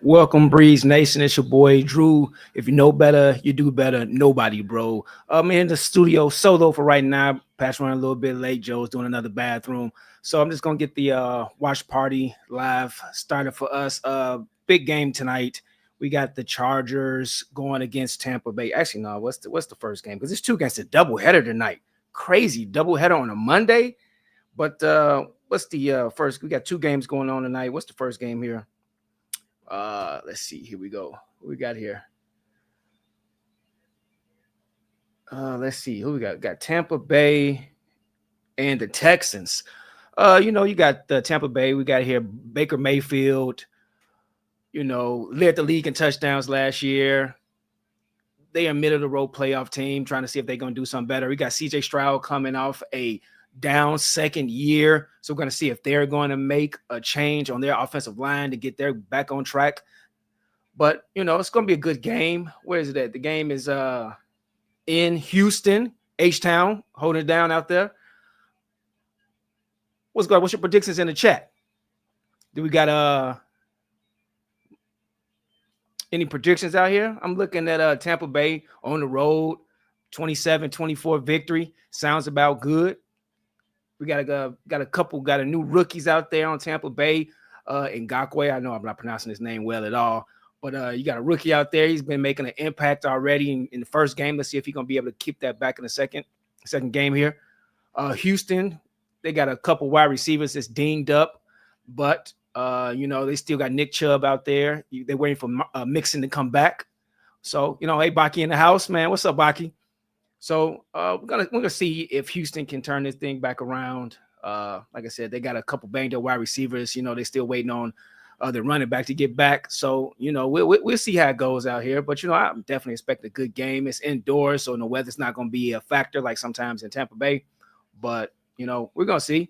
Welcome, Breeze Nation. It's your boy Drew. If you know better, you do better. Nobody, bro. I'm in the studio solo for right now. Patch running a little bit late. Joe's doing another bathroom, so I'm just gonna get the watch party live started for us. Big game tonight. We got the Chargers going against Tampa Bay. Actually, no. What's the first game? Because it's two against a doubleheader tonight. Crazy doubleheader on a Monday. But what's the first? We got two games going on tonight. What's the first game here? Let's see. Here we go. What we got here? Let's see. Who we got? Got Tampa Bay and the Texans. You got the Tampa Bay. We got here Baker Mayfield. Led the league in touchdowns last year. They are middle of the road playoff team, trying to see if they're gonna do something better. We got CJ Stroud coming off a down second year. So we're going to see if they're going to make a change on their offensive line to get their back on track. But, it's going to be a good game. Where is it at? The game is in Houston, H-Town, holding it down out there. What's your predictions in the chat? Do we got any predictions out here? I'm looking at Tampa Bay on the road, 27-24 victory. Sounds about good. We got a new rookies out there on Tampa Bay. Ngakwe, I know I'm not pronouncing his name well at all, but you got a rookie out there. He's been making an impact already in the first game. Let's see if he's gonna be able to keep that back in the second game here. Houston, they got a couple wide receivers that's dinged up, but they still got Nick Chubb out there. They're waiting for Mixon to come back. So hey, Baki in the house, man. What's up, Baki? So we're gonna see if Houston can turn this thing back around. Like I said, they got a couple banged up wide receivers. They're still waiting on the running back to get back. So we'll see how it goes out here. But I definitely expect a good game. It's indoors, so the weather's not gonna be a factor like sometimes in Tampa Bay. But we're gonna see.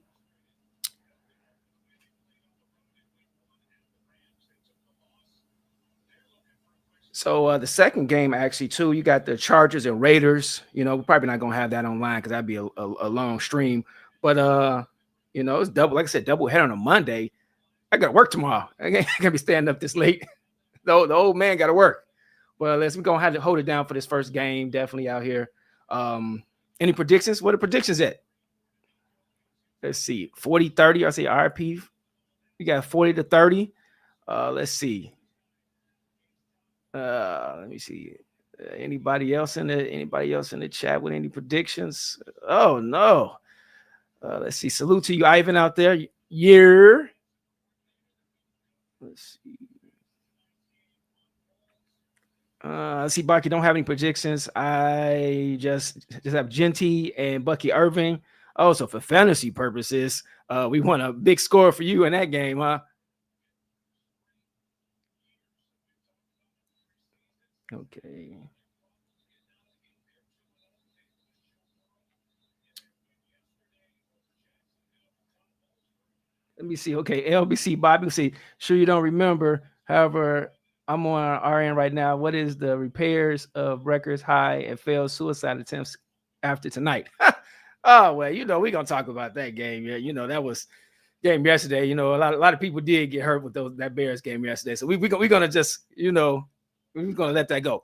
So the second game, actually, too, you got the Chargers and Raiders. We're probably not going to have that online because that'd be a long stream. But, it's double. Like I said, double head on a Monday. I got to work tomorrow. I can't be standing up this late. The old man got to work. But we're going to have to hold it down for this first game. Definitely out here. Any predictions? What are predictions at? Let's see. 40-30. I say RP. We got 40-30. Let's see. Let me see. Anybody else in the chat with any predictions? Oh no. Let's see. Salute to you, Ivan, out there. Year. Let's see. Let's see, Bucky. Don't have any predictions. I just have Genty and Bucky Irving. Oh, so for fantasy purposes, we want a big score for you in that game, huh? Okay. Let me see. Okay, LBC Bobby. See, sure you don't remember. However, I'm on RN right now. What is the repairs of records high and failed suicide attempts after tonight? Oh well, we're gonna talk about that game. Yeah, that was game yesterday. A lot of people did get hurt with that Bears game yesterday. So we're gonna just we're gonna let that go.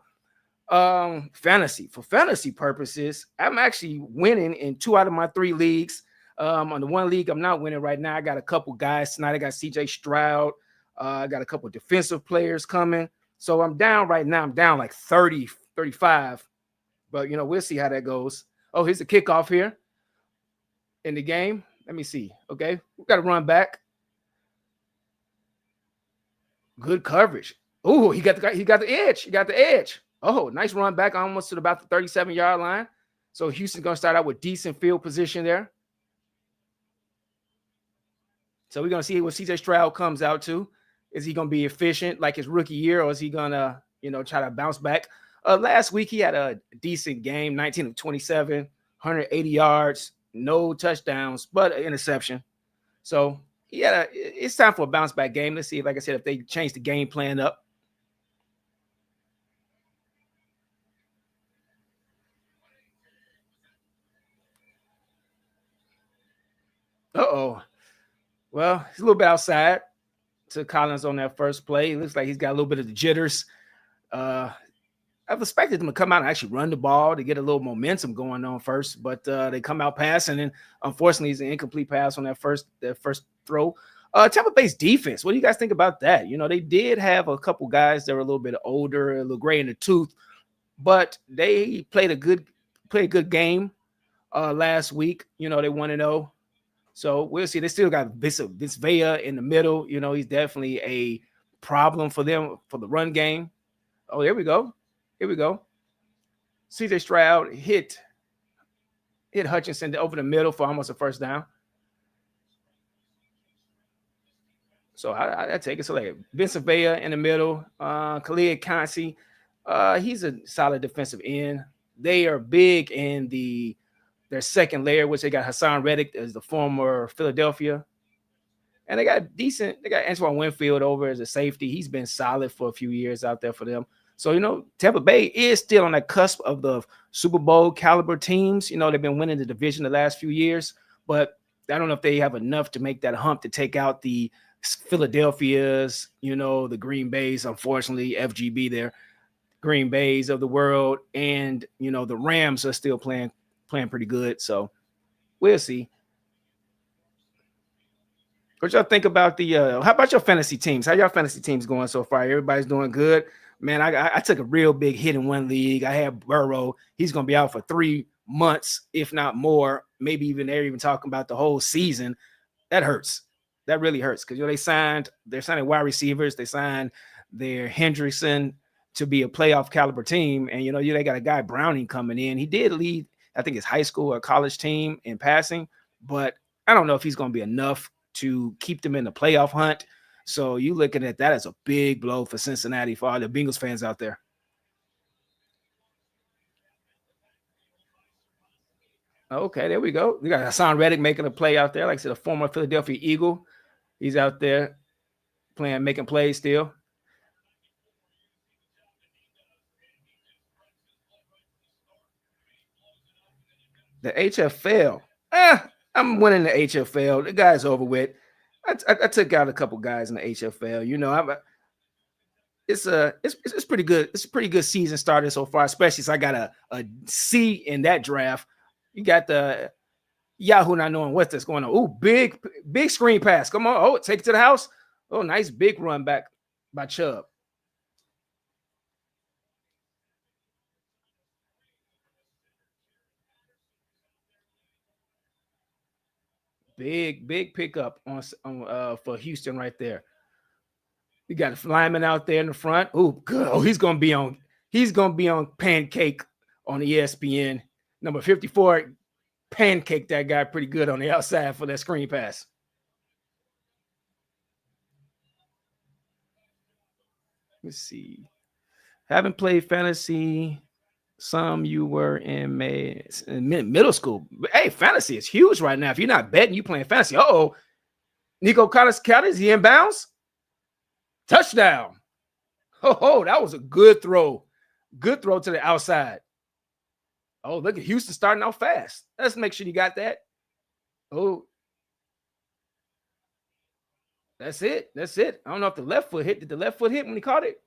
For fantasy purposes, I'm actually winning in 2 out of my 3 leagues. On the one league I'm not winning right now, I got a couple guys tonight. I got CJ Stroud. I got a couple defensive players coming. So I'm down right now. I'm down like 30, 35. But we'll see how that goes. Oh, here's a kickoff here in the game. Let me see. Okay, we got to run back. Good coverage. Oh, he got the edge. He got the edge. Oh, nice run back almost to about the 37-yard line. So Houston's going to start out with decent field position there. So we're going to see what CJ Stroud comes out to. Is he going to be efficient like his rookie year, or is he going to, try to bounce back? Last week, he had a decent game, 19 of 27, 180 yards, no touchdowns, but an interception. So it's time for a bounce back game. Let's see, like I said, if they change the game plan up. Uh-oh. Well, he's a little bit outside. to Collins on that first play. It looks like he's got a little bit of the jitters. I've expected them to come out and actually run the ball to get a little momentum going on first, but they come out passing, and unfortunately, it's an incomplete pass on that first throw. Tampa Bay's defense, what do you guys think about that? You know, they did have a couple guys that were a little bit older, a little gray in the tooth, but they played a good game last week. You know, they 1-0. So we'll see. They still got Vince Vea in the middle. You know, he's definitely a problem for them for the run game. Oh, here we go. CJ Stroud hit Hutchinson over the middle for almost a first down. So I take it. So like Vincent Vea in the middle, Khalid Kansi, he's a solid defensive end. They are big in their second layer, which they got Hassan Reddick as the former Philadelphia. And they got Antoine Winfield over as a safety. He's been solid for a few years out there for them. So, you know, Tampa Bay is still on the cusp of the Super Bowl caliber teams. You know, they've been winning the division the last few years, but I don't know if they have enough to make that hump to take out the Philadelphias, you know, the Green Bays, unfortunately, FGB there, Green Bays of the world. And, you know, the Rams are still playing pretty good. So we'll see. What y'all think about how about your fantasy teams? How y'all fantasy teams going so far? Everybody's doing good. Man, I took a real big hit in one league. I had Burrow. He's going to be out for 3 months, if not more. Maybe even they're even talking about the whole season. That hurts. That really hurts because, you know, they're signing wide receivers. They signed their Hendrickson to be a playoff caliber team. And, you know, they got a guy Browning coming in. He did lead, I think, his high school or college team in passing, but I don't know if he's going to be enough to keep them in the playoff hunt. So you looking at that as a big blow for Cincinnati, for all the Bengals fans out there. Okay, there we go. We got Hassan Reddick making a play out there. Like I said, a former Philadelphia Eagle. He's out there making plays still. The HFL. I'm winning the HFL. The guy's over with. I took out a couple guys in the HFL. You know, it's pretty good. It's a pretty good season started so far, especially since I got a C in that draft. You got the Yahoo not knowing what's going on. Oh, big screen pass. Come on. Oh, take it to the house. Oh, nice big run back by Chubb. Big pickup on for Houston right there. We got a lineman out there in the front. Oh, good. Oh, he's gonna be on Pancake on ESPN. Number 54, pancake that guy pretty good on the outside for that screen pass. Let's see. Haven't played fantasy. Some you were in middle school. Hey, fantasy is huge right now. If you're not betting, you playing fantasy. Uh-oh. Nico Collins, is he in bounds? Touchdown. Oh, that was a good throw. Good throw to the outside. Oh, look at Houston starting out fast. Let's make sure you got that. Oh. That's it. I don't know if the left foot hit. Did the left foot hit when he caught it?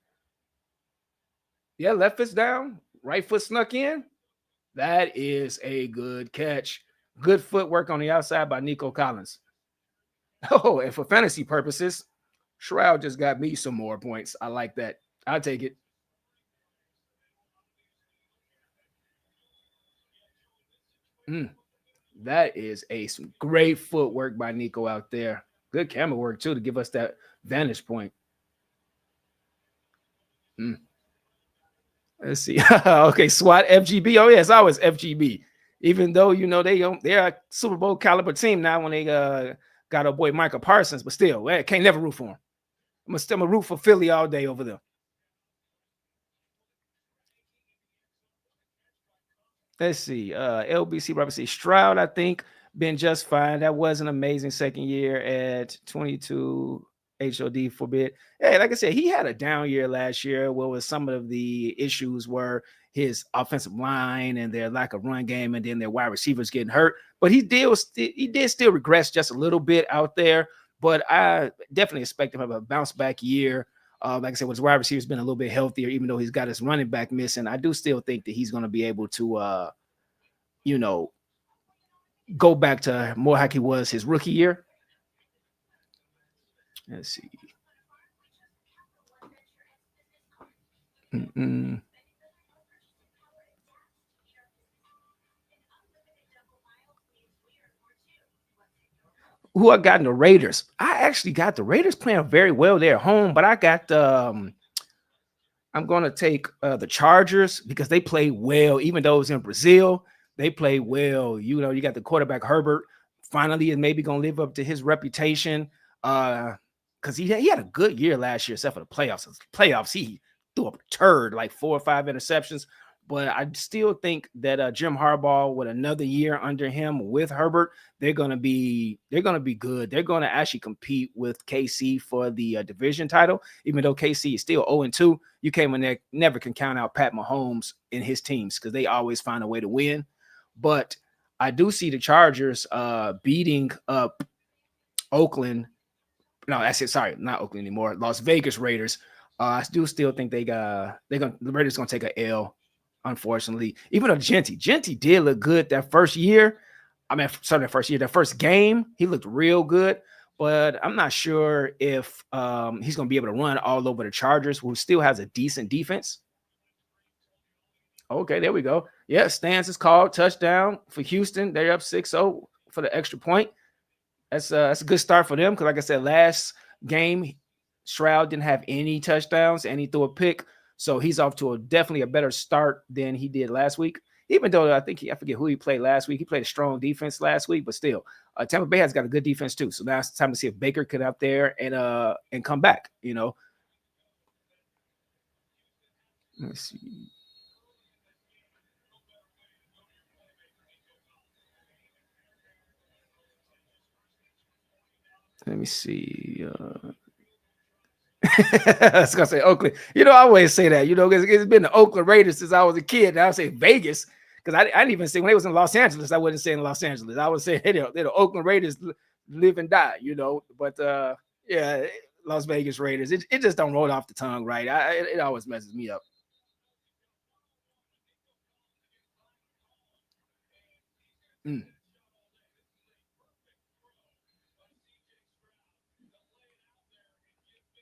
Yeah, left foot's down. Right foot snuck in. That is a good catch. Good footwork on the outside by Nico Collins. Oh, and for fantasy purposes, Stroud just got me some more points. I like that. I'll take it. That is some great footwork by Nico out there. Good camera work, too, to give us that vantage point. Let's see. Okay, SWAT FGB. Oh, yeah, it's always FGB. Even though, you know, they're a Super Bowl caliber team now when they got our boy Michael Parsons, but still, can't never root for him. I'm going to root for Philly all day over there. Let's see. LBC Robert C. Stroud, I think, been just fine. That was an amazing second year at 22 HOD forbid. Hey, like I said, he had a down year last year. Well, some of the issues were his offensive line and their lack of run game, and then their wide receivers getting hurt. But he did still regress just a little bit out there. but I definitely expect him to have a bounce back year. Like I said, with his wide receiver's been a little bit healthier, even though he's got his running back missing. I do still think that he's going to be able to, you know, go back to more like he was his rookie year. Let's see. Mm-mm. Who I got in the Raiders? I actually got the Raiders playing very well there at home, but I got I'm going to take the Chargers because they play well, even though it's in Brazil. They play well. You know, you got the quarterback Herbert. Finally, is maybe going to live up to his reputation because he had a good year last year, except for the playoffs. Playoffs, he threw up a turd, like 4 or 5 interceptions. But I still think that Jim Harbaugh, with another year under him with Herbert, they're gonna be good. They're gonna actually compete with KC for the division title, even though KC is still 0-2. You came in there, never can count out Pat Mahomes and his teams because they always find a way to win. But I do see the Chargers beating up Oakland. No, that's it. Sorry, not Oakland anymore. Las Vegas Raiders. I do still think the Raiders gonna take a L. Unfortunately, even though Genty did look good that first year. I mean, sorry, that first game, he looked real good. But I'm not sure if he's going to be able to run all over the Chargers, who still has a decent defense. Okay, there we go. Yeah, Stans is called touchdown for Houston. They're up 6-0 for the extra point. That's a good start for them because, like I said, last game, Stroud didn't have any touchdowns and he threw a pick. So he's off to definitely a better start than he did last week. Even though I forget who he played last week. He played a strong defense last week, but still, Tampa Bay has got a good defense too. So now it's time to see if Baker could out there and come back. You know, let's see. Let me see. I was gonna say Oakland. You know, I always say that. You know, it's been the Oakland Raiders since I was a kid. And I would say Vegas because I didn't even say when they was in Los Angeles. I wasn't saying Los Angeles. I would say they're the Oakland Raiders live and die. You know, but yeah, Las Vegas Raiders. It just don't roll off the tongue right. It always messes me up. Mm.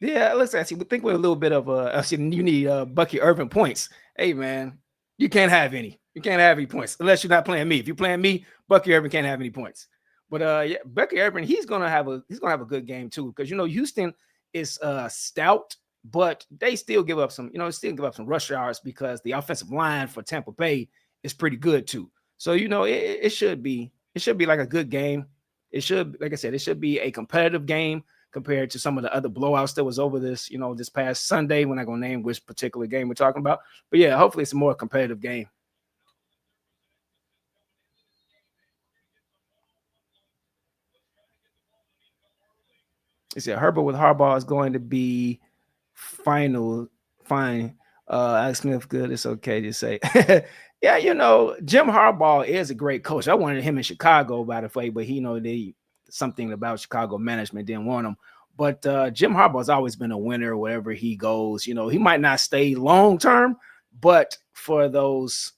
Yeah, let's actually think with a little bit of you need Bucky Irvin points. Hey man, you can't have any. You can't have any points unless you're not playing me. If you're playing me, Bucky Irvin can't have any points. But yeah, Bucky Irvin, he's gonna have a good game too because you know Houston is stout, but they still give up some rush yards because the offensive line for Tampa Bay is pretty good too. So you know it should be like a good game. It should, like I said, it should be a competitive game compared to some of the other blowouts that was over this past Sunday. We're not going to name which particular game we're talking about. But yeah, hopefully it's a more competitive game. He said Herbert with Harbaugh is going to be fine. Alex Smith, good. It's okay to say. Yeah, you know, Jim Harbaugh is a great coach. I wanted him in Chicago, by the way, but something about Chicago management didn't want him. But Jim Harbaugh's always been a winner wherever he goes. You know, he might not stay long term, but for those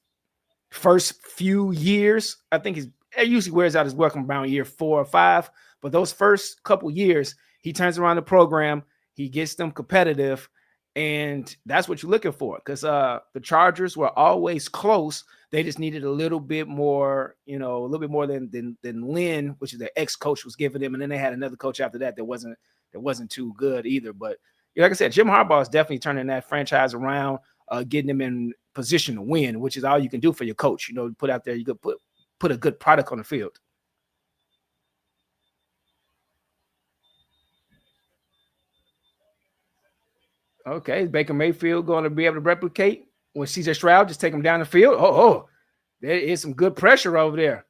first few years, I think he usually wears out his welcome around year 4 or 5. But those first couple years, he turns around the program, he gets them competitive, and that's what you're looking for. Because the Chargers were always close. They just needed a little bit more, a little bit more than Lynn, which is their ex-coach, was giving them. And then they had another coach after that wasn't too good either. But like I said, Jim Harbaugh is definitely turning that franchise around, getting them in position to win, which is all you can do for your coach. Put out there, you could put a good product on the field. Okay, is Baker Mayfield going to be able to replicate with CJ Stroud? Just take him down the field. There is some good pressure over there.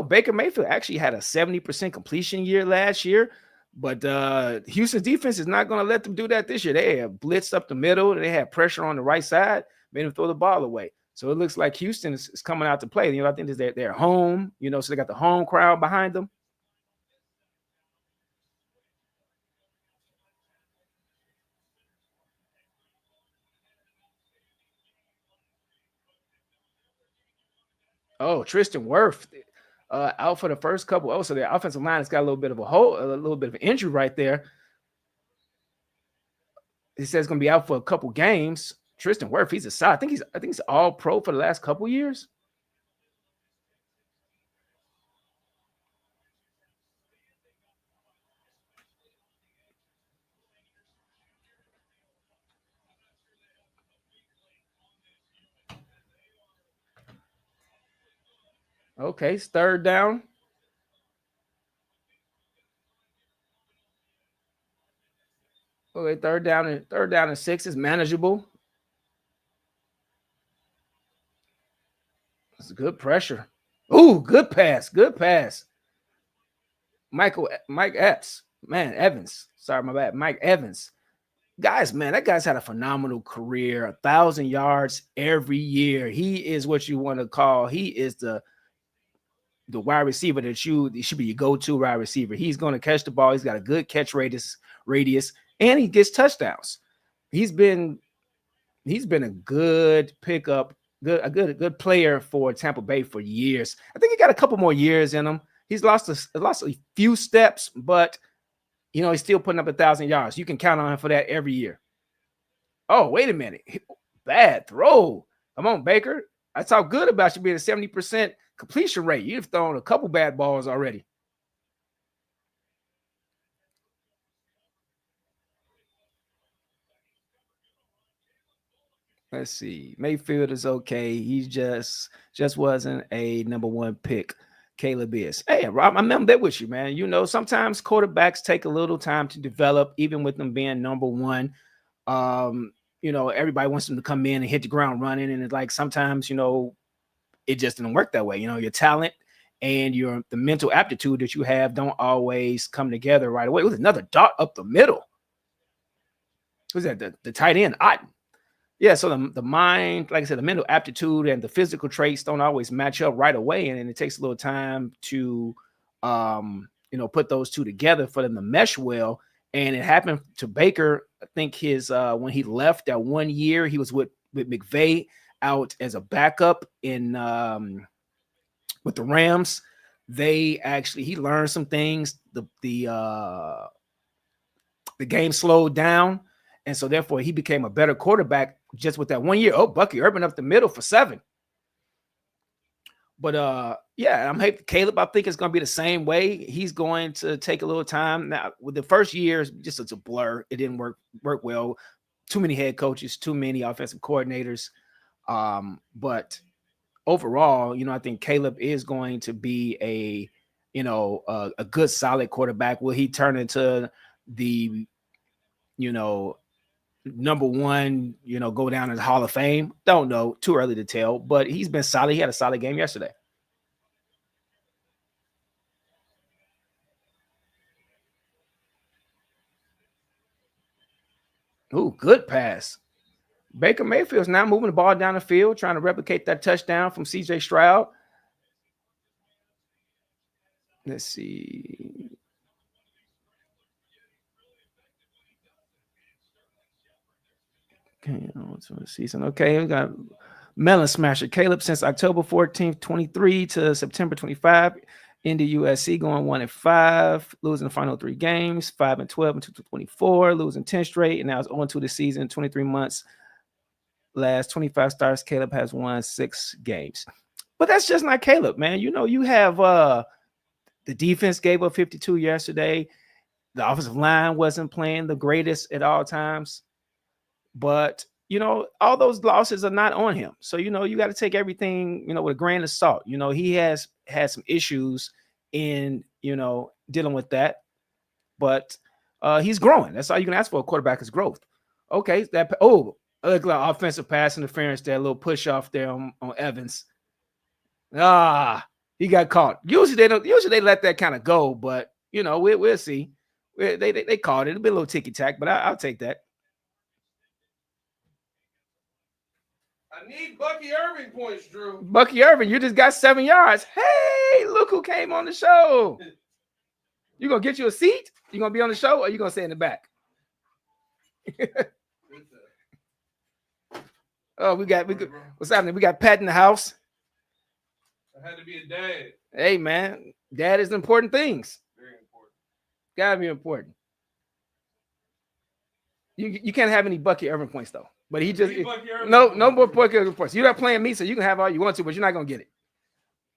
Baker Mayfield actually had a 70% completion year last year, but Houston's defense is not going to let them do that this year. They have blitzed up the middle. They had pressure on the right side, made them throw the ball away. So it looks like Houston is coming out to play. I think they're home, so they got the home crowd behind them. Oh, Tristan Wirth out for the first couple. Oh, so the offensive line has got a little bit of a little bit of an injury right there. He says he's going to be out for a couple games. Tristan Wirth, he's a side. I think he's all pro for the last couple years. Okay, it's third down. Okay, third down and 6 is manageable. It's good pressure. Ooh, good pass. Good pass. Mike Epps. Man, Evans. Sorry, my bad. Mike Evans. Guys, man, that guy's had a phenomenal career, 1,000 yards every year. He is what you want to call. He is the wide receiver that he should be your go-to wide receiver. He's going to catch the ball. He's got a good catch radius, and he gets touchdowns. He's been a good pickup, a good player for Tampa Bay for years. I think he got a couple more years in him. He's lost a few steps, but he's still putting up 1,000 yards. You can count on him for that every year. Oh, wait a minute. Bad throw. Come on, Baker. I talk good about you being a 70% completion rate. You've thrown a couple bad balls already. Let's see. Mayfield is okay. He just wasn't a number one pick. Caleb is. Hey, Rob, I'm there with you, man. Sometimes quarterbacks take a little time to develop, even with them being number one. Everybody wants them to come in and hit the ground running. And it's like sometimes, it just didn't work that way. Your talent and the mental aptitude that you have don't always come together right away. It was another dot up the middle. Who's that? The tight end, Otten. Yeah, so the mind, like I said, the mental aptitude and the physical traits don't always match up right away, and it takes a little time to, put those two together for them to mesh well. And it happened to Baker. I think his when he left that 1 year, he was with McVay out as a backup in with the Rams. He learned some things. The game slowed down. And so, therefore, he became a better quarterback just with that 1 year. Oh, Bucky Urban up the middle for 7. But, I'm happy. Caleb, I think it's going to be the same way. He's going to take a little time. Now, with the first year, just it's a blur. It didn't work well. Too many head coaches, too many offensive coordinators. But overall, I think Caleb is going to be a good, solid quarterback. Will he turn into the, number one, go down in the Hall of Fame? Don't know. Too early to tell. But he's been solid. He had a solid game yesterday. Ooh, good pass. Baker Mayfield's now moving the ball down the field, trying to replicate that touchdown from C.J. Stroud. Let's see. Okay, on to the season. Okay, we got Melon Smasher Caleb since October 14th, 23 to September 25. Indy USC going 1-5, losing the final 3 games, 5-12 and 2-24, losing 10 straight, and now it's on to the season, 23 months. Last 25 starts, Caleb has won 6 games. But that's just not Caleb, man. You have the defense gave up 52 yesterday. The offensive line wasn't playing the greatest at all times. But, all those losses are not on him. So, you got to take everything, with a grain of salt. He has had some issues in, dealing with that. But he's growing. That's all you can ask for a quarterback is growth. Okay. Look like offensive pass interference there, a little push off there on Evans. He got caught. Usually they let that kind of go, but, we'll see. They called it. It'll be a little ticky-tack, but I'll take that. I need Bucky Irving points, Drew. Bucky Irving, you just got 7 yards. Hey, look who came on the show. You gonna get you a seat? You gonna be on the show, or you gonna stay in the back? Oh, we got what's happening? We got Pat in the house. I had to be a dad. Hey, man, dad is important things. Very important. Gotta be important. You can't have any Bucky Irvin points though. But he just no more Bucky Irvin points. You're not playing me, so you can have all you want to, but you're not gonna get it.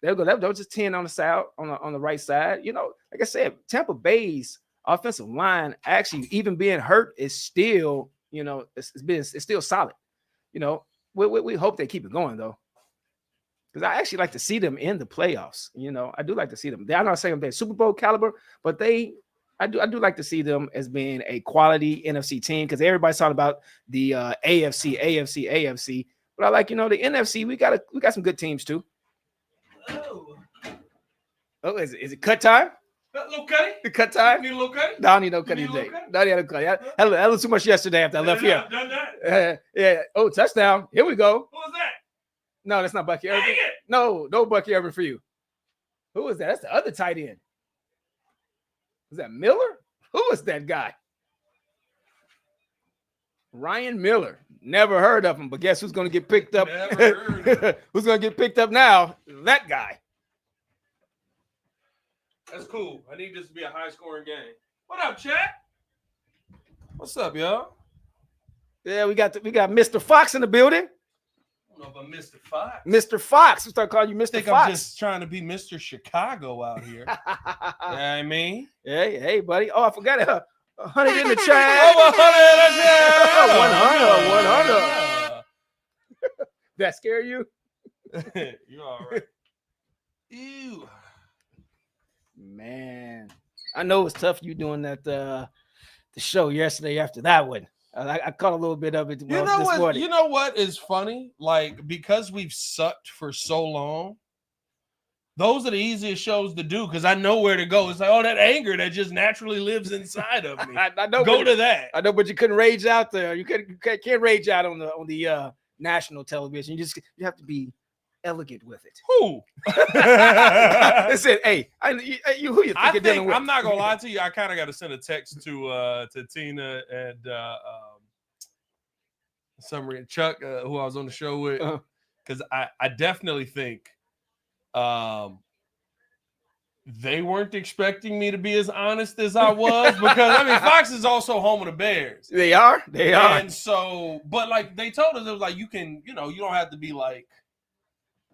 They'll go. That was just 10 on the side, on the right side. You know, like I said, Tampa Bay's offensive line actually, even being hurt, is still, you know, it's still solid. You know, we hope they keep it going though, because I actually like to see them in the playoffs. You know, I do like to see them. I'm not saying they're Super Bowl caliber, but I do like to see them as being a quality NFC team, because everybody's talking about the AFC. But I like, you know, the NFC. We got some good teams too. Oh, is it cut time? A little cutty? The cut time? You need a little cutty? No, I need no cutty today. No, I need no cutty. I was too much yesterday after I left here. Done that. Yeah. Oh, touchdown. Here we go. Who was that? No, that's not Bucky Irvin. No Bucky Irvin for you. Who was that? That's the other tight end. Was that Miller? Who was that guy? Ryan Miller. Never heard of him, but guess who's going to get picked up? Never heard of him. Who's going to get picked up now? That guy. That's cool. I need this to be a high-scoring game. What up, chat? What's up, y'all? Yeah, we got Mr. Fox in the building. I don't know about Mr. Fox. Mr. Fox. We start calling you Mr. I think Fox. I'm just trying to be Mr. Chicago out here. You know what I mean? Hey, buddy. Oh, I forgot 100 in the chat. Over 100. 100. That scare you? You all right? Ew. Man, I know it was tough you doing that the show yesterday after that one. I caught a little bit of it. You know what is funny? Like, because we've sucked for so long, those are the easiest shows to do because I know where to go. It's like, oh, that anger that just naturally lives inside of me. I know. Go to that. I know, but you couldn't rage out there. You can't rage out on the national television. You have to be elegant with it. Who? Listen, hey, who you think you're dealing with? I'm not gonna lie to you. I kind of got to send a text to Tina and Summary and Chuck, who I was on the show with, because I definitely think they weren't expecting me to be as honest as I was, because I mean Fox is also home of the Bears. They are. And so, but like they told us, it was like you don't have to be like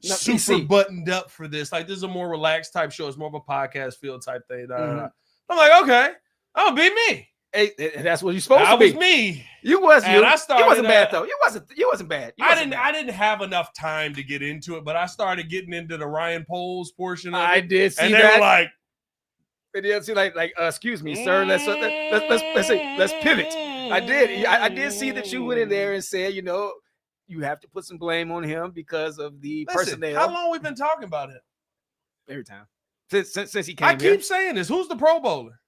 super PC. Buttoned up for this. Like this is a more relaxed type show. It's more of a podcast feel type thing. Mm-hmm. I'm like, okay, I'll be me. Hey, that's what you're supposed to be. I was me. You was you. And I started, you wasn't bad though. You wasn't bad. I didn't have enough time to get into it, but I started getting into the Ryan Poles portion of it. I did see and that. They were like, they did see like excuse me, sir. Let's pivot. I did see that you went in there and said, you know, you have to put some blame on him because of the personnel. How long we been talking about him? Every time since he came. I keep saying this. Who's the Pro Bowler?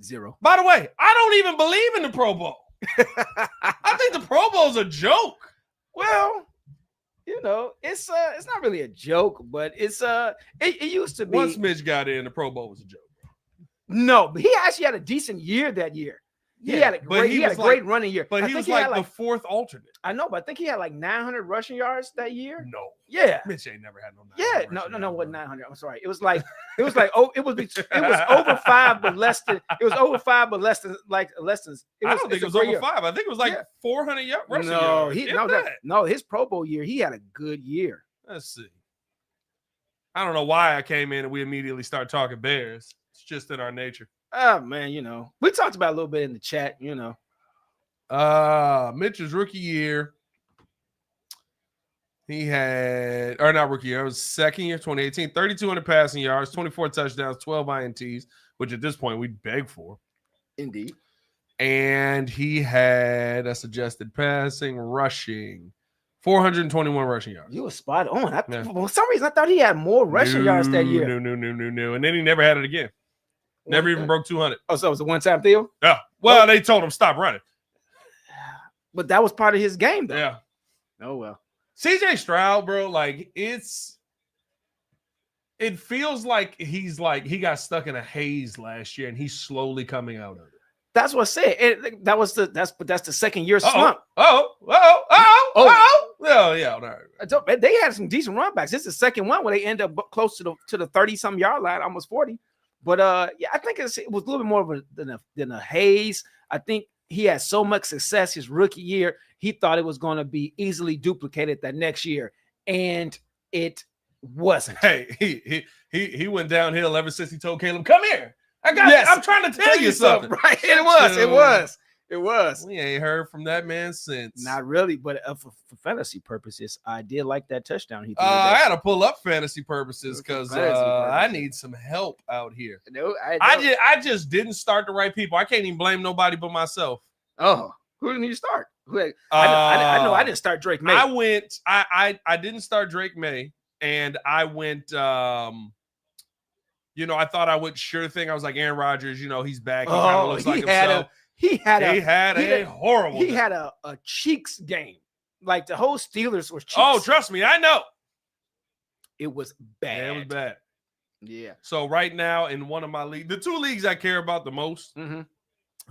0. By the way, I don't even believe in the Pro Bowl. I think the Pro Bowl's a joke. Well, you know, it's not really a joke, but it used to be. Once Mitch got in, the Pro Bowl was a joke. No, but he actually had a decent year that year. He had a great running year. But he was like the fourth alternate. I know, but I think he had like 900 rushing yards that year. No. Yeah. Mitch ain't never had no 900. Yeah. No, what 900? I'm sorry. It was over 5, but less than. It was over 5, but less than. I don't think it was over 5. I think it was like 400 rushing yards. No, his Pro Bowl year, he had a good year. Let's see. I don't know why I came in and we immediately start talking Bears. It's just in our nature. Oh man, you know, we talked about it a little bit in the chat, you know. Mitch's rookie year. He had, or not rookie year, it was second year, 2018, 3,200 passing yards, 24 touchdowns, 12 INTs, which at this point we'd beg for. Indeed. And he had a suggested passing, rushing, 421 rushing yards. You were spot on. For some reason, I thought he had more rushing yards that year. No. And then he never had it again. Never even broke 200. Oh, so it was a one-time deal? Yeah. Well, they told him stop running. But that was part of his game, though. Yeah. Oh, well. CJ Stroud, bro, like it feels like he got stuck in a haze last year and he's slowly coming out of it. That's what I said. That's the second year slump. Oh. Yeah. All right. They had some decent run backs. This is the second one where they end up close to the 30-some yard line, almost 40. But yeah, I think it was a little bit more than a haze. I think he had so much success his rookie year. He thought it was going to be easily duplicated that next year, and it wasn't. Hey, he went downhill ever since he told Caleb, "Come here. I'm trying to tell you something." Right? It was. We ain't heard from that man since. Not really, but for fantasy purposes, I did like that touchdown. He I had to pull up fantasy purposes because I need some help out here. No, I just didn't start the right people. I can't even blame nobody but myself. Oh, who did you start? I know I didn't start Drake May. I didn't start Drake May, and I went. I thought I would sure thing. I was like Aaron Rodgers. He's back. He kind of looks like himself. He had a horrible. He had a cheeks game. Like the whole Steelers was cheeks. Oh, trust me, I know. It was bad. Yeah, it was bad. Yeah. So right now in one of my leagues, the two leagues I care about the most, I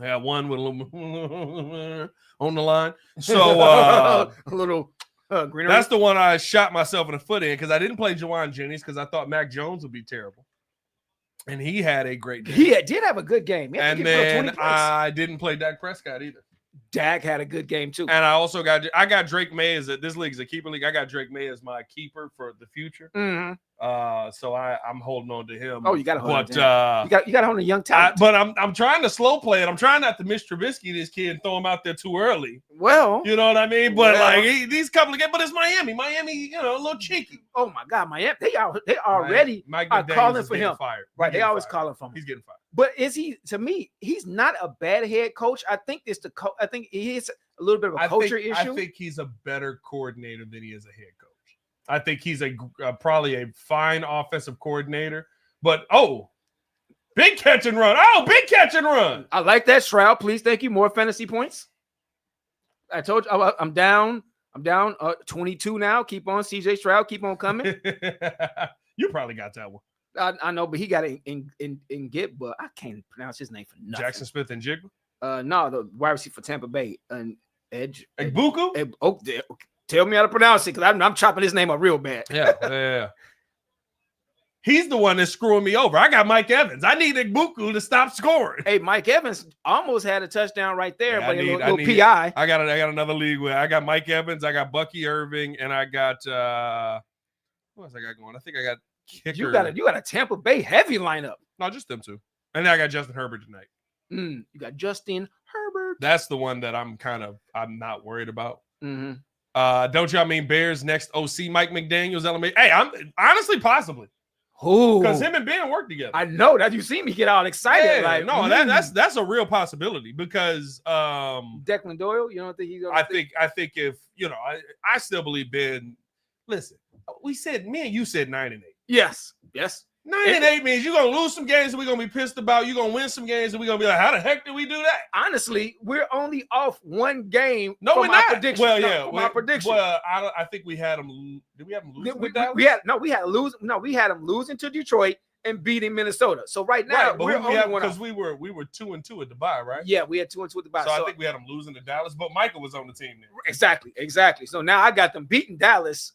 have one with a little on the line. So a little greenery. That's the one I shot myself in the foot in because I didn't play Juwan Jennings because I thought Mac Jones would be terrible. And he had a great game. He did have a good game. And then I didn't play Dak Prescott either. Dak had a good game too. And I also got Drake May this league is a keeper league. I got Drake May as my keeper for the future. So I'm holding on to him. Oh, you got to hold on to him. You got to hold a young talent. But I'm trying to slow play it. I'm trying not to miss Trubisky, this kid, and throw him out there too early. Well, you know what I mean. But these couple of games, but it's Miami. Miami, a little cheeky. Oh my God, Miami! They already are calling for him. Fired. Right? They always calling for him. He's getting fired. But is he? To me, he's not a bad head coach. I think I think he is a little bit of a culture issue. I think he's a better coordinator than he is a head coach. I think he's probably a fine offensive coordinator. But big catch and run! Big catch and run! I like that, Stroud. Please, thank you. More fantasy points. I told you I'm down. I'm down 22 now. Keep on, CJ Stroud. Keep on coming. You probably got that one. I know, but he got it in get, but I can't pronounce his name for nothing. Jackson Smith and Jigba? No, the wide receiver for Tampa Bay. Edge. Egbuka? Tell me how to pronounce it, because I'm chopping his name up real bad. Yeah. He's the one that's screwing me over. I got Mike Evans. I need Egbuka to stop scoring. Hey, Mike Evans almost had a touchdown right there, but a little PI. I got another league where I got Mike Evans, I got Bucky Irving, and I got who else I got going? I think I got kicker. You got a Tampa Bay heavy lineup. No, just them two. And then I got Justin Herbert tonight. You got Justin Herbert. That's the one that I'm not worried about. Don't y'all mean Bears next OC Mike McDaniels? Hey, I'm honestly possibly. Who? Because him and Ben work together. I know that. You see me get all excited. That's a real possibility because Declan Doyle. You don't think he's? I think if I still believe Ben. Listen, we said me and you said 9-8. Yes. 9-8 means you're gonna lose some games and we're gonna be pissed about. You're gonna win some games and we're gonna be like, how the heck did we do that? Honestly, we're only off one game. No, we're not. Prediction. Well, yeah, my prediction. Well, I think we had them. Did we have them losing? We had them losing to Detroit and beating Minnesota. So right now we're only one because we were 2-2 at the bye, right? Yeah, we had 2-2 at the bye. So I think we had them losing to Dallas, but Michael was on the team then. Exactly. So now I got them beating Dallas,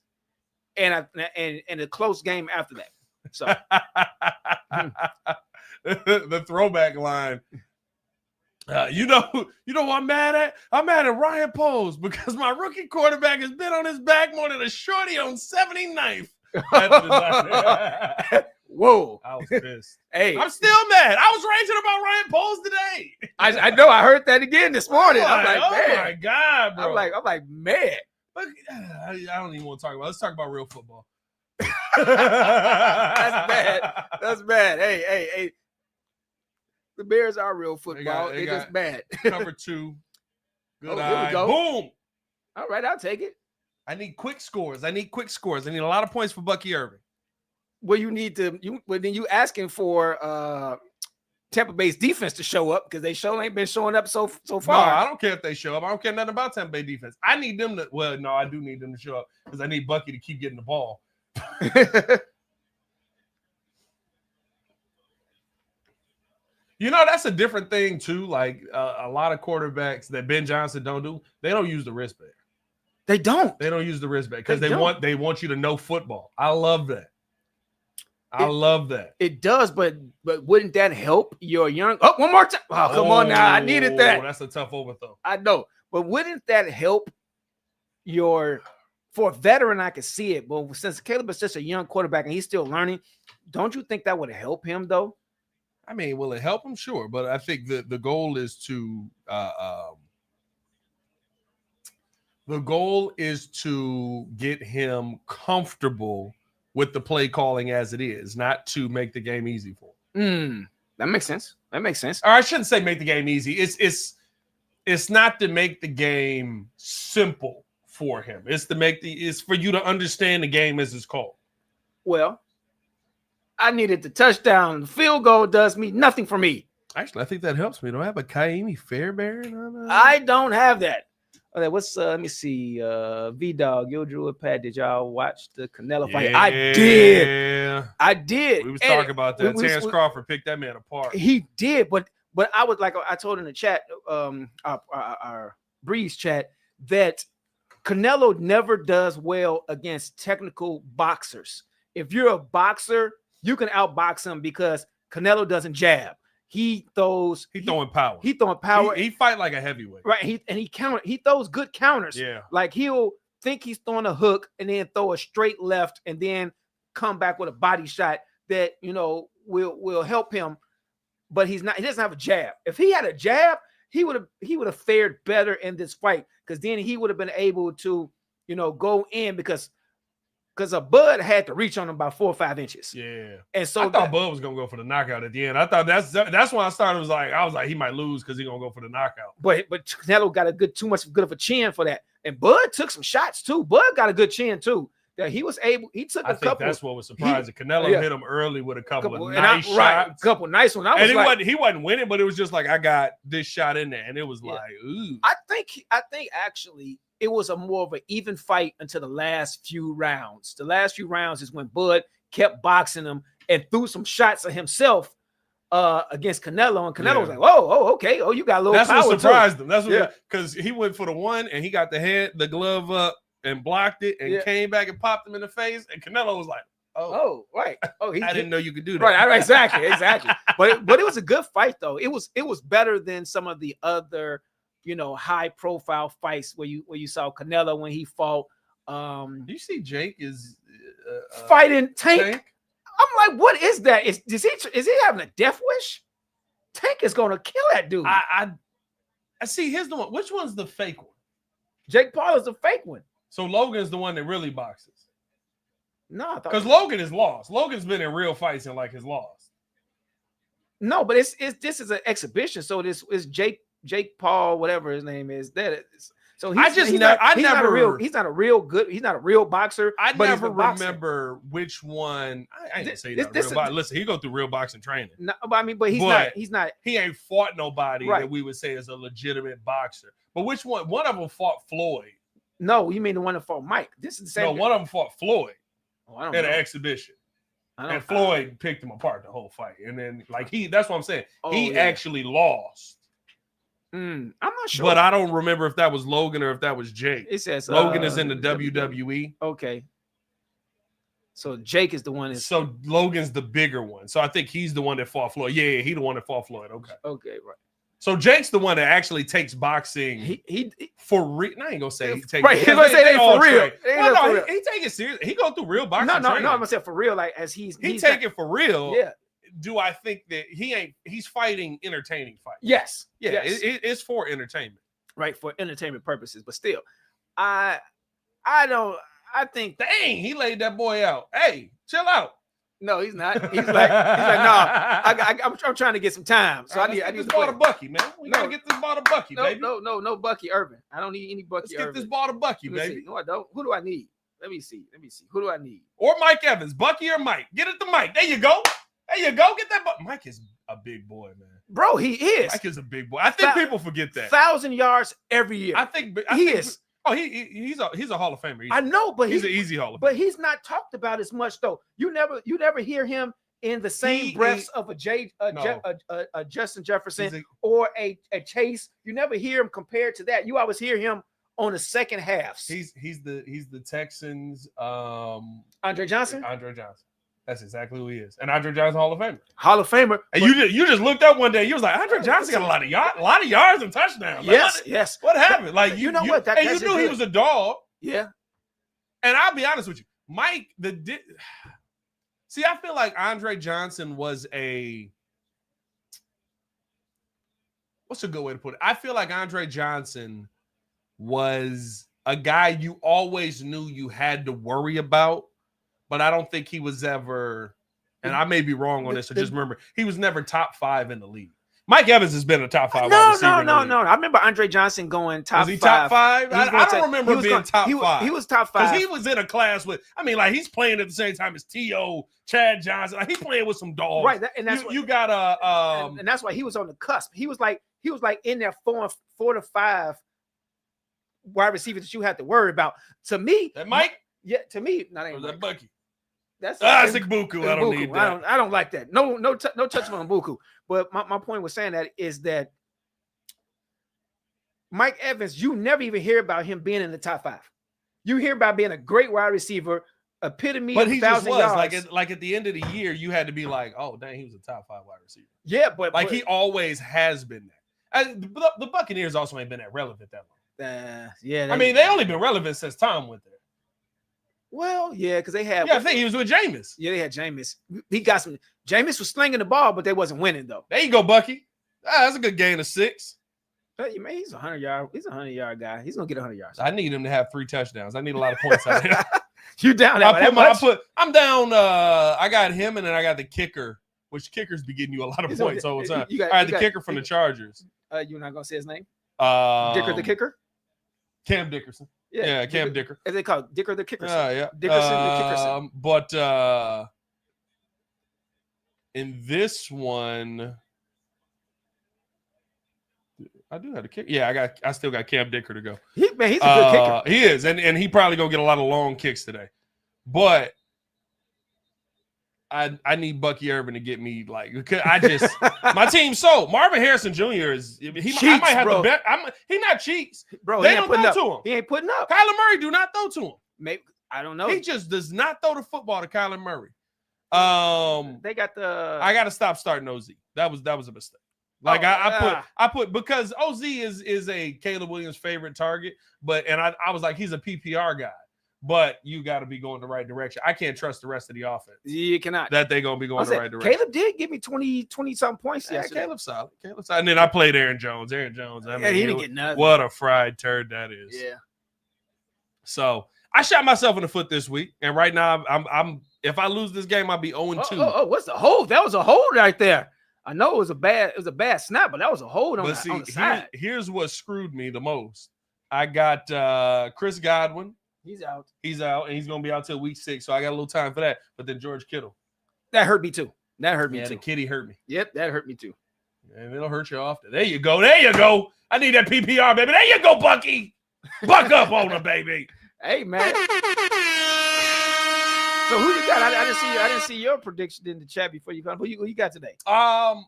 and a close game after that. So the throwback line. You know what I'm mad at? I'm mad at Ryan Poles because my rookie quarterback has been on his back more than a shorty on 79th. Whoa. I was pissed. Hey, I'm still mad. I was ranting about Ryan Poles today. I know. I heard that again this morning. I'm like, man. My God, bro. I'm like, man. But, I don't even want to talk about it. Let's talk about real football. That's bad. Hey. The Bears are real football. They're just bad. Cover 2. Good eye. Here we go. Boom. All right, I'll take it. I need quick scores. I need a lot of points for Bucky Irving. Well, then you asking for Tampa Bay's defense to show up because they ain't been showing up so far. No, I don't care if they show up. I don't care nothing about Tampa Bay defense. I need them to. Well, no, I do need them to show up because I need Bucky to keep getting the ball. That's a different thing too. Like a lot of quarterbacks that Ben Johnson don't do. They don't use the wristband. They don't. They don't use the wristband because They they want you to know football. I love that. I love that. It does, but wouldn't that help your young? Oh, one more time. Oh, come on now. I needed that. That's a tough overthrow. I know, but wouldn't that help for a veteran? I could see it, but since Caleb is such a young quarterback and he's still learning, don't you think that would help him though? I mean, will it help him? Sure, but I think the goal is to get him comfortable with the play calling as it is, not to make the game easy for him. That makes sense. Or I shouldn't say make the game easy. It's not to make the game simple for him. It's for you to understand the game as it's called. Well, I needed the touchdown. The field goal does mean nothing for me. Actually, I think that helps me. Do I have a Kaimi Fairbairn? I don't have that. Okay, let me see. V-Dog, Yo Drew and Pat, did y'all watch the Canelo fight? Yeah. I did. We was talking about that. Terrence Crawford picked that man apart. He did, but I was like, I told in the chat, our Breeze chat, that Canelo never does well against technical boxers. If you're a boxer, you can outbox him because Canelo doesn't jab. He throwing power. He fight like a heavyweight. Right. He throws good counters. Yeah. Like he'll think he's throwing a hook and then throw a straight left and then come back with a body shot that, will help him. But he doesn't have a jab. If he had a jab, he would have fared better in this fight, because then he would have been able to, go in because Bud had to reach on him about 4 or 5 inches. Yeah. And so I thought Bud was gonna go for the knockout at the end. I thought that's when I started. I was like, he might lose because he's gonna go for the knockout. But Canelo got too much good of a chin for that. And Bud took some shots too. Bud got a good chin too. That he was able. He took a couple. I think that's what was surprising. Canelo hit him early with a couple of nice shots. Right, a couple nice ones. He wasn't winning, but it was just like, I got this shot in there, and it was like, ooh. I think actually it was a more of an even fight until the last few rounds. The last few rounds is when Bud kept boxing him and threw some shots at himself against Canelo, and Canelo was like, okay, you got a little That's power. What surprised him. That's what, because he went for the one and he got the glove up and blocked it and came back and popped him in the face, and Canelo was like, right. I didn't know you could do that. Right, exactly. But it was a good fight though. It was better than some of the other, high profile fights where you saw Canelo when he fought. Do you see Jake is fighting Tank? I'm like, what is that? Is he having a death wish? Tank is gonna kill that dude. I see. Here's the one. Which one's the fake one? Jake Paul is the fake one. So Logan's the one that really boxes. No, because Logan is lost. Logan's been in real fights and his lost. No, but this is an exhibition. So this is Jake Paul, whatever his name is. So he's not a real boxer. I never remember which one. I ain't say that. Listen, he go through real boxing training. No, but he's not. He ain't fought nobody that we would say is a legitimate boxer. But which one? One of them fought Floyd. No, you mean the one that fought Mike? This is the same. No, one of them fought Floyd at an exhibition. And Floyd picked him apart the whole fight. And then that's what I'm saying. He actually lost. I'm not sure. But I don't remember if that was Logan or if that was Jake. It says Logan is in the WWE. Okay. So Jake is the one. So Logan's the bigger one. So I think he's the one that fought Floyd. Yeah, he the one that fought Floyd. Okay, right. So Jake's the one that actually takes boxing. He for real. I ain't gonna say he takes. Right, he's gonna say they for real. He take it serious. He go through real boxing. No, I'm gonna say for real. Like as he take it for real. Yeah. Do I think that he's fighting entertaining fights? Yes. Yeah, it's for entertainment. Right, for entertainment purposes. But still, I think dang, he laid that boy out. Hey, chill out. No, he's not. He's like, no, I'm trying to get some time. So I need this ball to Bucky, man. We gotta get this ball to Bucky, baby. No Bucky Irvin. I don't need any Bucky Irvin. Let's get this ball to Bucky, baby. No, I don't. Who do I need? Let me see. Who do I need? Or Mike Evans, Bucky or Mike. Get it to Mike. There you go. Get that. Mike is a big boy, man. Bro, he is. Mike is a big boy. I think people forget that. 1,000 yards every year. I think he is. Oh, he's a Hall of Famer. I know, but he's an easy Hall of Famer. But he's not talked about as much though. You never hear him in the same breaths of a Justin Jefferson or a Chase. You never hear him compared to that. You always hear him on the second halves. He's the Texans. Andre Johnson. Andre Johnson. That's exactly who he is. And Andre Johnson, Hall of Famer. Hall of Famer. And you just looked up one day. You was like, Andre Johnson got a lot of yards and touchdowns. Yes. What happened? Like you know what? And you knew he was a dog. Yeah. And I'll be honest with you, Mike. See, I feel like Andre Johnson was what's a good way to put it? I feel like Andre Johnson was a guy you always knew you had to worry about. But I don't think he was ever, and I may be wrong on this, so just remember, he was never top 5 in the league. Mike Evans has been a top 5 wide receiver. No. I remember Andre Johnson going top 5. Was he top 5? I don't remember being top 5. He was top 5. Because he was in a class with, he's playing at the same time as T.O., Chad Johnson. Like, he's playing with some dogs. Right, and that's you got a and that's why he was on the cusp. He was like in there 4 to 5 wide receivers that you had to worry about. To me, that Mike? Yeah, to me, not ain't that Bucky. That's Buku. I don't need that. I don't like that. No touch on Buku. But my point was saying that is that Mike Evans, you never even hear about him being in the top 5. You hear about being a great wide receiver, epitome of 1,000 yards. Like at the end of the year, you had to be like, oh dang, he was a top 5 wide receiver. Yeah, but he always has been that. The Buccaneers also ain't been that relevant that long. They only been relevant since Tom went there. Well, yeah, because they had. Yeah, I think he was with Jameis. Yeah, they had Jameis. He got some. Jameis was slinging the ball, but they wasn't winning though. There you go, Bucky. That's a good gain of 6. But, man, he's a 100-yard. He's a 100-yard guy. He's gonna get 100 yards. I need him to have 3 touchdowns. I need a lot of points out of him. You down? I'm down. I got him, and then I got the kicker. Which kickers be getting you a lot of points all the time. The kicker from the Chargers. You're not gonna say his name? Dicker the kicker. Cam Dickerson. Yeah, Cam Dicker. As they call it, Dicker the Kickerson. Yeah. Dickerson the Kickerson. But in this one, I do have to kick. Yeah, I still got Cam Dicker to go. He's a good kicker. He is, and he probably gonna get a lot of long kicks today. But I need Bucky Urban to get me my team sold. Marvin Harrison Jr. is I might have to bet. He not cheats, bro. They don't throw to him. He ain't putting up. Kyler Murray do not throw to him. Maybe I don't know. He just does not throw the football to Kyler Murray. They got the. I got to stop starting OZ. That was a mistake. I put because OZ is a Caleb Williams favorite target, and I was like, he's a PPR guy. But you got to be going the right direction. I can't trust the rest of the offense. You cannot. That they're going to be going the right direction. Caleb did give me 20-something points yesterday. Caleb's solid. And then I played Aaron Jones. He didn't get nothing. What a fried turd that is. Yeah. So I shot myself in the foot this week. And right now, I'm if I lose this game, I'll be 0-2. Oh, what's the hold? That was a hold right there. I know it was a bad snap, but that was a hold on the side. Here's what screwed me the most. I got Chris Godwin. He's out, and he's going to be out till week 6, so I got a little time for that. But then George Kittle. That hurt me too. The kitty hurt me. Yep, that hurt me too. And it'll hurt you often. There you go. I need that PPR, baby. There you go, Bucky. Buck up on him, baby. Hey, man. So who you got? I didn't see your prediction in the chat before you got. Who you got today? I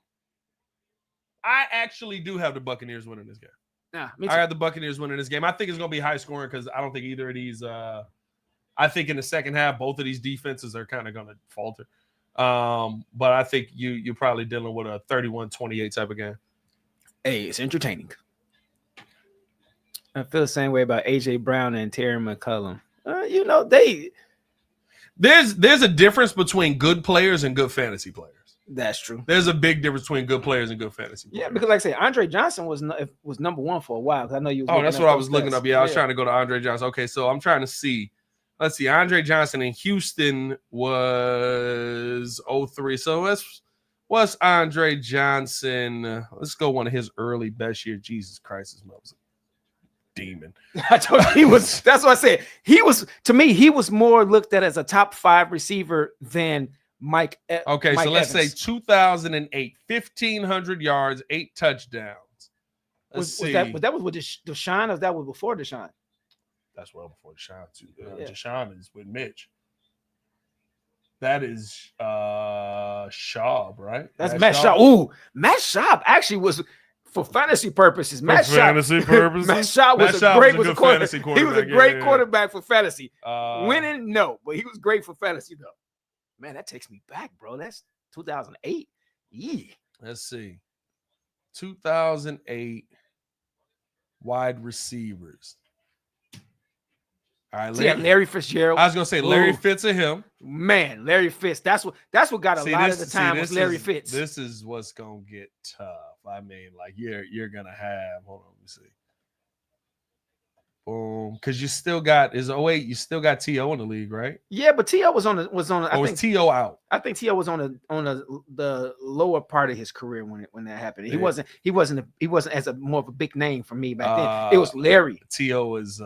actually do have the Buccaneers winning this game. I got the Buccaneers winning this game. I think it's going to be high scoring because I don't think either of these. I think in the second half, both of these defenses are kind of going to falter. But I think you're probably dealing with a 31-28 type of game. Hey, it's entertaining. I feel the same way about AJ Brown and Terry McCollum. There's a difference between good players and good fantasy players. That's true. There's a big difference between good players and good fantasy players. Yeah, because like I say, Andre Johnson was number 1 for a while. Because I know you. That's what I was looking up. Yeah, I was trying to go to Andre Johnson. Okay, so I'm trying to see. Let's see. Andre Johnson in Houston was 03. So what's Andre Johnson? Let's go one of his early best years. Jesus Christ, this man was a demon. I told you he was. That's what I said. He was, to me, he was more looked at as a top 5 receiver than Mike. Okay, Mike so let's Evans. say 2008, 1,500 yards, 8 touchdowns. Was that with Deshaun, or that was before Deshaun? That's well before Deshaun too. Deshaun is with Mitch. That is Schaub, right? That's Matt Schaub. Ooh, Matt Schaub actually was For fantasy purposes, Matt Schaub was a good fantasy quarterback. He was a great quarterback for fantasy. Winning, no, but he was great for fantasy though. Man, that takes me back, bro. That's 2008. Yeah. Let's see. 2008 wide receivers. All right, Larry Fitzgerald. I was gonna say Larry Fitz of him. Man, Larry Fitz. That's what got a lot of the time was Larry Fitz. This is what's gonna get tough. I mean, like you're gonna have. Hold on, let me see. Boom, because you still got you still got T.O. in the league, right? Yeah, but T.O. was on. I think T.O. out. I think T.O. was on the lower part of his career when that happened. He wasn't as more of a big name for me back then. It was Larry. T.O. was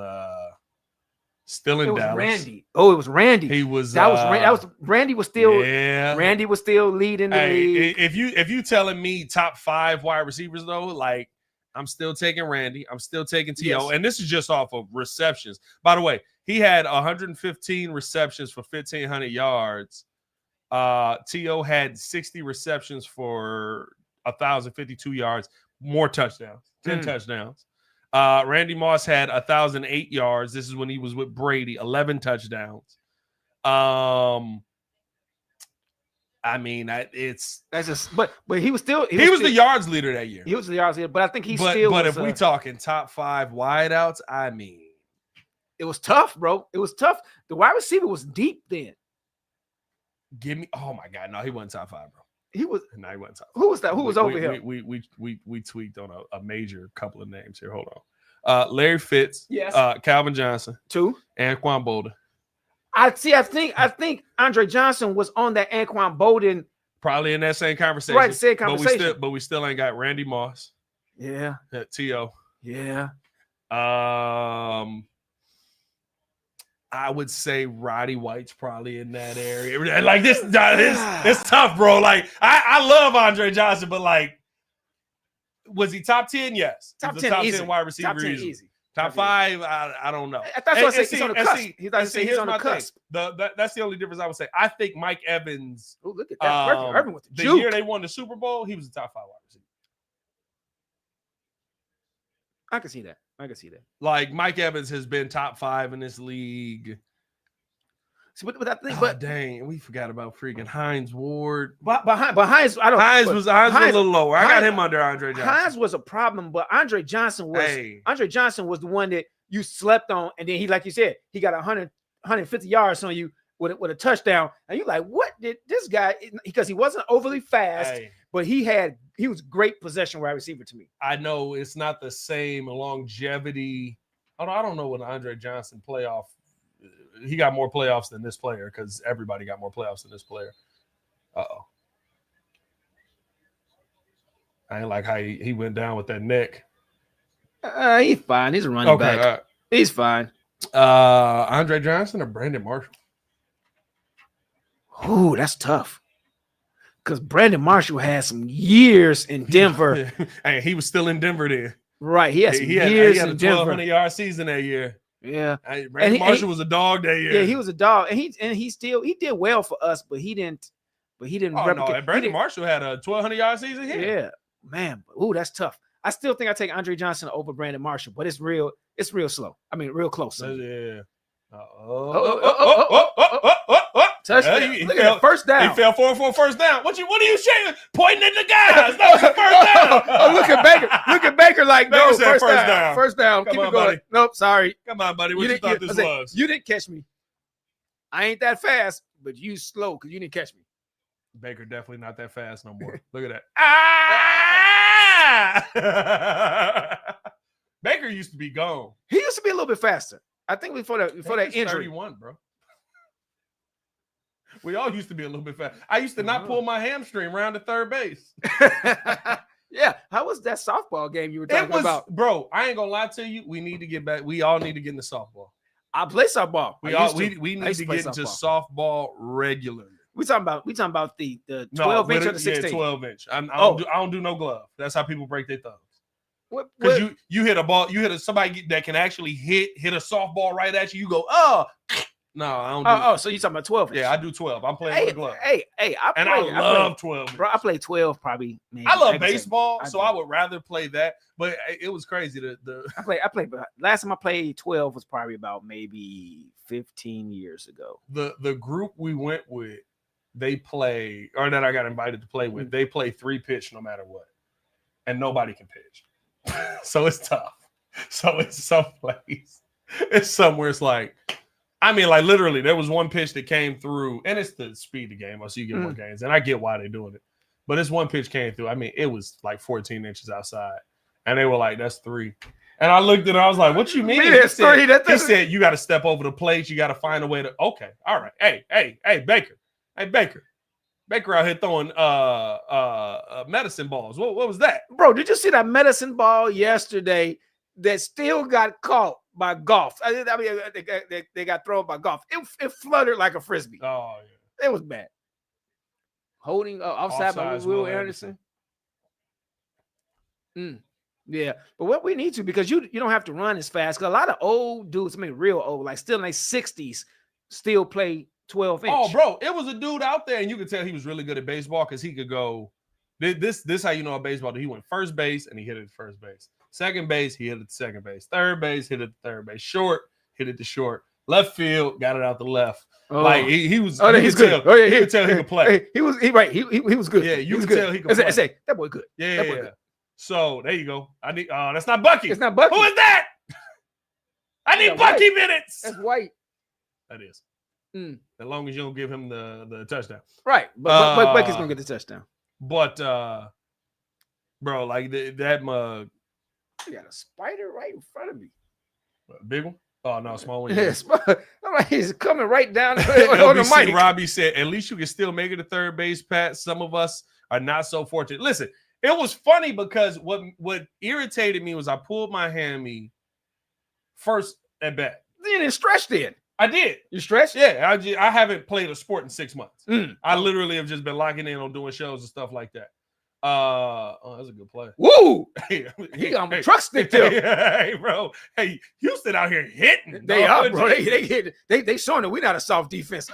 still in Dallas. Randy. Oh, it was Randy. He was. Randy was still. Yeah. Randy was still leading the league. If you telling me top 5 wide receivers though, like. I'm still taking Randy. I'm still taking T.O. Yes. And this is just off of receptions. By the way, he had 115 receptions for 1,500 yards. T.O. had 60 receptions for 1,052 yards, more touchdowns, 10 touchdowns. Randy Moss had 1,008 yards. This is when he was with Brady, 11 touchdowns. I mean, but he was still he was the yards leader that year. He was the yards leader, but I think But if we talking top 5 wideouts, I mean, it was tough, bro. It was tough. The wide receiver was deep then. Oh my God, no, he wasn't top 5, bro. He wasn't top 5. Who was that? Who was over here? We tweaked on a major couple of names here. Hold on. Larry Fitz. Yes. Calvin Johnson. 2. Anquan Bolden. I think Andre Johnson was on that Anquan Bolden. Probably in that same conversation. Right, same conversation. But we still ain't got Randy Moss. Yeah. T.O. Yeah. I would say Roddy White's probably in that area. Like this tough, bro. Like I love Andre Johnson, but like, was he top 10? Yes. Top 10 wide receiver. Top 10 easy. Top 5, I don't know. That's what I say. He's on the cusp. He's on the cusp. That's the only difference I would say. I think Mike Evans. Oh, look at that! Irvin with the juke. Year they won the Super Bowl, he was a top 5 wide receiver. I can see that. Like Mike Evans has been top 5 in this league. So, but I think, dang, we forgot about freaking Hines Ward. But Hines, Hines was a little lower. I got him under Andre Johnson. Hines was a problem, but Andre Johnson was the one that you slept on, and then he, like you said, he got 150 yards on you with a touchdown, and you're like, what did this guy? Because he wasn't overly fast, but he was great possession wide receiver to me. I know it's not the same longevity. I don't know what Andre Johnson playoff. He got more playoffs than this player because everybody got more playoffs than this player. Uh-oh. I ain't like how he went down with that neck. He's fine. He's a running back. Right. He's fine. Andre Johnson or Brandon Marshall? Ooh, that's tough. Because Brandon Marshall had some years in Denver. Hey, he was still in Denver then. Right. He had some years in Denver. He had a 1,200-yard season that year. Yeah, Brandon Marshall was a dog that year. Yeah, he was a dog, and he did well for us, but he didn't. Oh replicate. No, and Brandon Marshall had a 1,200-yard season here. Yeah, man. Ooh, that's tough. I still think I take Andre Johnson over Brandon Marshall, but it's real slow. I mean, real close. Yeah. Touchdown. Look at that, first down. He fell forward for a first down. What are you saying? Pointing at the guys. That was a first down. Look at Baker. Look at Baker like, no, first down. First down. Come Keep on, it going. Buddy. Nope, sorry. Come on, buddy. What you thought this was? You didn't catch me. I ain't that fast, but you slow because you didn't catch me. Baker definitely not that fast no more. Look at that. Baker used to be gone. He used to be a little bit faster. I think before that injury. 31, bro. We all used to be a little bit fast. I used to not pull my hamstring around the third base. Yeah. How was that softball game you were talking about? Bro, I ain't gonna lie to you. We need to get back. We all need to get into softball. I play softball. We need to get into softball regularly. We talking about the 12-inch or the 16? Yeah, 12-inch. I don't do no glove. That's how people break their thumbs. Because you hit a ball, somebody that can actually hit a softball right at you. You go, oh, No, I don't do Oh, so you talking about 12 inch? Yeah, I do 12. I'm playing with a glove. Hey, I love 12. Bro, I play 12 probably. Maybe. I love baseball, so I would rather play that. But it was crazy. I played. Last time I played 12 was probably about maybe 15 years ago. The group we went with, they play, or that I got invited to play with, they play 3-pitch no matter what, and nobody can pitch. So it's tough. So it's someplace. It's somewhere. It's like. I mean, like literally, there was one pitch that came through, and it's the speed of the game. So you get more games, and I get why they're doing it. But this one pitch came through. I mean, it was like 14 inches outside, and they were like, "That's 3." And I looked at it. I was like, "What you mean?" He said, "You got to step over the plate. You got to find a way to." Okay, all right. Hey, Baker. Baker out here throwing medicine balls. What was that, bro? Did you see that medicine ball yesterday that still got caught by golf? I mean, they got thrown by golf. It fluttered like a frisbee. Oh yeah, it was bad. Holding offside by Will Anderson. Yeah, but what we need to, because you don't have to run as fast. Because a lot of old dudes, I mean, real old, like still in their 60s, still play 12 inch. Oh, bro, it was a dude out there, and you could tell he was really good at baseball because he could go. This how you know a baseball dude. He went first base and he hit it at first base. Second base, he hit it to second base. Third base, hit it to third base. Short, hit it to short. Left field, got it out the left. Oh. Like he was. Oh, he's good. Oh yeah, he could tell he could play. He was good. Yeah, you could tell he could play. I say that boy good. Yeah, good. So there you go. I need. That's not Bucky. It's not Bucky. Who is that? I need Bucky White. minutes. That's White. That is. As long as you don't give him the touchdown. Right, but Bucky's gonna get the touchdown. But bro, like that mug. You got a spider right in front of me. Big one? Oh no, small one. Yeah, he's coming right down on the mic. Robbie said, "At least you can still make it to third base, Pat. Some of us are not so fortunate." Listen, it was funny because what irritated me was I pulled my hammy first at bat. You didn't stretch then. I did. You stretched? Yeah, I haven't played a sport in 6 months. I literally have just been locking in on doing shows and stuff like that. That's a good play. Woo! He got a truck stick too. Hey, bro. Hey, Houston out here hitting. They are, bro. They showing that we're not a soft defense.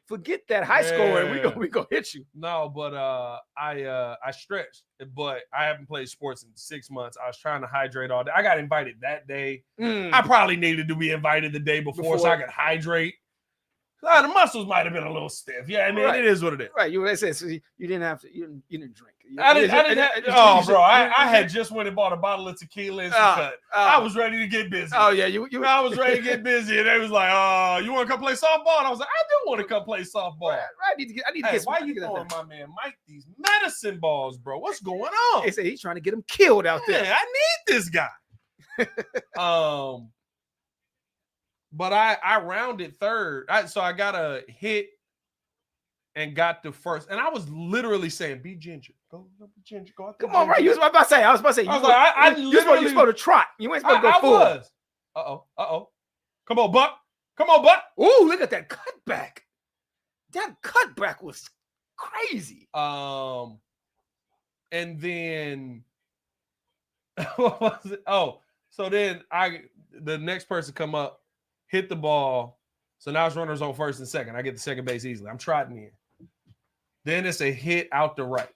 Forget that high score, and we gonna hit you. No, but I stretched, but I haven't played sports in 6 months. I was trying to hydrate all day. I got invited that day. I probably needed to be invited the day before so I could hydrate. The muscles might have been a little stiff. Yeah, I mean, it is what it is. Right. You said so you didn't have to. You didn't drink. I didn't. Bro, I had just went and bought a bottle of tequila and some cut. I was ready to get busy. Oh yeah, I was ready to get busy, and they was like, "Oh, you want to come play softball?" And I was like, "I do want to come play softball." I need to get. Why you throwing my man Mike these medicine balls, bro? What's going on? They say he's trying to get him killed out there. I need this guy. But I rounded third. So I got a hit and got the first. And I was literally saying, be ginger. Go be ginger. Go out there. Come on, right. You was about to say. I was about to say. You're supposed to trot. You ain't supposed to go full. I was. Uh-oh. Come on, Buck. Ooh, look at that cutback. That cutback was crazy. And then what was it? Oh, so then the next person come up. Hit the ball. So now it's runners on first and second. I get the second base easily. I'm trotting in. Then it's a hit out the right.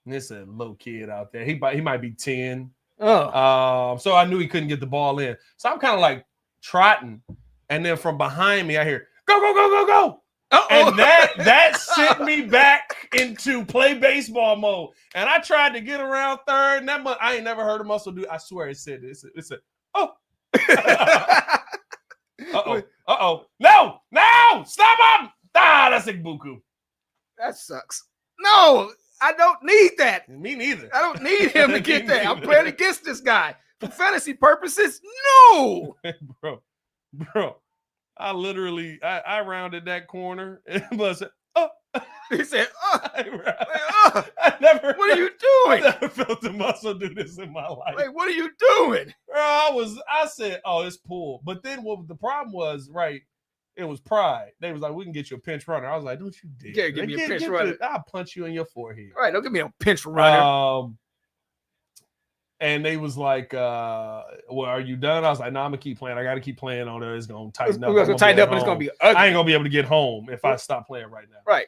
And it's a little kid out there. He might be 10. Oh. So I knew he couldn't get the ball in. So I'm kind of like trotting. And then from behind me, I hear, go, go, go, go, go. Uh-oh. And that sent me back into play baseball mode. And I tried to get around third. And I ain't never heard a muscle do. I swear it said it. It said, oh. Uh-oh. No! Stop him! That's a buku. That sucks. No, I don't need that. Me neither. I don't need him to get that. I'm playing against this guy. For fantasy purposes, no. Bro. I literally, I rounded that corner and was he said, I never. What are you doing? I never felt the muscle do this in my life. Wait, what are you doing? Bro, I said, it's pull. But then what the problem was, right? It was pride. They was like, we can get you a pinch runner. I was like, don't you dare. Can't give me a pinch runner. I'll punch you in your forehead. All right, don't give me a pinch runner. And they was like, well, are you done? I was like, no, I'm gonna keep playing. I gotta keep playing on it. It's gonna tighten up. It's gonna tighten up and it's gonna be ugly. I ain't gonna be able to get home if I stop playing right now. Right.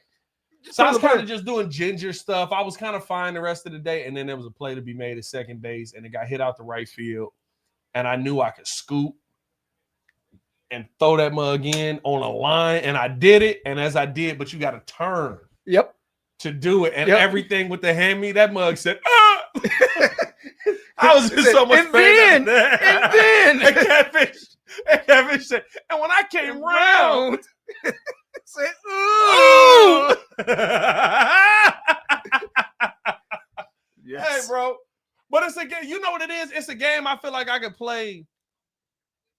So I was kind of just doing ginger stuff. I was kind of fine the rest of the day. And then there was a play to be made at second base, and it got hit out the right field. And I knew I could scoop and throw that mug in on a line. And I did it. And as I did, but you got to turn to do it. And everything with the hand me, that mug said, ah! I was in so much pain. And then catfish said, and when I came round, said, ooh. Yes. Hey, bro. But it's a game. You know what it is? It's a game I feel like I could play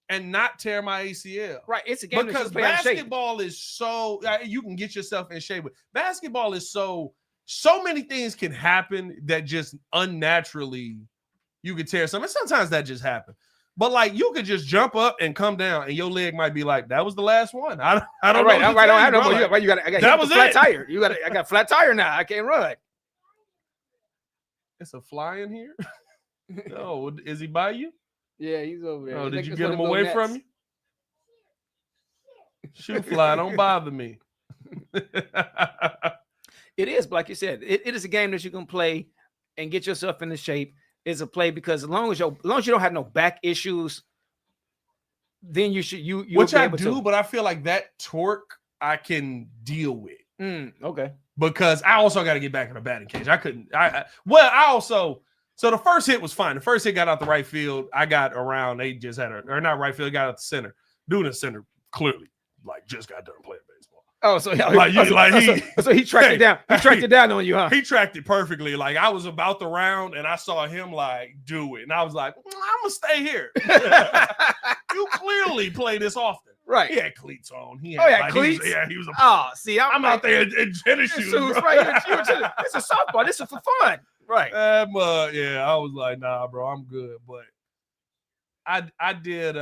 and not tear my ACL. Right. It's a game because basketball is so you can get yourself in shape with. Basketball is so many things can happen that just unnaturally you could tear something. Sometimes that just happens. But like you could just jump up and come down, and your leg might be like, "That was the last one." I don't know. I don't know. Like, you got that was flat tire. I got flat tire now. I can't run. It's a fly in here. Oh, is he by you? Yeah, he's over there. Oh, did you get him away from you? Shoot fly, don't bother me. It is, like you said, it is a game that you can play and get yourself into shape. It's a play because as long as you don't have no back issues, then you should which I do, but I feel like that torque I can deal with. Okay. Because I also got to get back in the batting cage. I couldn't. So the first hit was fine. The first hit got out the right field. I got around. They just had not right field. Got out the center. Dude in the center clearly like just got done playing baseball. Oh, so he tracked it down. He tracked it down on you, huh? He tracked it perfectly. Like I was about the round, and I saw him like do it, and I was like, I'm gonna stay here. You clearly play this often, right? He had cleats on. He had cleats. He was. I'm out there in tennis shoes. Right? It's a softball. This is for fun, right? I was like, nah, bro, I'm good. But I did.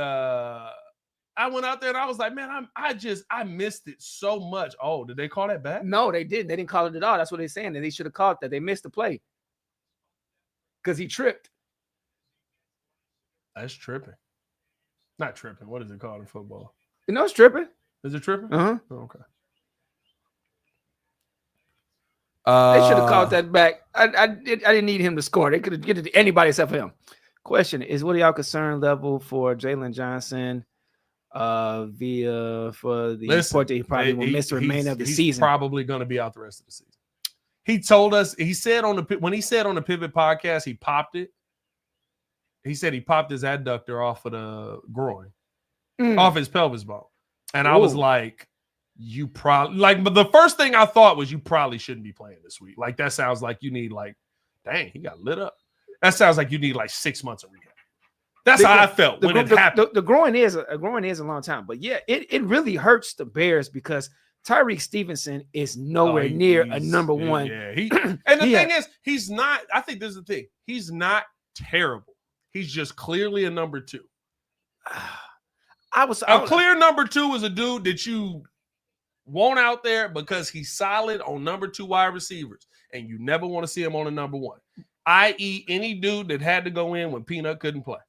I went out there and I was like, man, I missed it so much. Oh, did they call that back? No, they didn't. They didn't call it at all. That's what they're saying. They should have called that. They missed the play because he tripped. That's tripping. Not tripping. What is it called in football? You know, it's tripping. Is it tripping? Uh-huh. Oh, okay. They should have called that back. I didn't need him to score. They could have get it to anybody except for him. Question is, what are y'all concern level for Jalen Johnson? For the report that he probably will miss the remainder of the season. He's probably going to be out the rest of the season. He told us, when he said on the Pivot podcast, he popped it. He said he popped his adductor off of the groin, off his pelvis bone. And I was like, you probably but the first thing I thought was you probably shouldn't be playing this week. Like that sounds like you need dang, he got lit up. That sounds like you need 6 months of rehab. That's how I felt when it happened. The groin is a long time, but yeah, it really hurts the Bears because Tyreek Stevenson is nowhere near a number one. Yeah, and the thing is, he's not. I think this is the thing. He's not terrible. He's just clearly a number two. Clear number two is a dude that you want out there because he's solid on number two wide receivers, and you never want to see him on a number one. I.e., any dude that had to go in when Peanut couldn't play.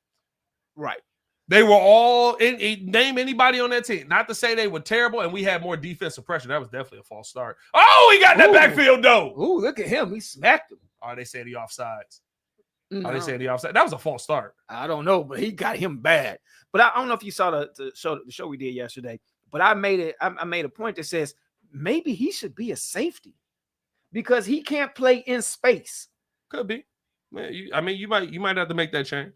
Right. They were all name anybody on that team. Not to say they were terrible, and we had more defensive pressure. That was definitely a false start. Oh, he got that backfield though. Ooh, look at him. He smacked him. Oh, they said he offsides. No. Oh, they said he offside. That was a false start. I don't know, but he got him bad. But I don't know if you saw the show we did yesterday. But I made a point that says maybe he should be a safety because he can't play in space. Could be. Man, you might have to make that change.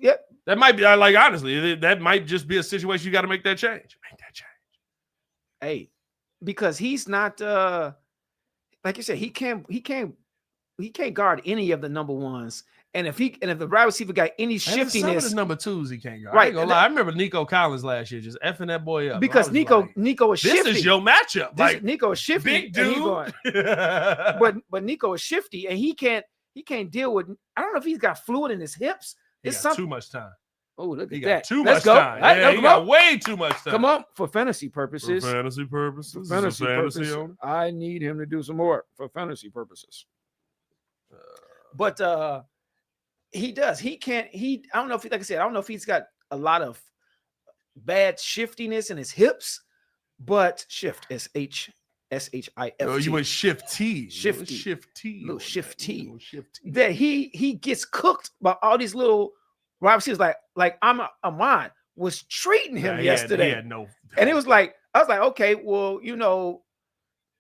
Yep. That might be honestly, that might just be a situation you got to make that change. Make that change. Hey, because he's not like you said, he can't guard any of the number ones. And if the wide receiver got any shiftiness, some of the number twos he can't guard. Right. I ain't gonna lie. I remember Nico Collins last year just effing that boy up. Because Nico is shifty. This is your matchup. Nico is shifty. Big dude. but Nico is shifty and he can't deal with. I don't know if he's got fluid in his hips. It's too much time. Oh, look at that. Got too much time. Yeah, he got way too much time. Come on, for fantasy purposes. For fantasy purposes. I need him to do some more for fantasy purposes. But He does. He can't. I don't know if, like I said, I don't know if he's got a lot of bad shiftiness in his hips, but shift SHIFT. Oh, you went shifty. Shifty. Little shifty. That he gets cooked by all these little wide receivers. Like Amon was treating him yesterday. He had no. And it was like, I was like, okay, well, you want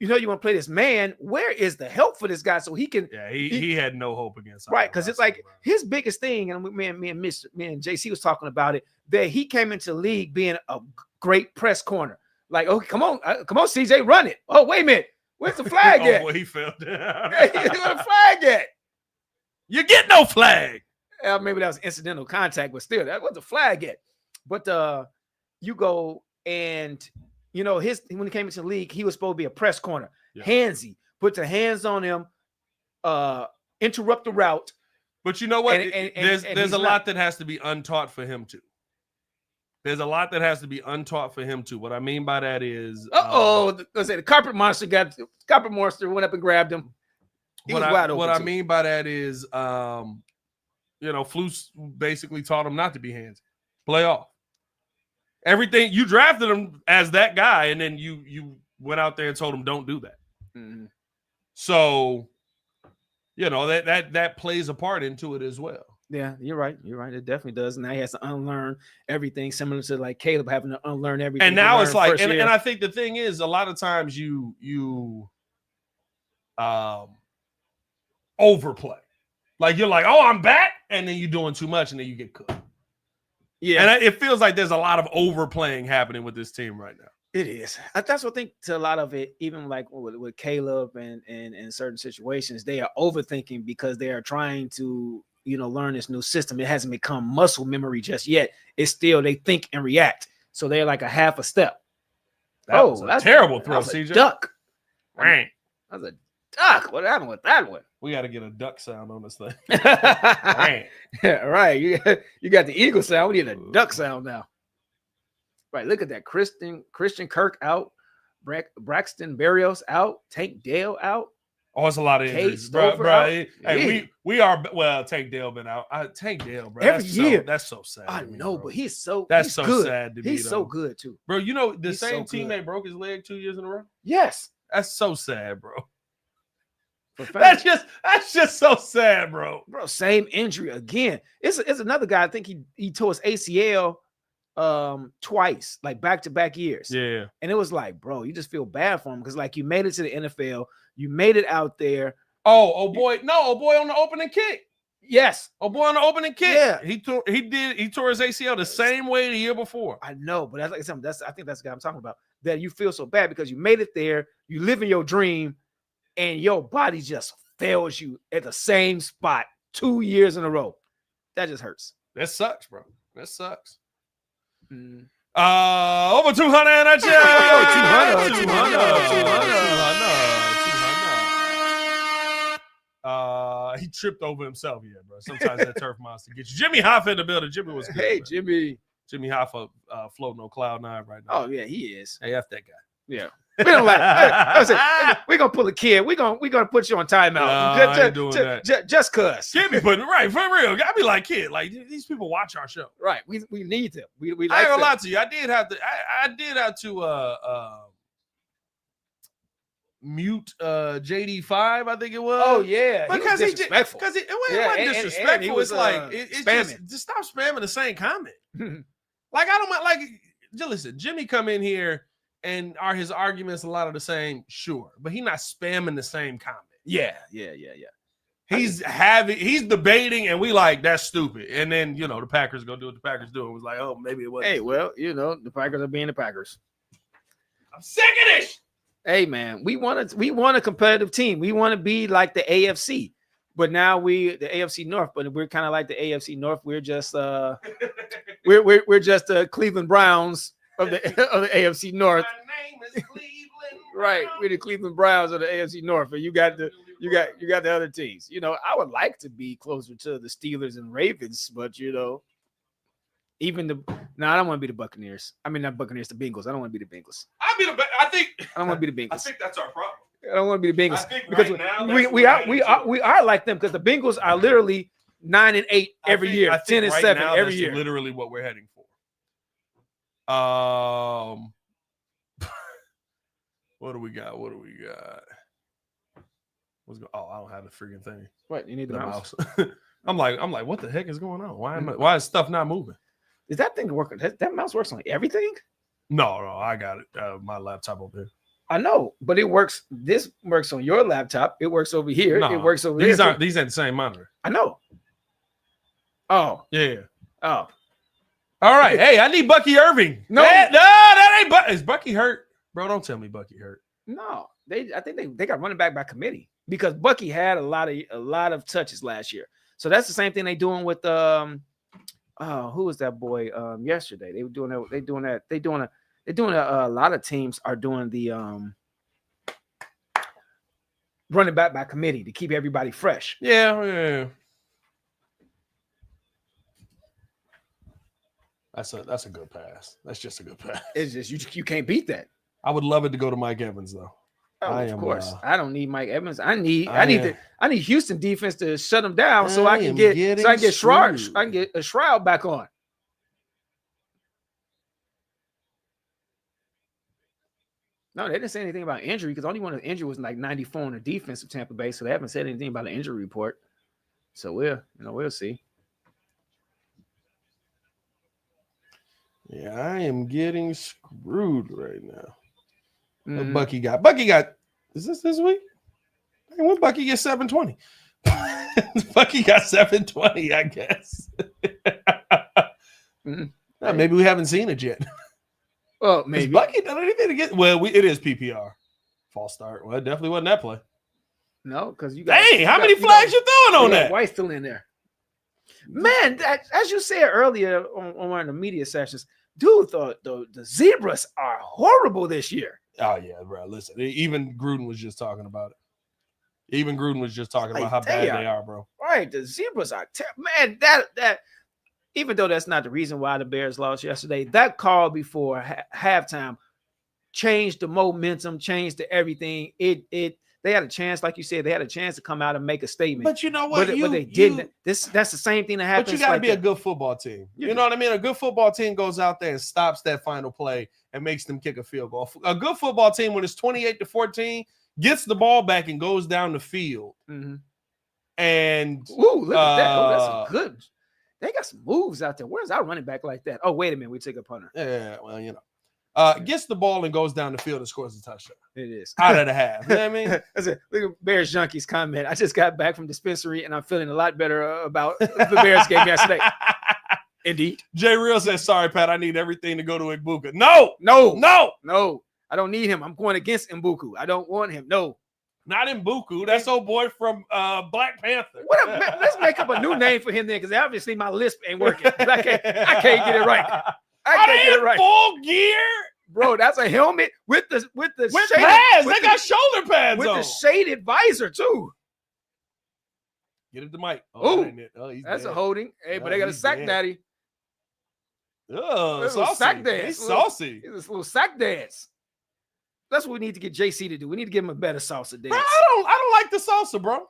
to play this man. Where is the help for this guy so he can? Yeah, he had no hope against. Right, because it's like his biggest thing, and me and JC was talking about it, that he came into the league being a great press corner. Like, okay, come on, CJ, run it. Oh, wait a minute, where's the flag at? Well, he failed. Where's the flag at? You get no flag. Maybe that was incidental contact, but still, that was the flag at. But you go and when he came into the league, he was supposed to be a press corner, handsy, put the hands on him, interrupt the route. But you know what? There's a lot that has to be untaught for him too. There's a lot that has to be untaught for him too. What I mean by that is, let's say the carpet monster went up and grabbed him. He was wide open. What I mean by that is, Flus basically taught him not to be handsy, play off. Everything you drafted him as that guy, and then you went out there and told him don't do that. Mm-hmm. So, that plays a part into it as well. Yeah, you're right. It definitely does. Now he has to unlearn everything, similar to like Caleb having to unlearn everything. And now it's like, and I think the thing is, a lot of times you overplay. Like you're like, oh, I'm back, and then you're doing too much, and then you get cooked. Yeah, and it feels like there's a lot of overplaying happening with this team right now. It is. That's what I think to a lot of it, even like with Caleb and in certain situations, they are overthinking because they are trying to, learn this new system. It hasn't become muscle memory just yet. It's still, they think and react. So they're like a half a step. That's a terrible throw, CJ. Duck. Right. That's a duck. What happened with that one? We got to get a duck sound on this thing. Right. Right. You got the eagle sound. We need a duck sound now. Right. Look at that. Christian Kirk out. Braxton Berrios out. Tank Dell out. Oh, it's a lot of injuries, bro. Hey, we are. Well, Tank Dell been out. Tank Dell, bro. Every year. That's so sad. I know, bro. But he's so good. Sad to me. He's so good too, bro. The same teammate broke his leg 2 years in a row. Yes, that's so sad, bro. That's just so sad, bro. Bro, same injury again. It's another guy. I think he tore his ACL twice, like back-to-back years. Yeah. And it was like, bro, you just feel bad for him because like you made it to the NFL, you made it out there. Oh boy on the opening kick. Yes. Oh boy on the opening kick. Yeah. He tore his ACL the same way the year before. I know, but that's like something I think that's the guy I'm talking about. That you feel so bad because you made it there, you live in your dream, and your body just fails you at the same spot 2 years in a row. That just hurts. That sucks, bro. That sucks. Mm. Over 200 and a check. 200. He tripped over himself here, bro. Sometimes that turf monster gets you. Jimmy Hoffa in the building. Jimmy was good. Hey, man. Jimmy Hoffa floating on cloud 9 right now. Oh yeah, he is. Hey, F that guy. Yeah. We don't like. We're gonna pull a kid. We're gonna put you on timeout. Just cuz. Can't be putting right for real. Gotta be like, kid. Like these people watch our show. Right. We need them. We like I ain't gonna lie to you. I did have to mute JD5. I think it was. Oh yeah. Because he disrespectful. Because it wasn't disrespectful. And he was, it's just stop spamming the same comment. Like I don't mind. Like listen, Jimmy come in here. And are his arguments a lot of the same? Sure. But he's not spamming the same comment. Yeah. He's debating and we like, that's stupid. And then, the Packers go do what the Packers do. It was like, oh, maybe it wasn't. Hey, well, the Packers are being the Packers. I'm sick of this. Hey, man, we want a competitive team. We want to be like the AFC. But now the AFC North, but we're kind of like the AFC North. We're just we're just the Cleveland Browns of the AFC North. My name is Cleveland. Right, we're the Cleveland Browns of the AFC North, and you got the other teams. I would like to be closer to the Steelers and Ravens, but I don't want to be the Buccaneers. I mean, not Buccaneers, the Bengals. I don't want to be the Bengals. I don't want to be the Bengals. I think that's our problem. I don't want to be the Bengals because we are like them because the Bengals are literally 9-8 every year, I think 10-7 now every that's year. literally what we're heading for. What do we got? What's going? Oh, I don't have the freaking thing. What, you need the mouse? I'm like, what the heck is going on? Why is stuff not moving? Is that thing working? That mouse works on everything? No, I got it. My laptop over here. I know, but it works. This works on your laptop. It works over here. It works over there. These ain't the same monitor. I know. Oh. Yeah. Oh. All right. Hey, I need Bucky Irving. No, that ain't Bucky. Is Bucky hurt? Bro, don't tell me Bucky hurt. No. I think they got running back by committee because Bucky had a lot of touches last year. So that's the same thing they doing with who was that boy yesterday? They were doing that. A lot of teams are doing the running back by committee to keep everybody fresh. Yeah. That's a good pass. That's just a good pass. It's just you can't beat that. I would love it to go to Mike Evans though. Of course. I don't need Mike Evans. I need Houston defense to shut him down so I can get Stroud. I can get a Stroud back on. No, they didn't say anything about injury because only one of the injury was like 94 on the defense of Tampa Bay, so they haven't said anything about an injury report. So we'll see. Yeah, I am getting screwed right now. What Bucky got? Is this week? When Bucky get 720? Bucky got 720, I guess. Maybe we haven't seen it yet. Well, maybe Bucky done anything to get. Well, it is PPR. False start. Well, it definitely wasn't that play. No, because you got. Dang, how many flags you throwing on that? White's still in there. Man, as you said earlier on one of the media sessions, dude, the Zebras are horrible this year. Oh yeah, bro. Listen, even Gruden was just talking about it. Even Gruden was just talking about how bad they are, bro. Right, the Zebras are man. That even though that's not the reason why the Bears lost yesterday, that call before halftime changed the momentum, changed everything. They had a chance, like you said, they had a chance to come out and make a statement. But you know what? But they didn't. That's the same thing that happens. But you got to be a good football team. You know what I mean? A good football team goes out there and stops that final play and makes them kick a field goal. A good football team, when it's 28-14, gets the ball back and goes down the field. Mm-hmm. And look at that! Oh, that's a good. They got some moves out there. Where's our running back like that? Oh, wait a minute, we took a punter. Yeah, well, gets the ball and goes down the field and scores a touchdown. It is out of the half. You know what I mean? Look at Bears Junkies comment. I just got back from dispensary and I'm feeling a lot better about the Bears game yesterday. Indeed. Jay Real says, "Sorry, Pat. I need everything to go to Mbuku." No. I don't need him. I'm going against Mbuku. I don't want him. No. Not Mbuku. That's old boy from Black Panther. Let's make up a new name for him then, because obviously my lisp ain't working. I can't get it right. I can't get it right. Full gear, bro. That's a helmet with shaded pads. They got shoulder pads with on. The shaded visor too. Get it to Mike. He's that's dead. A holding. Hey, but they got a sack daddy. Oh, saucy. Sack dance. He's saucy. He's a little sack dance. That's what we need to get JC to do. We need to give him a better salsa dance. Bro, I don't like the salsa, bro.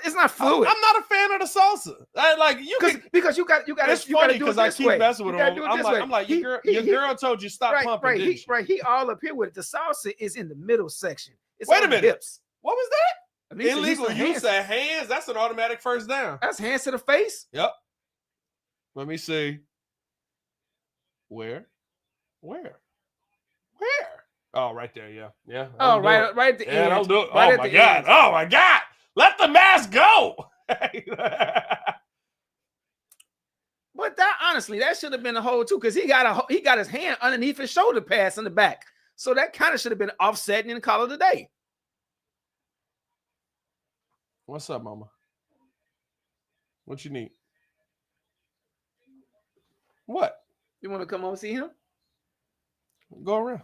It's not fluid. I'm not a fan of the salsa. Because you got. It's funny because I keep messing with him. I'm like, your girl told you stop pumping. Right. He all up here with it. The salsa is in the middle section. It's Wait a minute. Hips. What was that? Illegal use of hands. That's an automatic first down. That's hands to the face. Yep. Let me see. Where? Oh, right there, yeah. Oh, right at the end. Yeah, don't do it. Oh my God! Let the mask go. But that honestly, that should have been a hold too, because he got his hand underneath his shoulder pads in the back, so that kind of should have been offset in the call of the day. What's up, Mama? What you need? What? You want to come over and see him? Go around.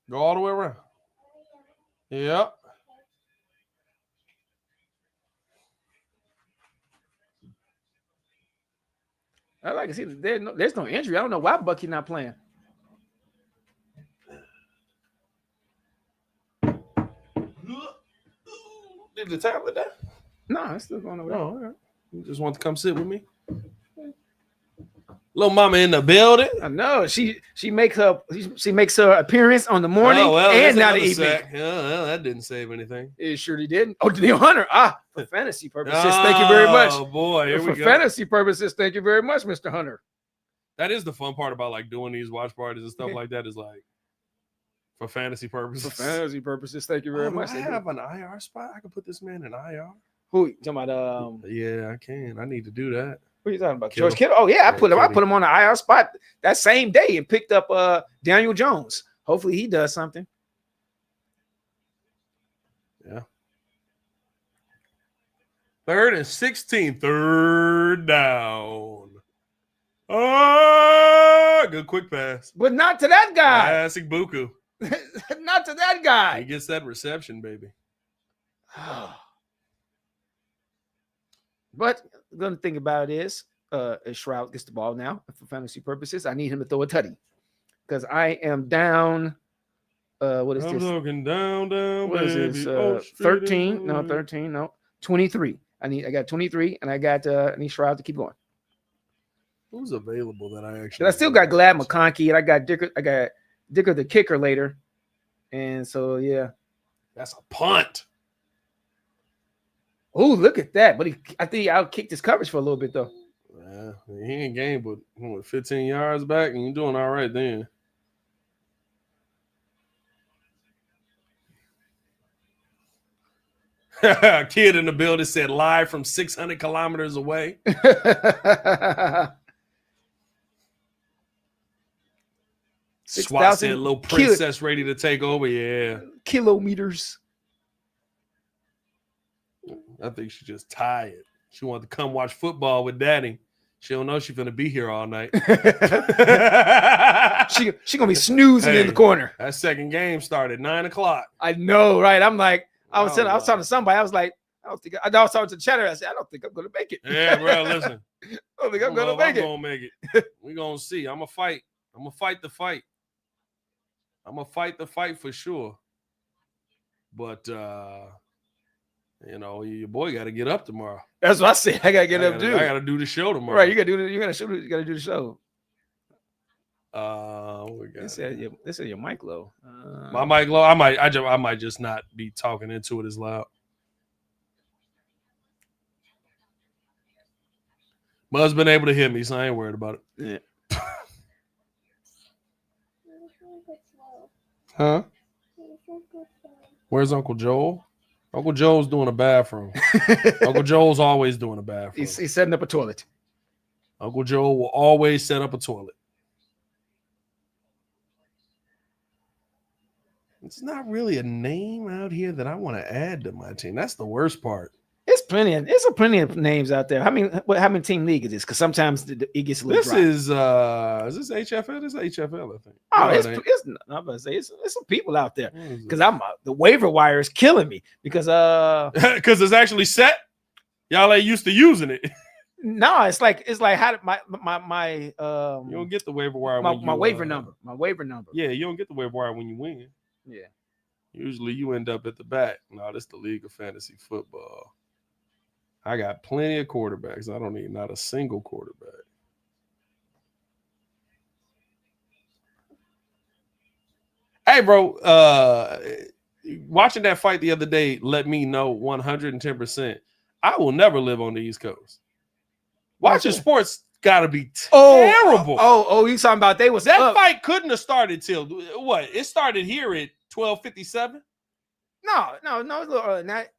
Go all the way around. Yep. I like to see there's no injury. I don't know why Bucky not playing. Did the tablet down? No, it's still going over there. Oh, all right. You just want to come sit with me? Little mama in the building. I know she makes her appearance on the morning and now the evening. Well, that didn't save anything. It surely didn't. Oh, Daniel Hunter. For fantasy purposes, thank you very much. Oh boy, here we go. For fantasy purposes, thank you very much, Mr. Hunter. That is the fun part about like doing these watch parties and stuff like that. Is like for fantasy purposes. For fantasy purposes, thank you very much. I have an IR spot. I can put this man in IR. Who you talking about? Yeah, I can. I need to do that. What are you talking about? George Kittle? Oh yeah, I put him on the IR spot that same day and picked up Daniel Jones. Hopefully he does something. Yeah. 3rd and 16. 3rd down. Oh, good quick pass. But not to that guy. Classic Buku. Not to that guy. He gets that reception, baby. But the good thing about it is, Stroud gets the ball now for fantasy purposes. I need him to throw a tutty because I am down. What is I'm this? looking down, What is this? 13? No, 13. No, 23. I got 23, and I need Stroud to keep going. Who's available that I actually? I still got Glad McConkey, and I got Dicker the kicker later, and so yeah, that's a punt. Oh, look at that! But I think he outkicked his coverage for a little bit though. Yeah, he ain't game, but 15 yards back, and you're doing all right then. Kid in the building said live from 600 kilometers away. Swat said little princess ready to take over. Yeah. Kilometers. I think she's just tired. She wanted to come watch football with daddy. She don't know she's gonna be here all night. she gonna be snoozing in the corner. That second game started 9 o'clock. I know, right? I'm like, I was talking to somebody. I was like, I was talking to the chatter. I said, I don't think I'm gonna make it. Yeah, bro. Listen, I don't think I'm gonna make it. I'm gonna make it. We're gonna see. I'm gonna fight. I'm gonna fight the fight. I'm gonna fight the fight for sure. But your boy got to get up tomorrow. That's what I said. I gotta get up too. I gotta do the show tomorrow. Right, you gotta do the show. This is your mic low. My mic low. I might just not be talking into it as loud. Mud's been able to hear me, so I ain't worried about it. Yeah. Huh? Where's Uncle Joel? Uncle Joel's doing a bathroom. Uncle Joel's always doing a bathroom. He's setting up a toilet. Uncle Joel will always set up a toilet. It's not really a name out here that I want to add to my team. That's the worst part. It's plenty of names out there. How many team league is this? Because sometimes it gets a little. This is this HFL? This is HFL, I think. Oh, I'm about to say it's some people out there. Because the waiver wire is killing me because because it's actually set. Y'all ain't used to using it. No, it's like how did my you don't get the waiver wire. My waiver number. My waiver number. Yeah, you don't get the waiver wire when you win. Yeah. Usually you end up at the back. No, this is the League of Fantasy Football. I got plenty of quarterbacks. I don't need not a single quarterback. Hey, bro, watching that fight the other day let me know 110%. I will never live on the East Coast. Watching sports got to be terrible. Oh, you talking about that fight couldn't have started till what? It started here at 12:57. No, it's a little earlier than that.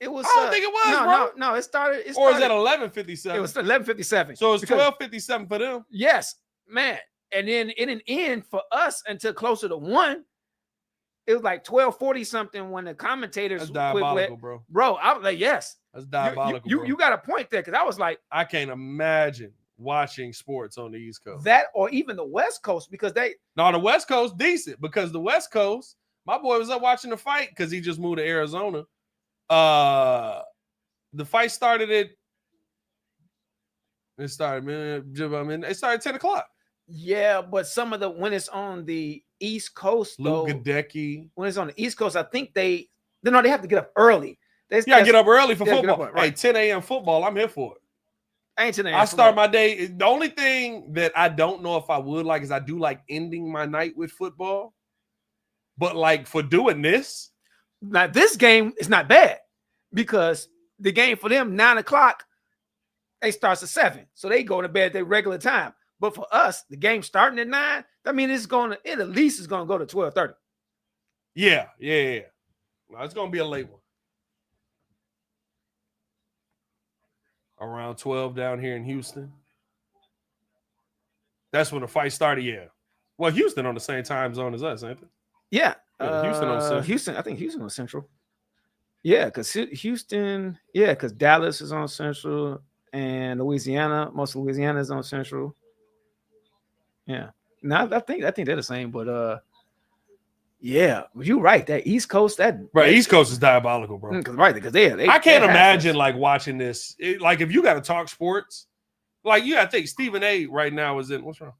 It was. I don't think it was. No. It started. Or is that 11:57? It was 11:57. So it's 12:57 for them. Yes, man. And then it didn't end for us until closer to 1. It was like 12:40 something when the commentators. That's diabolical, bro. Bro, I was like, yes. That's diabolical. You got a point there because I was like, I can't imagine watching sports on the East Coast. That or even the West Coast because the West Coast decent because the West Coast. My boy was up watching the fight because he just moved to Arizona. The fight started at. It started 10 o'clock. Yeah, but when it's on the East Coast, Luke Gadecki. When it's on the East Coast, I think they have to get up early You gotta get up early for yeah, get up football. early, right. Hey, 10 a.m. football, I'm here for it. Ain't 10 a.m. I start my day. The only thing that I don't know if I would like is I do like ending my night with football. But like for doing this. Now, this game is not bad because the game for them, 9 o'clock, it starts at 7. So they go to bed at their regular time. But for us, the game starting at 9, I mean, it at least is going to go to 12:30. Yeah. Well, it's going to be a late one. Around 12 down here in Houston. That's when the fight started, yeah. Well, Houston on the same time zone as us, ain't it? Yeah. Houston on Central. Houston, I think Houston on Central. Yeah, because Houston, because Dallas is on Central and Louisiana, most of Louisiana is on Central. Yeah. Now I think they're the same, but yeah, you're right. That East Coast, East Coast is diabolical, bro. Because they I can't imagine like watching this. Like if you got to talk sports, like you got to think Stephen A. right now is in. What's wrong?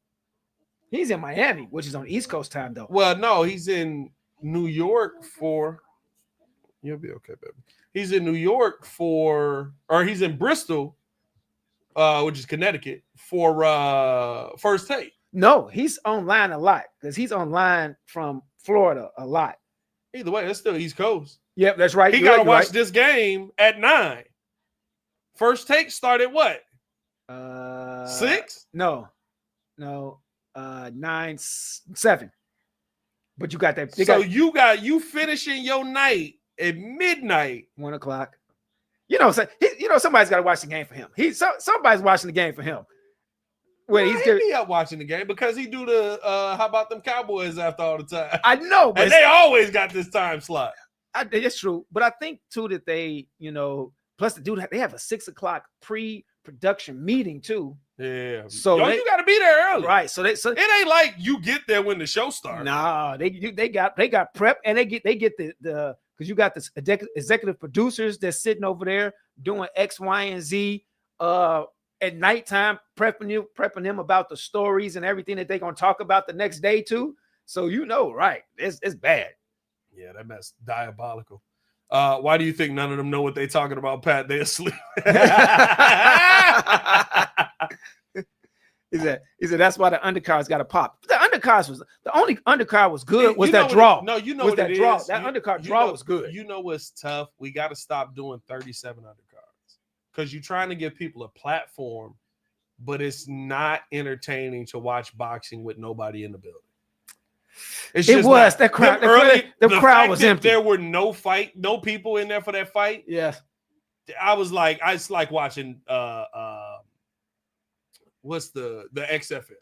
He's in Miami, which is on East Coast time, though. Well, no, he's in New York for. You'll be okay, baby. He's in New York or he's in Bristol, which is Connecticut, for First Take. No, he's online a lot because he's online from Florida a lot. Either way, that's still East Coast. Yep, that's right. He got to watch this game at 9. First Take started what? 6? No, 9, 7. But you got that. You finishing your night at midnight, 1 o'clock. Somebody's got to watch the game for him. Somebody's watching the game for him. Well, he's be up watching the game because he do the how about them Cowboys after all the time. I know, but they always got this time slot. That's true, but I think too that they, plus they have a 6 o'clock pre-production meeting too. Yeah, so you got to be there early, right? So it ain't like you get there when the show starts. Nah, they got prep and they get the because you got the executive producers that's sitting over there doing X, Y, and Z. At nighttime, prepping them about the stories and everything that they're gonna talk about the next day too. So right, it's bad. Yeah, that mess diabolical. Why do you think none of them know what they're talking about, Pat? They're asleep. He said that's why the undercard's got to pop. The only undercard was good was that draw. What that it draw. Is. That undercard draw was good. You know what's tough? We got to stop doing 37 undercards because you're trying to give people a platform, but it's not entertaining to watch boxing with nobody in the building. That crowd. The crowd was empty. There were no people in there for that fight. Yeah, it's like watching what's the XFL?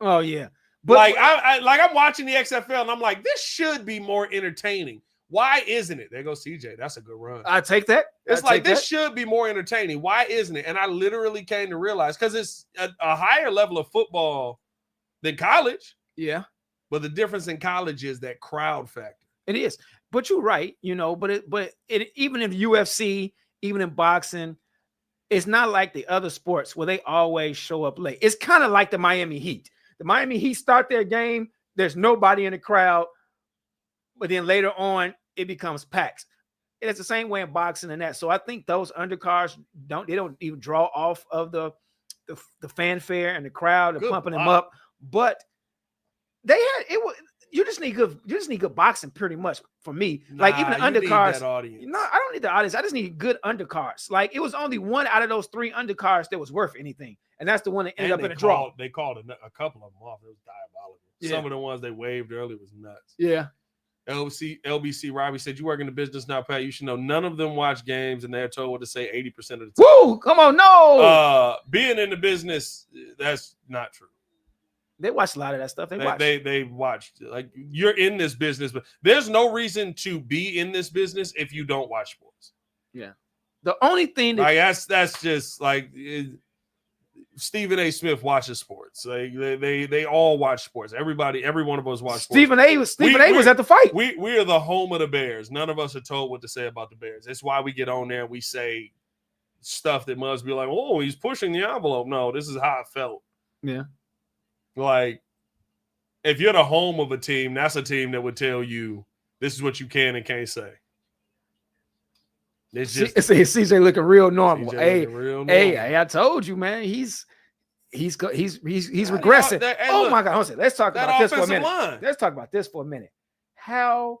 Oh yeah, but I'm watching the XFL and I'm like, this should be more entertaining. Why isn't it? There goes CJ. That's a good run. I take that. It's like this should be more entertaining. Why isn't it? And I literally came to realize because it's a higher level of football than college. Yeah. But the difference in college is that crowd factor. It is. But you're right, but even in UFC, even in boxing, it's not like the other sports where they always show up late. It's kind of like the Miami Heat. The Miami Heat start their game, there's nobody in the crowd, but then later on it becomes packed. It's the same way in boxing and that. So I think those undercards don't even draw off of the fanfare and the crowd and pumping them up. But you just need good boxing pretty much for me. Like even the undercards. No, I don't need the audience. I just need good undercards. Like it was only one out of those 3 undercards that was worth anything, and that's the one that ended up in a draw. They called a couple of them off. It was diabolical. Yeah. Some of the ones they waved early was nuts. Yeah. LBC Robbie said, "You work in the business now, Pat. You should know none of them watch games, and they're told what to say 80% of the time." Woo! Come on, no. Being in the business, that's not true. They watch a lot of that stuff. They watched. Like you're in this business, but there's no reason to be in this business if you don't watch sports. Yeah. The only thing that's just like Stephen A. Smith watches sports. Like they all watch sports. Every one of us watch sports. Stephen A. was at the fight. We are the home of the Bears. None of us are told what to say about the Bears. That's why we get on there and we say stuff that must be like, oh, he's pushing the envelope. No, this is how I felt. Yeah. Like, if you're the home of a team, that's a team that would tell you this is what you can and can't say. It's just CJ looking real normal. CJ Hey, looking real normal. hey, I told you, man. He's regressing. Oh my God! Hold on, let's talk about this for a minute. Let's talk about this for a minute. How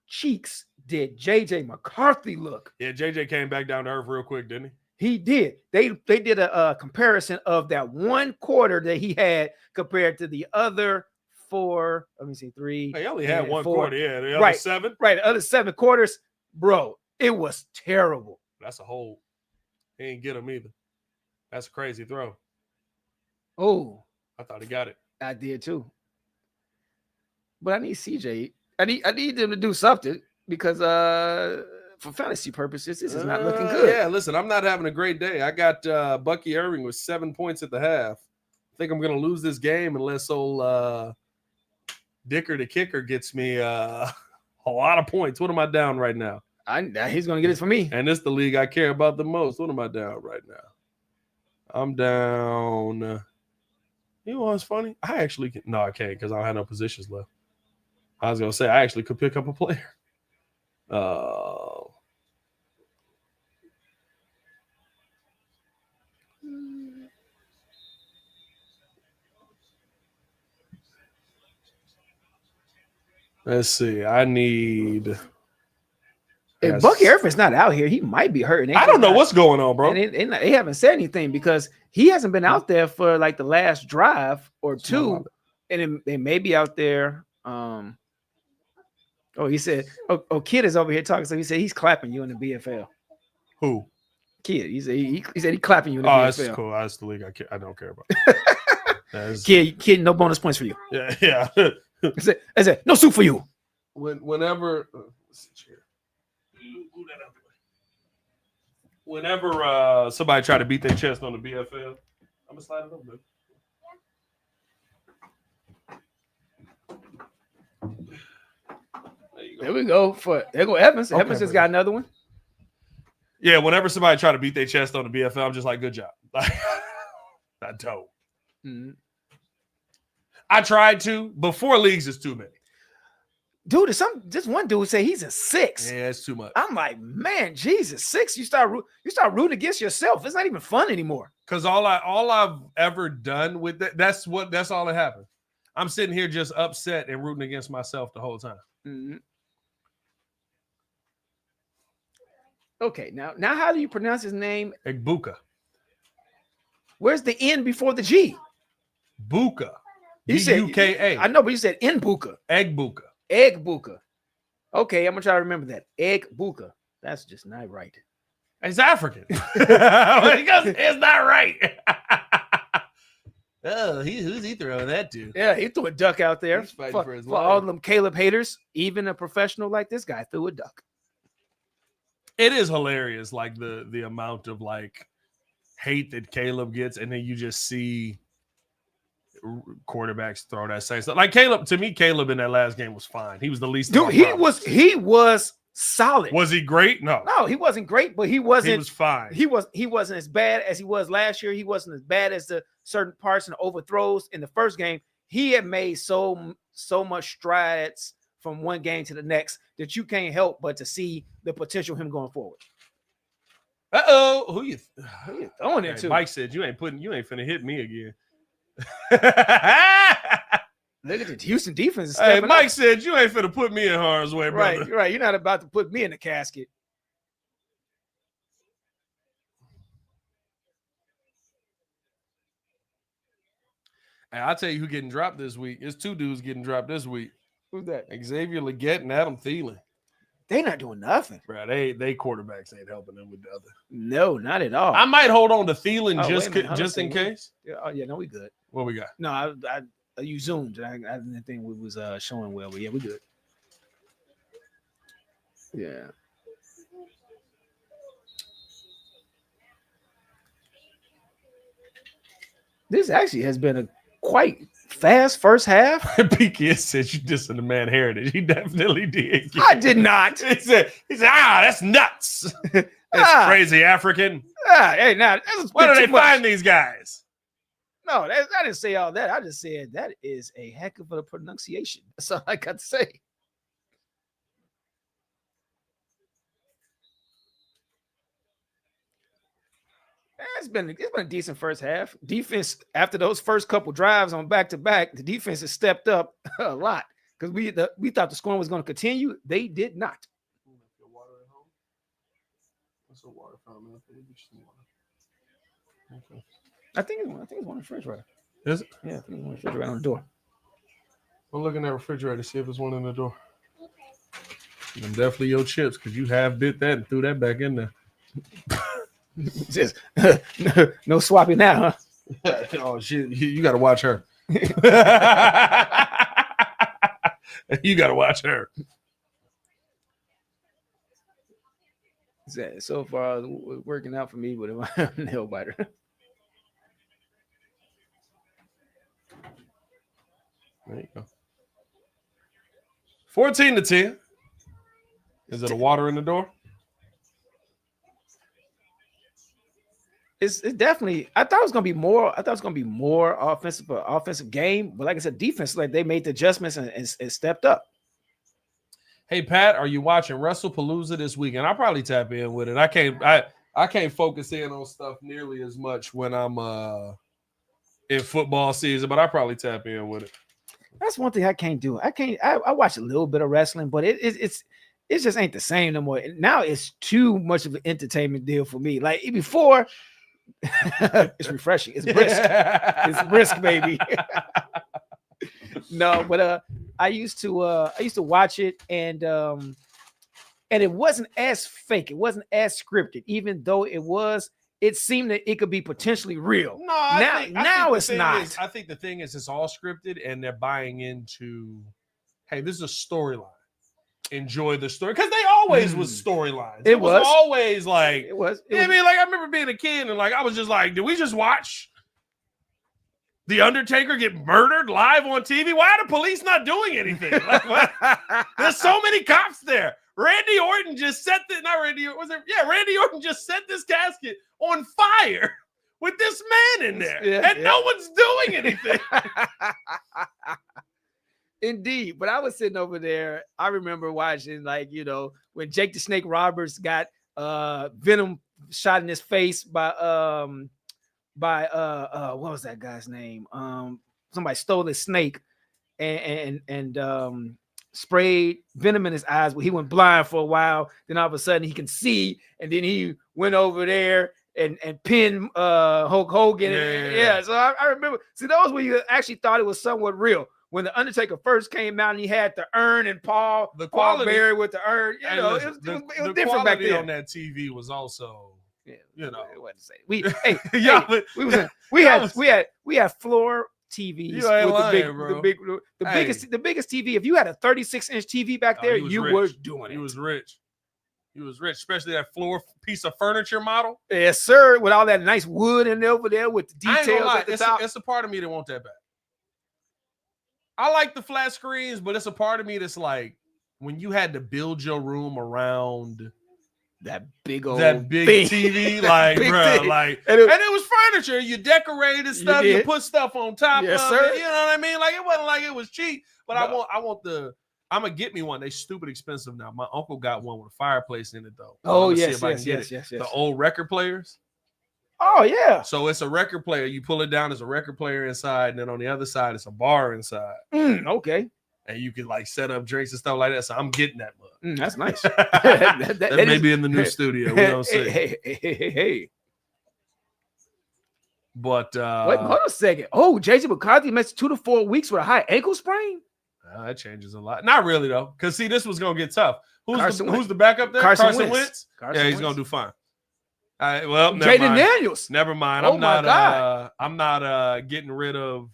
cheeks did JJ McCarthy look? Yeah, JJ came back down to earth real quick, didn't he? He did. They did a comparison of that one quarter that he had compared to the other 4. Let me see, 3. He only had one 4. quarter. Yeah, the other 7. Right, the other 7 quarters, bro. It was terrible. That's a hole. He ain't get him either. That's a crazy throw. Oh, I thought he got it. I did too. But I need CJ. I need them to do something because for fantasy purposes, this is not looking good. Yeah, listen, I'm not having a great day. I got Bucky Irving with 7 points at the half. I think I'm going to lose this game unless old Dicker the kicker gets me a lot of points. What am I down right now? He's going to get it for me. And this is the league I care about the most. What am I down right now? I'm down. You know what's funny? I actually can. No, I can't because I don't have no positions left. I was going to say I actually could pick up a player. Let's see. I need. If Bucky Irvin's not out here, he might be hurting. I don't know what's going on, bro. And they haven't said anything because he hasn't been out there for like the last drive or 2, and they may be out there. He said, Kid is over here talking. So he said he's clapping you in the BFL. Who? Kid. He said he clapping you in the BFL. That's cool. That's the league I don't care about. Kid, no bonus points for you. Yeah. I said, no soup for you. Whenever somebody try to beat their chest on the BFL, I'm gonna slide it over, baby. There we go. There go Evans. Okay, Evans has got another one. Yeah, whenever somebody try to beat their chest on the BFL, I'm just like, good job. Not dope. Mm-hmm. I tried to. But 4 leagues is too many. Dude, this one dude say he's a 6. Yeah, it's too much. I'm like, man, Jesus, 6. You start rooting against yourself. It's not even fun anymore. Because all I've ever done with that's all that happened. I'm sitting here just upset and rooting against myself the whole time. Mm-hmm. Okay, now how do you pronounce his name? Egbuka. Where's the N before the G? Buka. You said Buka. I know, but you said Nbuka. Egbuka. Egbuka. Okay, I'm gonna try to remember that. Egbuka. That's just not right. He's African. It's not right. Who's he throwing that to? Yeah, he threw a duck out there. He's fighting for his life. All of them Caleb haters, even a professional like this guy threw a duck. It is hilarious, like the amount of like hate that Caleb gets, and then you just see quarterbacks throw that same stuff. Like Caleb in that last game was fine. He was the least. Dude, he was solid. Was he great? No, he wasn't great, but he wasn't. He was fine. He wasn't as bad as he was last year. He wasn't as bad as the certain parts and overthrows in the first game. He had made so much strides from one game to the next that you can't help but to see the potential of him going forward. Who you throwing it to? Mike said you ain't finna hit me again. Look at the Houston defense. Hey, Mike said you ain't finna put me in harm's way, brother. Right. You're not about to put me in the casket. Hey, I'll tell you who getting dropped this week. It's 2 dudes getting dropped this week. Who's that? Xavier Legette and Adam Thielen. They're not doing nothing. Bro, they quarterbacks ain't helping them with the other. No, not at all. I might hold on to Thielen just in case. Yeah, no, we good. What we got? No, you zoomed. I didn't think we was showing well, but yeah, we good. Yeah. This actually has been a quite fast first half. PK said you dissing the man heritage. He definitely did. I did not. He said, that's nuts. That's crazy African. Hey, now where do they find these guys? No, I didn't say all that. I just said that is a heck of a pronunciation. That's all I got to say. It's been a decent first half. Defense after those first couple drives on back to back, the defense has stepped up a lot because we thought the scoring was going to continue. They did not. Water fountain. Okay. I think it's one in the refrigerator. Is it? Yeah, I think it's one in the refrigerator on the door. I'm looking at the refrigerator to see if there's one in the door. And definitely your chips because you have bit that and threw that back in there. Just no swapping now, huh? Oh shit! You got to watch her. You got to watch her. So far, it's working out for me with a nail biter. There you go. 14-10. Is it a water in the door? It's definitely. I thought it was gonna be more. I thought it was gonna be more offensive game. But like I said, defense, like they made the adjustments and stepped up. Hey Pat, are you watching WrestlePalooza this weekend? I'll probably tap in with it. I can't focus in on stuff nearly as much when I'm in football season, but I probably tap in with it. That's one thing I can't do. I watch a little bit of wrestling, but it just ain't the same no more. Now it's too much of an entertainment deal for me. Like before, it's refreshing. It's brisk. It's brisk, baby. No, but I used to watch it, and it wasn't as fake. It wasn't as scripted, even though it seemed that it could be potentially real. No, now it's not. I think the thing is it's all scripted, and they're buying into, hey, this is a storyline. Enjoy the story, because they always was storylines. It was always like it was. I mean, like I remember being a kid, and like I was just like, did we just watch The Undertaker get murdered live on TV? Why are the police not doing anything? Like, what? There's so many cops there. Randy Orton just set Randy Orton just set this casket on fire with this man in there, and no one's doing anything. Indeed, but I was sitting over there. I remember watching, like, when Jake the Snake Roberts got venom shot in his face by what was that guy's name? Somebody stole his snake and sprayed venom in his eyes. He went blind for a while. Then all of a sudden he can see, and then he went over there and pinned Hulk Hogan. Yeah. So I remember. See, those where you actually thought it was somewhat real. When the Undertaker first came out and he had the urn and Paul Bearer with the urn, it was different back then. On that TV was also. Yeah, what to say. We had floor TVs with the biggest TV. If you had a 36-inch TV back there, you were doing it. He was rich. He was rich, especially that floor piece of furniture model. Yes, sir. With all that nice wood in over there with the details at the top. It's a part of me that want that back. I like the flat screens, but it's a part of me that's like when you had to build your room around that big TV, like, bro, like, and it was furniture. You decorated stuff, you put stuff on top of it. You know what I mean? Like, it wasn't like it was cheap, but no. I'm gonna get me one. They stupid expensive now. My uncle got one with a fireplace in it though. Oh yes. The old record players. Oh yeah. So it's a record player. You pull it down, there's a record player inside, and then on the other side, it's a bar inside. Okay. And you can like set up drinks and stuff like that. So I'm getting that mug. That's nice. that may be in the new studio. We don't see. Hey. But wait, hold a second. Oh, JJ McCarthy missed 2 to 4 weeks with a high ankle sprain. That changes a lot. Not really though, because see, this was gonna get tough. Who's the backup there? Carson Wentz. He's gonna do fine. Jaden Daniels. Never mind. I'm not getting rid of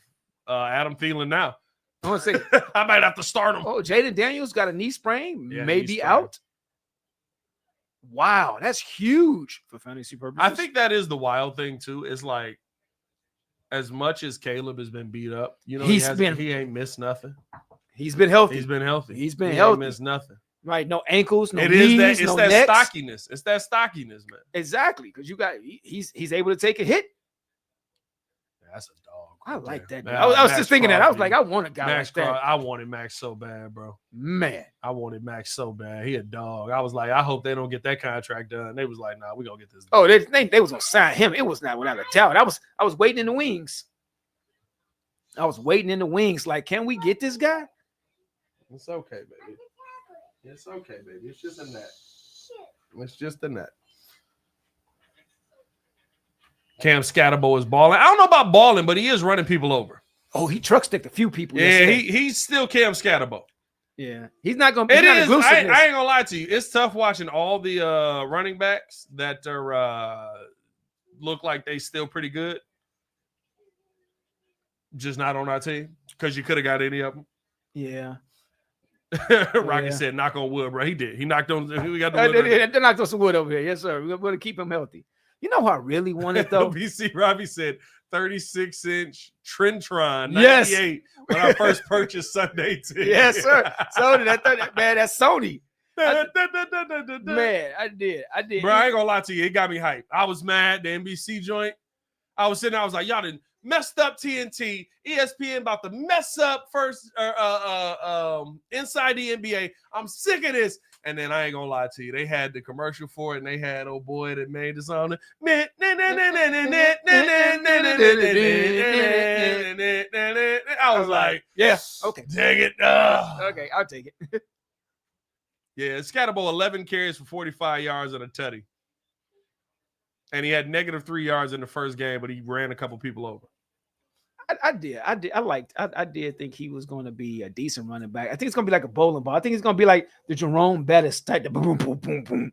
Adam Thielen now. I want to say I might have to start him. Oh, Jaden Daniels got a knee sprain, maybe out. Wow, that's huge for fantasy purposes. I think that is the wild thing too. Is like, as much as Caleb has been beat up, he ain't missed nothing. He's been healthy. He ain't missed nothing. Right, no ankles, no knees, it's no that necks. stockiness. It's that stockiness, man. Exactly, because he's able to take a hit. That's a dog I like that. Man, I was Max just thinking that. I was Crosby. like, I want a guy Max like that. I wanted Max so bad, bro. Man, I wanted Max so bad. He a dog. I was like, I hope they don't get that contract done. They was like, nah, we gonna get this. oh, they was gonna sign him. It was not without a doubt. I was waiting in the wings. I was waiting in the wings. Like, can we get this guy? It's okay, baby. It's okay, baby. It's just a net. It's just a net. Cam Scatterbo is balling. I don't know about balling, but he is running people over. Oh, he truck sticked a few people. Yeah, he's still Cam Scatterbo. Yeah, he's not gonna be. It is. I ain't gonna lie to you. It's tough watching all the running backs that are look like they still pretty good. Just not on our team because you could have got any of them. Yeah. Rocky said, "Knock on wood, bro." He did. He knocked on. We got the wood. They knocked on some wood over here. Yes, sir. We're gonna keep him healthy. You know who I really wanted though? BC Robbie said 36-inch Trentron 98 when I first purchased Sunday team. Yes, sir. Sony, man, that's Sony. Man, I did. Bro, I ain't gonna lie to you. It got me hyped. I was mad. The NBC joint. I was sitting there. I was like, y'all done messed up TNT. ESPN about to mess up first inside the NBA. I'm sick of this. And then I ain't gonna lie to you. They had the commercial for it, and they had old boy that made the song. I was like, yeah, okay. Dang it. Okay, I'll take it. Yeah, Scatterbo 11 carries for 45 yards and a tutty. And he had -3 yards in the first game, but he ran a couple people over. I did think he was going to be a decent running back. I think it's going to be like a bowling ball. I think it's going to be like the Jerome Bettis type, the boom, boom, boom, boom.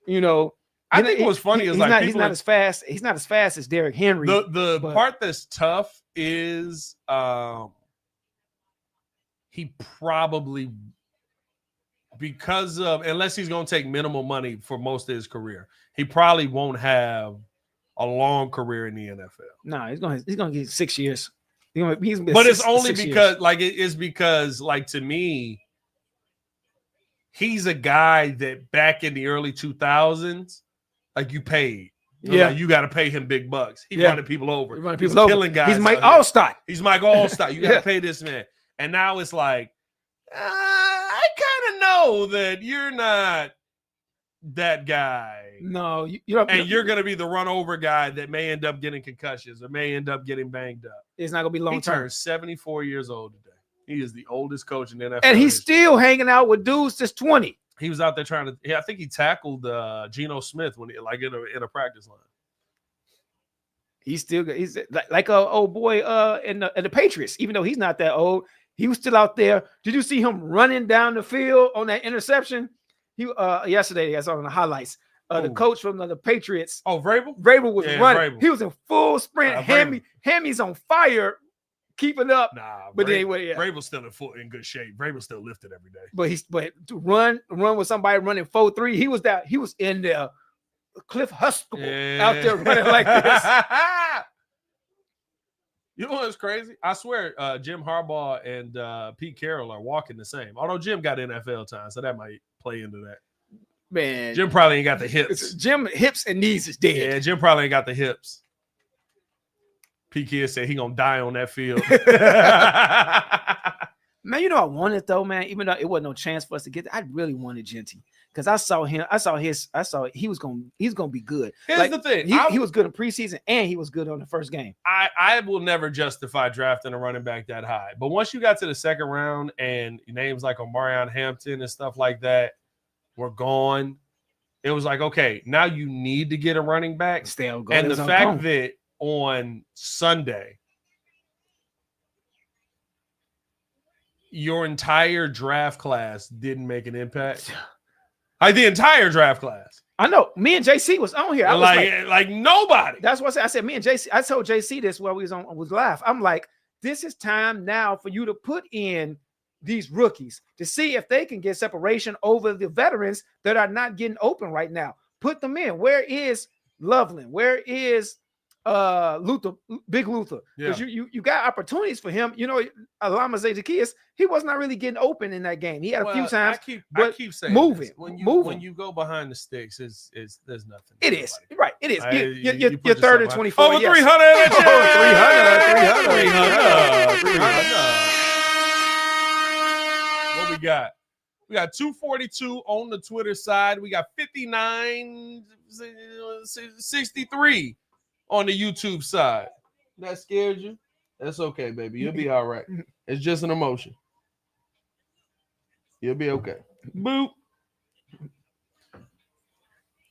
You know, I think what's funny is he's not as fast. He's not as fast as Derrick Henry. The part that's tough is he probably, because of, unless he's going to take minimal money for most of his career, he probably won't have a long career in the NFL. No, he's going to get 6 years. But it's only because, it's because, to me, he's a guy that back in the early 2000s, you paid. Yeah, you got to pay him big bucks. He's running people over. He's killing guys. He's Mike Allstott. He's Mike Allstott. You got to pay this man. And now it's like, I kind of know that you're not that guy. No, you're going to be the run over guy that may end up getting concussions or may end up getting banged up. It's not going to be long term. He turned 74 years old today. He is the oldest coach in the NFL. And he's still hanging out with dudes that's 20. He was out there trying to. I think he tackled Geno Smith when in a practice line. He's like a old boy in the Patriots. Even though he's not that old, he was still out there. Did you see him running down the field on that interception? He yesterday, I saw in the highlights. The coach from the Patriots. Oh, Vrabel? Vrabel was running. Vrabel. He was in full sprint. Hammy's on fire, keeping up. Nah, but anyway, yeah. Vrabel's still in good shape. Vrabel's still lifted every day. But to run with somebody running 4.3, he was in there. Cliff Huxtable out there running like this. You know what's crazy? I swear, Jim Harbaugh and Pete Carroll are walking the same. Although Jim got NFL time, so that might play into that. Man, Jim probably ain't got the hips. Jim hips and knees is dead. Yeah, Jim probably ain't got the hips. P. Kid said he gonna die on that field. Man, you know I wanted though, man. Even though it wasn't no chance for us to get there, I really wanted Genty because I saw he was gonna be good. Here's the thing: he was good in preseason and he was good on the first game. I will never justify drafting a running back that high, but once you got to the second round and names like Omarion Hampton and stuff like that were gone, it was like, okay, now you need to get a running back. And the fact that on Sunday, your entire draft class didn't make an impact. The entire draft class. I know. Me and JC was on here. I was like nobody. That's what I said. Me and JC. I told JC this while we was live. I'm like, this is time now for you to put in these rookies to see if they can get separation over the veterans that are not getting open right now. Put them in. Where is Loveland? Where is Luther, Big Luther? Because you got opportunities for him. You know, Alama Zacchaeus, he was not really getting open in that game. He had a few times. I keep saying moving. When you go behind the sticks, there's nothing. It is right. It is. You're third and 24. Oh, 300. We got 242 on the Twitter side. We got 5963 on the YouTube side. That scared you? That's okay, baby. You'll be all right. It's just an emotion. You'll be okay. Boop.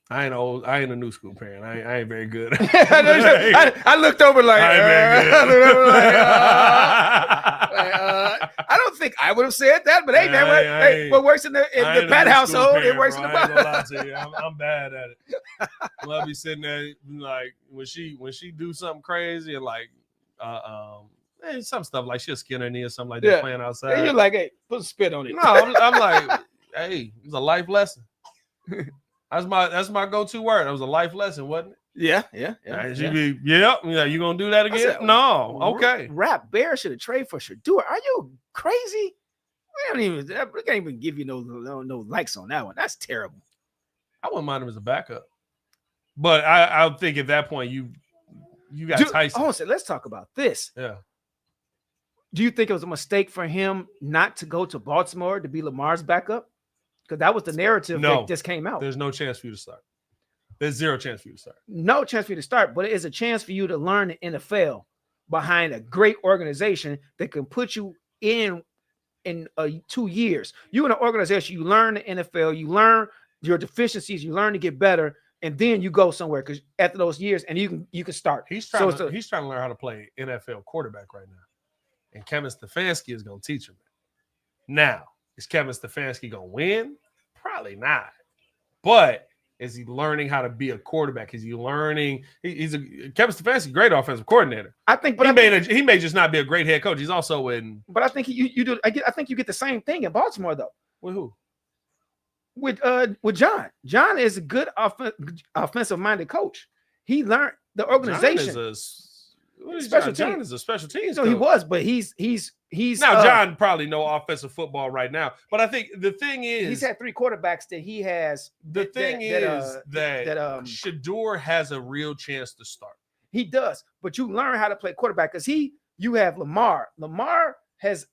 I ain't a new school parent. I ain't very good. I looked over like, I ain't very good. I don't think I would have said that, but hey, man, what works in the Pat household, it works in the I ain't gonna lie to you. I'm bad at it. I'll be sitting there like when she do something crazy and like some stuff like she'll skin her knee or something like that playing outside. And you're like, hey, put a spit on it. No, I'm like, hey, it's a life lesson. That's my go-to word. That was a life lesson, wasn't it? Yeah. Be, you gonna do that again? Said, no, okay. Rap Bear should have traded for Shador. Are you crazy? We can't even give you no likes on that one. That's terrible. I wouldn't mind him as a backup, but I think at that point you got Tyson. Oh, so let's talk about this. Yeah. Do you think it was a mistake for him not to go to Baltimore to be Lamar's backup? Because that was the narrative that just came out. There's no chance for you to start. There's zero chance for you to start. No chance for you to start, but it is a chance for you to learn the NFL behind a great organization that can put you in 2 years. You in an organization, you learn the NFL, you learn your deficiencies, you learn to get better, and then you go somewhere because after those years, and you can start. He's trying to learn how to play NFL quarterback right now, and Kevin Stefanski is going to teach him that. Now, is Kevin Stefanski going to win? Probably not. But is he learning how to be a quarterback? Is he learning? Kevin Stefanski, great offensive coordinator. I think, but he may just not be a great head coach. He's also in. But I think you do. I think you get the same thing in Baltimore though. With who? With John. John is a good offensive minded coach. He learned the organization. John is a special teams. So he was, but he's now John probably no offensive football right now. But I think the thing is he's had 3 quarterbacks that he has. The thing is that Shador has a real chance to start. He does, but you learn how to play quarterback because you have Lamar. Lamar was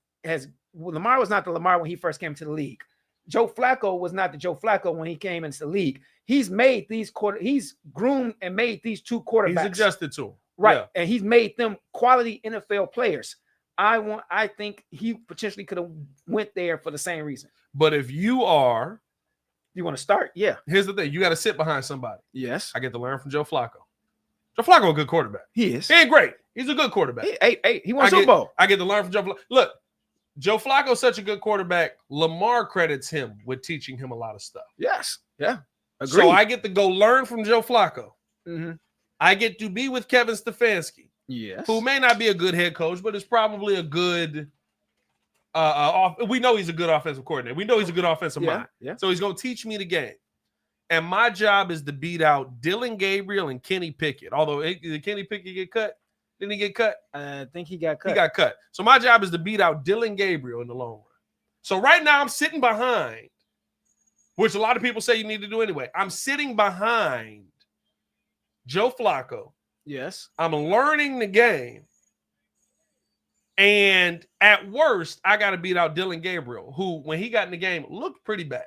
not the Lamar when he first came to the league. Joe Flacco was not the Joe Flacco when he came into the league. He's made he's groomed and made these 2 quarterbacks. He's adjusted to them. Right. Yeah. And he's made them quality NFL players. I think he potentially could have went there for the same reason. But if you want to start, yeah. Here's the thing. You got to sit behind somebody. Yes. I get to learn from Joe Flacco. Joe Flacco a good quarterback. He is. He ain't great. He's a good quarterback. He won Super Bowl. I get to learn from Joe Flacco. Look, Joe Flacco's such a good quarterback. Lamar credits him with teaching him a lot of stuff. Yes. Yeah. Agreed. So I get to go learn from Joe Flacco. Mm-hmm. I get to be with Kevin Stefanski, yes, who may not be a good head coach, but is probably a good. We know he's a good offensive coordinator. We know he's a good offensive mind. Yeah. So he's going to teach me the game, and my job is to beat out Dillon Gabriel and Kenny Pickett. Although did Kenny Pickett get cut? Didn't he get cut? I think he got cut. He got cut. So my job is to beat out Dillon Gabriel in the long run. So right now I'm sitting behind, which a lot of people say you need to do anyway. I'm sitting behind Joe Flacco. Yes. I'm learning the game. And at worst, I got to beat out Dillon Gabriel, who, when he got in the game, looked pretty bad.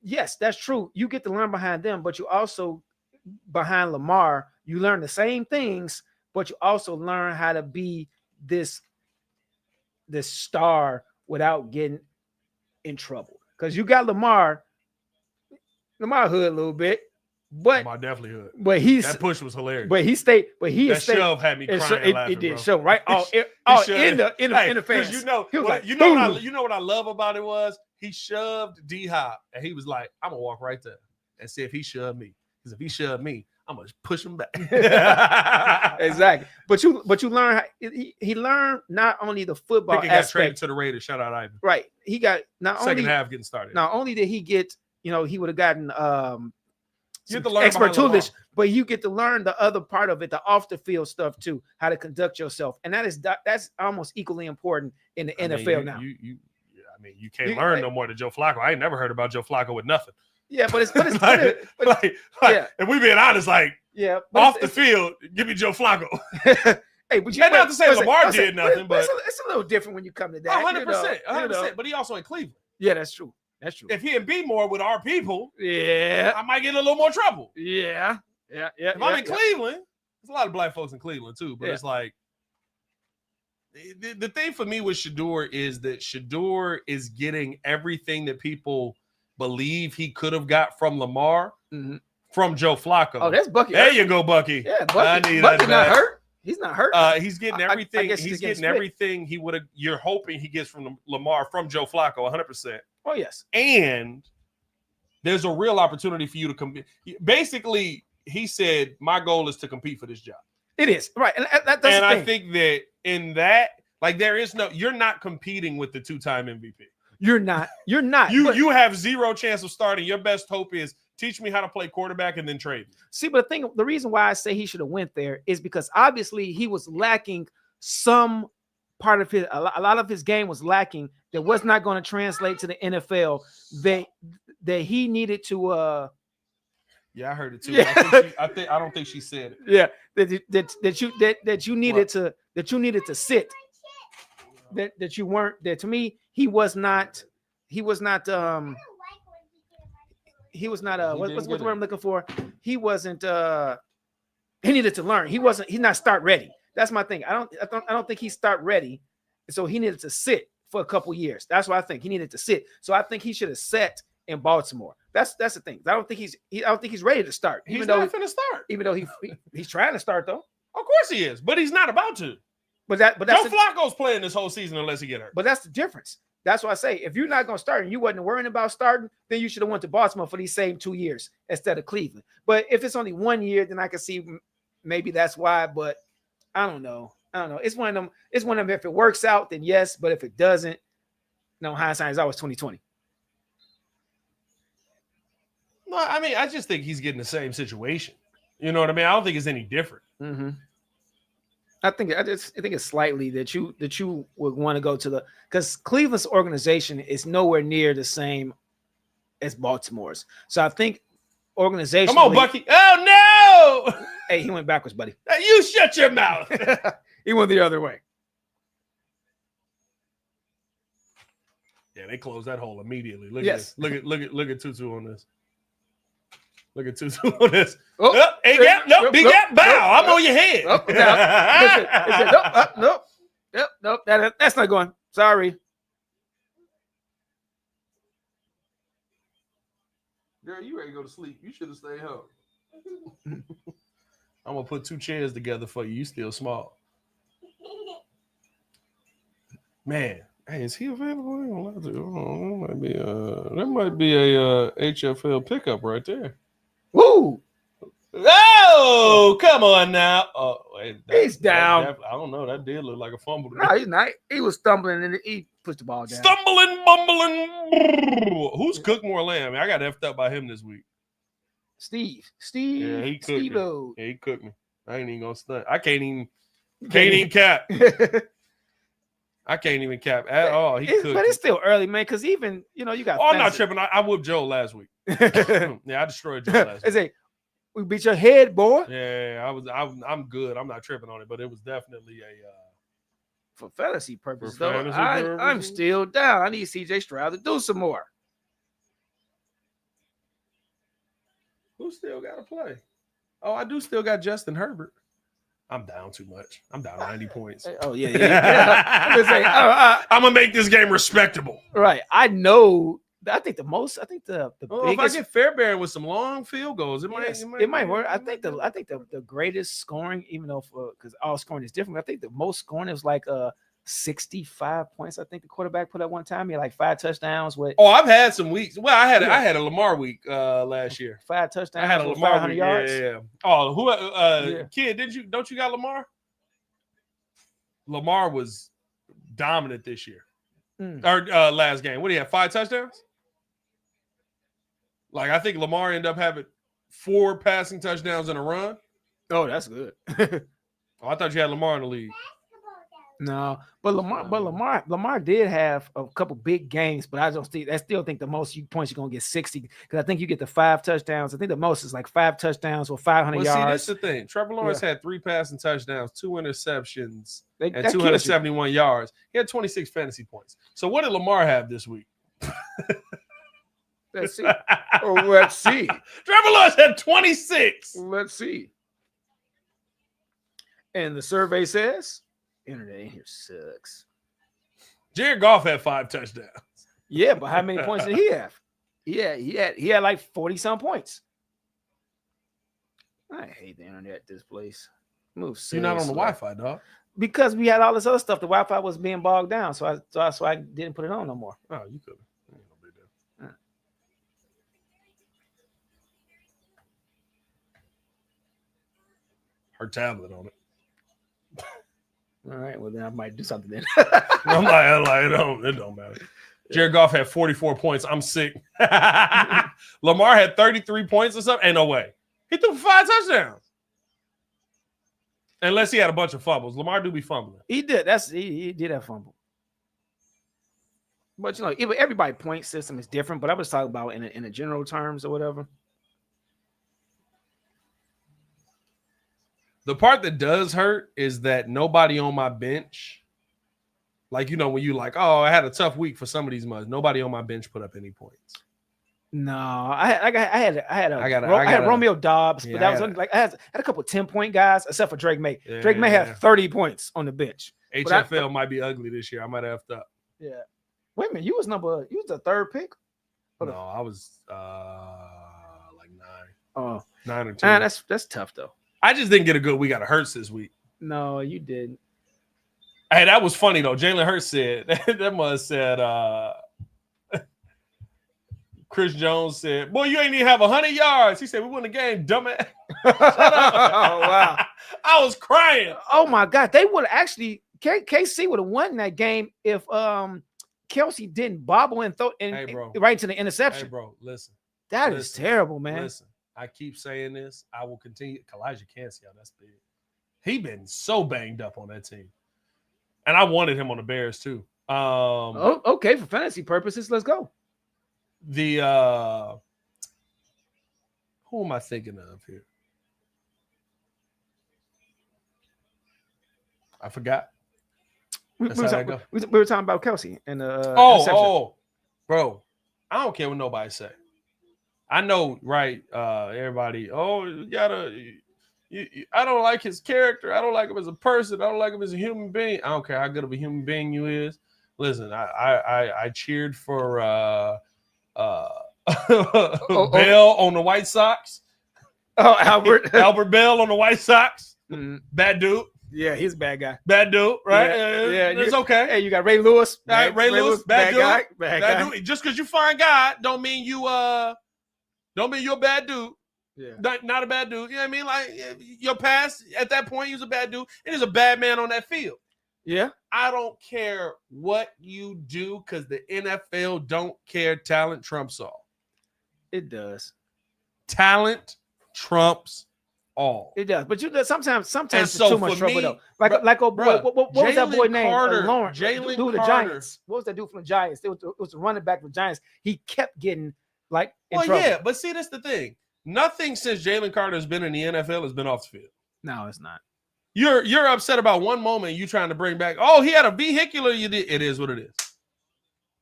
Yes, that's true. You get to learn behind them, but you also, behind Lamar, you learn the same things, but you also learn how to be this star without getting in trouble. Because you got Lamar hood a little bit. But Lamar definitely hood. But that push was hilarious. But he stayed. But he that shove had me crying. It did show right. In the fans. You know what I love about it was he shoved D-Hop and he was like, "I'm gonna walk right there and see if he shoved me. Because if he shoved me, I'm gonna push him back." Exactly. But you learn how he learned not only the football aspect. Got traded to the Raiders. Shout out Ivan. Right. He got second half getting started. Not only did he get, he would have gotten you have to learn expert toolage, but you get to learn the other part of it, the off the field stuff too, how to conduct yourself, and that's almost equally important in the NFL now. You can't learn no more than Joe Flacco. I ain't never heard about Joe Flacco with nothing. Yeah, but it's and we being honest, off the field, give me Joe Flacco. Hey, but you not to say Lamar did nothing, but it's a little different when you come to that. 100%. But he also in Cleveland. Yeah, that's true. That's true. If he and be more with our people, Yeah. I might get in a little more trouble. Yeah. If I'm in Cleveland, there's a lot of black folks in Cleveland too, but it's like the thing for me with Shedeur is that Shedeur is getting everything that people believe he could have got from Lamar from Joe Flacco. Oh, that's Bucky. There you go, Bucky. Yeah, Bucky. Bucky's not hurt. He's not hurt. He's getting everything. He's getting everything he would have. You're hoping he gets from Lamar from Joe Flacco, 100%. Oh yes. And there's a real opportunity for you to compete. Basically, he said, "My goal is to compete for this job." It is right, and that's and I think that in that, like, there is no. You're not competing with the 2-time MVP. You're not. You have zero chance of starting. Your best hope is teach me how to play quarterback and then trade me. See, but the reason why I say he should have went there is because obviously he was lacking some part of his. A lot of his game was lacking that was not going to translate to the NFL. That he needed to. Yeah, I heard it too. Yeah. I don't think she said it. Yeah, that you needed to sit. That you weren't. That to me, he was not. What's the word I'm looking for? He wasn't. He needed to learn. He's not start ready. That's my thing. I don't think he's start ready. So he needed to sit for a couple years. That's what I think. He needed to sit. So I think he should have sat in Baltimore. That's the thing. I don't think he's ready to start. He's not going to start. Even though he's trying to start though. Of course he is, but he's not about to. But that's Joe Flacco's playing this whole season unless he get hurt. But that's the difference. That's why I say if you're not going to start and you wasn't worrying about starting, then you should have went to Baltimore for these same 2 years instead of Cleveland. But if it's only 1 year, then I can see maybe that's why. But I don't know. It's one of them. It's one of them. If it works out, then yes. But if it doesn't, no, hindsight is always 20/20. No, I mean, I just think he's getting the same situation. You know what I mean? I don't think it's any different. Mm-hmm. I think it's slightly that you would want to go to because Cleveland's organization is nowhere near the same as Baltimore's. So I think organizationally. Come on, Bucky. Oh no! Hey, he went backwards, buddy. You shut your mouth. He went the other way. Yeah, they closed that hole immediately. Look at Tutu on this. Look at Tutu on this. Oh, A gap, nope, B gap, bow. I'm on your head. Nope. That's not going. Sorry. Girl, you ready to go to sleep? You should have stayed home. I'm gonna put 2 chairs together for you. You still small. Man, hey, is he available? That might be a HFL pickup right there. Woo! Oh, come on now. Oh, he's down. I don't know. That did look like a fumble. No, he's not. He was stumbling and he pushed the ball down. Stumbling, bumbling. Who's cooked more lamb? I got effed up by him this week. Steve. Yeah, he cooked Steve-o. me. Yeah, he cooked me. I ain't even gonna stunt. I can't even cap. I can't even cap at all. But it's still early, man. Because even you got. Oh, I'm not tripping. I whooped Joe last week. Yeah, I destroyed Joe last week. We beat your head, boy. Yeah, I'm good. I'm not tripping on it, but it was definitely for fantasy purposes, though. I'm still down. I need CJ Stroud to do some more. Who still got to play? Oh, I do still got Justin Herbert. I'm down too much. I'm down 90 points. Oh, yeah. I'm gonna say, I'm going to make this game respectable. Right. I know. I think the biggest. If I get Fairbairn with some long field goals, it might work. I think the greatest scoring, even though because all scoring is different. I think the most scoring is like 65 points. I think the quarterback put up one time. He had like 5 touchdowns. I've had some weeks. Well, I had a Lamar week last year. 5 touchdowns. I had a Lamar 500 week. yards. Yeah. Oh, who? Kid, don't you got Lamar? Lamar was dominant this year. Or last game. What do you have? 5 touchdowns? Like, I think Lamar ended up having 4 passing touchdowns in a run. Oh, that's good. I thought you had Lamar in the league. No, but Lamar did have a couple big games, but I still think the most points you're gonna get 60 because I think you get the 5 touchdowns. I think the most is like 5 touchdowns or 500 yards. See, that's the thing. Trevor Lawrence had 3 passing touchdowns, 2 interceptions, and 271 yards. He had 26 fantasy points. So what did Lamar have this week? Let's see. Oh, let's see. Trevor Lawrence had 26. Let's see. And the survey says, internet in here sucks. Jared Goff had 5 touchdowns. Yeah, but how many points did he have? He had like 40-some points. I hate the internet at this place. Moves. You're not on the Wi-Fi, dog. Because we had all this other stuff. The Wi-Fi was being bogged down, so I didn't put it on no more. Oh, you could. Her tablet on it. All right, well then I might do something then. I'm like, it don't matter. Jared Goff had 44 points. I'm sick. Lamar had 33 points or something. Ain't no way. He threw for 5 touchdowns. Unless he had a bunch of fumbles. Lamar do be fumbling. He did. He did have fumble. But you know, everybody point system is different. But I was talking about in a general terms or whatever. The part that does hurt is that nobody on my bench, like, you know, when you like, oh, I had a tough week for some of these months. Nobody on my bench put up any points. No, I had Romeo Dobbs, but that was only, like I had a couple 10-point guys, except for Drake May. Yeah, Drake May had 30 points on the bench. HFL might be ugly this year. I might have effed up. Yeah. Wait a minute, you was the third pick? No, I was like 9. Oh, 9 or 10. That's tough though. I just didn't get a good week out of Hurts this week. No, you didn't. Hey, that was funny though. Jalen Hurts said that must said Chris Jones said, "Boy, you ain't even have 100 yards." He said, "We won the game, dumbass." Shut up. Oh wow. I was crying. Oh my God. They would actually KC would have won that game if Kelsey didn't bobble and throw right into the interception. Hey, bro, listen. That is terrible, man. Listen, I keep saying this. I will continue. Elijah can't see how that's big. He been so banged up on that team. And I wanted him on the Bears too. Okay, for fantasy purposes, let's go. Who am I thinking of here? I forgot. We were talking about Kelsey and bro, I don't care what nobody say. I know, right? Everybody, I don't like his character. I don't like him as a person. I don't like him as a human being. I don't care how good of a human being you is. Listen, I cheered for Bell on the White Sox. Oh, Albert Bell on the White Sox. Mm-hmm. Bad dude. Yeah, he's a bad guy. Bad dude, right? Yeah, it's okay. Hey, you got Ray Lewis. All right, Ray Lewis, bad dude. Guy, bad guy. Dude. Just because you find God, don't mean you're a bad dude. Yeah. Not a bad dude. You know what I mean? Like your past at that point, he was a bad dude. And he's a bad man on that field. Yeah. I don't care what you do because the NFL don't care. Talent trumps all. It does. Talent trumps all. It does. But sometimes and it's so too much trouble me, though. Like what was that boy named? Lawrence. Jalen Dude, the Carter. Giants. What was that dude from the Giants? It was the running back for the Giants. He kept getting like in trouble. Yeah, but see, that's the thing. Nothing since Jalen Carter has been in the NFL has been off the field. No, it's not. You're upset about one moment you trying to bring back. Oh, he had a vehicular. You did. It is what it is.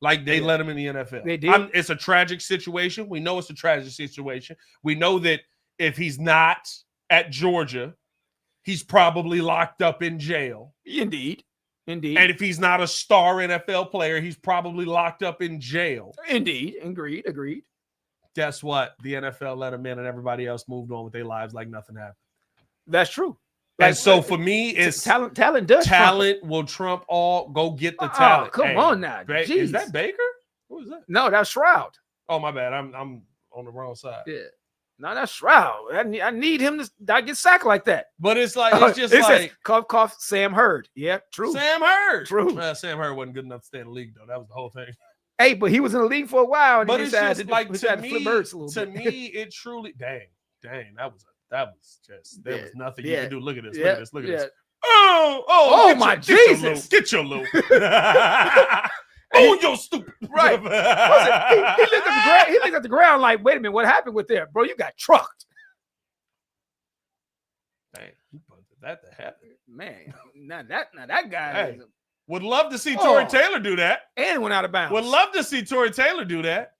Like they let him in the NFL. They did. It's a tragic situation. We know it's a tragic situation. We know that if he's not at Georgia, he's probably locked up in jail. Indeed. And if he's not a star NFL player, he's probably locked up in jail. Indeed. Agreed. Guess what? The NFL let him in and everybody else moved on with their lives like nothing happened. That's true. And so for me, it's talent will trump all. Go get the talent. Come on now. Is that Baker? Who is that? No, that's Stroud. Oh, my bad. I'm on the wrong side. Yeah. No, that's Stroud. I need him to not get sacked like that. But it's like like cough. Sam Hurd. Yeah, true. Sam Hurd. True. Well, Sam Hurd wasn't good enough to stay in the league though. That was the whole thing. Hey, but he was in the league for a while. And but it's just like to me, it truly. Dang, that was just there was nothing you could do. Look at this. Look at this. Oh my Jesus! Get your loop. Oh, you're stupid. Right. He looked at the ground like, wait a minute, what happened with there? Bro, you got trucked. Dang, you put that to happen. Man, now that guy would love to see Tory Taylor do that. And went out of bounds. Would love to see Tory Taylor do that.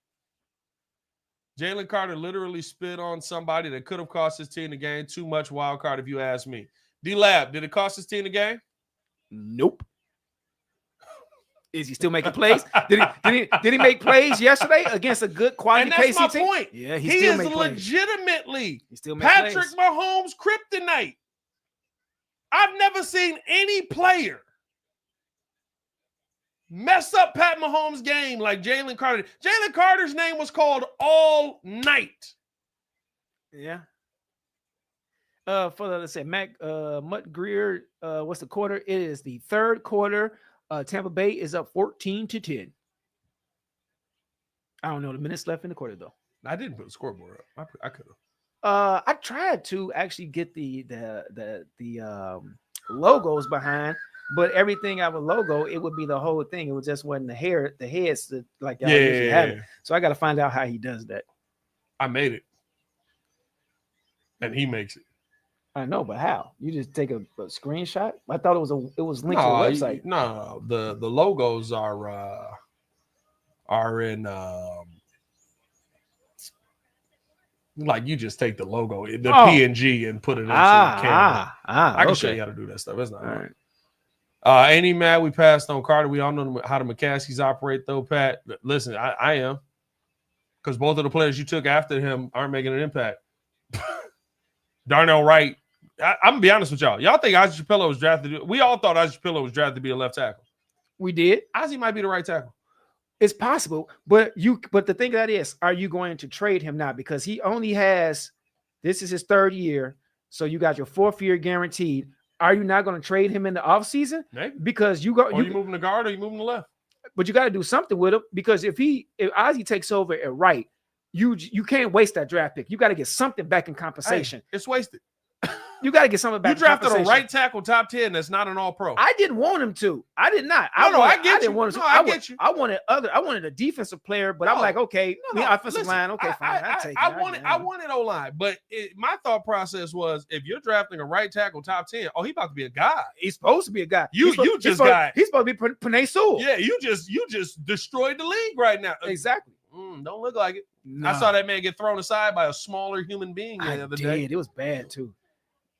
Jalen Carter literally spit on somebody that could have cost his team the game. Too much wild card, if you ask me. D-Lab, did it cost his team the game? Nope. Is he still making plays? Did he make plays yesterday against a good quality KC team? And that's my point. Yeah, he is legitimately Patrick Mahomes' kryptonite. I've never seen any player mess up Pat Mahomes' game like Jalen Carter. Jalen Carter's name was called all night. Yeah. Let's say Mutt Greer, what's the quarter? It is the third quarter. Tampa Bay is up 14-10. I don't know the minutes left in the quarter though. I didn't put the scoreboard up. I could have. I tried to actually get the logos behind, but everything out of a logo, it would be the whole thing. It was just wasn't the heads like y'all usually have it. So I got to find out how he does that. I made it, and he makes it. I know, but how? You just take a screenshot? I thought it was linked to the website. No, the logos are in like you just take the logo, the PNG, and put it into the camera. I can show you how to do that stuff. It's not hard. Ain't he mad we passed on Carter? We all know how the McCaskies operate, though, Pat. Listen, I am, because both of the players you took after him aren't making an impact. Darnell Wright. I'm gonna be honest with y'all. Y'all think Ozzie Shapiro was drafted? We all thought Ozzie Shapiro was drafted to be a left tackle. We did. Ozzie might be the right tackle. It's possible, but the thing of that is, are you going to trade him now? Because he only has, this is his third year, so you got your fourth year guaranteed. Are you not going to trade him in the offseason? Maybe. Because you moving the guard or you moving the left. But you got to do something with him, because if Ozzie takes over at right, you can't waste that draft pick. You got to get something back in compensation. Hey, it's wasted. You got to get something back. You drafted a right tackle top 10 that's not an all-pro. I didn't want him to. I did not. I get you. I wanted a defensive player, but I'm like, okay, offensive line, okay, fine. I wanted O-line, but my thought process was, if you're drafting a right tackle top 10, he about to be a guy. He's supposed to be a guy. He's supposed to be Penei Sewell. Yeah, you just destroyed the league right now. Exactly. Don't look like it. No. I saw that man get thrown aside by a smaller human being the other day. It was bad too.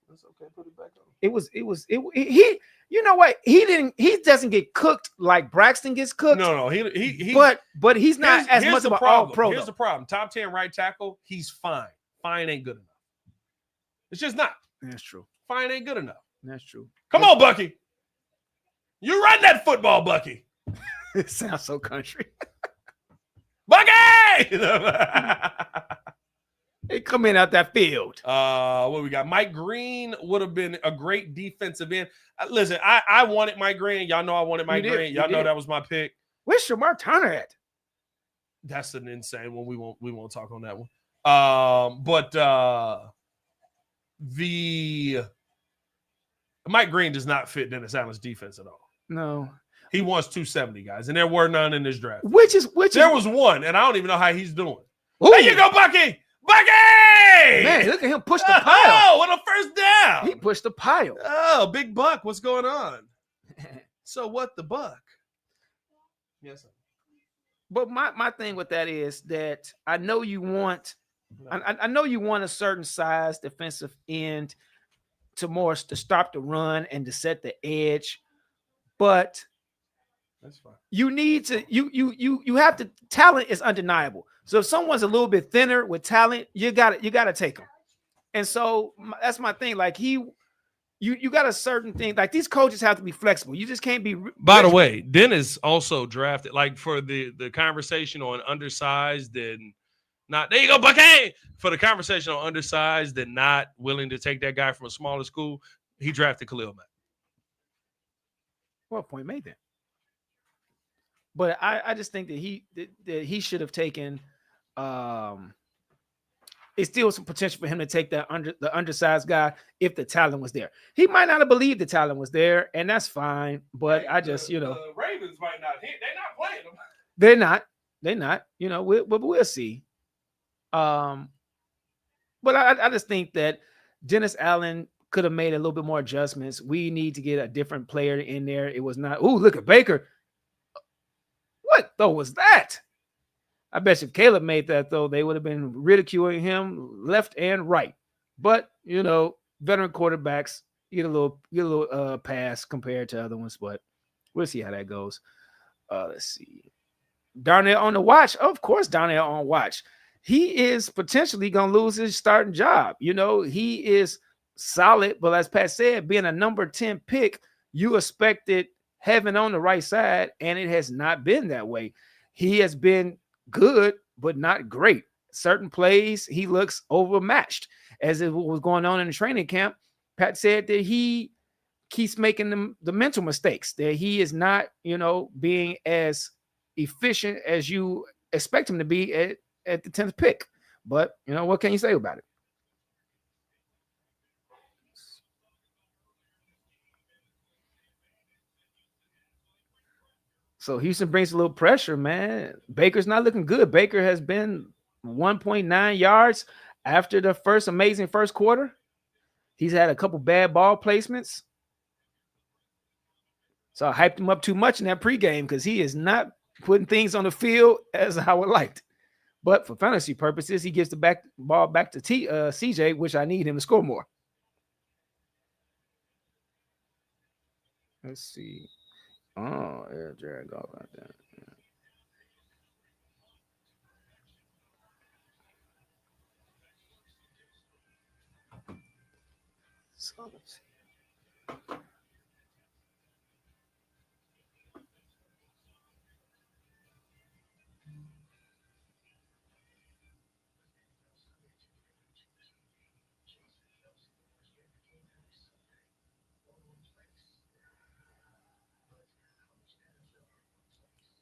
That's okay. Put it back on. He you know what? He doesn't get cooked like Braxton gets cooked. No, he but he's not as much of an all-pro. Here's the problem. Top 10 right tackle, he's fine. Fine ain't good enough. It's just not. That's true. Fine ain't good enough. That's true. Come on, Bucky. You run that football, Bucky. It sounds so country. Bucky! They come in out that field. What we got? Mike Green would have been a great defensive end. Listen, I wanted Mike Green. Y'all know I wanted Mike Green. Y'all know that was my pick. Where's Shamar Turner at? That's an insane one. We won't talk on that one. But the Mike Green does not fit Dennis Allen's defense at all. No. He wants 270 guys, and there were none in this draft. There was one, and I don't even know how he's doing. Ooh. There you go, Bucky! Bucky! Man, look at him push the pile. Oh, what a first down. He pushed the pile. Oh, big Buck. What's going on? So what the Buck? Yes, sir. But my thing with that is that I know you want a certain size defensive end to stop the run and to set the edge, but that's fine. You need to you have to, talent is undeniable. So if someone's a little bit thinner with talent, you got to take them. And so that's my thing. Like you got a certain thing. Like these coaches have to be flexible. You just can't be. By the way, Dennis also drafted, like, for the conversation on undersized and not. There you go, Bucky. For the conversation on undersized and not willing to take that guy from a smaller school, he drafted Khalil Mack. Well, point made then. But I just think that he should have taken. It's still some potential for him to take the undersized guy if the talent was there. He might not have believed the talent was there, and that's fine. But I just, the Ravens might not. They're not playing them. They're not. We'll see. But I just think that Dennis Allen could have made a little bit more adjustments. We need to get a different player in there. It was not. Ooh, look at Baker. What though was that? I bet if Caleb made that, though, they would have been ridiculing him left and right. But, veteran quarterbacks get a little pass compared to other ones, but we'll see how that goes. Let's see. Darnell on the watch. Of course, Darnell on watch. He is potentially going to lose his starting job. He is solid, but as Pat said, being a number 10 pick, you expected heaven on the right side, and it has not been that way. He has been good, but not great. Certain plays, he looks overmatched. As it was going on in the training camp, Pat said that he keeps making the mental mistakes, that he is not, being as efficient as you expect him to be at the 10th pick. But, what can you say about it? So Houston brings a little pressure, man. Baker's not looking good. Baker has been 1.9 yards after the amazing first quarter. He's had a couple bad ball placements. So I hyped him up too much in that pregame because he is not putting things on the field as I would like. But for fantasy purposes, he gives the ball back to CJ, which I need him to score more. Let's see. Oh, yeah, Jared Goff out there. Yeah. So let's see.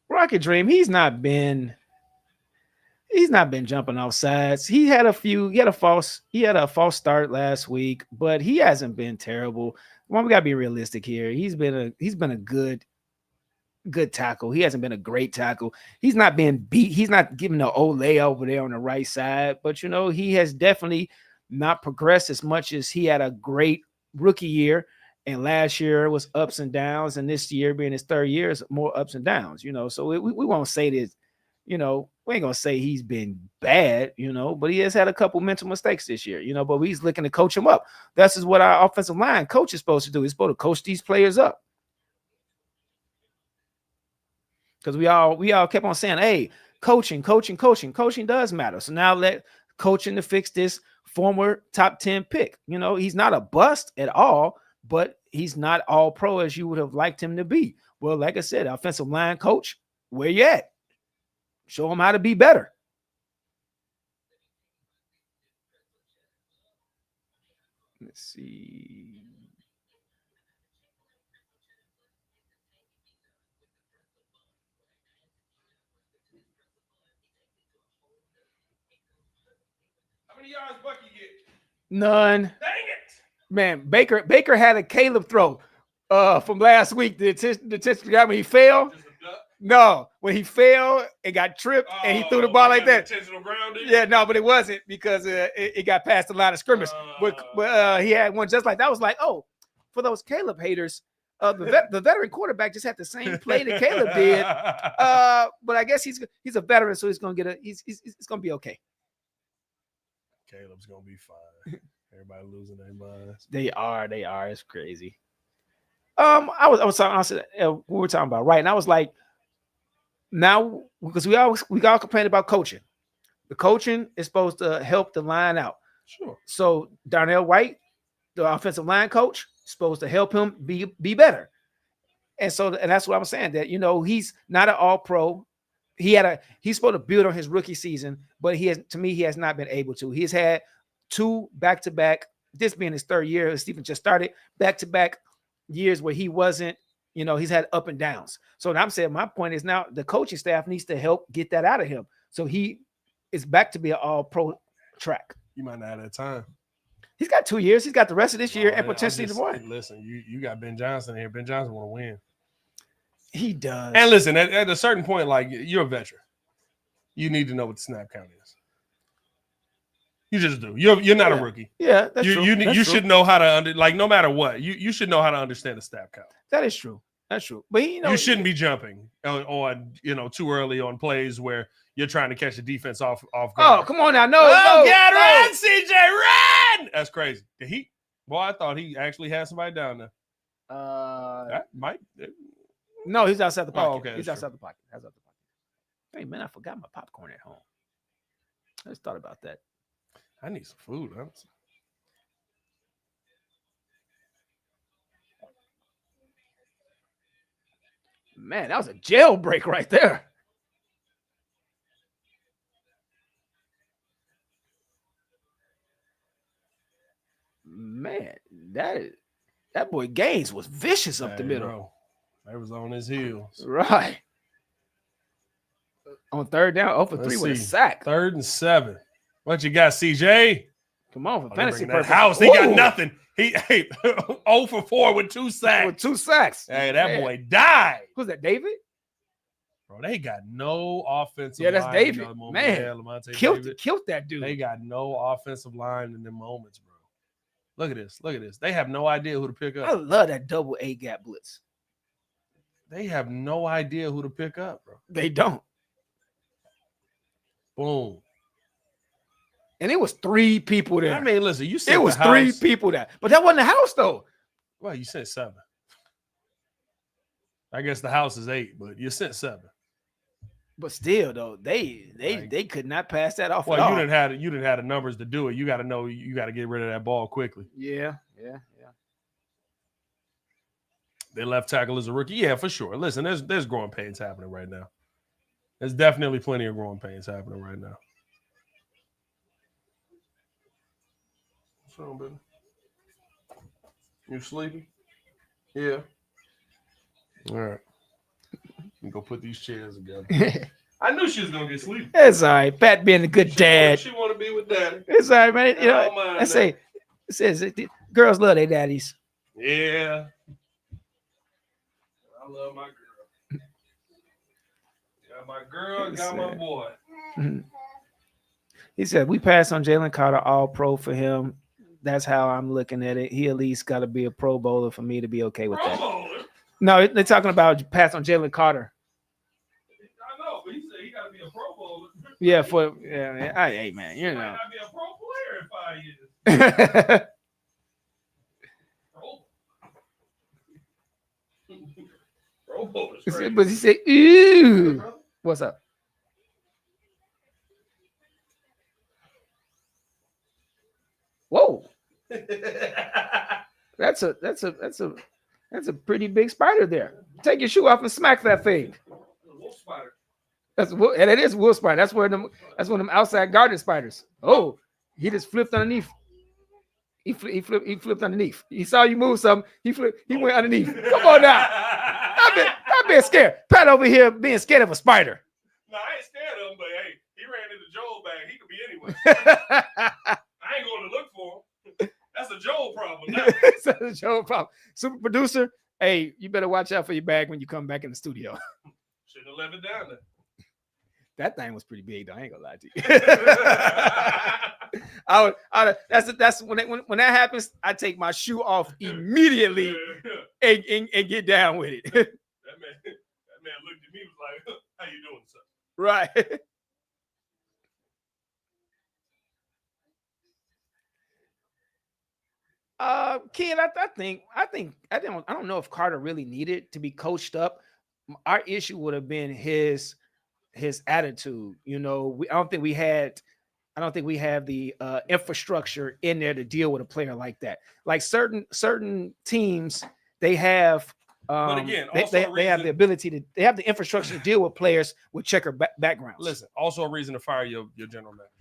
Rocket Dream, he's not been jumping off sides. He had a false start last week, but he hasn't been terrible. Well, we gotta be realistic here. He's been a good tackle. He hasn't been a great tackle. He's not being beat. He's not giving the Olay over there on the right side, but he has definitely not progressed as much as he had a great rookie year. And last year was ups and downs, and this year being his third year is more ups and downs, So we won't say this, we ain't gonna say he's been bad, but he has had a couple mental mistakes this year, but he's looking to coach him up. That's what our offensive line coach is supposed to do. He's supposed to coach these players up. Because we all kept on saying, hey, coaching does matter. So now let coaching to fix this former top 10 pick. He's not a bust at all, but he's not all pro as you would have liked him to be. Well, like I said, offensive line coach, where you at? Show him how to be better. Let's see. How many yards Bucky get? None. Dang it. Man, Baker had a Caleb throw from last week. The attention got when he fell. No, when he fell and got tripped and he threw the ball like that. Intentional grounding? Yeah, no, but it wasn't because it got past the line of scrimmage. But he had one just like that. I was like, oh, for those Caleb haters, the veteran quarterback just had the same play that Caleb did. But I guess he's a veteran, so he's gonna he's gonna be okay. Caleb's gonna be fine. Everybody losing their minds. They are. It's crazy. I was talking. We were talking about right, and I was like, now because we all complain about coaching. The coaching is supposed to help the line out. Sure. So Darnell White, the offensive line coach, is supposed to help him be better. And that's what I was saying, that he's not an all-pro. He's supposed to build on his rookie season, but he has not been able to. He's had 2 back-to-back, this being his third year, Stephen just started, back-to-back years where he wasn't, he's had up and downs. So I'm saying my point is now the coaching staff needs to help get that out of him. So he is back to be an all-pro track. You might not have that time. He's got 2 years. He's got the rest of this year and potentially the one. Listen, you got Ben Johnson here. Ben Johnson want to win. He does. And listen, at a certain point, like, you're a veteran. You need to know what the snap count is. You just do. You're not a rookie. Yeah, that's true. You should know how to no matter what, you should know how to understand the snap count. That is true. That's true. But you shouldn't be jumping on too early on plays where you're trying to catch the defense off guard. Oh, come on now. No, run, CJ, run! That's crazy. I thought he actually had somebody down there. That might. No, he's outside the pocket. Oh, okay, He's outside the pocket. Hey, man, I forgot my popcorn at home. I just thought about that. I need some food. Man, that was a jailbreak right there. Man, that boy Gaines was vicious up the middle. Bro. They was on his heels. Right. On third down, 0 for 3 with a sack. 3rd and 7. What you got, CJ? Come on, for fantasy purposes. House, he got nothing. He 0 for 4 with 2 sacks. With 2 sacks. Hey, that boy died. Who's that, David? Bro, they got no offensive line. Yeah, that's David. Man, killed that dude. They got no offensive line in the moments, bro. Look at this. They have no idea who to pick up. I love that double A gap blitz. They have no idea who to pick up, bro. They don't. Boom. And it was 3 people there. I mean, listen, you said it was 3 people there. But that wasn't the house, though. Well, you said 7. I guess the house is 8, but you sent 7. But still, though, they could not pass that off. Well, you didn't have the numbers to do it. You got to know you got to get rid of that ball quickly. Yeah. Their left tackle is a rookie. Yeah, for sure. Listen, there's growing pains happening right now. There's definitely plenty of growing pains happening right now. What's wrong, baby? You sleeping? Yeah. All right. You go put these chairs together. I knew she was gonna get sleepy. It's all right. Pat being a good dad. She want to be with daddy. It's all right, man. I say, it says girls love their daddies. Yeah. I love my girl. Got my girl, got my boy. He said, we passed on Jalen Carter, all pro for him. That's how I'm looking at it. He at least got to be a Pro Bowler for me to be okay with that. Bowler? No, they're talking about pass on Jalen Carter. I know, but he said he got to be a Pro Bowler. Hey, man, He might not be a pro player in 5 years. Pro Bowler's crazy. But he said, ew. What's up? Whoa. That's a pretty big spider there. Take your shoe off and smack that thing. Wolf spider. And it is wolf spider. That's one of them outside garden spiders. Oh, he just flipped underneath. He flipped underneath. He saw you move something. He went underneath. Come on now. I'm being scared. Pat over here being scared of a spider. No, I ain't scared of him, but hey, he ran into Joel's bag. He could be anywhere. I ain't going to look for him. That's a Joel problem. That's a Joel problem. Super producer, hey, you better watch out for your bag when you come back in the studio. Shouldn't have left it down there. That thing was pretty big, though. I ain't gonna lie to you. That's when that happens. I take my shoe off immediately and get down with it. That man looked at me and was like, "How you doing, sir?" Right. Kid, I don't know if Carter really needed to be coached up. Our issue would have been his attitude. I don't think we have the infrastructure in there to deal with a player like that. Like certain teams, they have. But again, they have the ability they have the infrastructure to deal with players with checker backgrounds. Listen, also a reason to fire your general manager.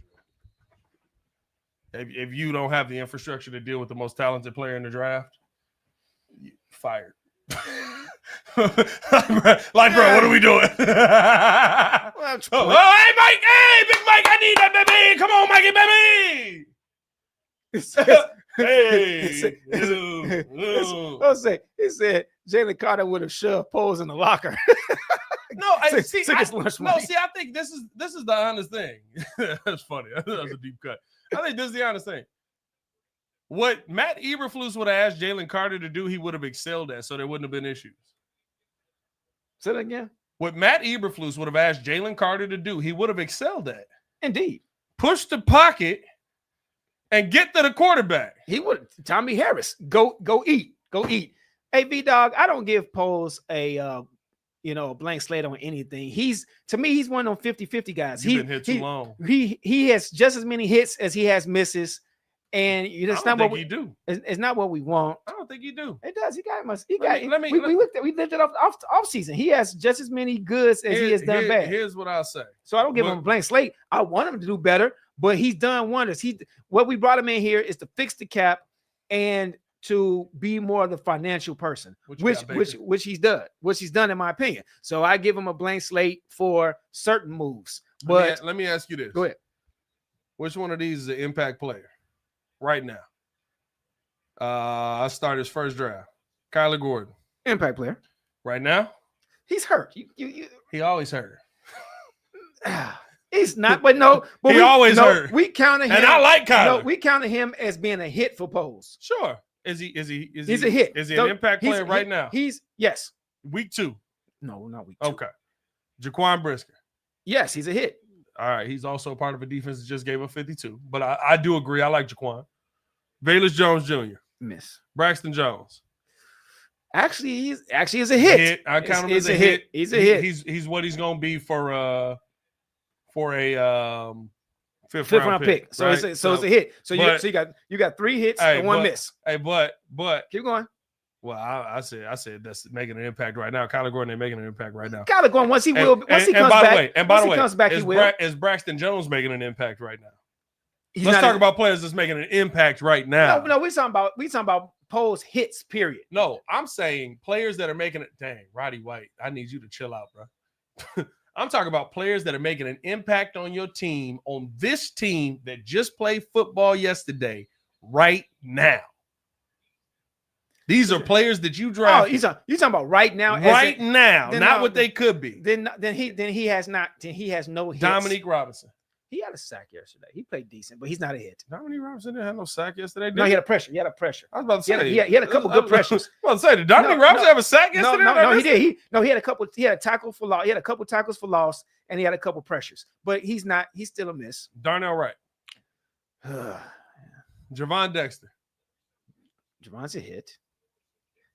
If you don't have the infrastructure to deal with the most talented player in the draft, fired. Bro, what are we doing? Well, hey, Mike! Hey, Big Mike! I need that, baby! Come on, Mikey, baby! He said Jalen Carter would have shoved poles in the locker. I think this is the honest thing. That's funny. That was a deep cut. I think this is the honest thing. What Matt Eberflus would have asked Jalen Carter to do, he would have excelled at, so there wouldn't have been issues. Say that again. What Matt Eberflus would have asked Jalen Carter to do, he would have excelled at. Indeed. Push the pocket and get to the quarterback. He would. Tommy Harris, go eat. Hey, V-Dog, I don't give Poles a blank slate on anything. To me, he's one of them 50-50 guys. He's been hit too long. He has just as many hits as he has misses. And it's not what we do. It's not what we want. I don't think you do. It does. We looked at off season. He has just as many goods as he has done bad. Here's what I'll say. So I don't give him a blank slate. I want him to do better, but he's done wonders. What we brought him in here is to fix the cap and to be more of the financial person, which he's done in my opinion. So I give him a blank slate for certain moves. But let me ask you this. Go ahead. Which one of these is an impact player right now? I start his first draft. Kyler Gordon. Impact player. Right now? He's hurt. He always hurt. He's not, but no. But he always hurt. We counted him. And I like Kyler. No, we counted him as being a hit for Poles. Sure. He's a hit. Is he an impact player right now? Yes. Week 2. No, not week 2. Okay. Jaquan Brisker. Yes, he's a hit. All right. He's also part of a defense that just gave up 52. But I do agree. I like Jaquan. Velus Jones Jr. Miss. Braxton Jones. Actually, he's a hit. I count him as a hit. He's a hit. He's what he's going to be for a fifth round pick. So, right? it's a hit. So you got 3 hits and 1 miss. Hey, but keep going. Well, I said that's making an impact right now. Kyler Gordon ain't making an impact right now. Kyler Gordon, once he comes back, he will. Is Braxton Jones making an impact right now? Let's talk about players that's making an impact right now. No, we're talking about Poles hits, period. No, I'm saying players that are making it. Dang, Roddy White, I need you to chill out, bro. I'm talking about players that are making an impact on your team, on this team that just played football yesterday, right now. These are players that you drafted. Oh, you talking about right now? Right now, not what they could be. Then he has no hits. Dominique Robinson. He had a sack yesterday. He played decent, but he's not a hit. Dominique Robinson didn't have no sack yesterday. No, he had a pressure. I was about to say he had a couple good pressures. I was about to say, did Dominique Robinson have a sack yesterday? No, he did. He had a couple. He had a tackle for loss. He had a couple tackles for loss, and he had a couple pressures. But he's not. He's still a miss. Darnell Wright. Javon Dexter. Javon's a hit,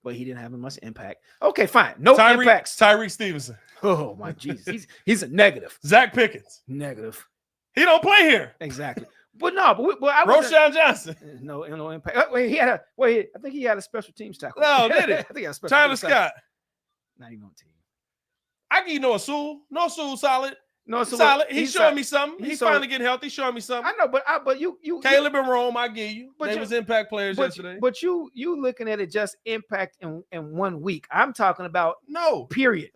but he didn't have much impact. Okay, fine. No impacts. Tyreek Stevenson. Oh my Jesus, he's a negative. Zach Pickens. Negative. He don't play here. Exactly. But no, Roshan Johnson. No impact. Wait, I think he had a special teams tackle. No, did he? I think he had a special Tyler Scott. Not even on team. I give you no Sewell. No Sewell solid. No, solid. He's showing me something. He's finally getting healthy. Showing me something. I know, but you Caleb and Rome, I give you. They was impact players yesterday. But you looking at it just impact in 1 week. I'm talking about period.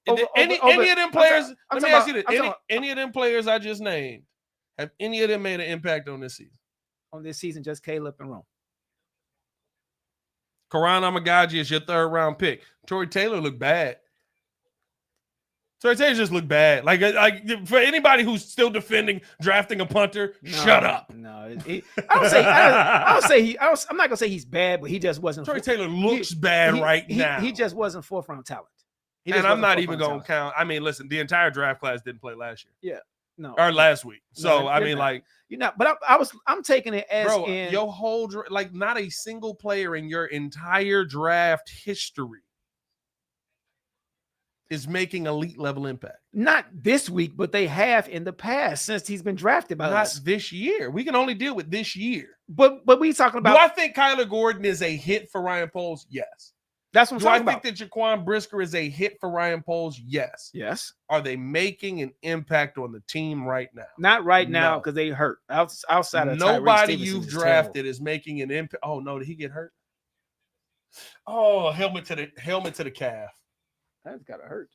Any of them players, let me ask you this. Any of them players I just named, have any of them made an impact on this season? On this season, just Caleb and Rome. Karan Amagaji is your 3rd round pick. Troy Taylor looked bad. Troy Taylor just looked bad. Like for anybody who's still defending drafting a punter, shut up. No, I'm not gonna say he's bad, but he just wasn't. Troy Taylor looks bad right now. He just wasn't 4th round talent. And I'm not even going to count. I mean, listen, the entire draft class didn't play last year. Yeah. No. Or last week. So, I mean, like. But I'm taking it as your whole, not a single player in your entire draft history is making elite level impact. Not this week, but they have in the past since he's been drafted by us. Not this year. We can only deal with this year. But we talking about. Do I think Kyler Gordon is a hit for Ryan Poles? Yes. That's what I'm talking about. Do I think that Jaquan Brisker is a hit for Ryan Poles? Yes. Yes. Are they making an impact on the team right now? Not right now because they hurt. Outside of nobody you've drafted is making an impact. Oh no, did he get hurt? Oh, helmet to the calf. That's gotta hurt.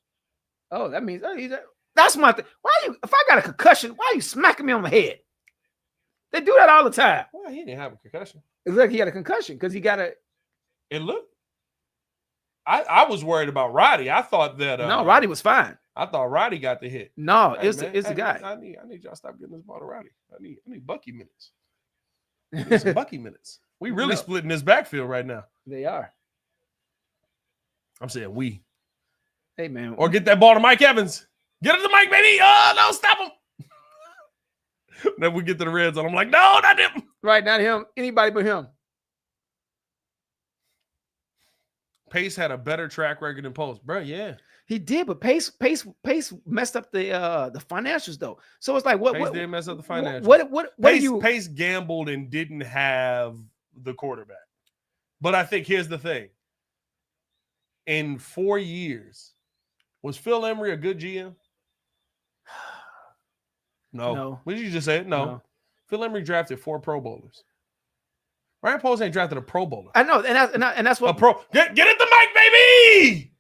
Oh, that means that's my thing. If I got a concussion, why are you smacking me on the head? They do that all the time. Well, he didn't have a concussion. It looked like he had a concussion because he got a. It looked. I was worried about Roddy. I thought that no, Roddy was fine. I thought Roddy got the hit. No, it's the guy. I need y'all to stop getting this ball to Roddy. I need Bucky minutes. I need some Bucky minutes. We really splitting this backfield right now. They are. I'm saying we. Hey, man. Or get that ball to Mike Evans. Get it to Mike, baby. Oh, no, stop him. Then we get to the red zone. I'm like, no, not him. Right, not him. Anybody but him. Pace had a better track record than Post. Bro, yeah. He did, but Pace messed up the financials though. So it's like Pace did mess up the financials. Pace gambled and didn't have the quarterback. But I think here's the thing. In 4 years, was Phil Emery a good GM? No. What did you just say? No. Phil Emery drafted 4 Pro Bowlers. Ryan Poles ain't drafted a Pro Bowler. I know, and that's what get it to Mike, baby.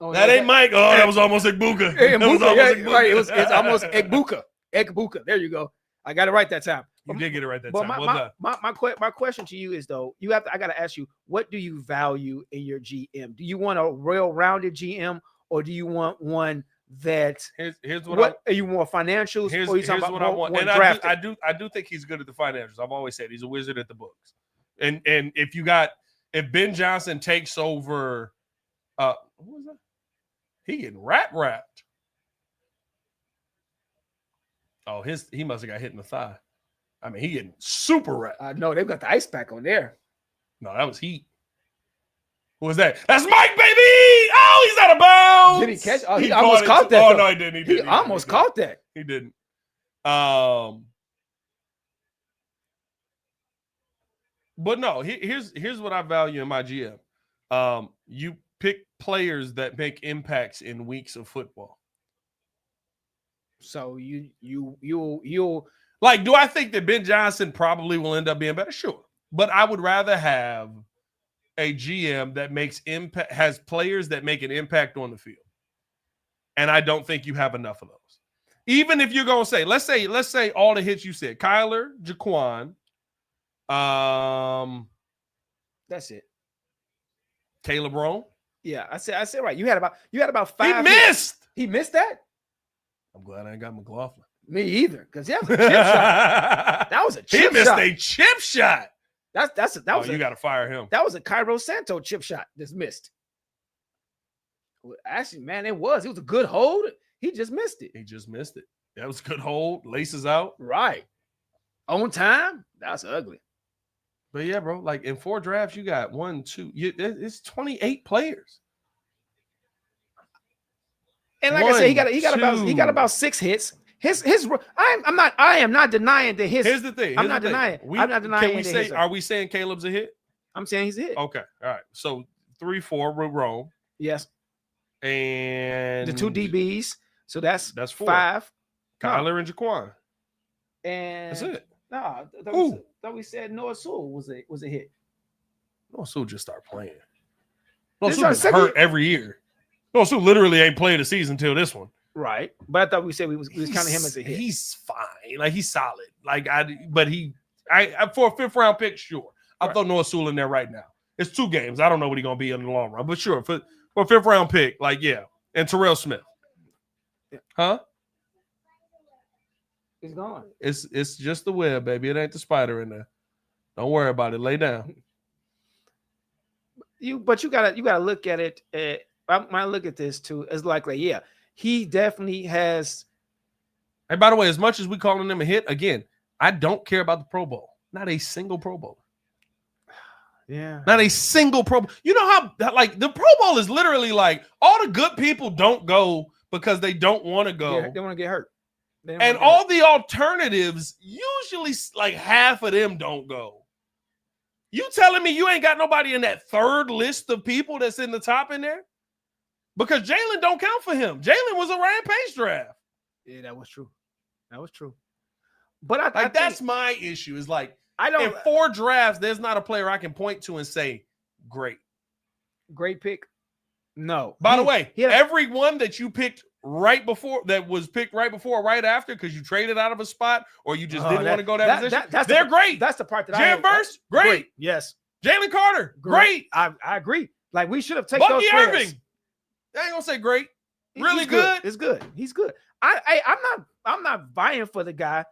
Oh, that ain't Mike. Oh, that was almost Egbuka. It's almost Egbuka. Egbuka. There you go. I got it right that time. You did get it right that time. Well done. My question to you is though, I got to ask you, what do you value in your GM? Do you want a well-rounded GM, or do you want one that here's what are you want financials? Here's what I want. And I do think he's good at the financials. I've always said he's a wizard at the books. And if Ben Johnson takes over, what was that? He getting wrapped. Oh, he must have got hit in the thigh. I mean, he getting super wrapped. No, they've got the ice pack on there. No, that was heat. Who was that? That's Mike, baby. Oh, he's out of bounds. Did he catch? Oh, he almost caught that. Oh, no, he didn't. He almost caught that. He didn't. But no, here's what I value in my GM. You pick players that make impacts in weeks of football. So you'll like, do I think that Ben Johnson probably will end up being better? Sure. But I would rather have a GM that has players that make an impact on the field. And I don't think you have enough of those. Even if you're going to say, let's say all the hits you said, Kyler, Jaquan, that's it. Caleb Rowe. Yeah, I said right. You had about 5. He missed. He missed that. I'm glad I ain't got McLaughlin. Me either, because that was a chip shot. That was a chip shot. He missed a chip shot. You got to fire him. That was a Cairo Santo chip shot. Just missed. Actually, man, it was a good hold. He just missed it. That was a good hold. Laces out. Right. On time. That's ugly. But yeah, bro, like in 4 drafts, you got 1, 2. It's 28 players. And like I said, he got about 6 hits. I am not denying that his. Here's the thing. I'm not denying. Are we saying Caleb's a hit? I'm saying he's a hit. Okay. All right. So 3-4 with Rome. Yes. And the 2 DBs. So that's 4. 5. Kyler and Jaquan. And that's it. No, thought we said Noah Sewell was a hit. Noah Sewell just started playing. Noah Sewell gets hurt every year. Noah Sewell literally ain't played a season until this one. Right. But I thought we said we was counting him as a hit. He's fine. Like, he's solid. Like, for a 5th round pick, sure. I'll throw Noah Sewell in there right now. It's 2 games. I don't know what he's gonna be in the long run, but sure, for a 5th round pick, like, yeah. And Terrell Smith. Huh? It's gone. It's just the web, baby. It ain't the spider in there. Don't worry about it. Lay down. But you gotta look at it. I look at this too. It's yeah, he definitely has. And by the way, as much as we calling him a hit, again, I don't care about the Pro Bowl. Not a single Pro Bowler. Yeah. Not a single Pro Bowl. You know how like the Pro Bowl is literally like all the good people don't go because they don't want to go. Yeah, they want to get hurt. And all the alternatives, usually like half of them don't go. You telling me you ain't got nobody in that 3rd list of people that's in the top in there? Because Jalen don't count for him. Jalen was a Ryan Pace draft. Yeah, that was true. But I think that's my issue. Is like in 4 drafts, there's not a player I can point to and say, great pick. No. By the way, every one that you picked right before or right after because you traded out of a spot or you just didn't want to go that position. They're great. That's the part that Jan Burst, great. Yes. Jalen Carter, great. I agree. Like we should have taken Bucky those players. Irving. I ain't gonna say great. Really good. It's good. He's good. I'm not vying for the guy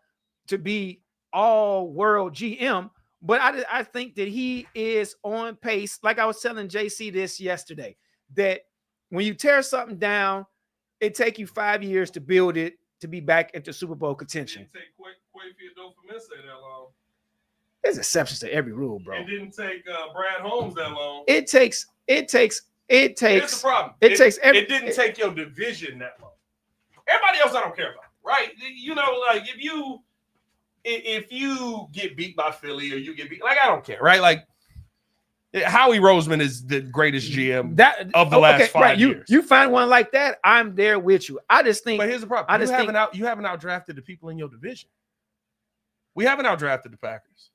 to be all world GM, but I think that he is on pace. Like I was telling JC this yesterday, that when you tear something down, it take you 5 years to build it to be back into Super Bowl contention. It didn't take Mayfield that long. There's exceptions to every rule, bro. It didn't take Brad Holmes that long. It takes. Here's the problem. It didn't take your division that long. Everybody else I don't care about, right? You know, like if you get beat by Philly or you get beat, like I don't care, right? Like Howie Roseman is the greatest GM of the last 5 years. You find one like that, I'm there with you. I just think. But here's the problem. You haven't outdrafted the people in your division. We haven't outdrafted the Packers.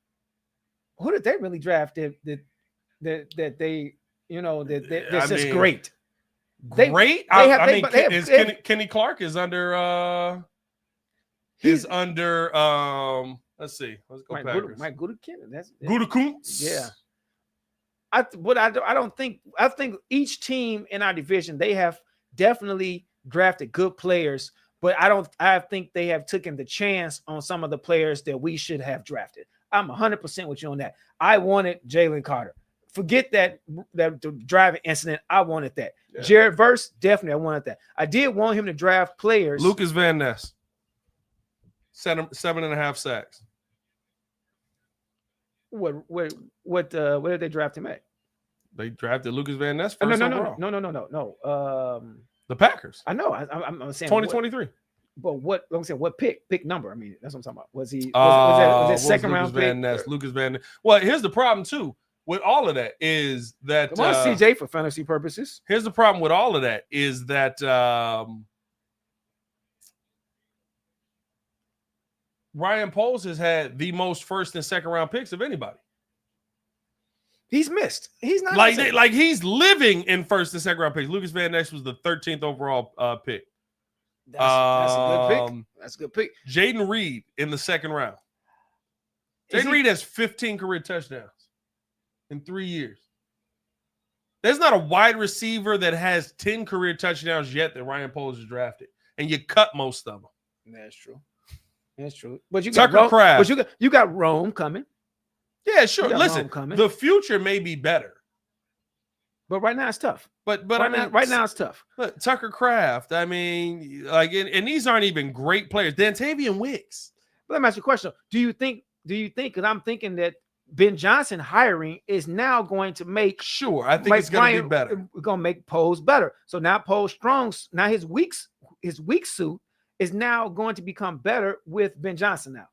Who did they really draft that they, you know, that's just great? Great? Kenny Clark is under let's see. Let's go Packers. Mike Gutekunst. That's Gutekunst. Yeah. I think each team in our division, they have definitely drafted good players, but I think they have taken the chance on some of the players that we should have drafted. I'm 100% with you on that. I wanted Jalen Carter. Forget that the driving incident. I wanted that. Yeah. Jared Verse, definitely I wanted that. I did want him to draft players. Lucas Van Ness, 7.5 sacks. What did they draft him at? They drafted Lucas Van Ness first overall. No. The Packers. I know. I'm saying 2023. But what I'm saying, what pick number? I mean, that's what I'm talking about. Was that second round pick? Lucas Van Ness. Well, here's the problem too with all of that is that come on, CJ for fantasy purposes. Here's the problem with all of that is that Ryan Poles has had the most first and second round picks of anybody. He's missed. He's not like he's living in first and second round picks. Lucas Van Ness was the 13th overall pick. That's a good pick. That's a good pick. Jaden Reed in the second round. Jaden Reed has 15 career touchdowns in 3 years. There's not a wide receiver that has 10 career touchdowns yet that Ryan Poles has drafted, and you cut most of them. That's true. That's true. But you Tucker Kraft. But you got Rome coming. Yeah, sure. Listen, the future may be better. But right now it's tough. But right now it's tough. Look, Tucker Kraft. I mean, like, and these aren't even great players. Dantavian Wicks. But let me ask you a question. Do you think? Because I'm thinking that Ben Johnson hiring is now going to make I think it's going to be better. Going to make Poles better. So now Poles Strong's now his weak suit is now going to become better with Ben Johnson now,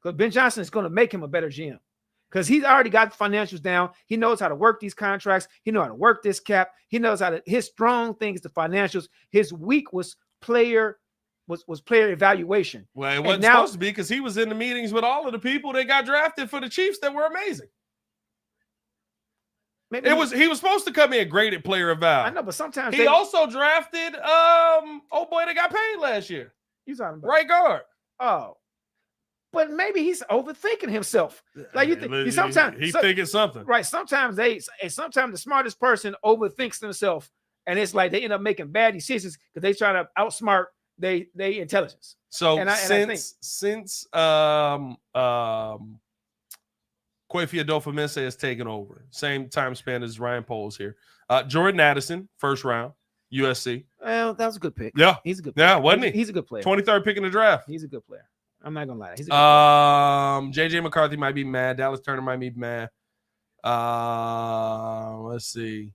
because Ben Johnson is going to make him a better GM. Because he's already got the financials down. He knows how to work these contracts. He knows how to work this cap. He knows how to. His strong thing is the financials. His weak was player evaluation. Well, it wasn't supposed to be, because he was in the meetings with all of the people that got drafted for the Chiefs that were amazing. He was supposed to come in great at player eval. I know, but sometimes he also drafted boy that got paid last year. You talking about right guard? Oh. But maybe he's overthinking himself. Like sometimes he's thinking something. Right. Sometimes the smartest person overthinks themselves, and it's like they end up making bad decisions because they try to outsmart they intelligence. So since Kwesi Adolfo-Mensah has taken over, same time span as Ryan Poles here. Jordan Addison, first round, USC. Well, that was a good pick. Yeah, he's a good player. Yeah, wasn't he? He's a good player. 23rd pick in the draft. He's a good player. I'm not gonna lie. He's a good player. JJ McCarthy might be mad. Dallas Turner might be mad. Let's see.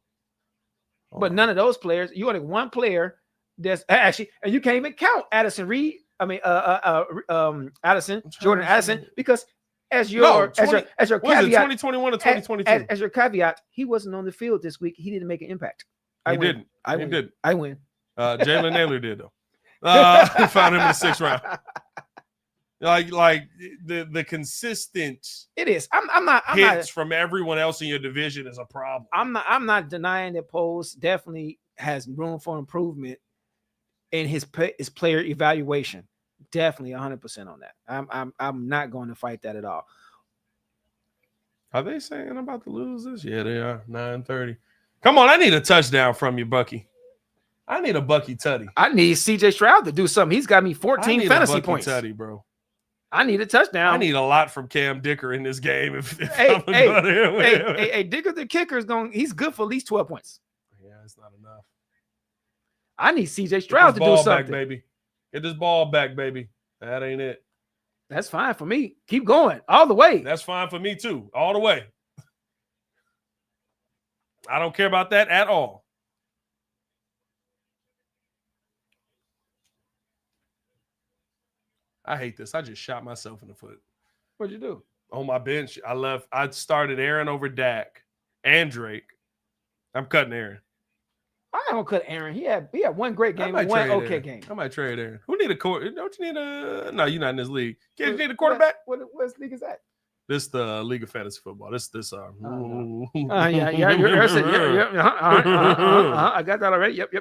But none of those players. You only one player that's actually, and you can't even count Addison Reed. I mean, Jordan Addison, because as your caveat, 2021 or 2022. As your caveat, he wasn't on the field this week. He didn't make an impact. I win. I win. Jalen Naylor did though. Found him in the 6th round. Like the consistent it is. I'm not from everyone else in your division is a problem. I'm not denying that Poles definitely has room for improvement in his player evaluation. Definitely 100% on that. I'm not going to fight that at all. Are they saying about to lose this? Yeah, they are. 9:30. Come on, I need a touchdown from you, Bucky. I need a Bucky Tutty. I need CJ Stroud to do something. He's got me 14 fantasy points. Tutty, bro. I need a touchdown. I need a lot from Cam Dicker in this game. Hey, Dicker the kicker he's good for at least 12 points. Yeah, it's not enough. I need CJ Stroud to do something. Back, baby. Get this ball back, baby. That ain't it. That's fine for me. Keep going all the way. That's fine for me too. All the way. I don't care about that at all. I hate this. I just shot myself in the foot. What'd you do? On my bench, I started Aaron over Dak and Drake. I'm cutting Aaron. I'm not gonna cut Aaron. He had one great game and one okay game. I might trade Aaron. Who need a quarter? Don't you need a? No, you're not in this league. You need a quarterback. What league is that? This the League of Fantasy Football. This. Yeah. I got that already. Yep.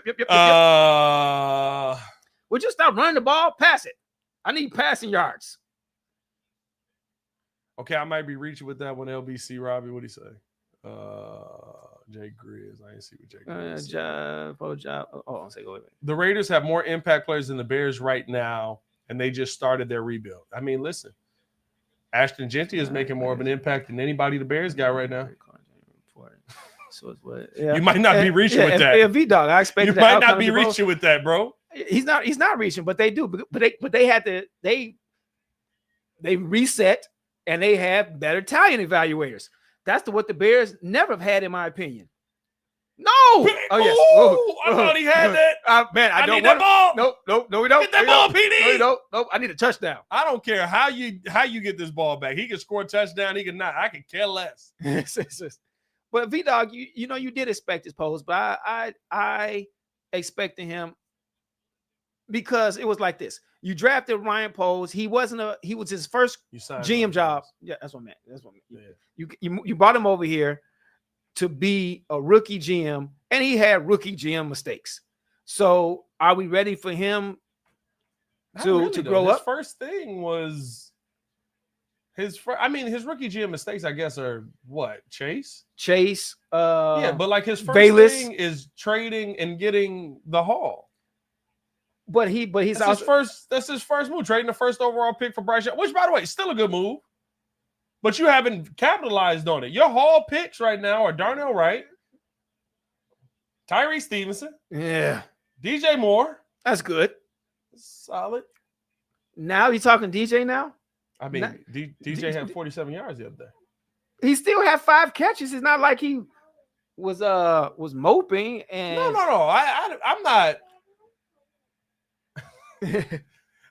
Would you stop running the ball? Pass it. I need passing yards. Okay, I might be reaching with that one. LBC Robbie, what do you say? Jay Grizz. I didn't see what Jay Grizz. I'll say go ahead. The Raiders have more impact players than the Bears right now, and they just started their rebuild. I mean, listen, Ashton Genty is making more of an impact than anybody the Bears got right now. So it's what? Yeah. You might not be reaching with that. V-Dog, I expect you might not be reaching with that, bro. He's not reaching, but they do. But they had to they reset and they have better talent evaluators. That's what the Bears never have had, in my opinion. No. Oh yes. I thought he had that. Man, I don't need that ball. No, we don't. Get that ball, PD. No. I need a touchdown. I don't care how you get this ball back. He can score a touchdown. He can not. I can care less. But V-Dog, you did expect his post, but I expected him because it was like this. You drafted Ryan Poles. He was his first GM job. Yeah, that's what I meant. Yeah. You brought him over here to be a rookie GM, and he had rookie GM mistakes. So are we ready for him to grow up? His first thing was his rookie GM mistakes, I guess, are what? Chase. Yeah, but like his first thing is trading and getting the haul. But that's his first move, trading the first overall pick for Bryce Young, which, by the way, is still a good move. But you haven't capitalized on it. Your haul picks right now are Darnell Wright, Tyree Stevenson, DJ Moore. That's good. Solid. Now you talking DJ now? I mean, DJ had 47 yards the other day. He still had 5 catches. It's not like he was moping. And no. I'm not.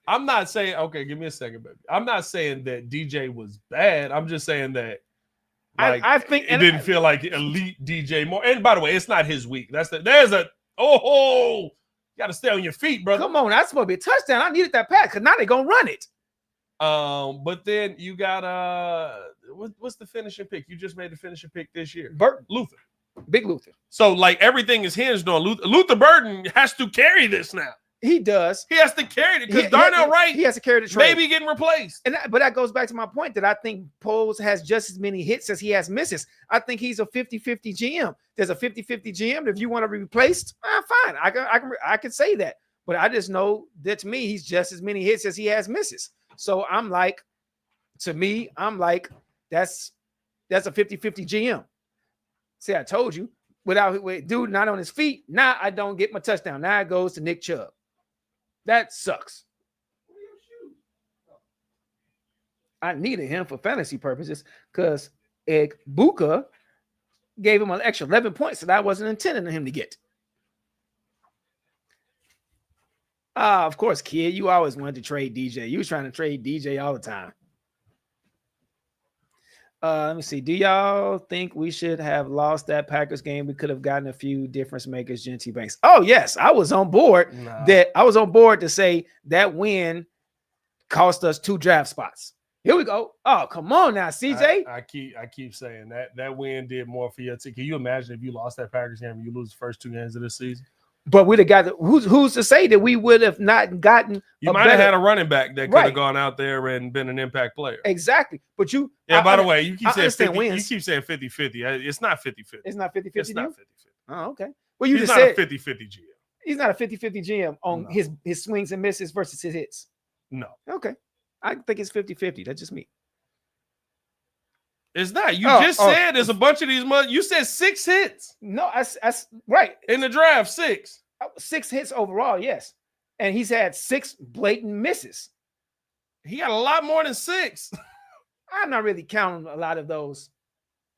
I'm not saying, okay, give me a second, baby. I'm not saying that DJ was bad. I'm just saying that I think it didn't feel like elite DJ Moore. And by the way, it's not his week. You got to stay on your feet, brother. Come on, that's supposed to be a touchdown. I needed that pass because now they're gonna run it. But then you got what's the finishing pick? You just made the finishing pick this year. Luther. Big Luther. So like everything is hinged on Luther. Luther Burden has to carry this now. He does. He has to carry it because Darnell Wright he has to carry the trade. Maybe getting replaced. But that goes back to my point that I think Poles has just as many hits as he has misses. I think he's a 50-50 GM. There's a 50-50 GM. If you want to be replaced, fine. I can say that. But I just know that to me, he's just as many hits as he has misses. So I'm like, that's a 50-50 GM. See, I told you, with dude not on his feet, now I don't get my touchdown. Now it goes to Nick Chubb. That sucks. I needed him for fantasy purposes because Buka gave him an extra 11 points that I wasn't intending him to get. Of course, kid, you always wanted to trade DJ. You was trying to trade DJ all the time. Let me see. Do y'all think we should have lost that Packers game? We could have gotten a few difference makers, Genty Banks. Oh, yes. I was on board. I was on board to say that win cost us 2 draft spots. Here we go. Oh, come on now, CJ. I keep saying that win did more for your team. Can you imagine if you lost that Packers game and you lose the first 2 games of this season? But we'd have got who's to say that we would have not gotten? You might have had a running back that could have gone out there and been an impact player. Exactly. But by the way, you keep saying 50. You keep saying 50-50. It's not 50-50. It's not 50-50. It's not 50-50. Oh, okay. Well, he's not a 50-50 GM. He's not a 50-50 GM on his swings and misses versus his hits. No. Okay. I think it's 50-50. That's just me. It's not. You just said there's a bunch of these. You said 6 hits. No, I right in the draft. 6. 6 hits overall, yes. And he's had 6 blatant misses. He got a lot more than 6. I'm not really counting a lot of those.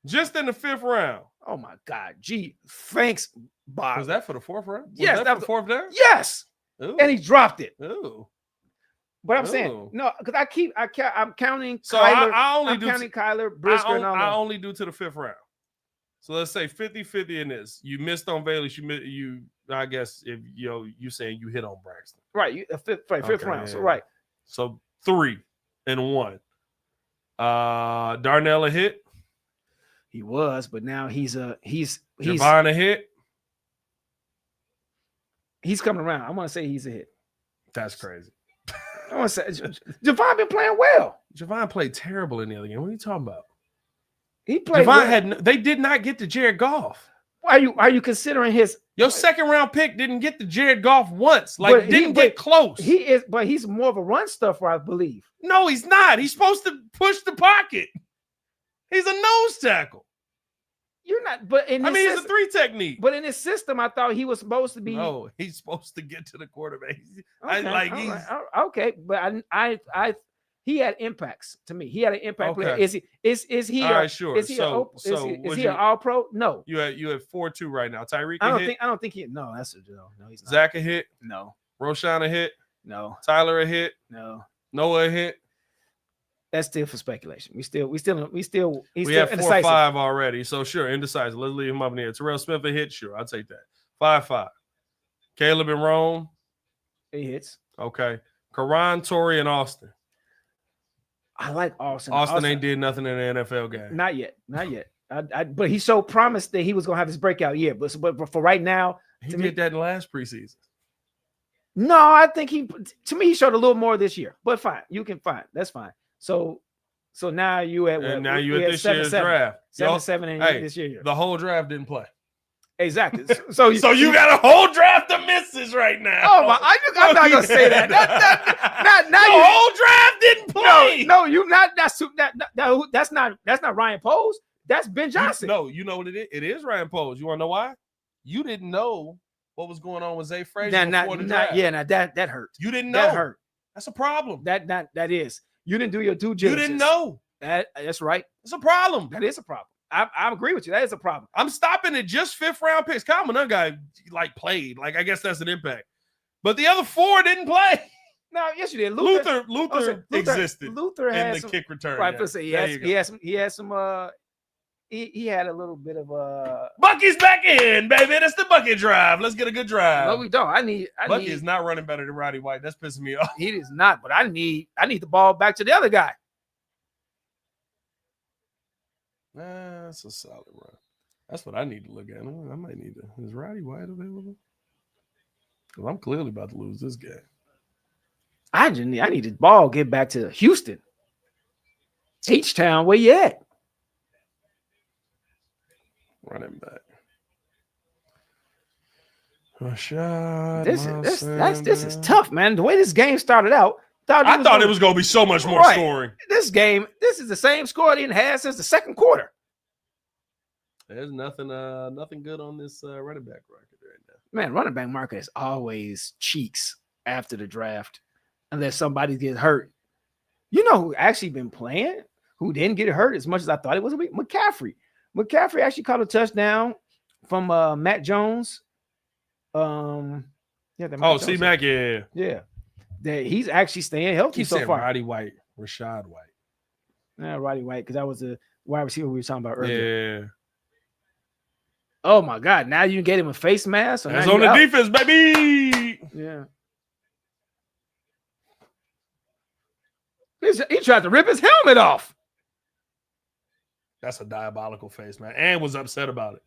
Just in the 5th round. Oh my God. Gee, thanks, Bob. Was that for the 4th round? Yes, that for the 4th down? Yes. Ooh. And he dropped it. Ooh. But I'm saying, no, because I'm counting so Kyler. I only I'm do counting Kyler, Brisker, and all that. I only do to the 5th round. So let's say 50-50 in this. You missed on Bailey. You I guess if you saying you hit on Braxton. Right. Fifth round. Yeah. So right. So 3 and 1. Darnell a hit. He was, but now he's Javon a hit. He's coming around. I want to say he's a hit. That's crazy. I want to say Javon been playing well. Javon played terrible in the other game. What are you talking about? He played. Javon they did not get to Jared Goff. Are you considering his your 2nd round pick didn't get to Jared Goff once? Like didn't get close. But he's more of a run stuffer, I believe. No, he's not. He's supposed to push the pocket. He's a nose tackle. You're not, but in this it's a 3 technique. But in his system, I thought he was supposed to be. No, he's supposed to get to the quarterback. Okay, but he had impacts to me. He had an impact player. Is he? All right, sure. Is he an All Pro? No. You have 4-2 right now. Tyreek. I don't think he. No, that's a no. No, he's not. Zach a hit. No. Roshan a hit. No. Tyler a hit. No. Noah a hit. That's still for speculation. We have 4-5 already. So sure, indecisive. Let's leave him up in the air. Terrell Smith a hit. Sure, I'll take that. 5-5. Caleb and Rome. He hits. Okay. Karan, Torrey, and Austin. I like Austin. Austin ain't did nothing in the NFL game. Not yet. But he showed promise that he was gonna have his breakout year. But for right now, he did that in last preseason. No, I think he showed a little more this year. But fine, you can fine. That's fine. So now you at what? And now you at this year's draft. 7-7 this year. The whole draft didn't play. Exactly. So you got a whole draft of misses right now. Oh my! I'm not gonna say that. The whole draft didn't play. No, you not. That's not Ryan Poles. That's Ben Johnson. No, you know what it is? It is Ryan Poles. You want to know why? You didn't know what was going on with Zay Frazier before the draft. Now that hurt. You didn't know. That hurt. That's a problem. That is. You didn't do your due diligence. You didn't know. That's right. It's a problem. That is a problem. I agree with you. That is a problem. I'm stopping at just 5th round picks. Kyle Minogue guy played. I guess that's an impact. But the other 4 didn't play. No, yes, you did. Luther existed. Luther had in the kick return. Right, he had some. He had a little bit of Bucky's back in, baby. That's the Bucky drive. Let's get a good drive. No, we don't. Bucky is not running better than Roddy White. That's pissing me off. He is not. But I need the ball back to the other guy. That's a solid run. That's what I need to look at. I might need to. Is Roddy White available? Because I'm clearly about to lose this game. I need the ball get back to Houston. H-Town, where you at? Running back. Rashad. This is tough, man. The way this game started out, I thought it was going to be so much more scoring. This is the same score they had since the 2nd quarter. There's nothing good on this running back market right now. Man, running back market is always cheeks after the draft, unless somebody gets hurt. You know who actually been playing, who didn't get hurt as much as I thought it was going to be? McCaffrey. McCaffrey actually caught a touchdown from Matt Jones. C-Mac, yeah. Yeah. He's actually staying healthy so far. Roddy White, Rashad White. Yeah, Roddy White, because that was the wide receiver we were talking about earlier. Yeah. Oh my God! Now you can get him a face mask. That's on the defense, baby. Yeah. He tried to rip his helmet off. That's a diabolical face, man. And was upset about it.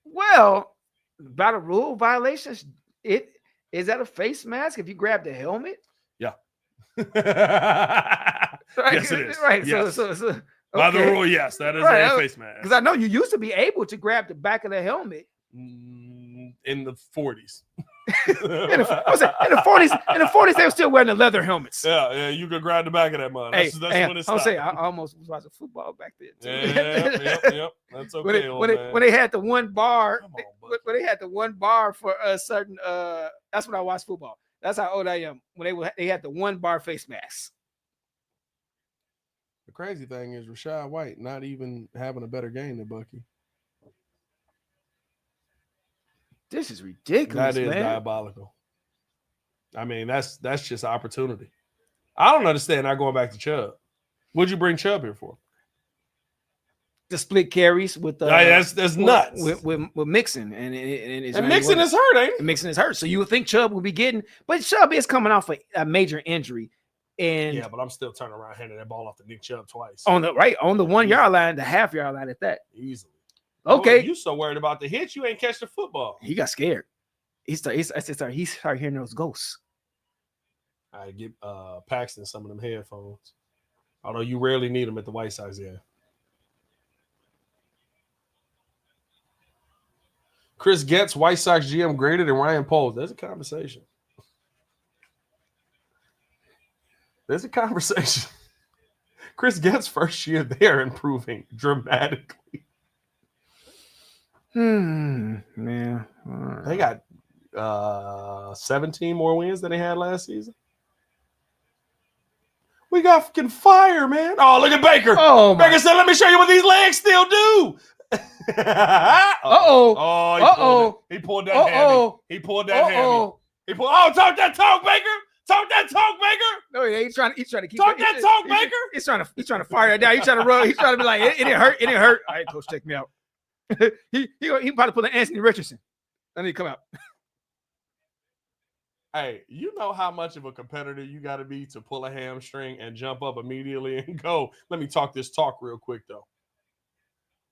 Well, about a rule violation, is that a face mask if you grab the helmet? Yeah. Right, yes, it is. Right. Yes. So okay. By the rule, yes, that is a face mask. Because I know you used to be able to grab the back of the helmet in the 40s. In the 40s, they were still wearing the leather helmets. Yeah, you could grab the back of that mud. That's when it stopped. I almost was watching football back then. Too. Yep. That's okay, when they had the one bar, on, when they had the one bar for a certain. That's when I watched football. That's how old I am. When they had the one bar face mask. The crazy thing is Rachaad White not even having a better game than Bucky. This is ridiculous. That is man. diabolical. I mean, that's just opportunity. I don't understand not going back to Chubb. What'd you bring Chubb here for? The split carries with that's nuts with Mixon and Mixon is hurt, ain't he? Mixon is hurt, so you would think Chubb would be getting, but Chubb is coming off a major injury. And yeah, but I'm still turning around handing that ball off to Nick Chubb twice on the 1 yard line, the half yard line at that. Easily. Okay, you so worried about the hit, you ain't catch the football. He got scared. He started hearing those ghosts. I get Paxton some of them headphones, although you rarely need them at the White Sox game. Chris Getz, White Sox GM greater than Ryan Poles. There's a conversation. Chris Getz' first year there improving dramatically. Man. They got 17 more wins than they had last season. We got fucking fire, man. Oh, look at Baker. Oh, Baker said, let me show you what these legs still do. He pulled that hammy. He pulled that hammy. Talk that talk, Baker. Talk that talk, Baker. No, yeah, he's trying to keep talk that talk, Baker. He's trying to fire it down. He's trying to run. He's trying to be like, it didn't hurt. It didn't hurt. All right, coach, check me out. he about to pull an Anthony Richardson. I need to come out. Hey, you know how much of a competitor you got to be to pull a hamstring and jump up immediately and go, let me talk this talk real quick, though.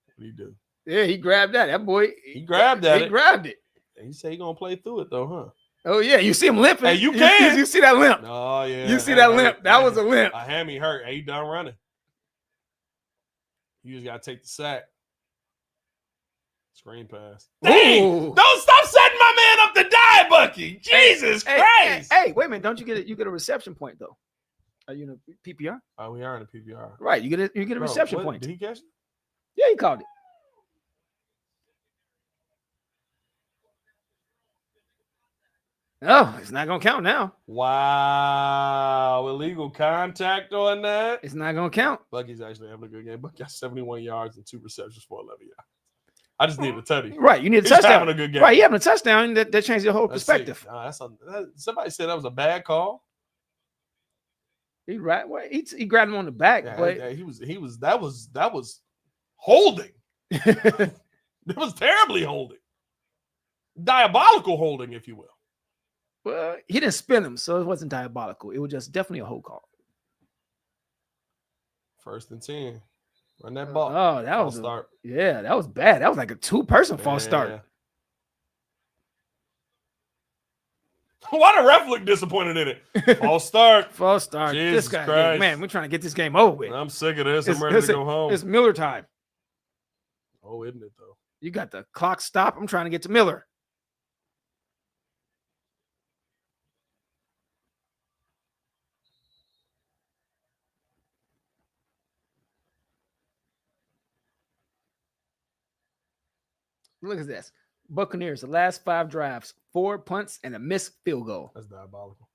What did he do? Yeah, he grabbed that. That boy. He grabbed that. He grabbed it. And he said he's going to play through it, though, huh? Oh, yeah. You see him limping. Hey, you can. You see that limp. Oh, yeah. You see that limp. That was a limp. A hammy hurt. Hey, he done running. You just got to take the sack. Screen pass. Dang! Don't stop setting my man up to die, Bucky. Jesus Christ! Hey, wait a minute! Don't you get a reception point though? Are you in a PPR? Oh, we are in a PPR. Right. You get a reception point. Did he catch it? Yeah, he called it. Oh, it's not gonna count now. Wow, illegal contact on that. It's not gonna count. Bucky's actually having a good game. Bucky got 71 yards and 2 receptions for 11 yards. I just need a tutty. Right, you need a touchdown. Having a good game. Right, you having a touchdown that changed the whole perspective. Somebody said that was a bad call. He grabbed him on the back, but he was that was holding. That was terribly holding. Diabolical holding, if you will. Well, he didn't spin him, so it wasn't diabolical. It was just definitely a hold call. 1st and 10. Run that ball. Oh, that was start. Yeah, that was bad. That was like a 2-person false start. Why the ref look disappointed in it? False start. False start. Jesus this guy, Christ. Man, we're trying to get this game over with. I'm sick of this. I'm ready to go home. It's Miller time. Oh, isn't it though? You got the clock stop. I'm trying to get to Miller. Look at this. Buccaneers, the last 5 drives, 4 punts and a missed field goal. That's diabolical.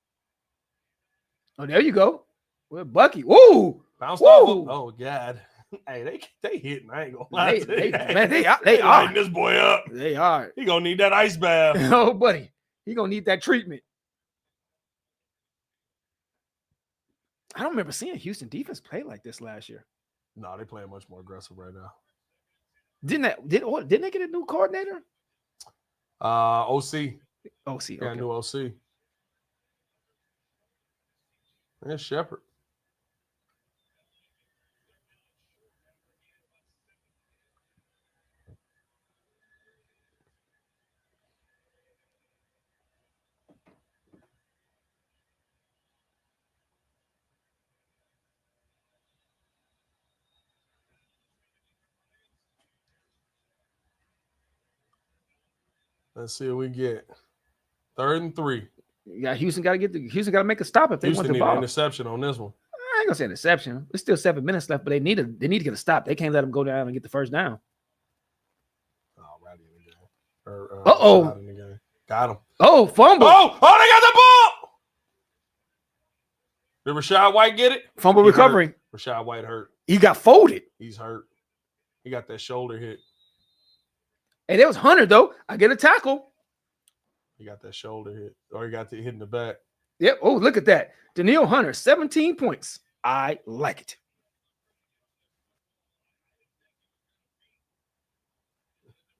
Oh, there you go. Well, Bucky. Woo! Bounced off. Oh, God. Hey, they hitting. I ain't gonna lie to you. They are lighting this boy up. They are. He gonna need that ice bath. Oh, buddy. He gonna need that treatment. I don't remember seeing Houston defense play like this last year. No, they playing much more aggressive right now. Didn't they get a new coordinator? OC. OC. Yeah, okay. New OC. And Shepard. Let's see what we get. 3rd and 3. Yeah, Houston got to make a stop if they Houston want the need ball. an interception on this one. I ain't gonna say interception. There's still 7 minutes left, but they need to get a stop. They can't let them go down and get the first down. Oh, right in the game. Uh-oh. In the game. Got him. Oh, fumble. Oh, they got the ball. Did Rachaad White get it? Fumble recovery. Hurt. Rachaad White hurt. He got folded. He's hurt. He got that shoulder hit. And it was Hunter, though. I get a tackle. He got that shoulder hit. Or he got the hit in the back. Yep. Oh, look at that. Danielle Hunter, 17 points. I like it.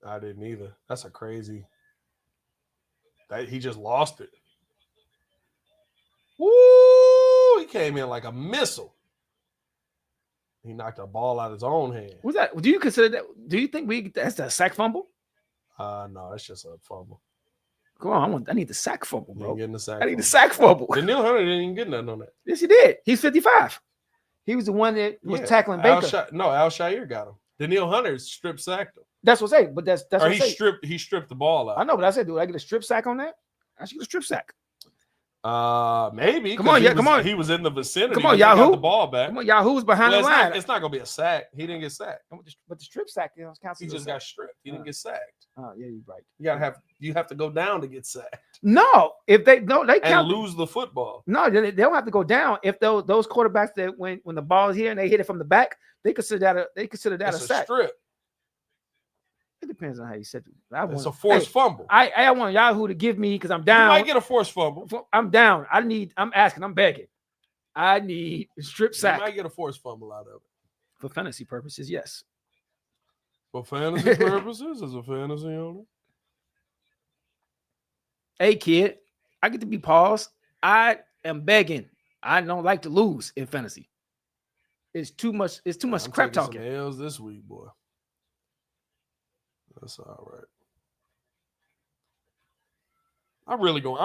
I didn't either. That's a crazy. That he just lost it. Woo! He came in like a missile. He knocked a ball out of his own hand. Was that? Do you consider that? Do you think that's a sack fumble? No, that's just a fumble. Come on, I need the sack fumble, You bro. ain't getting the sack. I need the sack fumble. Danielle Hunter didn't even get nothing on that. Yes, he did. He's 55. He was the one that was tackling Baker. Al Shire got him. Danielle Hunter strip sacked him. That's what I'm saying. But that's what I'm saying. He stripped the ball out. I know, but I said, do I get a strip sack on that? I should get a strip sack. Maybe. Come on, come on. He was in the vicinity. Come on, Yahoo. Got the ball back. Come on, Yahoo's behind the line. It's not gonna be a sack. He didn't get sacked. But the strip sack counts. He just got stripped. He didn't get sacked. Oh, yeah, you're right. You have to go down to get sacked. No, if they count and lose the football. No, they don't have to go down. If those quarterbacks that when the ball is here and they hit it from the back, they consider that a sack. Strip. It depends on how you said it. It's a forced fumble. I want Yahoo to give me because I'm down. You might get a forced fumble. I'm down. I'm asking. I'm begging. I need a strip sack. You might get a forced fumble out of it. For fantasy purposes, yes. For fantasy purposes, as a fantasy owner. Hey, kid, I get to be paused. I am begging. I don't like to lose in fantasy. It's too much. It's too much crap talking. Some L's this week, boy. That's all right. I'm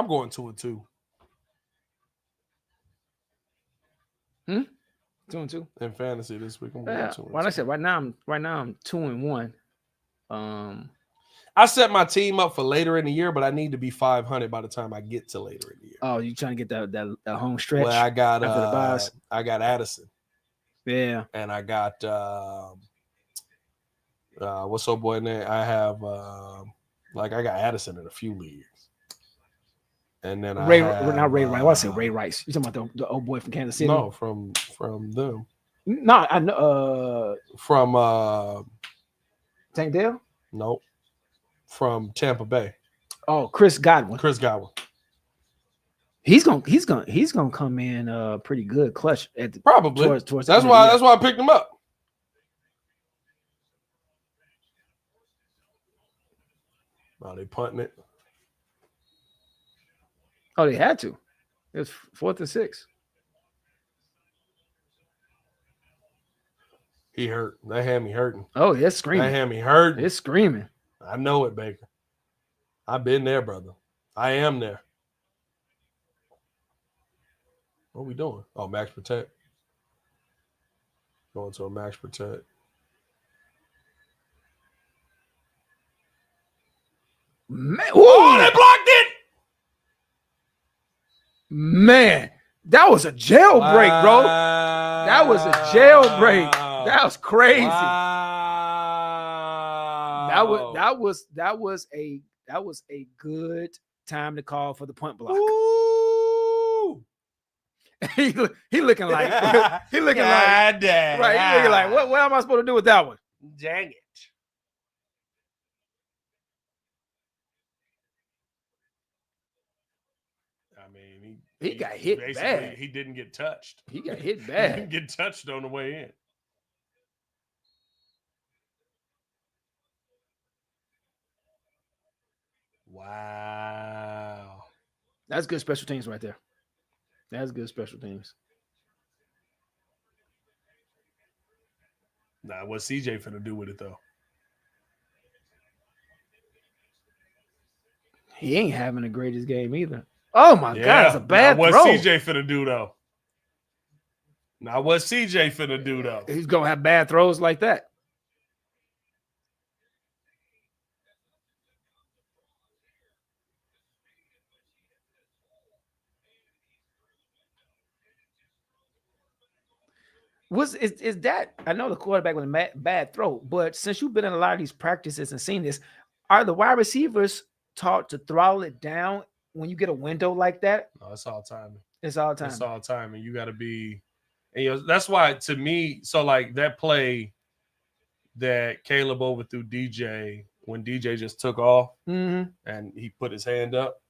going 2-2. 2-2 in fantasy this week. I'm going 2-2. Like I said, right now I'm 2-1. I set my team up for later in the year, but I need to be 500 by the time I get to later in the year. Oh, you trying to get that home stretch? Well, I got after the buys? I got Addison. Yeah, and I got what's up, boy? Name? I have I got Addison in a few leagues, and then Ray Rice. Why I say Ray Rice? You talking about the old boy from Kansas City? No, from them. No, I know. From Tank Dell? Nope. From Tampa Bay. Oh, Chris Godwin. He's gonna come in pretty good clutch at the, probably. Towards that's why I picked him up. Oh, they punting it. Oh, they had to. It was 4th and 6. He hurt. That had me hurting. Oh, it's screaming. That had me hurting. It's screaming. I know it, Baker. I've been there, brother. I am there. What are we doing? Oh, max protect. Going to a max protect. Man, oh, they blocked it. Man, that was a jailbreak, bro. That was a jailbreak. That was crazy. Wow. That was a good time to call for the punt block. Ooh. he looking like right. He looking like what am I supposed to do with that one? Dang it. I mean, he got hit bad. He didn't get touched. He got hit bad. He didn't get touched on the way in. Wow. That's good special teams right there. That's good special teams. Nah, what's CJ finna do with it, though? He ain't having the greatest game either. Oh, my God. It's a bad throw. What's CJ finna do, though? Now, what's CJ finna do, though? He's going to have bad throws like that. Is that, I know the quarterback with a bad throw, but since you've been in a lot of these practices and seen this, are the wide receivers taught to throttle it down when you get a window like that? No, it's all timing. It's all time. It's all timing. You got to be, and that's why to me. So like that play that Caleb overthrew DJ when DJ just took off and he put his hand up.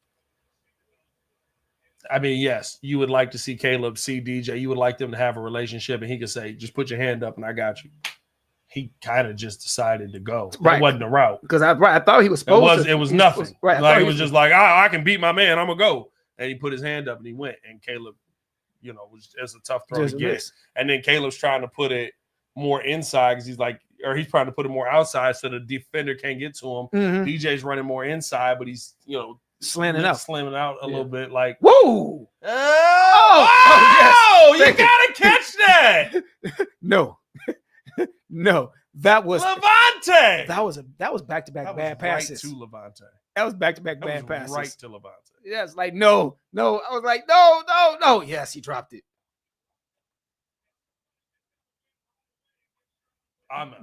I mean, yes, you would like to see Caleb see DJ. You would like them to have a relationship, and he could say, "Just put your hand up, and I got you." He kind of just decided to go. Right. It wasn't a route because I thought he was supposed to. It was nothing. Right. Like it was just like, I can beat my man. I'm gonna go, and he put his hand up and he went. And Caleb, it's a tough throw to get. And then Caleb's trying to put it more inside because he's trying to put it more outside so the defender can't get to him. DJ's running more inside, but he's slamming out a little bit. Like, whoa! Oh, yes. You gotta catch that. No, that was Levante. That was back-to-back bad passes. Right to Levante. That was back-to-back bad passes. Right to Levante. Yeah, it's like no. I was like no. Yes, he dropped it.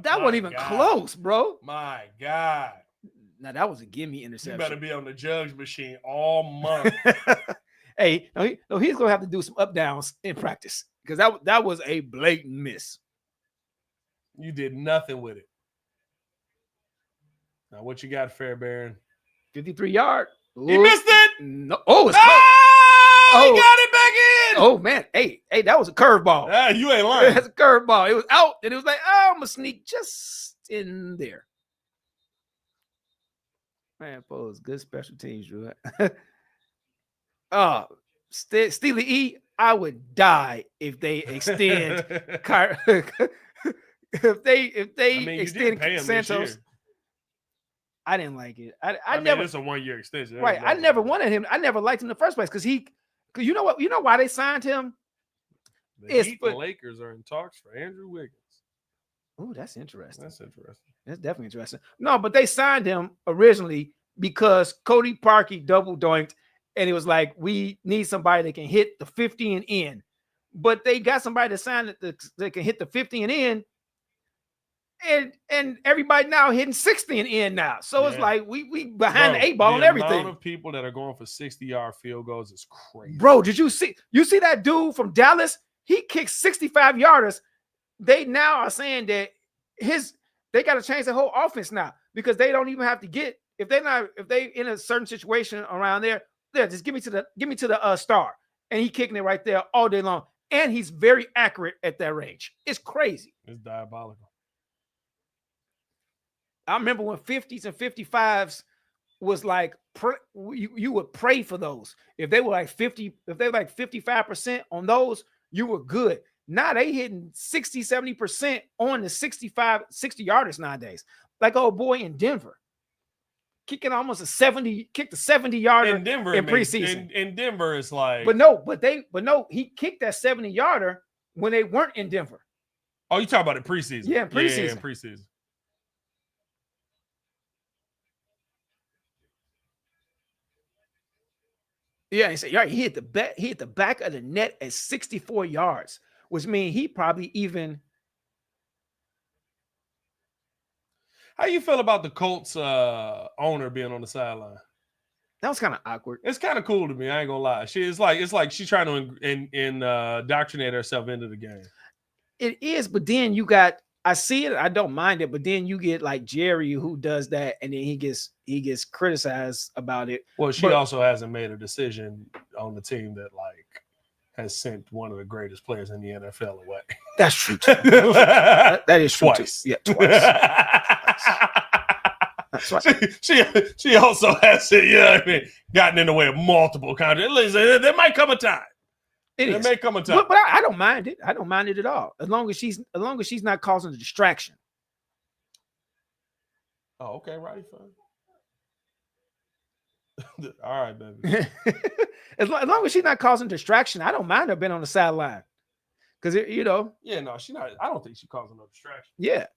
That wasn't even close, bro. My God. Now that was a gimme interception. You better be on the judge machine all month. Hey, he's gonna have to do some up downs in practice because that was a blatant miss. You did nothing with it. Now what you got, Fairbairn? 53-yard. He missed it. No. He got it back in. Oh man, hey, that was a curveball. Yeah, you ain't lying. That's a curveball. It was out, and it was like, I'm gonna sneak just in there. Man, pose good special teams, Drew. Steely E, I would die if they extend if they extend Santos. I didn't like it. I never. It's a 1-year extension, right? I never wanted him. I never liked him in the first place because you know what? You know why they signed him? The Lakers are in talks for Andrew Wiggins. Oh, that's interesting. That's definitely interesting. No, but they signed him originally because Cody Parkey double doinked, and it was like, we need somebody that can hit the 50 and in. But they got somebody to sign that can hit the 50 and in, and everybody now hitting 60 and in now. So it's like we behind the 8 ball and everything. The amount of people that are going for 60-yard field goals is crazy. Bro, did you see that dude from Dallas? He kicked 65-yarders. They now are saying that they got to change the whole offense now because they don't even have to get if they in a certain situation around there, just give me to the star, and he kicking it right there all day long, and he's very accurate at that range. It's crazy. It's diabolical. I remember when 50s and 55s was like you would pray for those. If they were like 50, if they were like 55% on those, you were good. Now they hitting 60, 70% on the 60-yarders nowadays. Like old boy in Denver. Kicked the 70-yarder in Denver in preseason. In Denver, it's like he kicked that 70-yarder when they weren't in Denver. Oh, you talking about in preseason? Yeah, in preseason. Yeah, in preseason. Yeah, he hit the back of the net at 64 yards, which means he probably even. How you feel about the Colts owner being on the sideline? That was kind of awkward. It's kind of cool to me. I ain't gonna lie. It's like she's trying to indoctrinate herself into the game. It is, but then you got. I see it. I don't mind it, but then you get like Jerry who does that, and then he gets criticized about it. Well, she also hasn't made a decision on the team that has sent one of the greatest players in the NFL away. That's true. That is true. Twice. Too. Yeah, twice. That's right. She also has gotten in the way of multiple contracts. There might come a time. It may come a time. But I don't mind it. I don't mind it at all. As long as she's not causing a distraction. Oh, okay, right. Fine. All right, baby. As long as she's not causing distraction, I don't mind her being on the sideline. Because Yeah, no, she's not. I don't think she's causing no distraction. Yeah.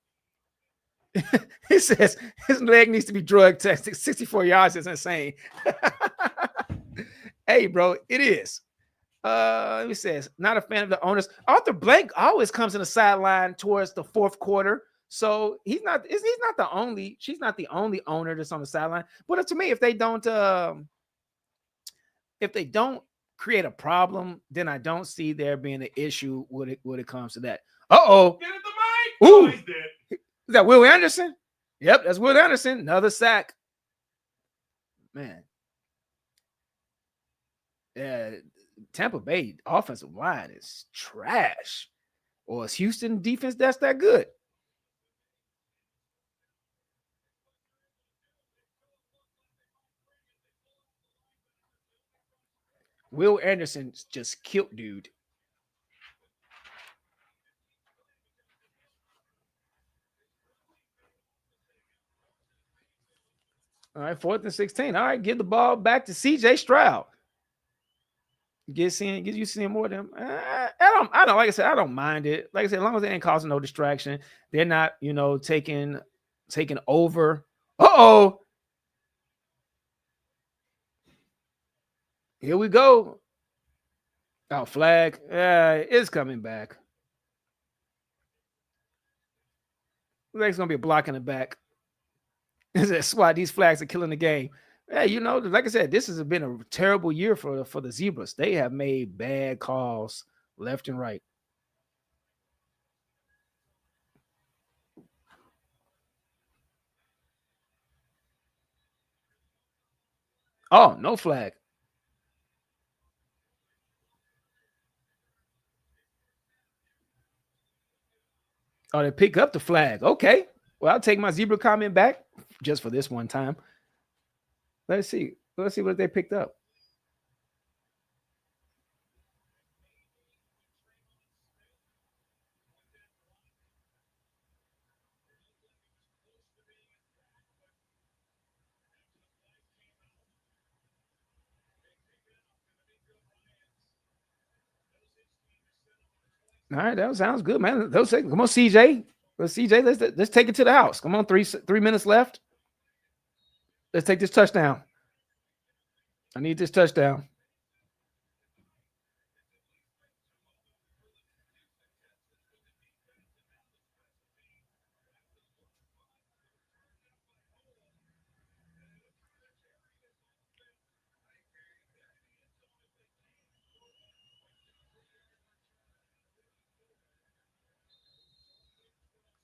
He says his leg needs to be drug tested. 64 yards is insane. Hey, bro, it is. Let me say, not a fan of the owners. Arthur Blank always comes in the sideline towards the fourth quarter. So he's not the only, she's not the only owner that's on the sideline. But to me, if they don't create a problem, then I don't see there being an issue when it comes to that. Uh-oh. Get at the mic. Ooh. Oh, he's dead. Is that Will Anderson? Yep, that's Will Anderson. Another sack. Man. Yeah, Tampa Bay offensive line is trash. Or is Houston defense that's that good? Will Anderson just killed dude. All right, 4th and 16. All right, give the ball back to CJ Stroud. Get you seeing more of them. I don't like I said, I don't mind it. Like I said, as long as they ain't causing no distraction, they're not, taking over. Uh-oh. Here we go. Oh, flag. It's coming back. Looks like it's gonna be a block in the back. That's why these flags are killing the game. Hey, like I said, this has been a terrible year for the Zebras. They have made bad calls left and right. Oh, no flag. Oh, they pick up the flag. Okay. Well, I'll take my Zebra comment back just for this one time. Let's see. Let's see what they picked up. All right, that sounds good, man. Come on, CJ. Let's take it to the house. Come on, 3 minutes left. Let's take this touchdown. I need this touchdown.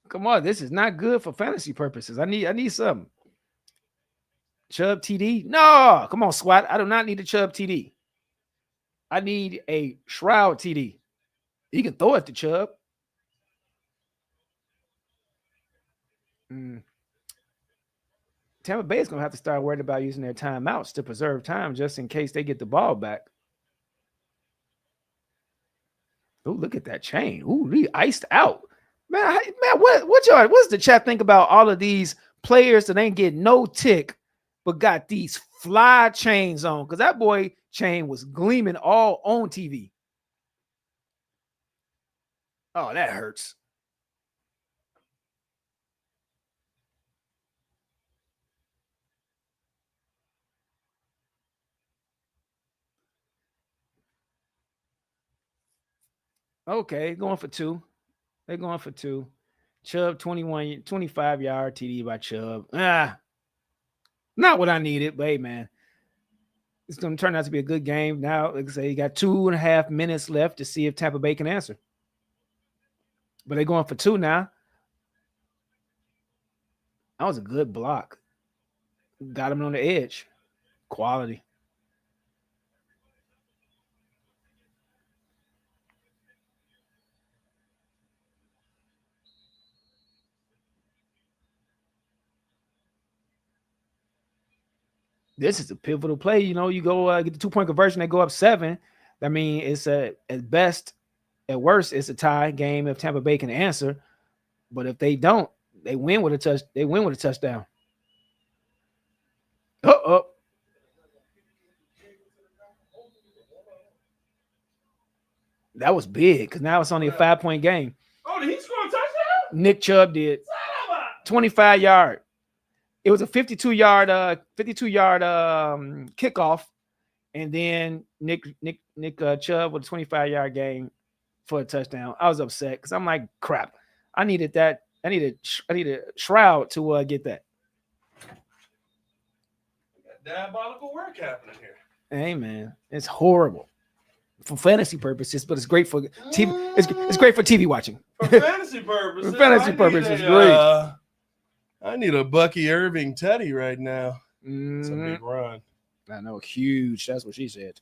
Come on, this is not good for fantasy purposes. I need something. Chubb TD? No, come on, SWAT. I do not need a Chubb TD. I need a Stroud TD. He can throw it to Chubb. Tampa Bay is going to have to start worrying about using their timeouts to preserve time just in case they get the ball back. Oh, look at that chain. Ooh, he iced out. Man, what's the chat think about all of these players that ain't getting no tick but got these fly chains on? Because that boy chain was gleaming all on TV. Oh, that hurts. Okay, going for 2. They're going for 2. Chubb, 25-yard TD by Chubb. Not what I needed, but hey, man. It's going to turn out to be a good game. Now, like I say, you got 2.5 minutes left to see if Tampa Bay can answer. But they're going for 2 now. That was a good block. Got him on the edge. Quality. This is a pivotal play. You go get the 2-point conversion, they go up 7. I mean, it's at best, at worst, it's a tie game if Tampa Bay can answer. But if they don't, they win with a touchdown. Uh-oh. That was big because now it's only a 5-point game. Oh, did he score a touchdown? Nick Chubb did. 25-yard. It was a 52-yard kickoff, And then Nick Chubb with a 25-yard game for a touchdown. I was upset because I'm like, crap. I needed that. I needed Stroud to get that. Diabolical work happening here. Hey man, it's horrible for fantasy purposes, but it's great for TV. It's great for TV watching. For fantasy purposes. For fantasy purposes, great. I need a Bucky Irving Teddy right now. It's a Mhm. big run. I know, huge. That's what she said.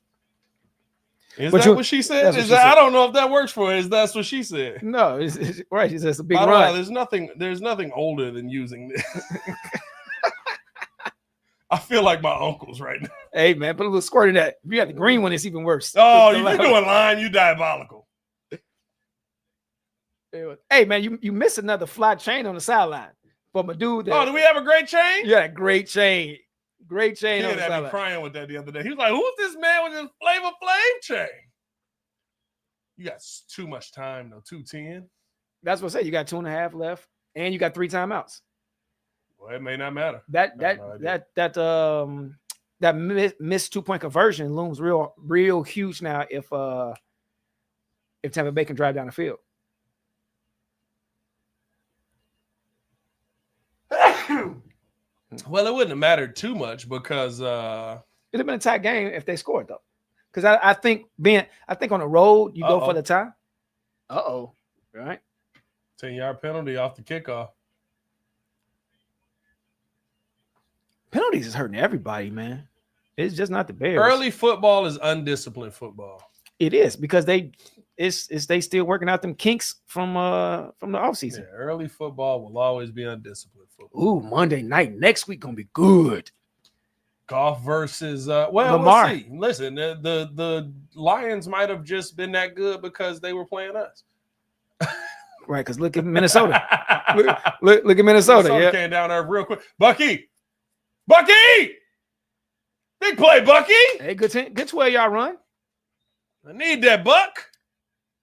Is But that what she said? I don't know if that works for her. Is that's what she said? No, it's right. She says it's a big By the run. way, there's nothing older than using this. I feel like my uncles right now. Hey man, put a little squirt in that. If you got the green one, it's even worse. Oh, you're doing line, you diabolical. Hey man, you missed another fly chain on the sideline from a dude. Do we have a great chain? Yeah, great chain. Great chain. He on the had me sideline. crying with that the other day. He was like, "Who's this man with this Flavor Flav chain?" You got too much time though. 2:10. That's what I said. You got 2.5 left, and you got 3 timeouts. Well, it may not matter. That missed 2-point conversion looms real huge now if Tampa Bay can drive down the field. Well, it wouldn't have mattered too much because It'd have been a tight game if they scored though. Because I think on the road you go for the tie. Right. 10-yard penalty off the kickoff. Penalties is hurting everybody, man. It's just not the Bears. Early football is undisciplined football. It is because they still working out them kinks from the offseason. Yeah, early football will always be undisciplined football. Ooh, Monday night next week gonna be good. Goff versus Lamar. We'll see. Listen, the Lions might have just been that good because they were playing us. Right, because look at Minnesota. look at Minnesota. Yeah, came down there real quick. Bucky, big play, Bucky. Hey, good 12-yard run. I need that Buck.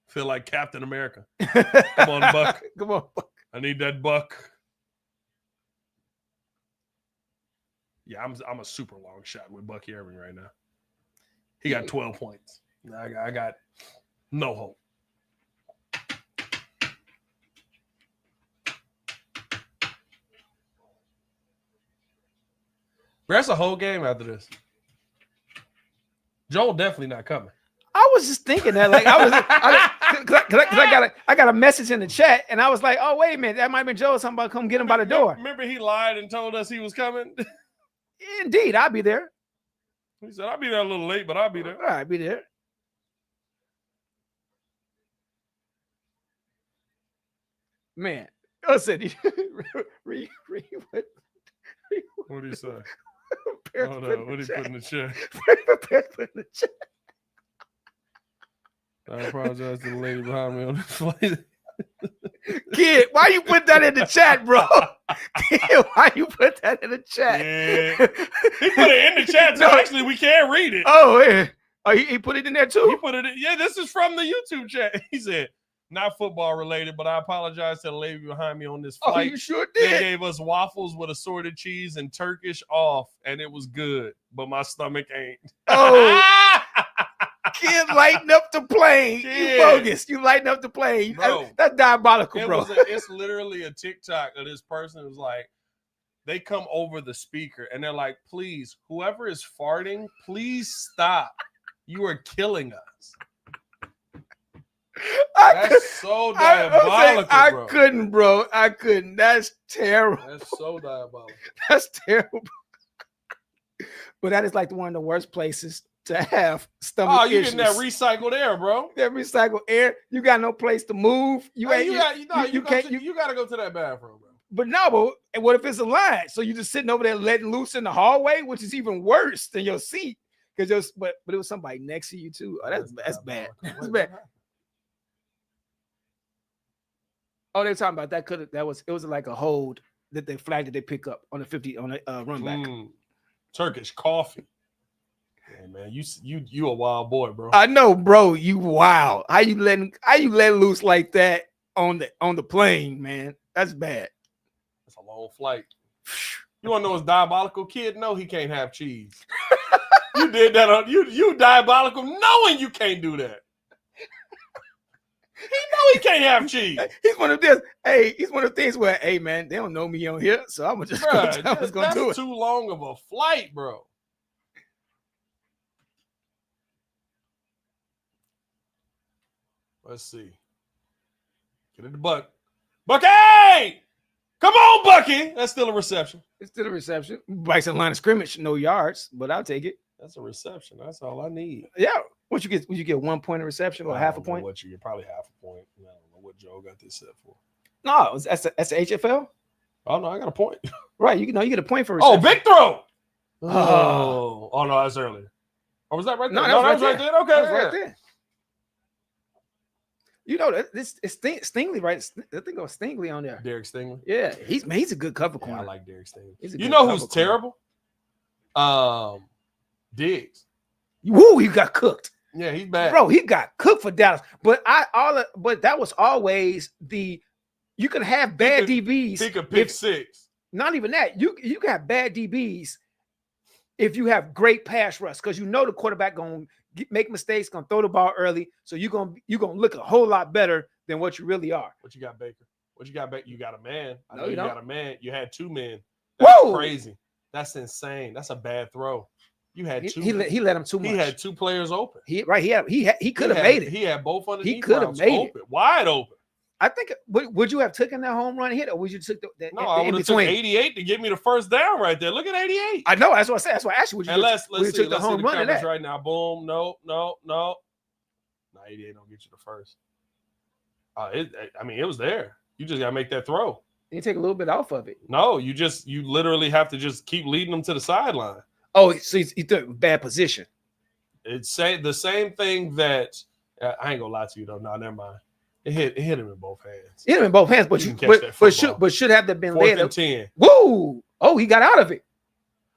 Feel like Captain America. Come on, Buck. Come on, Buck. I need that Buck. Yeah, I'm a super long shot with Bucky Irving right now. He got 12 points. I got no hope. That's a whole game after this. Joel definitely not coming. I was just thinking that, like, I got a message in the chat, and I was like, oh wait a minute, that might have been Joe. Something about come get him by the door. Remember he lied and told us he was coming. Indeed, I'll be there. He said I'll be there a little late, but I'll be there. All right, be there. Man, I said, what did he say? Oh no, what did he put in the chat? I apologize to the lady behind me on this flight. Kid, why you put that in the chat, bro? Kid, why you put that in the chat? Yeah. He put it in the chat, so actually we can't read it. Oh, yeah. Oh, he put it in there too? He put it in. Yeah, this is from the YouTube chat. He said, not football related, but I apologize to the lady behind me on this flight. Oh, you sure did. They gave us waffles with assorted cheese and Turkish off, and it was good, but my stomach ain't. Oh, kid, lighten up the plane. Kid. You bogus. You lighten up the plane. Bro, that's diabolical, bro. It's literally a TikTok of this person who's like, they come over the speaker and they're like, please, whoever is farting, please stop. You are killing us. That's so diabolical, bro. I couldn't, bro. I couldn't. That's terrible. That's so diabolical. That's terrible. But that is like one of the worst places to have stomach issues. Getting that recycled air, bro. That recycled air. You got no place to move. You got to go to that bathroom, bro. But no, but what if it's a line? So you just sitting over there letting loose in the hallway, which is even worse than your seat. But it was somebody next to you too. Oh, that's bad. That's bad. Oh, they're talking about it was like a hold that they flagged that they pick up on the 50 on the run back. Turkish coffee. Hey man, you a wild boy, bro. I know, bro. You wild. How you letting loose like that on the plane, man? That's bad. It's a long flight. You want to know what's diabolical? Kid, no, he can't have cheese. You did that on you diabolical, knowing you can't do that. He know he can't have cheese. He's one of this. Hey, he's one of the things where, hey man, they don't know me on here, so I'm gonna just Bruh, gonna do it. That's too long of a flight, bro. Let's see. Get it to Buck. Bucky! Come on, Bucky! That's still a reception. It's still a reception. Bryson line of scrimmage, no yards, but I'll take it. That's a reception. That's all I need. Yeah. What you get? Would you get 1 point of reception or half a point? What you get? Probably half a point. I don't know what Joe got this set for. No, that's the HFL. Oh no, I got a point. Right. You get a point for reception. Oh, big throw. Oh no, that's earlier. Or was that right there? No, that was right there. Okay, that was right there. You know that this is Stingley, right? I think it was Stingley on there. Derek Stingley. Yeah, he's a good cover corner. I like Derek Stingley. You know who's terrible? Diggs. Woo, he got cooked. Yeah, he's bad. Bro, he got cooked for Dallas. But that was always you can have bad DBs. He could pick six. Not even that. You can have bad DBs if you have great pass rush, because you know the quarterback gonna make mistakes, gonna throw the ball early, so you're gonna look a whole lot better than what you really are. What you got, Baker? What you got, Baker? You got a man. I know you you don't. got a man. You had two men. That's Whoa! Crazy. That's insane. That's a bad throw. You had two. He let him too much. He had two players open. He could have made it. He had both underneath. He could have made open, wide open. I think. Would you have taken that home run hit, or would you took the No, I would have took 88 to get me the first down right there. Look at 88. I know. That's what I said. That's why I asked you. Would you let's see. took the Let's home see the run in coverage that right now. Boom. No. 88 don't get you the first. It was there. You just gotta make that throw. You take a little bit off of it. No, you literally have to just keep leading them to the sideline. Oh, so he took bad position. It's the same thing that I ain't gonna lie to you though. No, never mind. It hit him in both hands. It hit him in both hands, but should have that been led up 10. Woo! Oh, he got out of it.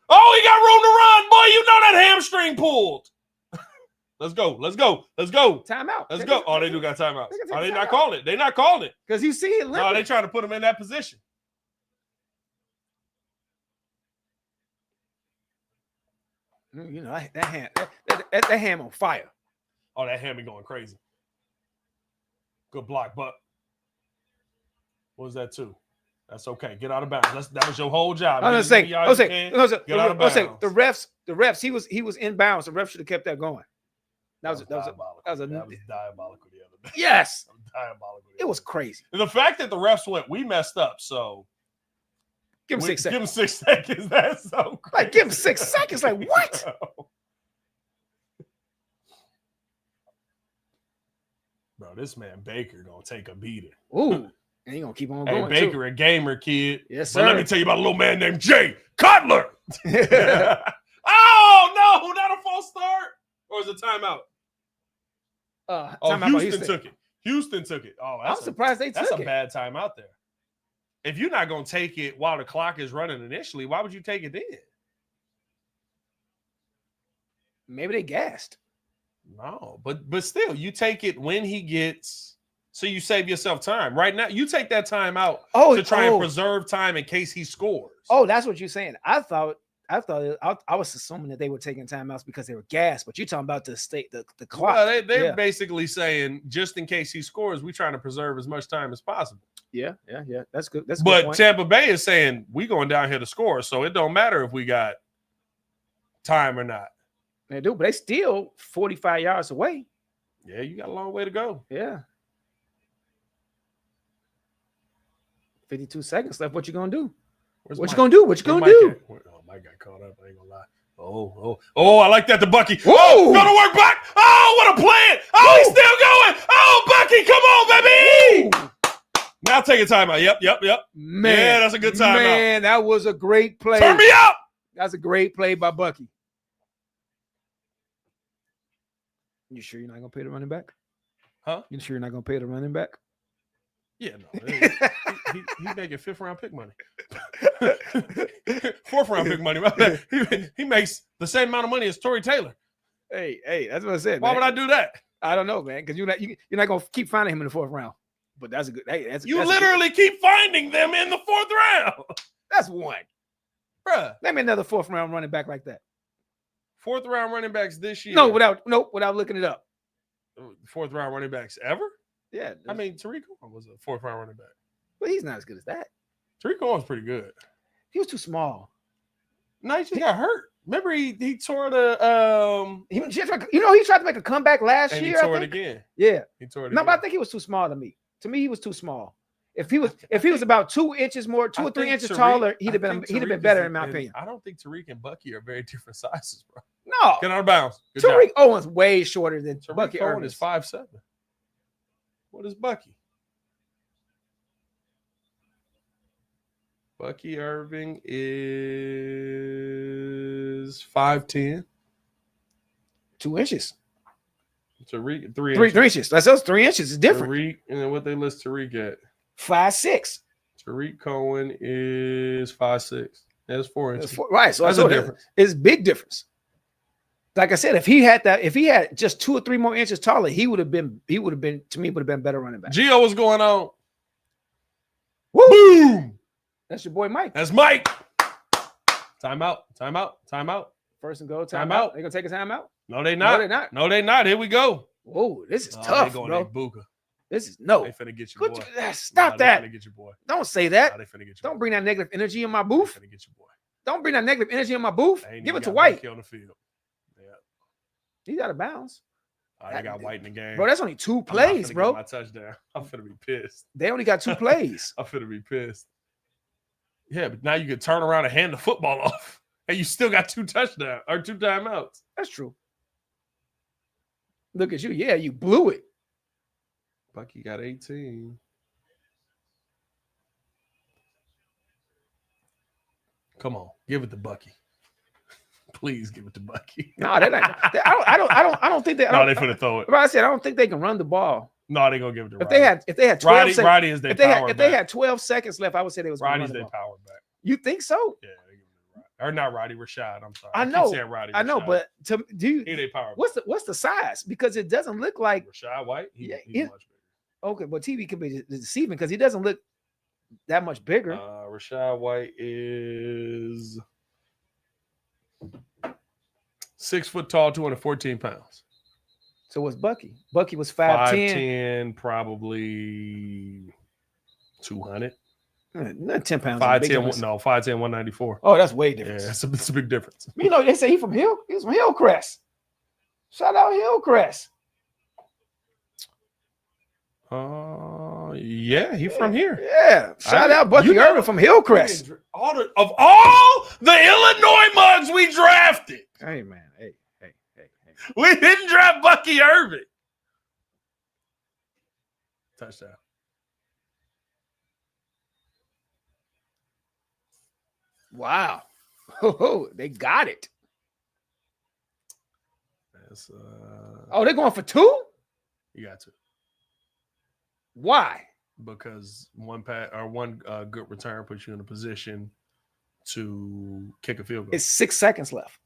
Oh, he got room to run, boy. You know that hamstring pulled. Let's go. Timeout. Let's go. Oh, they do got timeouts. Oh, they not calling it. They not calling it. Because you see it limping. No, they trying to put him in that position. You know, that ham on fire. Oh, that ham be going crazy. Good block, but what was that too? That's okay. Get out of bounds. That was your whole job. I was saying, get out of bounds. The refs. He was in bounds. The refs should have kept that going. That was diabolical. That was diabolical the other day. Yes, diabolical. It was crazy. And the fact that the refs went, we messed up. So give him 6 seconds. Give him 6 seconds. That's so crazy. Like give him 6 seconds. Like what? Bro, this man Baker gonna take a beating. Ooh, and he gonna keep on going. Hey, Baker, a gamer kid. Yes, sir. But let me tell you about a little man named Jay Cutler. Oh no, not a false start, or is it timeout? Houston took it. Houston took it. Oh, I'm surprised they took it. That's a bad timeout there. If you're not gonna take it while the clock is running initially, why would you take it then? Maybe they gassed. No, but still, you take it when he gets, so you save yourself time. Right now, you take that time out to try and preserve time in case he scores. Oh, that's what you're saying. I was assuming that they were taking timeouts because they were gassed, but you're talking about the clock. Well, they're basically saying just in case he scores, we're trying to preserve as much time as possible. Yeah. That's good. That's a but good point. Tampa Bay is saying we going down here to score, so it don't matter if we got time or not. They do, but they still 45 yards away. Yeah, you got a long way to go. Yeah. 52 seconds left. What you gonna do? What you gonna do? Oh, Mike got caught up. I ain't gonna lie. Oh! I like that to Bucky. Whoa! Oh, go to work back. Oh, what a plan! Oh, he's still going. Oh, Bucky, come on, baby! Now take a timeout. Yep. Man, yeah, that's a good timeout. Man, that was a great play. Turn me up. That's a great play by Bucky. You sure you're not gonna pay the running back? Huh? You sure you're not gonna pay the running back? Yeah, no. He making 5th round pick money. 4th round pick money. He makes the same amount of money as Tory Taylor. Hey, that's what I said. Why would I do that? I don't know, man. Because you're not gonna keep finding him in the 4th round. But that's a good. Hey, that's literally keep finding them in the 4th round. That's one, bruh. Let me another 4th round running back like that. 4th round running backs this year. No, without looking it up. 4th round running backs ever? Yeah. I mean, Tariq Cohen was a 4th round running back. But he's not as good as that. Tariq Cohen's pretty good. He was too small. No, he just got hurt. Remember, he tore the He tried to make a comeback last and year. he tore it again. Yeah. He tore it No, again. but I think he was too small to me. To me, he was too small. If he was about 2 inches more, 2 or 3 inches taller, he'd have been better in my opinion. I don't think Tariq and Bucky are very different sizes, bro. No. Get out of bounds. Good Tariq job. Owen's way shorter than Tariq Bucky Owen Irving. is 5'7". What is Bucky? Bucky Irving is 5'10". 2 inches. Tariq 3 inches. That's us. 3 inches is different. Tariq, and then what they list Tariq at? 5'6". Tariq Cohen is 5'6". That's 4 inches. Right. So That's a difference. It's a big difference. Like I said, if he had just 2 or 3 more inches taller, he would have been better running back. Gio, what's going on? Woo! Boom! That's your boy Mike. That's Mike. Timeout. First and goal. Timeout. They gonna take a timeout? No, they not. No, they not. Here we go. Whoa, this is tough, they going bro. at Buka. This is no. They finna get your boy. Stop that. They finna get your boy. Don't say that. They finna get your Don't boy. bring that negative energy in my They booth. finna get your boy. Don't bring that negative energy in my booth. They ain't Give even it to got White. Bucky on the field. Yeah. He's out of bounds. They got White in the game. Bro, that's only 2 I'm not plays, finna bro. get my touchdown. I'm finna be pissed. They only got 2 plays. I'm finna be pissed. Yeah, but now you can turn around and hand the football off, and you still got 2 touchdowns or 2 timeouts. That's true. Look at you. Yeah, you blew it. Bucky got 18. Come on, give it to Bucky. Please give it to Bucky. No, I don't think they. No, they finna throw it. I said I don't think they can run the ball. No, they gonna give it to If Roddy. they had 12 seconds, Roddy is their power back. if they had 12 seconds left, I would say they was gonna Roddy's run the their ball. power back. You think so? Yeah, they give it to Roddy. Or not Roddy, Rashad. I'm sorry. I know. Keep saying Roddy, I know, Rashad. but he their power back. what's the size? Because it doesn't look like Rashad White. He's much bigger. okay, but TV could be deceiving because he doesn't look that much bigger. Rashad White is 6 foot tall, 214 pounds. So what's Bucky? Bucky was 5'10". 5'10", probably 200. 10 pounds. 5'10", no, 5'10", 194. Oh, that's way different. Yeah, it's a big difference. You know, they say he's from Hillcrest. Shout out Hillcrest. Yeah, he's from here. Yeah. Shout out Bucky Irving from Hillcrest. Of all the Illinois mugs we drafted, Hey, man. Hey. we didn't draft Bucky Irving. Touchdown. Wow. Oh, they got it. That's, Oh, they're going for 2? you got to. Why? Because one good return puts you in a position to kick a field goal. It's 6 seconds left.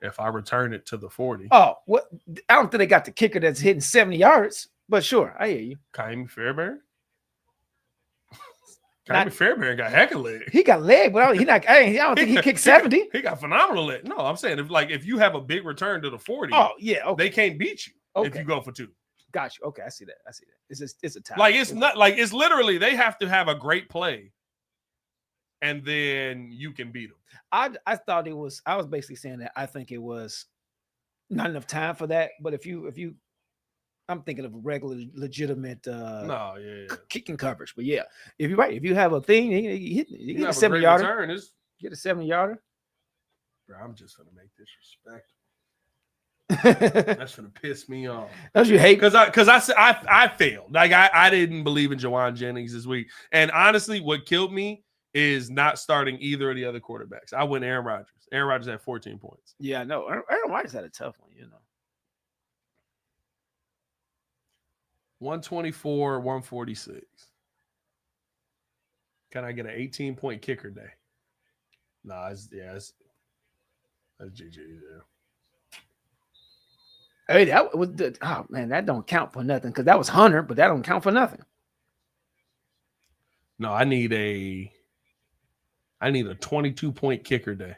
If I return it to the 40, Oh, what? I don't think they got the kicker that's hitting 70 yards, but sure, I hear you. Kaimi Fairbairn. Kaimi Fairbairn got heck of leg. He got leg, but I don't think he kicked 70. He got phenomenal leg. No, I'm saying if you have a big return to the 40, Oh, yeah. Okay. they can't beat you if Okay. you go for 2. Got you. Okay, I see that. It's a tie. Like it's not like it's literally they have to have a great play, and then you can beat them. I thought it was. I was basically saying that I think it was not enough time for that. But if you, I'm thinking of a regular, legitimate kicking coverage. But yeah, if you're right, if you have a thing, you get a 70 yarder. Get a 70 yarder. Bro, I'm just gonna make this respectable. That's gonna piss me off. Don't you hate? Because I failed. Like I didn't believe in Jawan Jennings this week. And honestly, what killed me is not starting either of the other quarterbacks. I went Aaron Rodgers. Aaron Rodgers had 14 points. Yeah, I know. Aaron Rodgers had a tough one, 124, 146. Can I get an 18-point kicker day? Nah, that's GG. Yeah. Hey, that was that don't count for nothing because that was Hunter, but that don't count for nothing. No, I need a 22-point kicker day.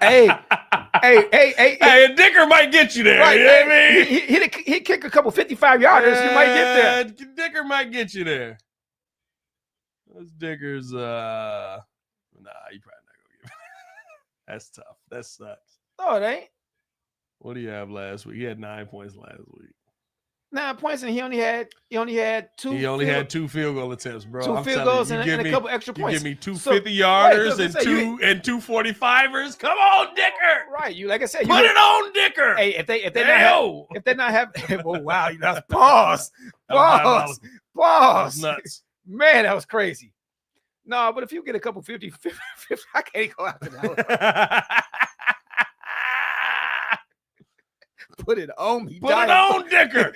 Hey, and Dicker might get you there. Right, you know what I mean? He kick a couple 55-yarders. You might get there. Dicker might get you there. Those Dickers, nah, you probably not gonna give it. That's tough. That sucks. No, it ain't. What do you have last week? He had 9 points last week. 9 points, and he only had two. He only had 2 field goal attempts, bro. Two field goals and a couple extra points. You give me 2 50-yarders and 2 45ers. Come on, Dicker. Right, you like I said, put it on Dicker. Hey, if they not have, oh wow, that's pause. That was nuts. Man, that was crazy. No, but if you get a couple 50, I can't go after that. Put it on me. Put it on Dicker.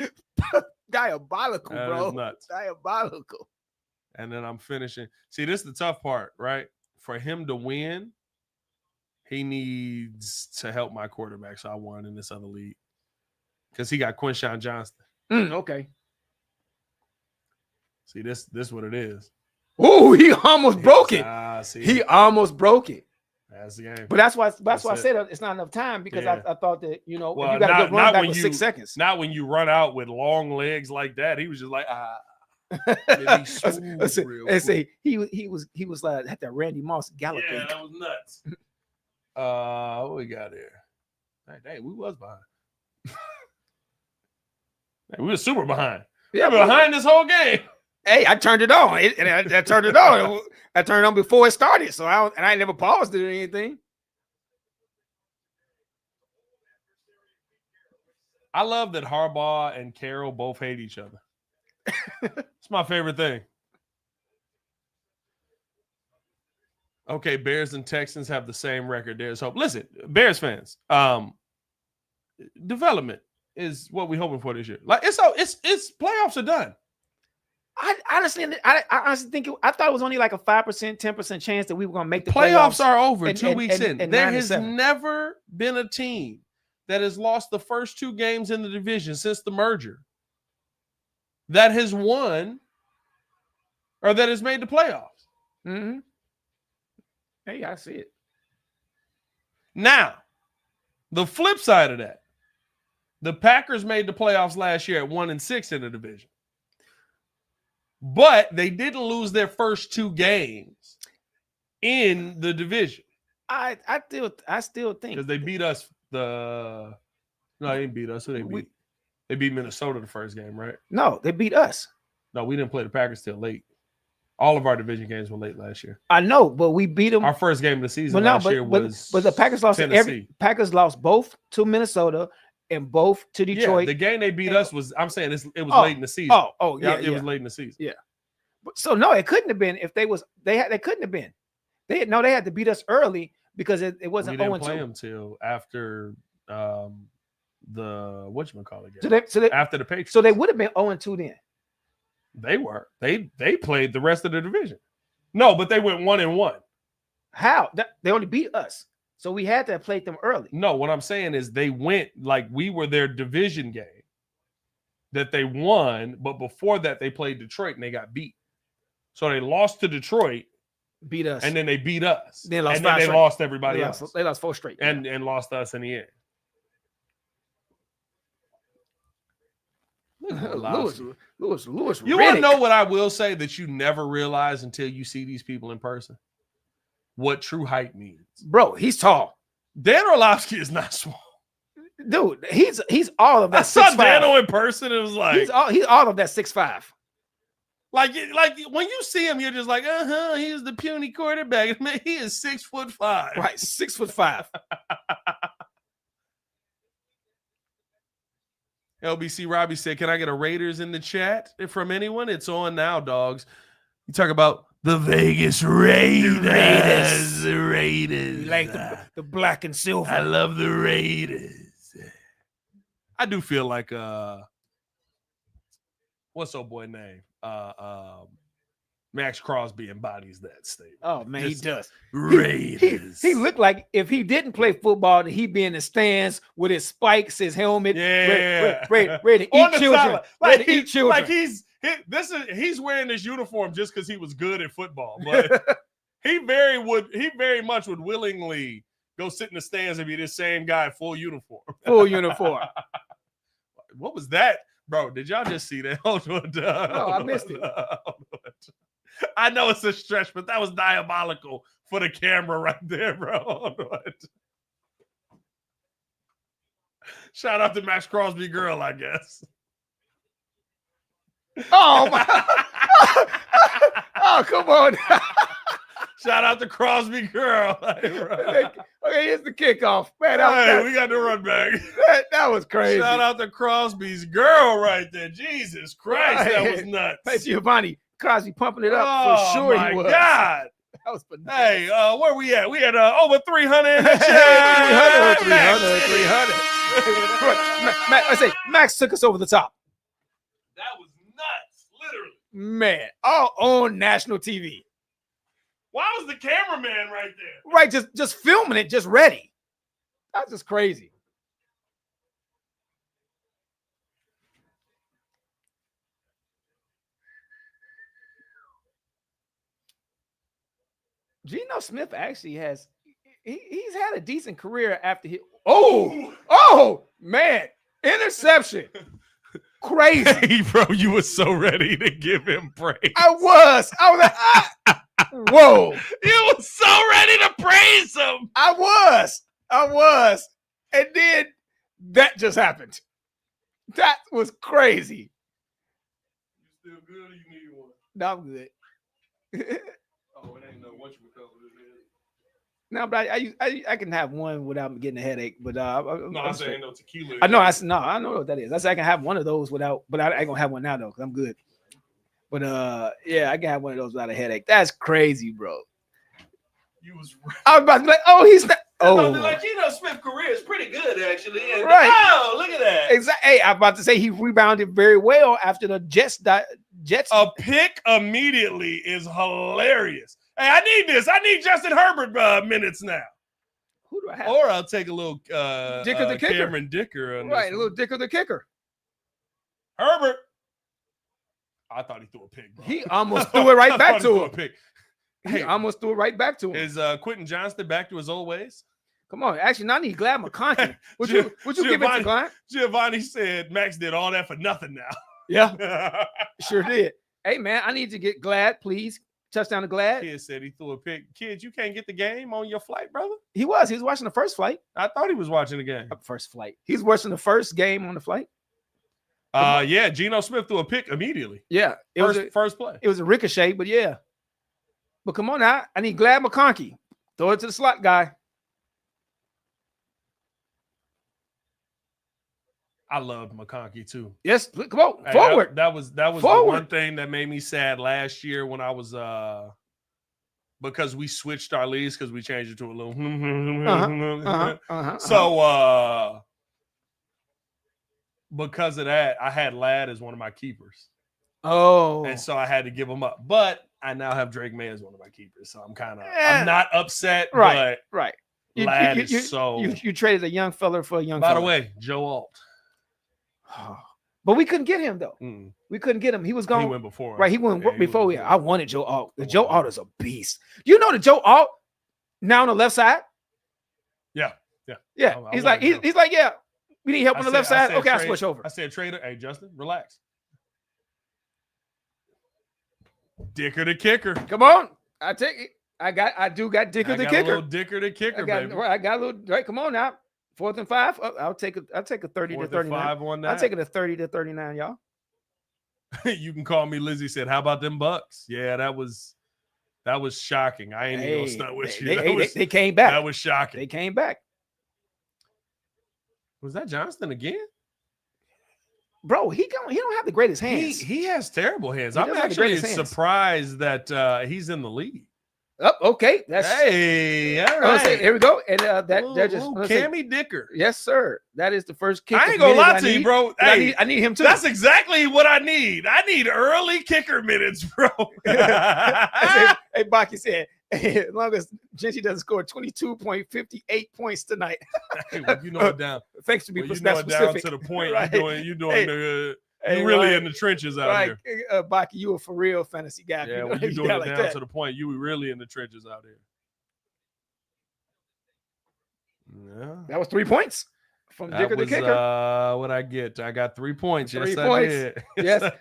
Diabolical, bro. Nuts. Diabolical. And then I'm finishing. See, this is the tough part, right? For him to win, he needs to help my quarterback. So I won in this other league because he got Quinshon Johnston. Okay. See, this is what it is. Oh, he almost broke it. He almost broke it. That's the game. But that's why I said it's not enough time because I thought that, if you got a good run back with 6 seconds. Not when you run out with long legs like that. He was just like, and say he was like had that Randy Moss gallop. Yeah, that was nuts. What we got here? Dang, we was behind. We were super behind. Yeah, we were behind this whole game. Hey, I turned it on. I turned it on. I turned it on before it started, so I never paused it or anything. I love that Harbaugh and Carroll both hate each other. It's my favorite thing. Okay, Bears and Texans have the same record. There's hope. Listen, Bears fans, development is what we're hoping for this year. Like it's playoffs are done. I honestly think I thought it was only like a 5%, 10% chance that we were going to make the playoffs are over 2 weeks in. And there has never been a team that has lost the first 2 games in the division since the merger that has won or that has made the playoffs. Mm-hmm. Hey, I see it. Now, the flip side of that, the Packers made the playoffs last year at 1-6 in the division. But they didn't lose their first 2 games in the division. I still think because they beat us. No, they didn't beat us. Who they beat? They beat Minnesota the first game, right? No, they beat us. No, we didn't play the Packers till late. All of our division games were late last year. I know, but we beat them. Our first game of the season last year was. But the Packers lost Tennessee. Packers lost both to Minnesota and both to Detroit. Yeah, the game they beat us was. I'm saying it was late in the season. It was late in the season. Yeah. So no, it couldn't have been if they couldn't have been. They had to beat us early because it wasn't. We didn't play them till after the whatchamacallit game. So after the Patriots. So they would have been 0-2 then. They were. They played the rest of the division. No, but they went 1-1. How? They only beat us. So we had to have played them early. No, what I'm saying is they went like we were their division game that they won, but before that they played Detroit and they got beat. So they lost to Detroit, beat us, and then they beat us. They lost everybody else. They lost 4 straight, and lost us in the end. Lewis. You want to know what I will say that you never realize until you see these people in person? What true height means, bro. He's tall. Dan Orlovsky is not small, dude. He's all of that. I saw Dano in person. It was like he's all of that 6'5". Like when you see him, you're just like, he's the puny quarterback. Man, he is 6'5". Right, 6'5". LBC Robbie said, "Can I get a Raiders in the chat from anyone? It's on now, dogs." You talk about the Vegas Raiders. The Raiders. You like the black and silver. I love the Raiders. I do feel like what's old boy name? Max Crosby embodies that statement. Oh man, he does. Raiders. He looked like if he didn't play football, he'd be in the stands with his spikes, his helmet, ready to eat children. Ready to eat children. Like he's wearing this uniform just because he was good at football, but he very much would willingly go sit in the stands and be this same guy, full uniform. Full uniform. What was that? Bro, did y'all just see that? No, I missed it. I know it's a stretch, but that was diabolical for the camera right there, bro. Shout out to Max Crosby girl, I guess. Oh, my. Oh, come on. Shout out to Crosby girl. Okay, here's the kickoff. Man, we got the run back. That was crazy. Shout out to Crosby's girl right there. Jesus Christ, that was nuts. Hey, Giovanni, Crosby pumping it up for sure. My he was. God. That was bananas. Hey, where we at? We had over 300 in the chat. 300. I say, Max took us over the top. That was nuts, literally. Man, all on national TV. Why was the cameraman right there? Right, just filming it, just ready. That's just crazy. Geno Smith actually has he's had a decent career after he man, interception. Crazy. Hey, bro, you were so ready to give him praise. I was like, whoa. You were so ready to praise him. I was. And then that just happened. That was crazy. You still good or you need one? No, I'm good. Oh, it ain't no what you recover. No, but I can have one without getting a headache. But no, I'm saying no tequila. I know I know what that is. I said I can have one of those without, but I ain't gonna have one now though, because I'm good. But yeah, I can have one of those without a headache. That's crazy, bro. You was right. I was about to be like, oh, he's not. Oh, like Geno Smith's career is pretty good actually. And right. Oh, look at that. Exactly. Hey, I'm about to say he rebounded very well after the Jets. A pick immediately is hilarious. Hey, I need this. I need Justin Herbert minutes now. Who do I have? Or I'll take a little Dicker the kicker. Cameron Dicker. Right, a little Dicker the kicker. Herbert. I thought he threw a pick, bro. He almost threw it right back to him. Hey, He almost threw it right back to him. Is Quentin Johnston back to his old ways? Come on. Actually, now I need Glad McConkey. Would you give it to Glad? Giovanni said Max did all that for nothing now. Yeah, sure did. Hey, man, I need to get Glad, please. Touchdown to Glad. Kid said he threw a pick. Kids, you can't get the game on your flight, brother? He was watching the first flight. I thought he was watching the game. First flight. He's watching the first game on the flight. Yeah, Geno Smith threw a pick immediately. Yeah. First play. It was a ricochet, but yeah. But come on now. I need Glad McConkey. Throw it to the slot guy. I loved McConkey too. Yes, come on, forward. That was the one thing that made me sad last year when I was because we switched our leads because we changed it to a little. So because of that, I had Ladd as one of my keepers. Oh, and so I had to give him up. But I now have Drake May as one of my keepers, so I'm not upset. Right, but right. Ladd is so. You traded a young fella for a young. By the way, Joe Alt. But we couldn't get him though. We couldn't get him. He was gone. He went before. Right, he went before. Yeah, I wanted Joe Alt. The Joe Alt is a beast. You know the Joe Alt now on the left side. Yeah. He's like, yeah. We need help on the left side. Okay, I'll switch over. I said, trader. Hey, Justin, relax. Dicker the kicker. Come on, I take it. I do got Dicker the kicker. A little Dicker the kicker, baby. I got a little. Right, come on now. 4th and 5. I'll take a 30 to 39. I'll take it a 30 to 39, y'all. You can call me Lizzie said, how about them Bucks? Yeah, that was shocking. I ain't even gonna stunt with you. They came back. That was shocking. They came back. Was that Johnston again? Bro, he don't have the greatest hands. He has terrible hands. I'm actually surprised that he's in the league. Oh, okay. Hey, all right. Here we go. And they're just Cammy Dicker. Yes, sir. That is the first kicker. I ain't gonna lie to you, bro. Hey, I need him too. That's exactly what I need. I need early kicker minutes, bro. Hey, Baki said, as long as Genty doesn't score 22.58 points tonight. Hey, well, you know it down. Thanks to be that specific. Down to the point. Right. You're doing you're really in the trenches out here. Baki, you a for real fantasy guy. Yeah, when you're doing it down to the point, you were really in the trenches out here. Yeah. That was 3 points from That Dicker the was kicker. what I get. I got 3 points. 3 Yes, points. I did. Yes.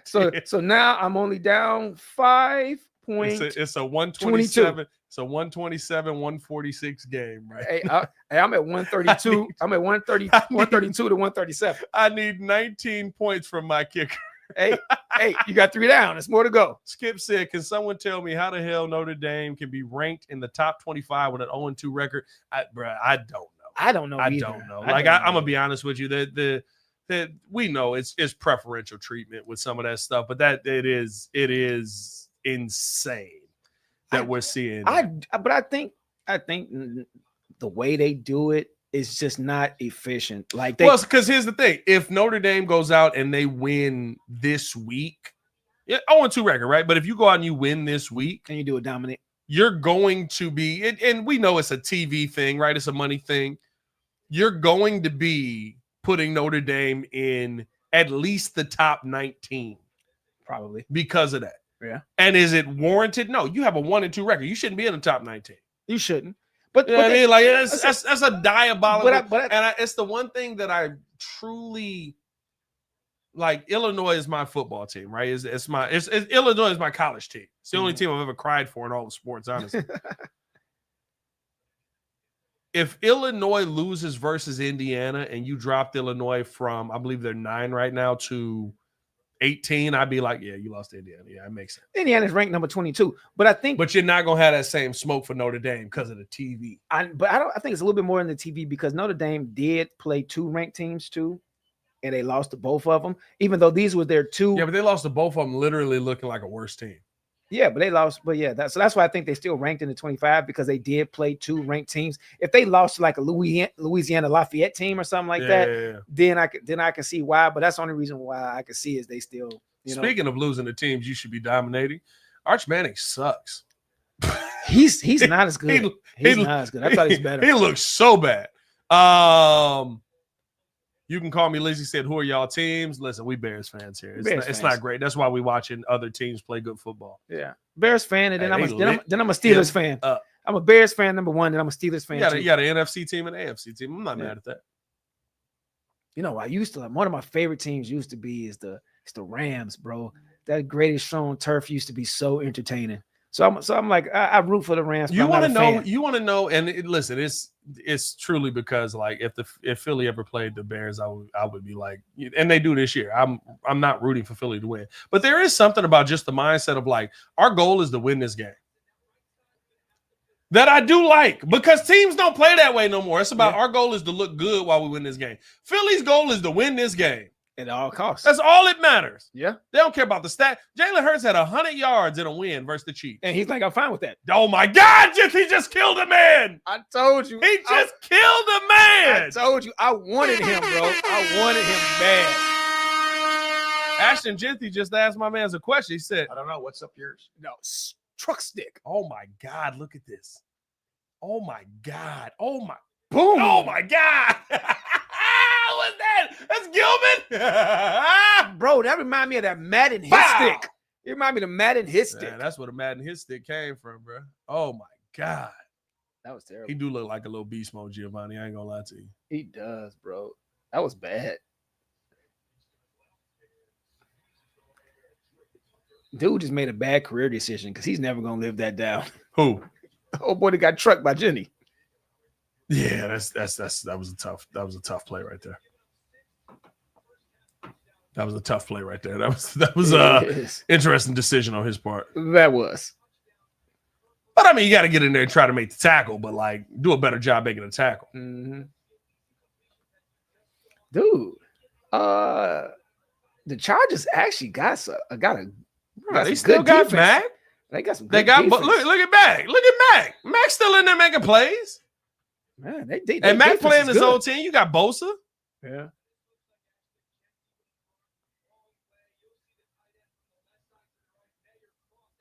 So now I'm only down 5 points. It's a 127. It's a 127, 146 game, right? Hey, I'm at 132. I'm at 132 to 137. I need 19 points from my kicker. Hey, you got 3 down. There's more to go. Skip said, can someone tell me how the hell Notre Dame can be ranked in the top 25 with an 0-2 record? I don't know. I don't know. I either. don't know. I'm gonna be honest with you. That we know it's preferential treatment with some of that stuff, but that it is insane that we're seeing. But I think the way they do it is just not efficient. Like because here's the thing: if Notre Dame goes out and they win this week, 0-2 record, right? But if you go out and you win this week, and you do a dominant, you're going to be, and we know it's a TV thing, right? It's a money thing. You're going to be putting Notre Dame in at least the top 19. Probably. Because of that. Yeah. And is it warranted? No, you have a 1-2 record. You shouldn't be in the top 19. You shouldn't. But, you know what I mean? Like that's a diabolical. It's the one thing that I truly like. Illinois is my football team, right? Illinois is my college team. It's the only team I've ever cried for in all the sports, honestly. If Illinois loses versus Indiana and you dropped Illinois from, I believe they're 9 right now, to 18, I'd be like, yeah, you lost to Indiana. Yeah, it makes sense. Indiana's ranked number 22. But you're not gonna have that same smoke for Notre Dame because of the TV. I think it's a little bit more in the TV because Notre Dame did play 2 ranked teams too, and they lost to both of them, even though these were their 2. Yeah, but they lost to both of them literally looking like a worse team. Yeah, but they lost. But yeah, that's why I think they still ranked in the 25 because they did play 2 ranked teams. If they lost to like a Louisiana Lafayette team or something like that, then I can see why. But that's the only reason why I can see is they still. Speaking of losing to teams, you should be dominating. Arch Manning sucks. He's not as good. He's not as good. I thought he's better. He looks so bad. You can call me Lizzie. Said, who are y'all teams? Listen, we Bears fans here. It's not great. That's why we watching other teams play good football. Yeah, Bears fan, and then I'm a Steelers fan. I'm a Bears fan number 1, then I'm a Steelers fan. You got an NFC team and an AFC team. I'm not mad at that. I used to one of my favorite teams used to be is the Rams, bro. That greatest show on turf used to be so entertaining. So I'm like I root for the Rams. You want to know, and listen, it's truly because like if Philly ever played the Bears, I would be like, and they do this year. I'm not rooting for Philly to win, but there is something about just the mindset of like our goal is to win this game that I do like because teams don't play that way no more. It's about our goal is to look good while we win this game. Philly's goal is to win this game. At all costs. That's all it matters. Yeah. They don't care about the stat. Jalen Hurts had 100 yards in a win versus the Chiefs. And he's like, I'm fine with that. Oh, my God. He just killed a man. I told you. He just killed a man. I told you. I wanted him, bro. I wanted him bad. Ashton Genthy just asked my man a question. He said, I don't know. What's up yours? No, truck stick. Oh, my God. Look at this. Oh, my God. Oh, my. Boom. Oh, my God. What's that? That's Gilman. Bro, that remind me of that Madden hit stick. It remind me of the Madden hit stick. Man, that's where the Madden hit stick came from, bro. Oh my God. That was terrible. He do look like a little beast mode, Giovanni. I ain't gonna lie to you. He does, bro. That was bad. Dude just made a bad career decision because he's never gonna live that down. Who? Oh boy, that got trucked by Jenny. Yeah, that was a tough play right there. That was a tough play right there. That was a interesting decision on his part. That was. But I mean, you got to get in there and try to make the tackle, but like do a better job making the tackle. Mm-hmm. Dude, the Chargers actually got they still got Mac. They got some. They got look at Mac. Look at Mac. Mac's still in there making plays. Man, they and Mac playing his old team. You got Bosa. Yeah.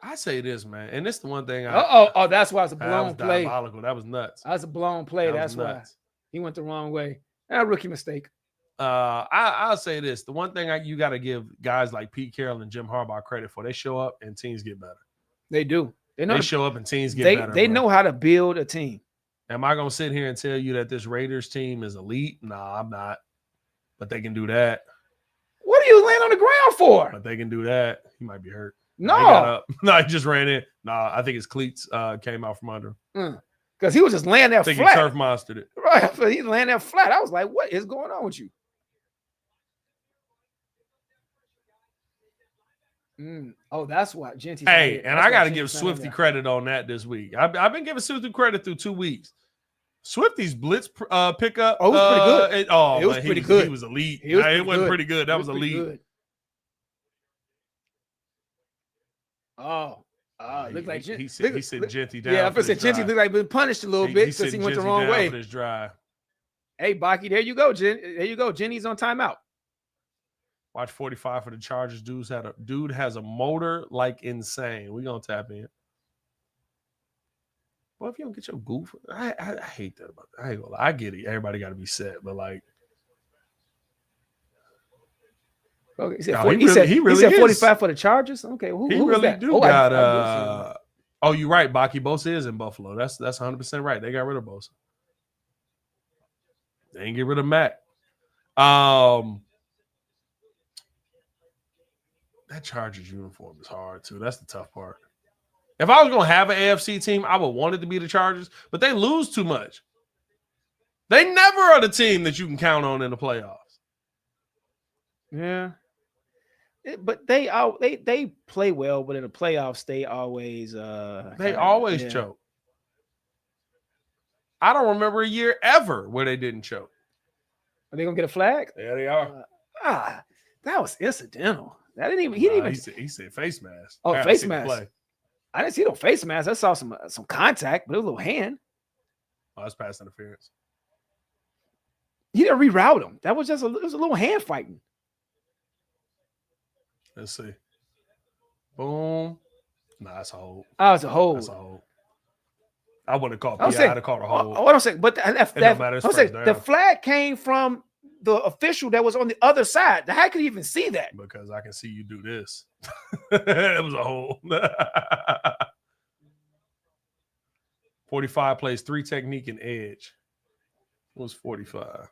I say this, man, and it's the one thing. That's why it's a blown play. Diabolical. That was nuts. That's a blown play. That's why he went the wrong way. A rookie mistake. I'll say this: the one thing you got to give guys like Pete Carroll and Jim Harbaugh credit for, they show up and teams get better. They do. They show up and teams get better. They know how to build a team. Am I gonna sit here and tell you that this Raiders team is elite? Nah, I'm not. But they can do that. What are you laying on the ground for? But they can do that. He might be hurt. No. He got up. No, he just ran in. Nah, I think his cleats came out from under him. Because he was just laying there I think flat. he turf monstered it. Right. So he's laying there flat. I was like, what is going on with you? Oh, that's why Genty. Hey, and I got to give Swifty credit on that this week. I've been giving Swifty credit through 2 weeks. Swifty's blitz pickup. Oh, it was pretty good. It was pretty good. He was elite. It wasn't pretty good. That was elite. Good. Oh, looked like he said Genty down. Yeah, I said Genty looked like been punished a little bit because he went the wrong way. Hey, Baki, there you go, There you go. Jenny's on timeout. Watch 45 for the Chargers. Dude has a motor like insane. We're gonna tap in. Well, if you don't get your goof, I hate that about that. I ain't gonna lie. I get it. Everybody got to be set, but like, okay, he said 45 for the Chargers. Okay, who really that? Do got. Oh, you're right. Baki Bosa is in Buffalo. That's 100% right. They got rid of Bosa. They ain't get rid of Mac. That Chargers uniform is hard too. That's the tough part. If I was going to have an AFC team, I would want it to be the Chargers, but they lose too much. They never are the team that you can count on in the playoffs. Yeah. But they play well, but in the playoffs, they always choke. I don't remember a year ever where they didn't choke. Are they going to get a flag? Yeah, they are. That was incidental. That didn't even. He said face mask. Oh, face mask. I didn't see no face mask. I saw some contact, but it was a little hand. Oh, that's pass interference. He didn't reroute him. That was just it was a little hand fighting. Let's see. Boom. Nah, that's a hold. Oh, it's a hold. That's a hold. I wouldn't call PI. I'd have called a hold. What I'm saying, but the flag came from the official that was on the other side. How could he even see that? Because I can see you do this. It was a hold. 45 plays 3 technique and edge. What was 45?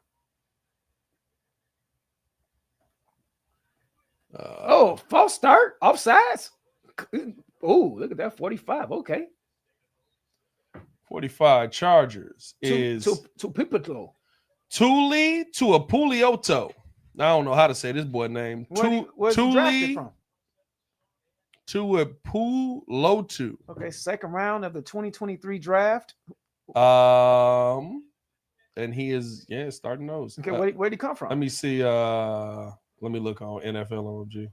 False start, offsides. Oh, look at that 45. Okay. 45 Chargers is to Pipito. Tuli to a Pulioto. I don't know how to say this boy name. Where's he drafted from? To a Pulotu. Okay, second round of the 2023 draft. And he is starting those. Okay, where'd he come from? Let me see. Let me look on NFL OG. Let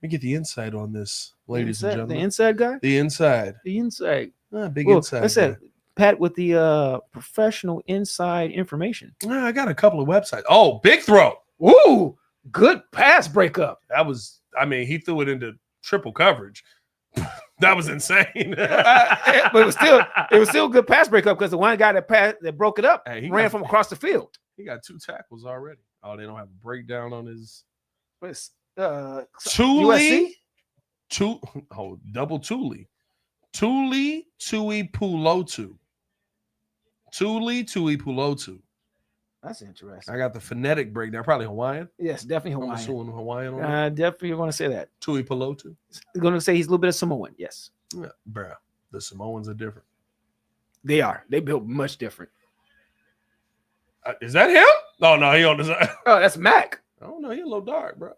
me get the insight on this, ladies and gentlemen. The inside guy? The inside. Big inside. I said Pat with the professional inside information. I got a couple of websites. Oh, big throw. Ooh, good pass breakup. He threw it into triple coverage. That was insane. But it was still a good pass breakup because the one guy that broke it up ran from across the field. He got 2 tackles already. Oh, they don't have a breakdown on his USC? Double Tuli. Tuli Tui Pulotu. Tuli Tui Pulotu. That's interesting. I got the phonetic breakdown. Probably Hawaiian. Yes, definitely Hawaiian. I'm assuming Hawaiian on that. Definitely going to say that. Tui Pulotu. Going to say he's a little bit of Samoan. Yes. Yeah, bro. The Samoans are different. They are. They built much different. Is that him? Oh, no, he on the side. Oh, that's Mac. I don't know. He a little dark, bro.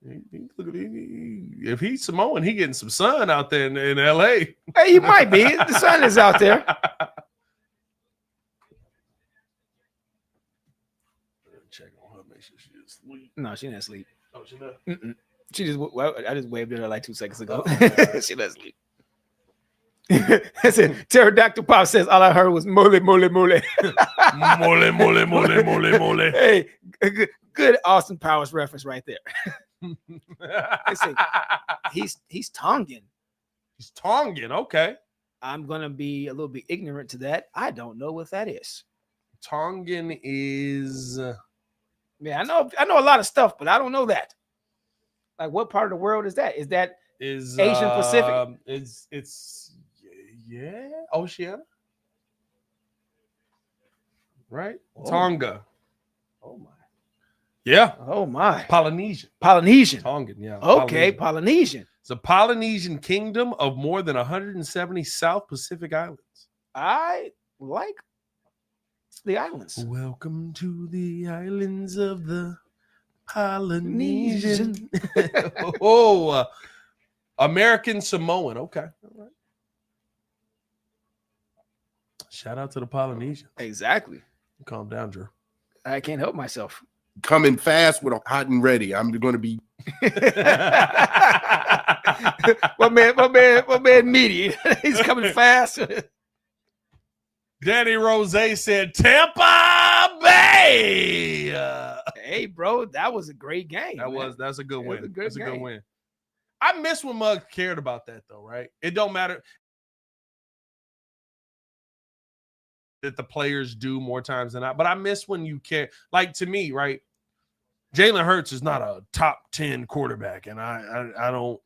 If he's Samoan, he getting some sun out there in L.A. Hey, he might be. The sun is out there. Check on her, make sure she is asleep. No, she didn't sleep. Oh, she not? She just. I just waved at her like 2 seconds ago. She doesn't sleep. I said, Pterodactyl Pop says all I heard was mole, mole, mole. Mole, mole, mole, mole, mole. Hey, good Austin Powers reference right there. He's Tongan. He's Tongan, okay. I'm gonna be a little bit ignorant to that. I don't know what that is. Tongan is I know a lot of stuff, but I don't know that. Like, what part of the world is that? Is that Asian Pacific? It's Yeah, Oceania. Right? Oh. Tonga. Oh my. Yeah. Oh my. Polynesian. Tongan, yeah. Okay, Polynesian. It's a Polynesian kingdom of more than 170 South Pacific islands. I like the islands. Welcome to the islands of the Polynesian. American Samoan. Okay. All right. Shout out to the Polynesians. Exactly. Calm down, Drew. I can't help myself. Coming fast with a hot and ready. I'm going to be. my man, meaty. He's coming fast. Danny Rose said Tampa Bay. Hey, bro, that was a great game. That's a good win. A That's a good game. win. I miss when Muggs cared about that though, right? It don't matter that the players do more times than not, but I miss when you care. Like to me, right? Jalen Hurts is not a top 10 quarterback, and I don't.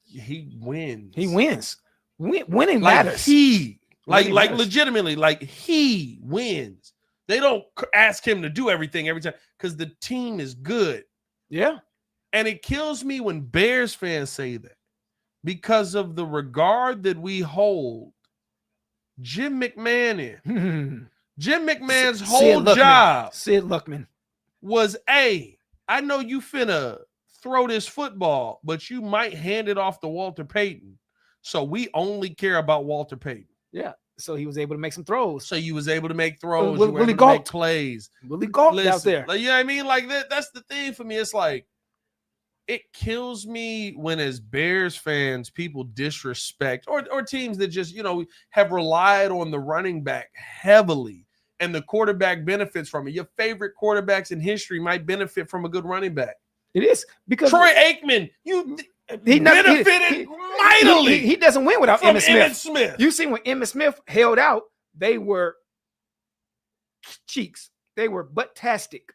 He wins. He wins. Winning Like matters. he Winning matters. legitimately, like he wins. They don't ask him to do everything every time because the team is good. Yeah. And it kills me when Bears fans say that because of the regard that we hold Jim McMahon in. Jim McMahon's whole job Sid Luckman was, I know you finna throw this football, but you might hand it off to Walter Payton. So we only care about Walter Payton. Yeah. So he was able to make some throws. So you was able to make throws, Willie you were able to Gault. make plays. Willie Gault out Listen, there. like, you know what I mean? Like that's the thing for me. It's like it kills me when, as Bears fans, people disrespect or teams that just, have relied on the running back heavily and the quarterback benefits from it. Your favorite quarterbacks in history might benefit from a good running back. It is because Troy Aikman, he benefited mightily. He doesn't win without from Emmitt Smith. You see, when Emmitt Smith held out, they were cheeks. They were butt-tastic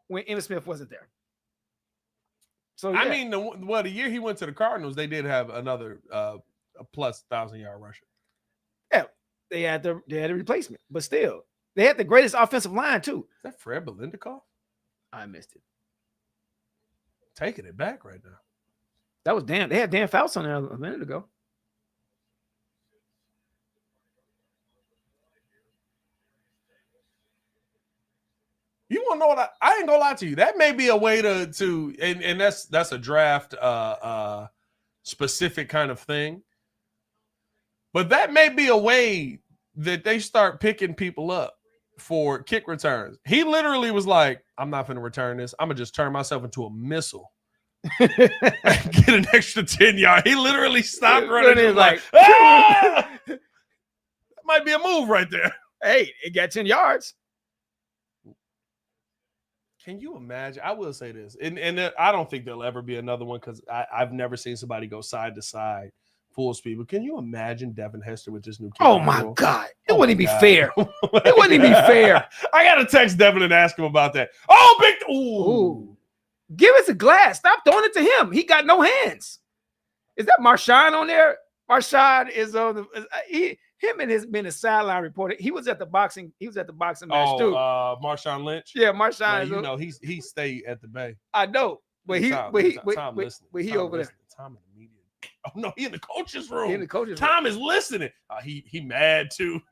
when Emmitt Smith wasn't there. So yeah. I mean, the year he went to the Cardinals, they did have another a plus 1,000-yard rusher. Yeah, they had a replacement, but still, they had the greatest offensive line too. Is that Fred Belindikoff? I missed it. Taking it back right now. That was Dan. They had Dan Fouts on there a minute ago. You want to know what I ain't gonna lie to you. That may be a way to and that's a draft specific kind of thing. But that may be a way that they start picking people up for kick returns. He literally was like, I'm not going to return this. I'm going to just turn myself into a missile. Get an extra 10 yards. He literally stopped running. He's like, ah! That might be a move right there. Hey, it got 10 yards. Can you imagine? I will say this, and I don't think there'll ever be another one because I've never seen somebody go side to side full speed. But can you imagine Devin Hester with this new kick? Oh my God. It wouldn't be fair. It wouldn't even be fair. I got to text Devin and ask him about that. Oh, big. Ooh. Give us a glass. Stop throwing it to him. He got no hands. Is that Marshawn on there? Marshawn is on the him and his been a sideline reporter. He was at the boxing match too. Marshawn Lynch. Yeah, Marshawn. Well, he stayed at the Bay. I know, but he over there. Tom in the media. Oh no, he in the coach's room. Tom is listening. He mad too.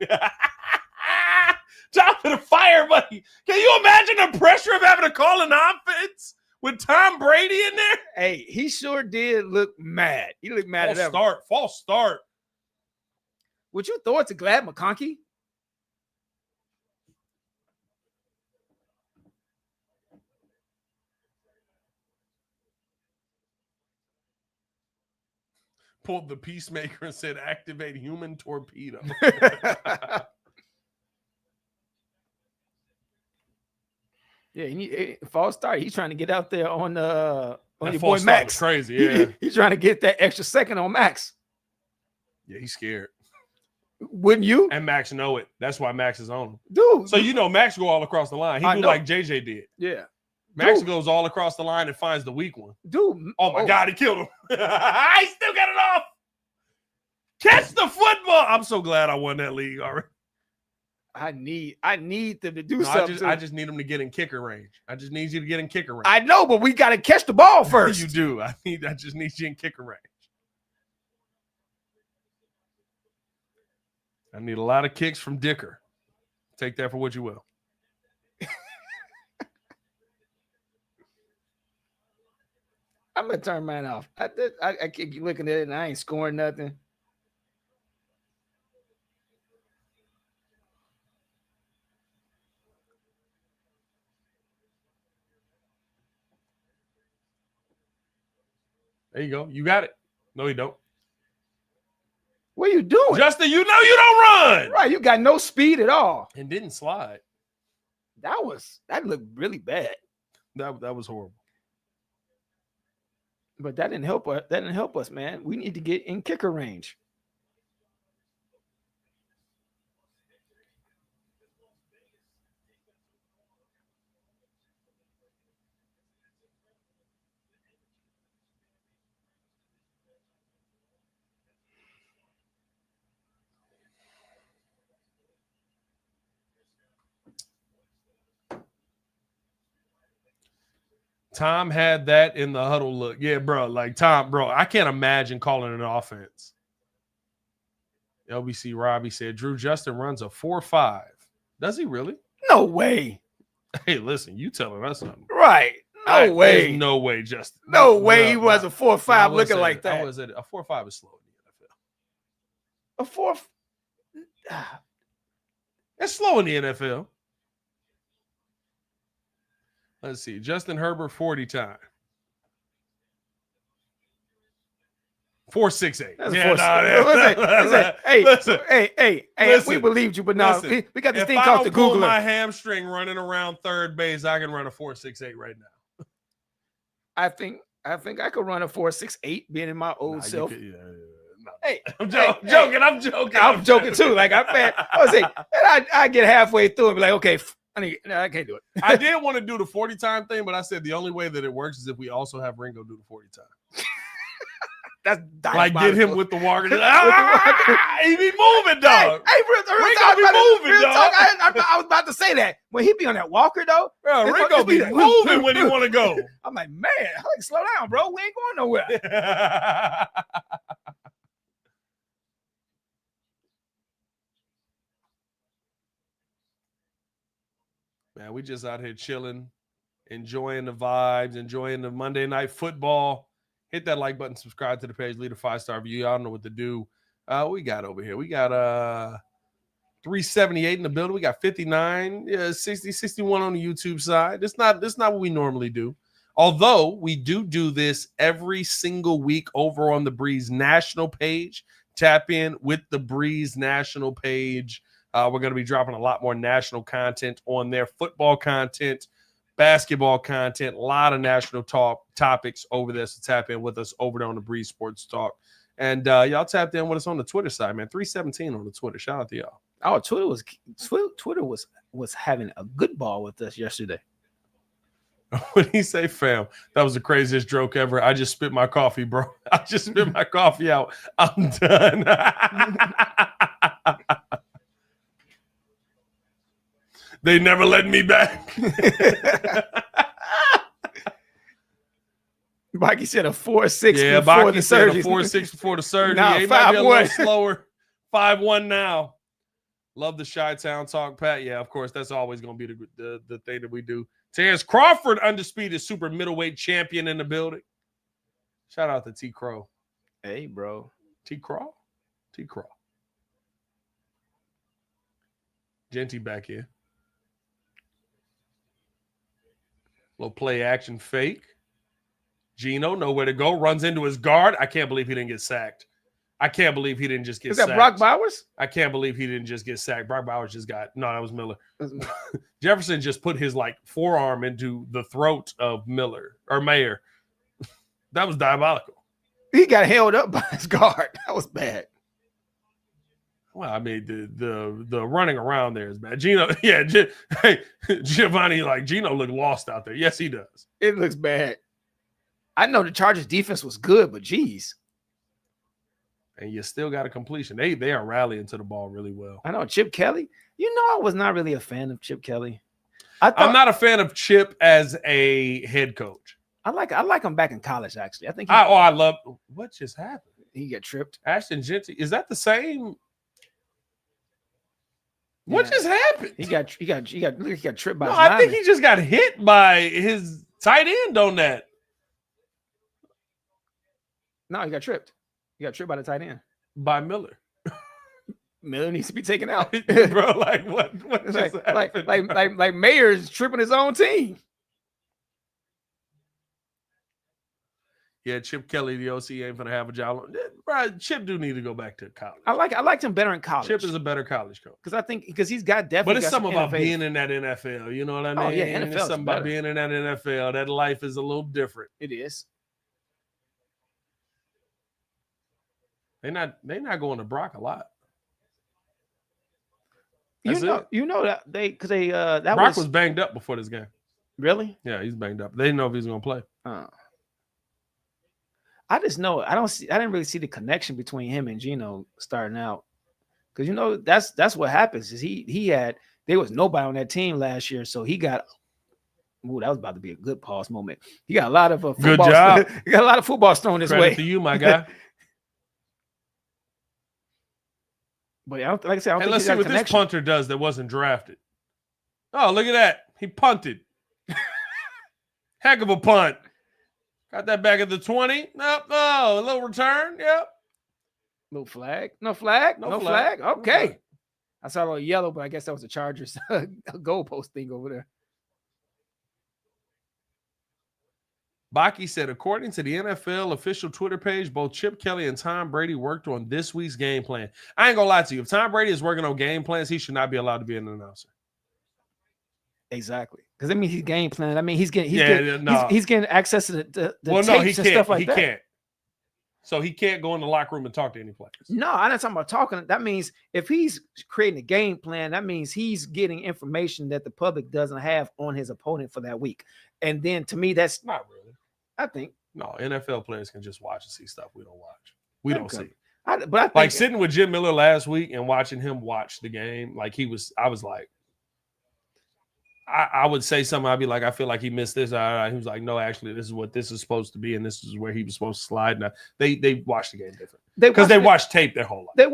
Tom for the fire, buddy. Can you imagine the pressure of having to call an offense with Tom Brady in there? Hey, he sure did look mad. He looked mad at that. False start. Would you throw it to Glad McConkey? Pulled the peacemaker and said, activate human torpedo. Yeah, he need false start. He's trying to get out there on your boy start Max. was crazy, yeah. He's trying to get that extra second on Max. Yeah, he's scared. Wouldn't you? And Max know it. That's why Max is on him. Dude. So Max go all across the line. He do like JJ did. Yeah. Max goes all across the line and finds the weak one. Dude. Oh my God, he killed him. He still got it off. Catch the football. I'm so glad I won that league already. I need them to do No, something. I just need them to get in kicker range. I just need you to get in kicker range. I know, but we got to catch the ball first. You do. I just need you in kicker range. I need a lot of kicks from Dicker. Take that for what you will. I'm gonna turn mine off. I keep looking at it and I ain't scoring nothing. There you go. You got it. No, you don't. What are you doing? Justin, you know you don't run. Right, you got no speed at all. And didn't slide. That looked really bad. That was horrible. But that didn't help us. That didn't help us, man. We need to get in kicker range. Tom had that in the huddle look. Yeah, bro. Like, Tom, bro, I can't imagine calling an offense. LBC Robbie said, Drew, Justin runs a 4.5. Does he really? No way. Hey, listen, you telling us something. Right. No way. There's no way, Justin. No way he was a 4.5 looking like that. I was at a 4.5 is slow in the NFL. A 4. It's slow in the NFL. Let's see. Justin Herbert 40 time. 4.68. Hey, we believed you, but no, we got this thing called the Googler. If I my hamstring running around third base, I can run a 4.68 right now. I think I could run a 4.68 being in my old self. No. Hey, I'm joking. I'm joking too. Like I get halfway through and be like, okay, I can't do it. I did want to do the 40 time thing, but I said the only way that it works is if we also have Ringo do the 40 time. That's like get him with the walker. He be moving, dog. Hey, Ringo be moving, dog. I was about to say that when he be on that walker though. Bro, Ringo be moving when he want to go. I'm like, man, slow down, bro. We ain't going nowhere. Man, we just out here chilling, enjoying the vibes, enjoying the Monday Night Football. Hit that like button, subscribe to the page, leave a 5-star review. Y'all know what to do. We got over here. We got 378 in the building. We got 59, 60, 61 on the YouTube side. That's not what we normally do. Although we do this every single week over on the Breeze National page. Tap in with the Breeze National page. We're going to be dropping a lot more national content on there, football content, basketball content, a lot of national topics over there. So tap in with us over there on the Breeze Sports Talk. And y'all tapped in with us on the Twitter side, man. 317 on the Twitter. Shout out to y'all. Oh, Twitter was having a good ball with us yesterday. What did he say, fam? That was the craziest joke ever. I just spit my coffee, bro. I just spit my coffee out. I'm done. They never let me back. Mikey said a 4.6 before Baki the surgery. Said a 4.6 before the surgery. Now, He might be a 5'1". little slower. 5'1" now. Love the Chi-Town talk, Pat. Yeah, of course. That's always going to be the thing that we do. Terrence Crawford, undisputed super middleweight champion in the building. Shout out to T. Crow. Hey, bro. T. Crow? T. Crow. Genty back here. Little play action fake. Gino, nowhere to go. Runs into his guard. I can't believe he didn't get sacked. I can't believe he didn't just get sacked. Is that Brock Bowers? I can't believe he didn't just get sacked. Brock Bowers just got – no, that was Miller. Jefferson just put his, forearm into the throat of Miller or Mayer. That was diabolical. He got held up by his guard. That was bad. Well, I mean, the running around there is bad. Gino, yeah, Giovanni, Gino looked lost out there. Yes, he does. It looks bad. I know the Chargers defense was good, but geez. and you still got a completion. They are rallying to the ball really well. I know Chip Kelly. I was not really a fan of Chip Kelly. I'm not a fan of Chip as a head coach. I like him back in college, actually. I think I love what just happened. He got tripped. Ashton Genty. Is that the same? What just happened? He got tripped by his I think lineman. he just got hit by his tight end on that. No, he got tripped. He got tripped by the tight end. By Miller. Miller needs to be taken out. Bro, like what just happened? Like Mayer's tripping his own team. Yeah, Chip Kelly, the OC, ain't gonna have a job. Bro, Chip do need to go back to college. I liked him better in college. Chip is a better college coach. Because he's got definitely. But it's got something about NFL. being in that NFL. You know what I mean? Oh, yeah, NFL It's is something better. about being in that NFL. That life is a little different. It is. They're not going to Brock a lot. You know that that Brock was banged up before this game. really. Yeah, he's banged up. They didn't know if he was going to play. I just know I didn't really see the connection between him and Geno starting out, because that's what happens is there was nobody on that team last year, so he got. Ooh, that was about to be a good pause moment. He got a lot of football. Good job. He got a lot of football thrown his way. Credit to you, my guy. But I think Let's see he got what this connection. punter does that wasn't drafted. Oh, look at that. He punted. Heck of a punt. Got that back at the 20. Nope. Oh, a little return. Yep. No flag. No flag. No No flag. flag. Okay. I saw a little yellow, but I guess that was the Chargers goalpost thing over there. Baki said, according to the NFL official Twitter page, both Chip Kelly and Tom Brady worked on this week's game plan. I ain't gonna lie to you. If Tom Brady is working on game plans, he should not be allowed to be an announcer. Exactly. Because I mean, he's game plan. I mean, he's getting access to the He tapes and stuff like that. Can't. So he can't go in the locker room and talk to any players. No, I'm not talking about talking. That means if he's creating a game plan, that means he's getting information that the public doesn't have on his opponent for that week. And then to me, that's Not really. I think. No, NFL players can just watch and see stuff we don't watch. We don't see. But I think Like sitting with Jim Miller last week and watching him watch the game, I was like, I would say something. I'd be like, I feel like he missed this. He was like, no, actually, this is what this is supposed to be, and this is where he was supposed to slide. Now they watch the game different because they watch tape their whole life. They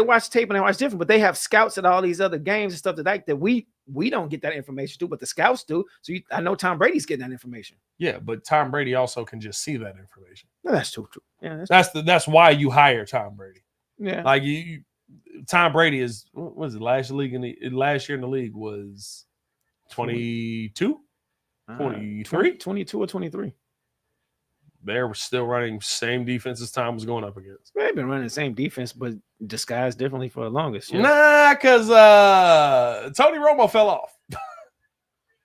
watch tape and they watch different, but they have scouts at all these other games and stuff that we don't get that information too, but the scouts do. So I know Tom Brady's getting that information. Yeah, but Tom Brady also can just see that information. No, that's true. Yeah, that's why you hire Tom Brady. Yeah, like Tom Brady is what was it last year in the league was 22, 23, 22 or 23. They were still running same defense as Tom was going up against. They've been running the same defense, but disguised differently for the longest. Yeah. Nah, because Tony Romo fell off.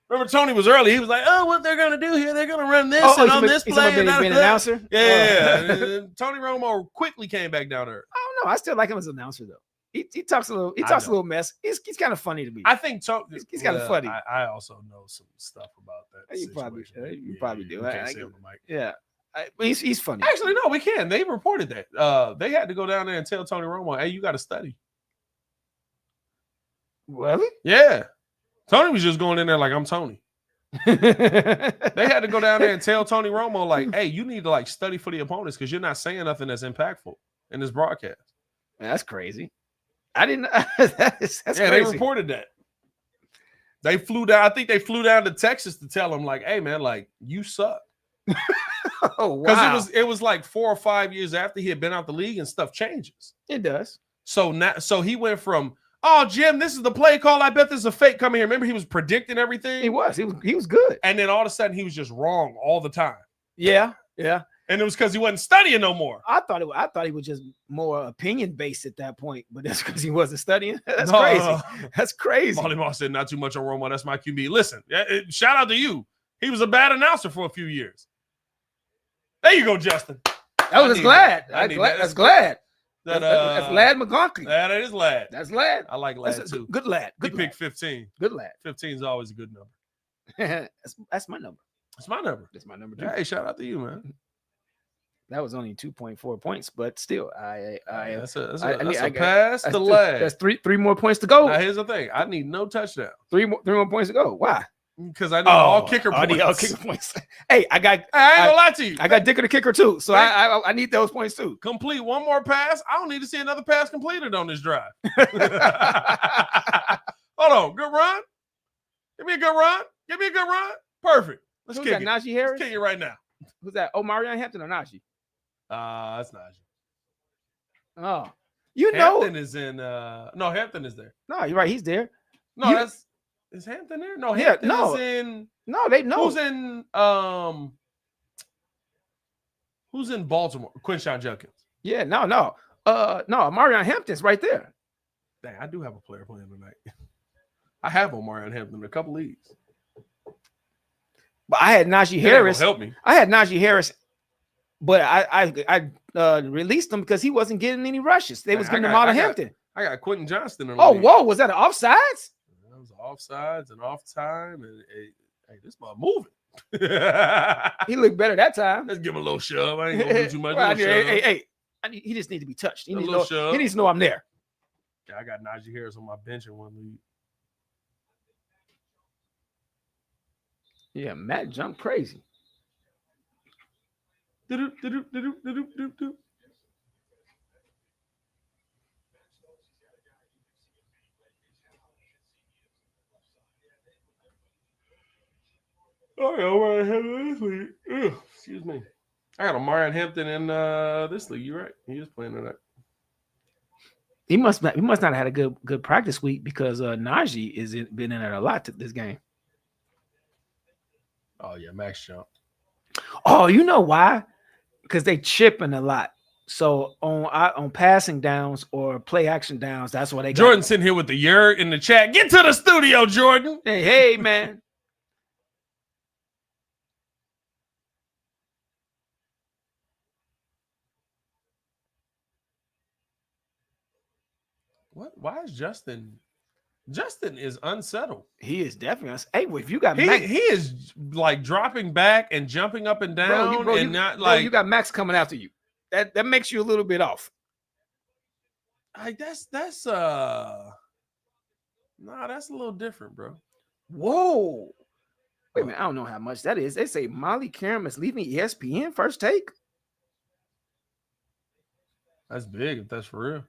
Remember, Tony was early. He was like, "Oh, what they're gonna do here? They're gonna run this and on this play." Being an announcer. Yeah. And Tony Romo quickly came back down there. I don't know. I still like him as an announcer though. He talks a little. He talks a little mess. He's kind of funny to me. I think he's kind of funny. I also know some stuff about that. You probably do. I can't say on the mic. Yeah. He's funny. Actually, no, we can. They reported that. They had to go down there and tell Tony Romo, "Hey, you got to study." Really? Yeah. Tony was just going in there like, "I'm Tony." They had to go down there and tell Tony Romo, like, "Hey, you need to like study for the opponents because you're not saying nothing that's impactful in this broadcast." That's crazy. I didn't. That's crazy. They reported that. They flew down. I think they flew down to Texas to tell him, like, "Hey, man, like you suck." Oh, wow. Because it was like 4 or 5 years after he had been out the league and stuff changes. It does. So he went from, "Oh, Jim, this is the play call. I bet this is a fake coming here." Remember, he was predicting everything. He was good. And then all of a sudden, he was just wrong all the time. Yeah. And it was because he wasn't studying no more. I thought he was just more opinion based at that point, but that's because he wasn't studying. That's crazy. That's crazy. Molly Moss said, "Not too much on Romo. That's my QB." Listen, shout out to you. He was a bad announcer for a few years. There you go, Justin. That was Glad. That's Glad. That's Lad McGonkey. That is Lad. That's Lad. I like Lad too. Good Lad. He picked 15. Good Lad. 15 is always a good number. That's my number. It's my number. That's my number too. Hey, shout out to you, man. That was only 2.4 points, but still, That's a I pass delay. That's three more points to go. Now here's the thing: I need no touchdown. Three more points to go. Why? Because I need all kicker I points. need all kicker points. Hey, I ain't gonna lie to you. I got Dicker the kicker too, so I need those points too. Complete one more pass. I don't need to see another pass completed on this drive. Hold on, good run. Give me a good run. Give me a good run. Perfect. Let's kick it. Najee Harris? Let's kick it right now. Who's that? Oh, Marion Hampton or Najee? That's Najee. Oh, Hampton is in. No, Hampton is there. No, you're right. He's there. No, is Hampton there? No, Hampton is in. No, they know. Who's in Baltimore? Quinshawn Judkins. Yeah, no. Marion Hampton's right there. Dang, I do have a player playing tonight. I have Marion Hampton in a couple leagues. But I had Najee Harris. Help me. I had Najee Harris, but I released him because he wasn't getting any rushes. They was giving him out of Hampton. I got Quentin Johnston in the league. Whoa, was that an offsides? That was offsides and off time, and hey, this ball moving. He looked better that time. Let's give him a little shove. I ain't gonna do too much. Hey, he just needs to be touched. He needs to know I'm there. Yeah, I got Najee Harris on my bench in one league. Yeah, Matt jumped crazy. Excuse me. I got Marion Hampton in this league. You're right. He is playing tonight. He must not have had a good practice week because Najee is been in it a lot to this game. Oh yeah, max jump. Oh, you know why? Because they chipping a lot. So on passing downs or play action downs, that's what they got. Jordan sitting here with the yurt in the chat. Get to the studio, Jordan. Hey, man. What? Why is Justin? Justin is unsettled. He is definitely. Hey, if you got he is like dropping back and jumping up and down, you got Max coming after you. That makes you a little bit off. That's that's a little different, bro. Whoa. Wait a minute, I don't know how much that is. They say Molly Karam is leaving ESPN. First take. That's big if that's for real.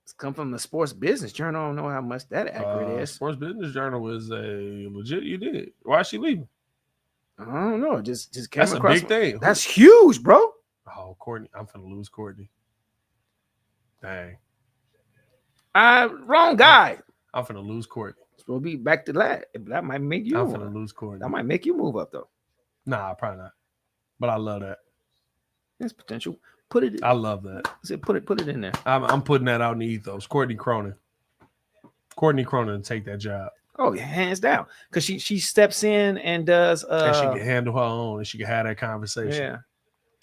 It's come from the Sports Business Journal. I don't know how much that accurate is. Sports Business Journal is a legit. You did. Why is she leaving? I don't know. Just came that's across. A big thing. That's huge, bro. Oh, Courtney. I'm finna lose Courtney. Dang. Wrong guy. I'm finna lose Courtney. We'll be back to that. That might make you. I'm finna lose Courtney. That might make you move up though. Nah, probably not. But I love that. There's potential. Put it. I love that. I said put it in there. I'm putting that out in the ethos. Courtney Cronin take that job. Oh, hands down. Because she steps in and does. And she can handle her own, and she can have that conversation. Yeah.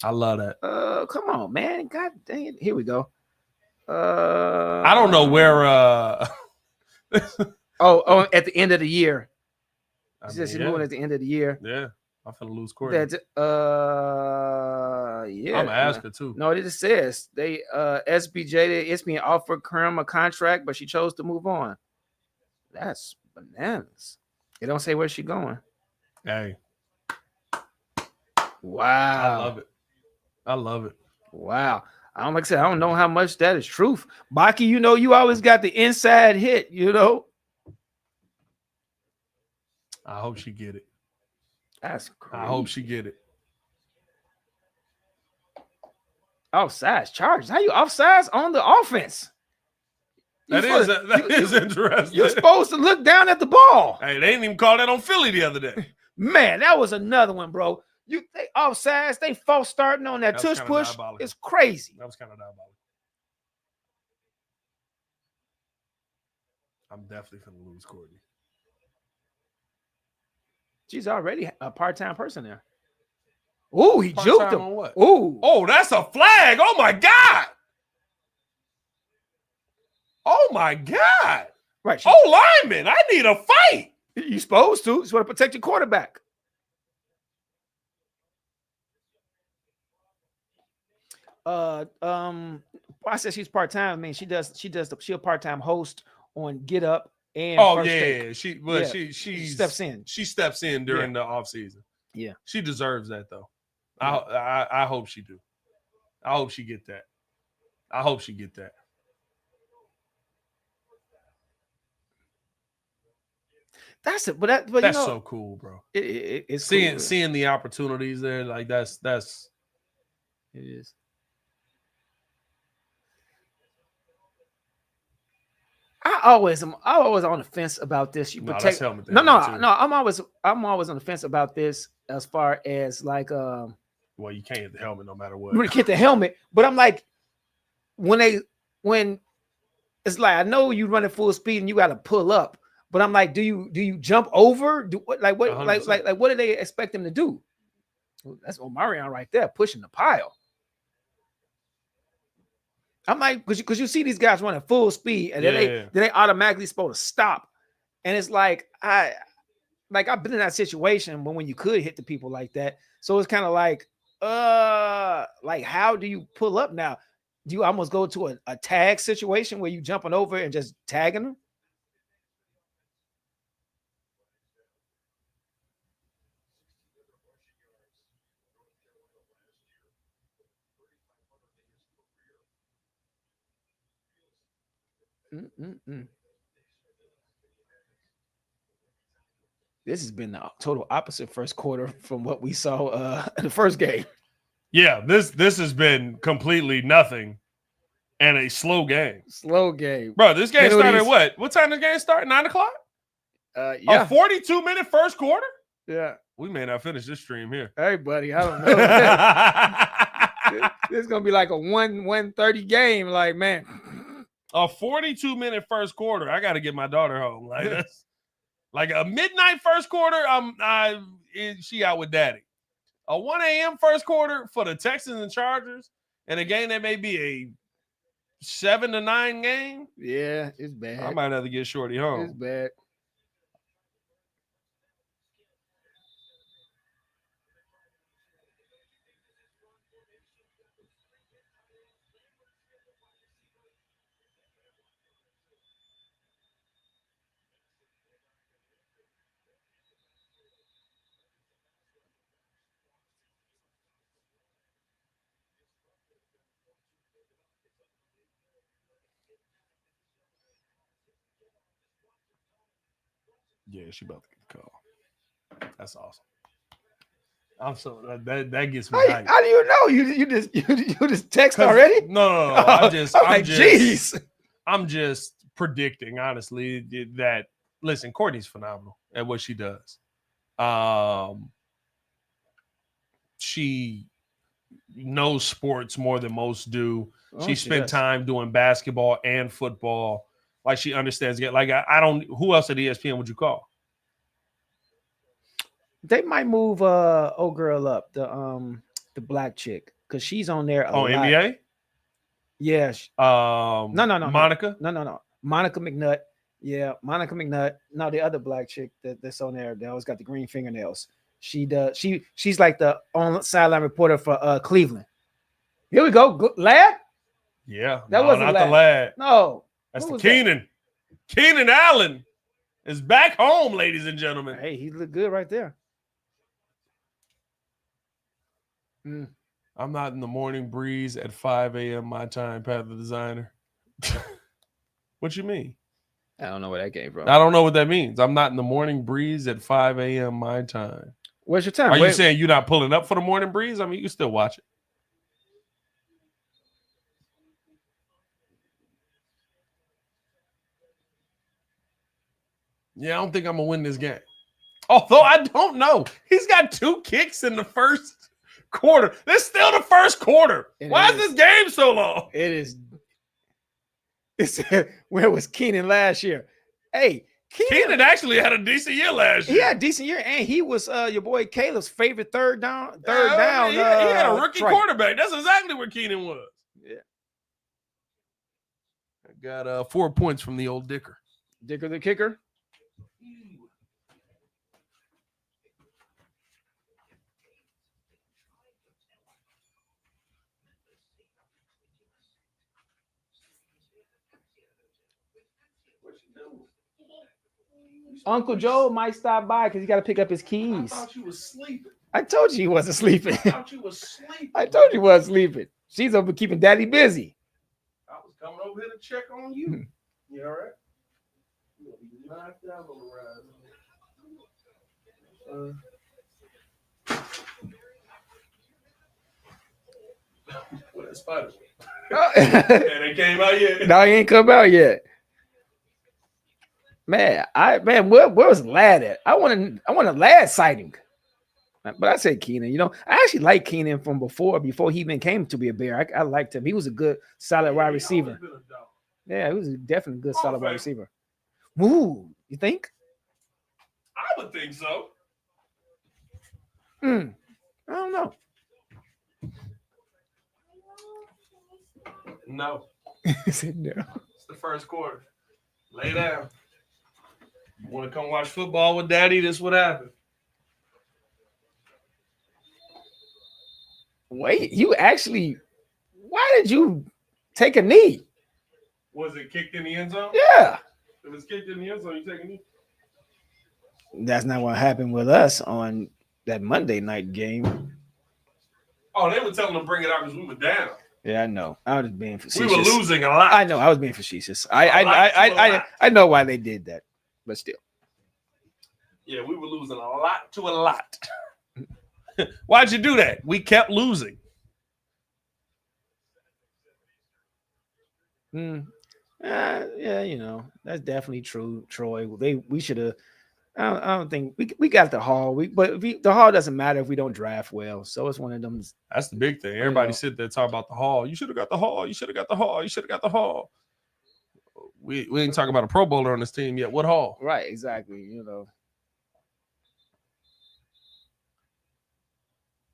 I love that. Come on, man. God dang it. Here we go. I don't know where. At the end of the year. She's moving at the end of the year. Yeah. I'm finna lose Courtney. Yeah. I'm gonna ask her too. No, it just says they ESPN offered Karam a contract, but she chose to move on. That's bananas. They don't say where she's going. Hey. Wow. I love it. Wow. Like I said, I don't know how much that is truth. Baki, you always got the inside hit, I hope she get it. That's crazy. I hope she get it. Offsides charges. How you offsides on the offense? That is interesting. You're supposed to look down at the ball. Hey, they didn't even call that on Philly the other day. Man, that was another one, bro. They offsides. They false starting on that tush push. Diabolical. It's crazy. That was kind of diabolical. I'm definitely gonna lose Courtney. She's already a part-time person there. Oh, he juked him. On what? Oh, that's a flag. Oh my God. Oh my God. Right. Lineman, I need a fight. You're supposed to. You want to protect your quarterback. I said she's part-time. I mean, she a part-time host on Get Up and Oh First yeah, Take. she steps in. She steps in during the off season. Yeah. She deserves that though. Yeah. I hope she do. I hope she get that. I hope she get that. That's it. But That's you know, so cool, bro. It's Seeing cool. seeing the opportunities there, like that's It is. I always on the fence about this. You that's protect. helmet to No, helmet, too. I'm always on the fence about this as far as like Well, you can't hit the helmet no matter what. you get the helmet, but I'm like when it's like I know you running full speed and you got to pull up, but I'm like, do you jump over? What 100%. what do they expect them to do? That's Omarion right there pushing the pile. I'm like, because you see these guys running full speed, and then they automatically supposed to stop, and it's like I've been in that situation when you could hit the people like that, so it's kind of like how do you pull up now? Do you almost go to a tag situation where you jumping over and just tagging them? This has been the total opposite first quarter from what we saw in the first game. Yeah, this has been completely nothing and a slow game. Slow game. Bro, this game started at what? What time did the game start? 9 o'clock? Yeah. A 42-minute first quarter? Yeah. We may not finish this stream here. Hey, buddy, I don't know. This is going to be like a 1:30 game. Like, man. A 42-minute first quarter. I got to get my daughter home. Like, that's like a midnight first quarter, she out with daddy. A 1 a.m. first quarter for the Texans and Chargers, and a game that may be a 7-9 game. Yeah, it's bad. I might have to get Shorty home. It's bad. Yeah, she about to get the call. That's awesome. I'm so that gets me hyped. How do you know? You just text already? No. I'm just predicting, honestly, that listen, Courtney's phenomenal at what she does. She knows sports more than most do. She spent time doing basketball and football. Like she understands it. Like I don't. Who else at ESPN would you call? They might move old girl up, the black chick, because she's on there a lot. NBA? Yeah. No. Monica? No. Monica McNutt. Yeah, Monica McNutt. No, the other black chick that's on there that always got the green fingernails. She does. She's like the on sideline reporter for Cleveland. Here we go, lad. Yeah, that wasn't the lad. No, that's the Keenan. Keenan Allen is back home, ladies and gentlemen. Hey, he looked good right there. I'm not in the morning breeze at 5 a.m. my time, Pat the Designer. What you mean? I don't know where that came from. I don't know what that means. I'm not in the morning breeze at 5 a.m. my time. Where's your time? Are you saying you're not pulling up for the morning breeze? I mean, you can still watch it. Yeah, I don't think I'm going to win this game. Although I don't know. He's got 2 kicks in the first quarter. This is still the first quarter. Why is this game so long? It is. Where was Keenan last year? Hey, Keenan actually had a decent year last year. He had a decent year, and he was your boy Caleb's favorite third down. He had a rookie strike. quarterback. That's exactly where Keenan was. Yeah. I got 4 points from the old Dicker. Dicker the kicker. Uncle Joe might stop by because he got to pick up his I keys. thought you was sleeping. I told you he wasn't sleeping. I thought you was sleeping. I told you he wasn't sleeping. She's over keeping Daddy busy. I was coming over here to check on you. You all right? You gonna be knocked out on the ride. What that spider? And they came out yet. No, he ain't come out yet. Man, where was Lad at? I want a Lad sighting. But I said Keenan. You know, I actually like Keenan from before he even came to be a Bear. I liked him. He was a good, solid wide receiver. Yeah, he was definitely a good, solid wide receiver. Ooh, you think? I would think so. I don't know. No. He said no. It's the first quarter. Lay down. You want to come watch football with Daddy? This what happened. Wait, why did you take a knee? Was it kicked in the end zone? Yeah. If it's kicked in the end zone, you take a knee? That's not what happened with us on that Monday night game. Oh, they were telling them to bring it out because we were down. Yeah, I know. I was being facetious. We were losing a lot. I know. I was being facetious. I know why they did that, but still. Yeah, we were losing a lot to a lot. Why'd you do that? We kept losing. Yeah, you know, that's definitely true, Troy. We should have. I don't think we got the haul. The haul doesn't matter if we don't draft well. So it's one of them. That's the big thing. Everybody sit there talking about the haul. You should have got the haul. You should have got the haul. You should have got the haul. We ain't talking about a Pro Bowler on this team yet. What haul? Right, exactly. You know.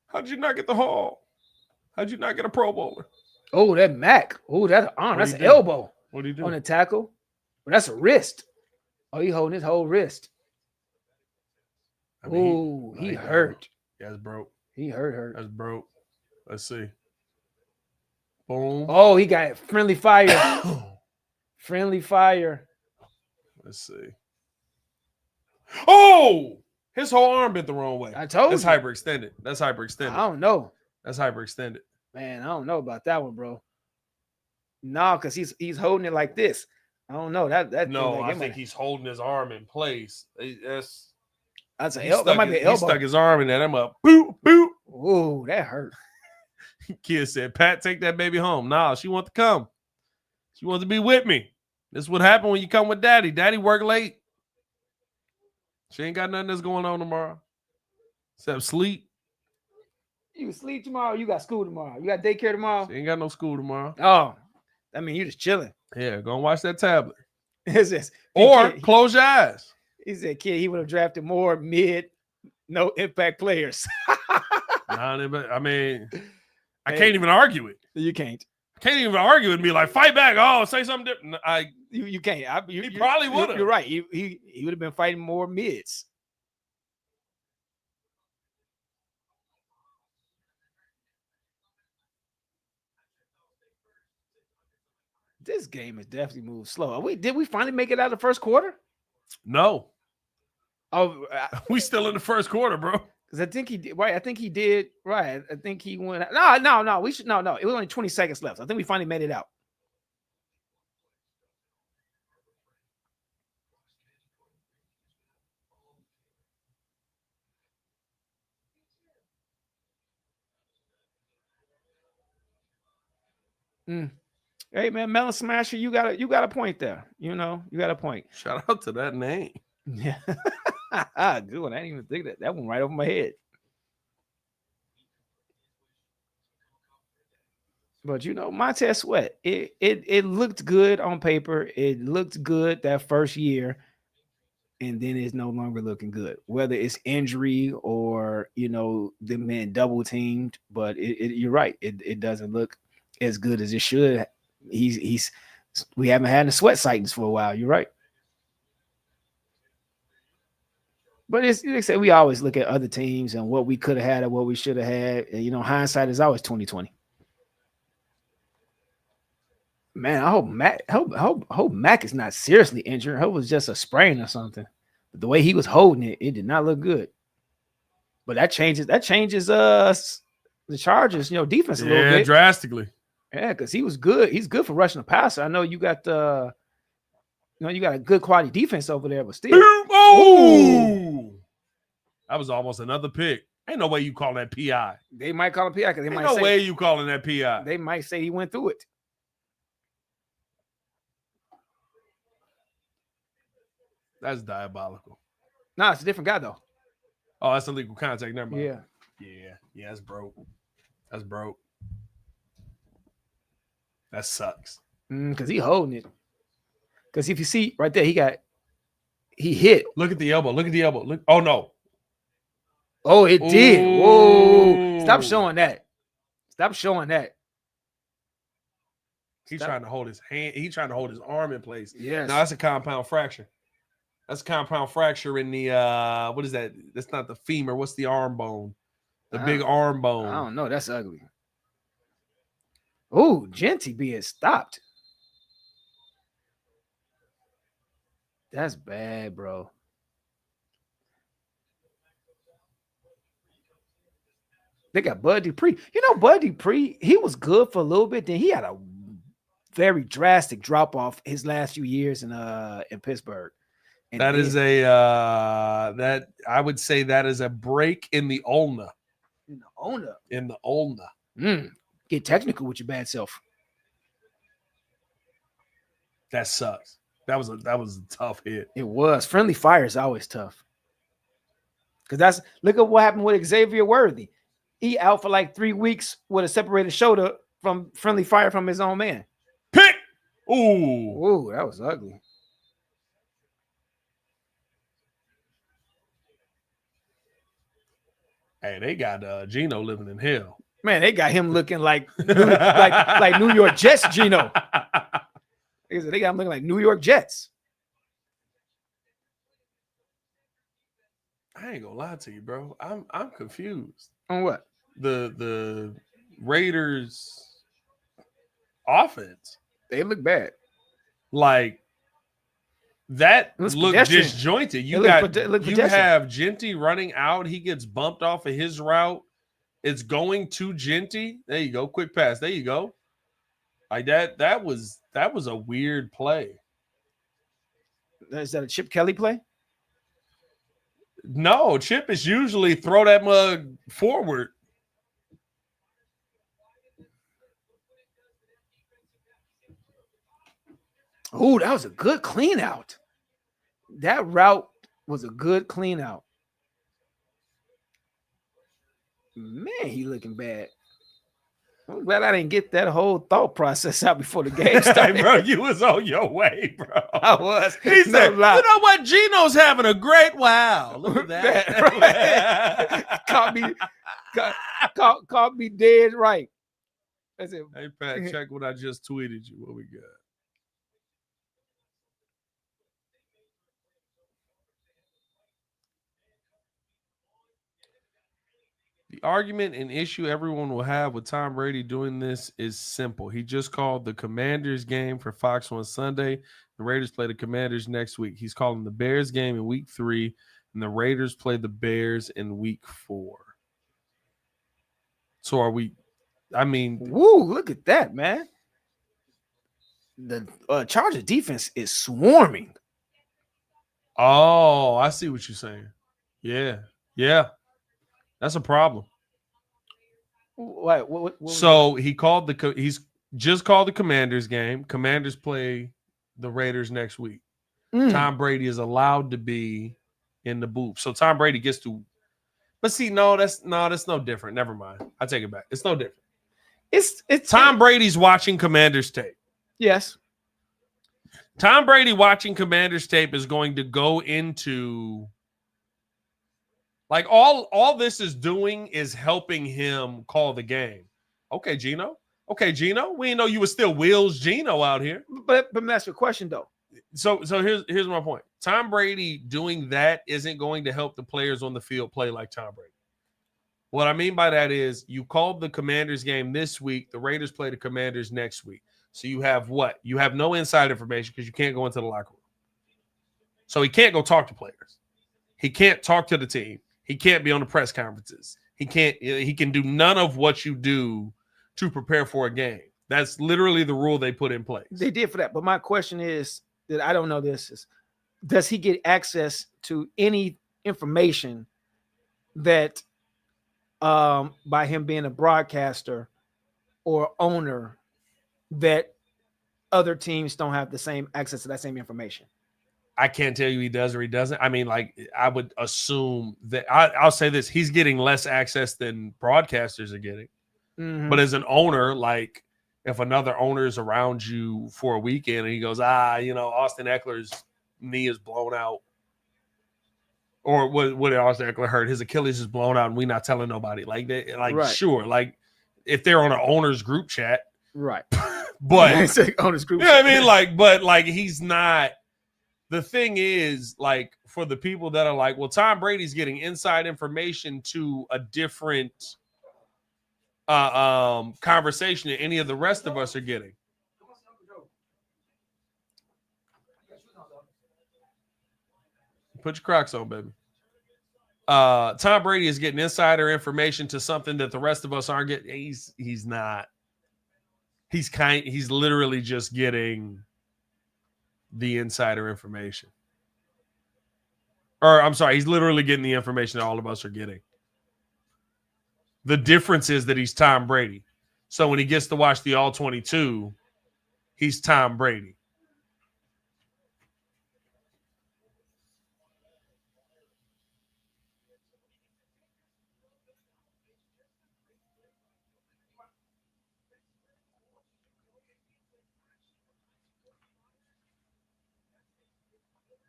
How did you not get the haul? How did you not get a Pro Bowler? Oh, that Mac. Oh, that's an arm. That's an do? elbow. What do you do? On a tackle. But that's a wrist. Oh, he holding his whole wrist. I mean, Oh, he hurt. Yeah, that's broke. He hurt. That's broke. Let's see. Boom. Oh, he got friendly fire. Friendly fire. Let's see. Oh, his whole arm bent the wrong way. I told That's you. hyperextended. That's hyperextended. I don't know. That's hyperextended. Man, I don't know about that one, bro. No, because he's holding it like this. I don't know. No, I think he's holding his arm in place. That's an elbow. That might be an He elbow. stuck his arm in there. I'm up. Boop, boop. Oh, that hurt. Kid said, Pat, take that baby home. Nah, she wants to come. She wants to be with me. This is what happened when you come with Daddy. Daddy work late. She ain't got nothing that's going on tomorrow. Except sleep. You sleep tomorrow. You got school tomorrow. You got daycare tomorrow. She ain't got no school tomorrow. Oh, I mean, you just chilling. Yeah, go and watch that tablet. It's just, Or kid, close your eyes. he said, kid, he would have drafted more no impact players. I mean, I can't even argue it. You can't. I can't even argue it and be like, fight back. Oh, say something different. You can't. He probably would have. You're right. He would have been fighting more mids. This game has definitely moved slow. Did we finally make it out of the first quarter? No. Oh, We still in the first quarter, bro. because I think he did. Right, I think he did. Right, I think he went. No. We should. No. It was only 20 seconds left. I think we finally made it out. Hey man, Melon Smasher, you got a point there. You know, you got a point. Shout out to that name. Yeah, good one. I didn't even think that one right over my head. But you know, Montez Sweat, it looked good on paper. It looked good that first year, and then it's no longer looking good. Whether it's injury or the man double teamed, but you're right. It doesn't look as good as it should. We haven't had the Sweat sightings for a while. You're right. But it's like I said, we always look at other teams and what we could have had or what we should have had. And, hindsight is always 20/20. Man, I hope Mac is not seriously injured. I hope it was just a sprain or something. The way he was holding it, it did not look good. But that changes the Chargers, defense a little bit. Drastically. Yeah, because he was good. He's good for rushing the passer. I know you got you got a good quality defense over there, but still. Oh, that was almost another pick. Ain't no way you call that PI. They might call him PI because they might say. No way you calling that PI. They might say he went through it. That's diabolical. No, it's a different guy though. Oh, that's illegal contact. Never mind. Yeah. Yeah. That's broke. That sucks. Because he holding it. Because if you see right there, he hit. Look at the elbow. Look. Oh no. Oh, it did. Whoa! Stop showing that. He's trying to hold his hand. He's trying to hold his arm in place. Yes. No, that's a compound fracture. That's a compound fracture in the what is that? That's not the femur. What's the arm bone? The big arm bone. I don't know. That's ugly. Oh, Genty being stopped. That's bad, bro. They got Bud Dupree. Bud Dupree, he was good for a little bit. Then he had a very drastic drop off his last few years in Pittsburgh. And that is that I would say that is a break in the ulna. In the ulna. Get technical with your bad self. That sucks. That was a tough hit. It was. Friendly fire is always tough. Because look at what happened with Xavier Worthy. He out for like 3 weeks with a separated shoulder from friendly fire from his own man. Pick. Ooh, that was ugly. Hey, they got Geno living in hell. Man, they got him looking like like New York Jets Geno. They got him looking like New York Jets. I ain't gonna lie to you, bro. I'm confused. On what? The Raiders offense. They look bad. Like that looked disjointed. You have Genty running out. He gets bumped off of his route. It's going to Genty. There you go. Quick pass. There you go. Like that was a weird play. Is that a Chip Kelly play? No, Chip is usually throw that mug forward. Oh, that was a good clean out. That route was a good clean out. Man, he looking bad. I'm glad I didn't get that whole thought process out before the game started. Bro, you was on your way, bro. I was. He said, you know what? Geno's having a great wow. Look at that. Caught me dead right. That's it. Hey, Pat, check what I just tweeted you. What we got? The argument and issue everyone will have with Tom Brady doing this is simple. He just called the Commanders game for Fox on Sunday. The Raiders play the Commanders next week. He's calling the Bears game in week 3, and the Raiders play the Bears in week 4. So are we – woo, look at that, man. The Chargers defense is swarming. Oh, I see what you're saying. Yeah. That's a problem. What so he's just called the Commanders game. Commanders play the Raiders next week. Tom Brady is allowed to be in the booth. So Tom Brady gets to, but see, that's no different. Never mind. I take it back. It's no different. It's Tom Brady's watching Commanders tape. Yes. Tom Brady watching Commanders tape is going to go into. Like all this is doing is helping him call the game. Okay, Geno. We didn't know you were still Wheels Geno out here. But that's your question though. So here's my point. Tom Brady doing that isn't going to help the players on the field play like Tom Brady. What I mean by that is you called the Commanders game this week. The Raiders play the Commanders next week. So you have what? You have no inside information because you can't go into the locker room. So he can't go talk to players. He can't talk to the team. He can't be on the press conferences. He can do none of what you do to prepare for a game. That's literally the rule they put in place. They did for that. But my question is that I don't know this is, does he get access to any information that by him being a broadcaster or owner that other teams don't have the same access to that same information? I can't tell you he does or he doesn't. I mean, like, I would assume that I'll say this: he's getting less access than broadcasters are getting. Mm-hmm. But as an owner, like, if another owner is around you for a weekend and he goes, Austin Eckler's knee is blown out, or what did Austin Eckler hurt? His Achilles is blown out, and we're not telling nobody. Like, Right. Sure, like if they're on an owner's group chat, Right. but owner's group. you know what I mean? But he's not. The thing is, like, for the people that are like, well, Tom Brady's getting inside information to a different conversation than any of the rest of us are getting. Put your Crocs on, baby. Tom Brady is getting insider information to something that the rest of us aren't getting. He's not. He's literally just getting the insider information. Or I'm sorry, he's literally getting the information that all of us are getting. The difference is that he's Tom Brady. So when he gets to watch the All 22, he's Tom Brady.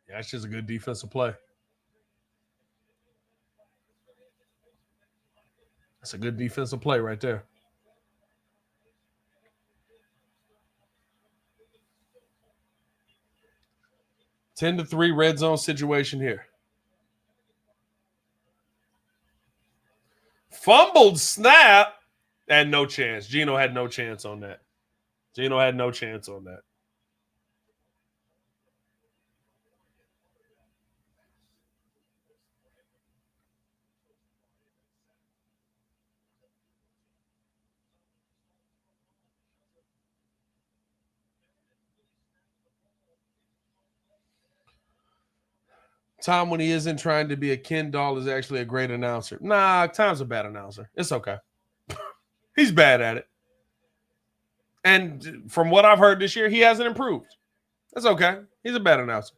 Yeah, that's just a good defensive play. That's a good defensive play right there. Ten to 3 red zone situation here. Fumbled snap. And no chance. Geno had no chance on that. Tom, when he isn't trying to be a Ken doll, is actually a great announcer. Nah, Tom's a bad announcer. It's okay. He's bad at it. And from what I've heard this year, he hasn't improved. That's okay. He's a bad announcer.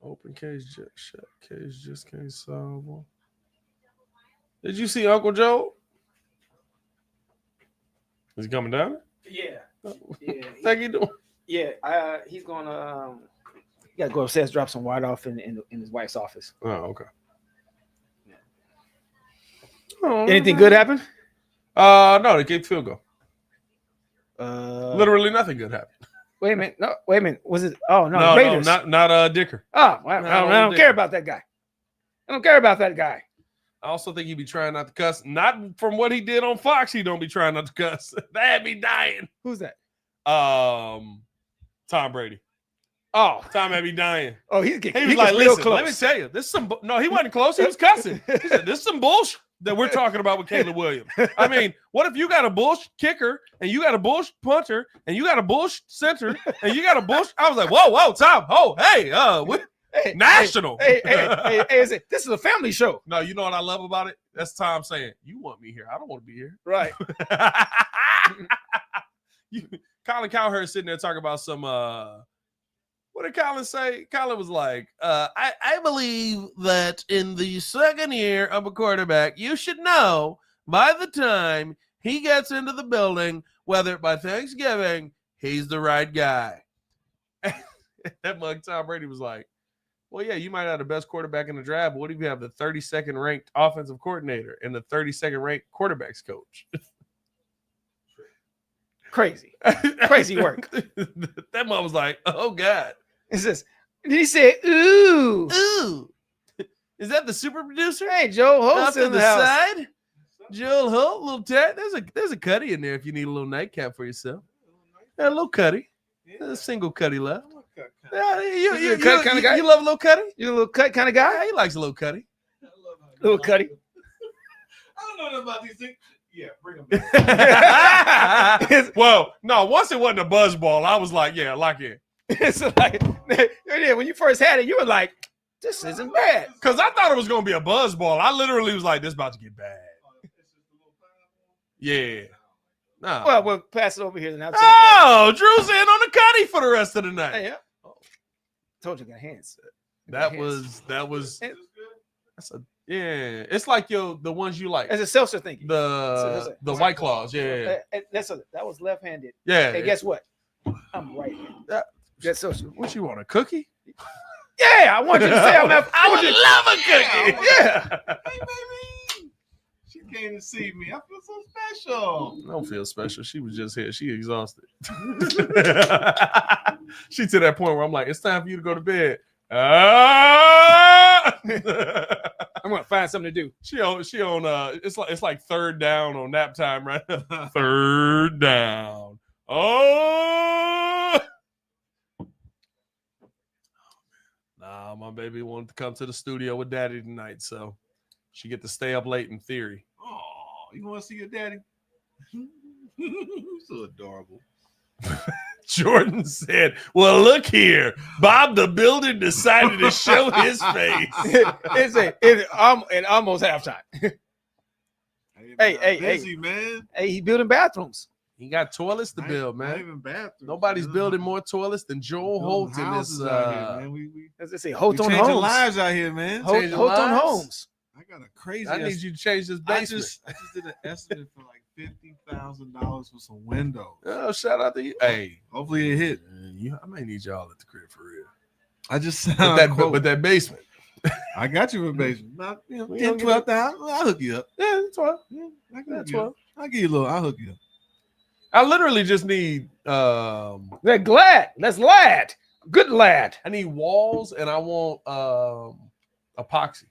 Open case, shut case, just can't solve one. Did you see Uncle Joe? Is he coming down? Yeah. Think he doing? Yeah. He's gonna. He got to go upstairs, drop some water off in his wife's office. Oh, okay. Yeah. Oh, Anything good happen? No, they gave field goal. Literally nothing good happened. Wait a minute. Was it? Oh no, No, Raiders. not Dicker. Oh, I don't care about that guy. I also think he'd be trying not to cuss. Not from what he did on Fox, he don't be trying not to cuss. That had me dying. Who's that? Tom Brady. Oh, Tom had me dying. Oh, He was like, listen, let me tell you, this is some. No, he wasn't close. He was cussing. He said, this is some bullshit that we're talking about with Caleb Williams. I mean, what if you got a bullshit kicker and you got a bullshit punter and you got a bullshit center and you got a bullshit? I was like, whoa, Tom. Oh, hey, national. Hey, this is a family show. No, you know what I love about it? That's Tom saying, you want me here. I don't want to be here. Right. Colin Cowherd sitting there talking about some what did Colin say? Colin was like, I believe that in the second year of a quarterback, you should know by the time he gets into the building, whether by Thanksgiving, he's the right guy. That mug Tom Brady was like, well, yeah, you might have the best quarterback in the draft, but what if you have the 32nd ranked offensive coordinator and the 32nd ranked quarterbacks coach? Crazy work. That mom was like, "Oh God." It says, and he said, "Ooh, Ooh, is that the super producer? hey, Joe Off Holt's to in the the house." side, Joel Holt, little tat. There's a cutty in there if you need a little nightcap for yourself. Yeah, a little cutty, a single cutty left. Yeah, You a cut kinda guy? You love a little cutty? You a little cut kind of guy? Yeah, he likes a little cutty. Little cutty. I don't know about these things. Yeah, bring them. Well, no, once it wasn't a buzzball, I was like, yeah, lock in. It's like, yeah, when you first had it, you were like, this isn't bad. Because I thought it was going to be a buzzball. I literally was like, this about to get bad. Yeah. Nah. Well, we'll pass it over here and I'll take Oh, Drew's in on the cutty for the rest of the night. that. Yeah. Told you I got hands. That was that's a it's like the ones you like. It's a seltzer thing. The White Claws, yeah. That was left-handed. Yeah. Hey, guess what? I'm right-handed. That's social. What you want, a cookie? Yeah, I want you to say I'm left. I would love a cookie. Yeah. Hey, baby. She came to see me. I feel so special. I don't feel special. She was just here. She exhausted. She to that point where I'm like, it's time for you to go to bed. I'm gonna find something to do. She on it's like third down on nap time, right? Third down. Oh, nah, my baby wanted to come to the studio with daddy tonight, so she get to stay up late in theory. Oh, you want to see your daddy? So adorable. Jordan said, well, look here. Bob the Builder decided to show his face. It's almost halftime. Hey, busy, man. Hey, he building bathrooms. He got toilets to build, Not man. even bathrooms. Nobody's building more toilets than Joel Holt in this. Out here, man. We As they say, Holt on changing homes. lives out here, man. Holt Changing on lives? homes. I got a crazy. I need you to change this I basement. just did an estimate for like $50,000 for some windows. Oh, shout out to you. Hey, Hopefully it hit. I may need y'all at the crib for real. I just But that basement. I got you a basement. About, We 10, don't 12,000. I'll hook you up. Yeah, that's fine. Yeah, I can hook That's you fine. up. I'll give you a little. I'll hook you up. I literally just need They're glad. That's lad. Good lad. I need walls and I want epoxy.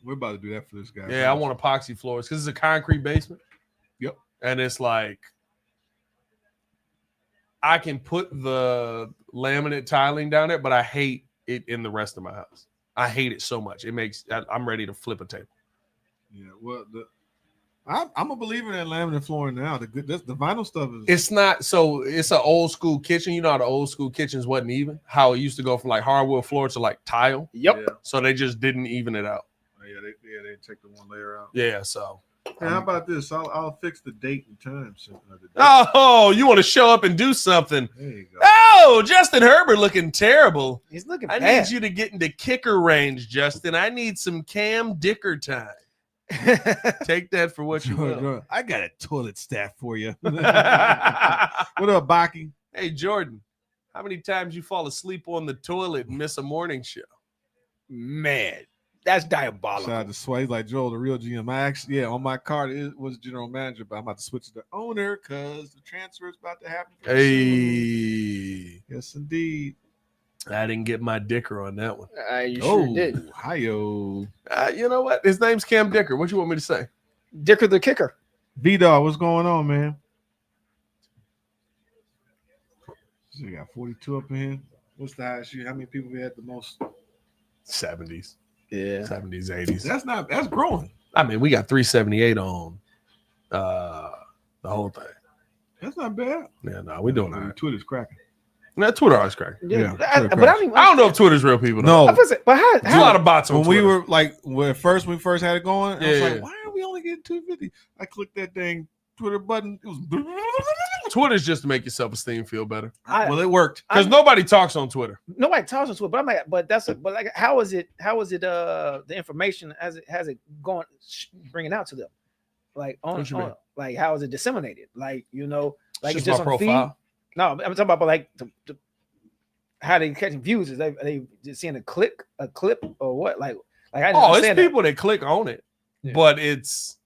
We're about to do that for this guy. Yeah, I want epoxy floors because it's a concrete basement. Yep. And it's like I can put the laminate tiling down there, but I hate it in the rest of my house. I hate it so much. I'm ready to flip a table. Yeah, well, I'm a believer in that laminate flooring now. The vinyl stuff is. It's not so. It's an old school kitchen. You know how the old school kitchens wasn't even. How it used to go from like hardwood floor to like tile. Yep. Yeah. So they just didn't even it out. They take the one layer out. Yeah. So. Hey, how about this? I'll fix the date and time. Oh, you want to show up and do something? There you go. Oh, Justin Herbert looking terrible. He's looking I bad. need you to get into kicker range, Justin. I need some Cam Dicker time. Take that for what you will. I got a toilet staff for you. What up, Baki? Hey, Jordan, how many times you fall asleep on the toilet and miss a morning show? Man, that's diabolical. Shout out to Sway. Like Joel, the real GM. I actually, on my card it was general manager, but I'm about to switch to the owner because the transfer is about to happen. Hey, Yes, indeed. I didn't get my Dicker on that one. You sure did. Hi-yo. You know what? His name's Cam Dicker. What you want me to say? Dicker the kicker. V-Dog, what's going on, man? So we got 42 up in here. What's the highest you? How many people we had the most? 70s. Yeah. 70s, 80s. That's growing. I mean, we got 378 on the whole thing. That's not bad. Yeah, no, we're doing all right. Twitter's cracking. Now, Twitter always cracking. Yeah. Yeah, But I I don't know if Twitter's real people. Though. No. But how There's a lot of bots on When Twitter. we were like, when we first had it going, I was Yeah. like, why are we only getting 250? I clicked that dang Twitter button. It was Twitter's just to make your self-esteem feel better. well, it worked. Because nobody talks on Twitter. nobody talks to it, but I'm like, but how is it the information has it going bringing out to them? Like What you mean? like how is it disseminated? Like, like It's it's just my on feed? profile. No, I'm talking about like how they catching views. Is they just seeing a clip or what? Like I didn't Oh, it's understand that. people that click on it, Yeah. but it's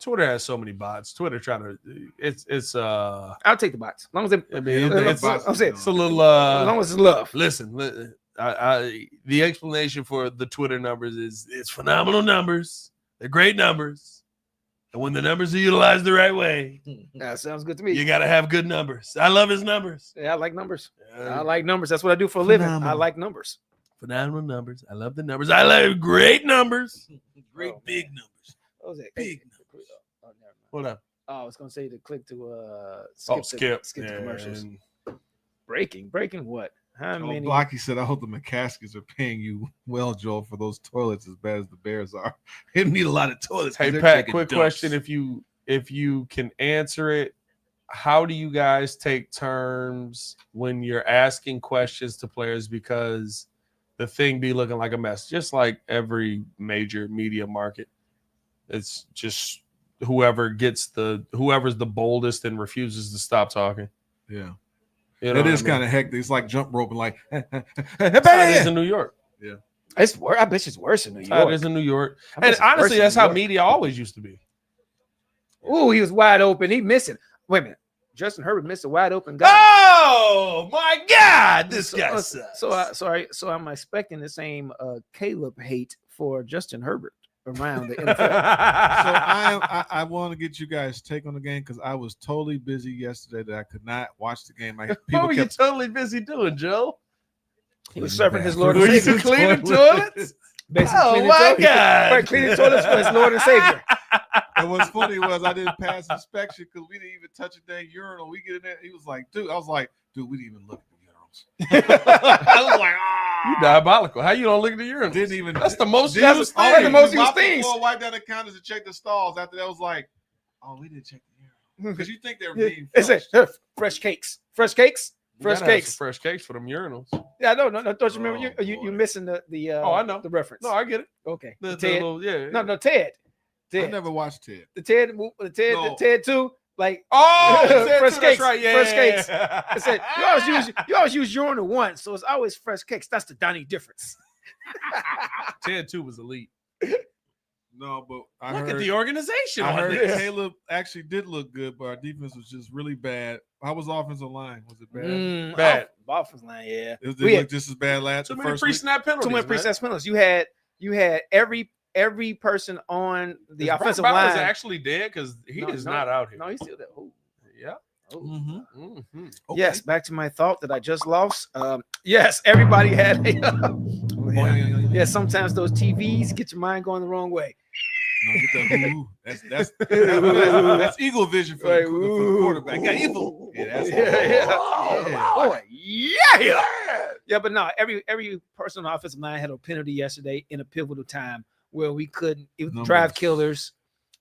Twitter has so many bots. Twitter trying to it's I'll take the bots. As long as I mean, I'm saying it's a little as long as it's love. Listen, the explanation for the Twitter numbers is it's phenomenal numbers. They're great numbers. And when the numbers are utilized the right way, That sounds good to me. you got to have good numbers. I love his numbers. Yeah, I like numbers. I like numbers. That's what I do for a living. I Phenomenal. like numbers. Phenomenal numbers. I love the numbers. I love great numbers. Great big numbers. What was that? Big numbers. Oh, never mind. Hold on. Oh, I was gonna say to click to Skip the commercials. And Breaking what? How Joe many? Blocky said, I hope the McCaskies are paying you well, Joel, for those toilets as bad as the Bears are. They need a lot of toilets. Hey, They're Pat, taking quick dumps. question. If you can answer it, how do you guys take turns when you're asking questions to players because the thing be looking like a mess? Just like every major media market. It's just whoever's the boldest and refuses to stop talking. Yeah. You know It what is I mean? kind of hectic. It's like jump roping, like, That's how it is in New York. It's worse. I bet it's worse in New That's how York. it is in New York. I bet And it's worse honestly, in that's New how York. media always used to be. Ooh, he was wide open. He missing. Wait a minute. Justin Herbert missed a wide open guy. Oh my God, this guy sucks. So I'm expecting the same Caleb hate for Justin Herbert around the NFL. So I want to get you guys' take on the game because I was totally busy yesterday that I could not watch the game. What were you totally busy doing, Joe? He was serving his Lord and Were you Savior. cleaning toilets? Basically Oh cleaning my toilets. God! Right, cleaning toilets for his Lord and Savior. And what's funny was I didn't pass inspection because we didn't even touch a dang urinal. We get in there. He was like, dude, I was like, dude, we didn't even look at the urinals. I was like, You diabolical. How you don't look at the urinal? Didn't even. That's the most Didn't used even- thing. the most we used mopped the things. floor, wiped down the counters and checked the stalls. After that, was like, oh, we didn't check the urinal because you think they're being. It's a, flushed. fresh cakes. Fresh cakes. You Fresh gotta have cakes. some fresh cakes for them urinals. Yeah, no. Don't you remember? Oh, You boy. missing the Oh, I know. the reference. No, I get it. Okay. The Ted. little, yeah. No, Ted. I Ted. never watched Ted. The Ted No. 2. Like Oh, Fresh fresh cakes, cakes. Right. Yeah. fresh cakes. I said you always use urinal once, so it's always fresh cakes. That's the Donnie difference. Ted 2 was elite. No, but I Look heard at the organization. I on heard this. Caleb actually did look good, but our defense was just really bad. How was the offensive line? Was it bad? Bad. Offensive line, yeah. It We look had just as bad last Too the many first week? pre-snap penalties. too many man. pre-snap penalties. You had every person on the Is Brock offensive Bowers line. actually dead because he No, is no. not out here. No, he's still there. Oh, Yeah. oh. Mhm. Mm-hmm. Okay. Yes, back to my thought that I just lost. Yes, everybody had yeah, sometimes those TVs get your mind going the wrong way. No, get that ooh. That's eagle vision for, Like, the, for the quarterback. Got evil. Yeah, that's Boy, yeah. But no, every person on the offensive line had a penalty yesterday in a pivotal time where we couldn't Numbers. drive killers.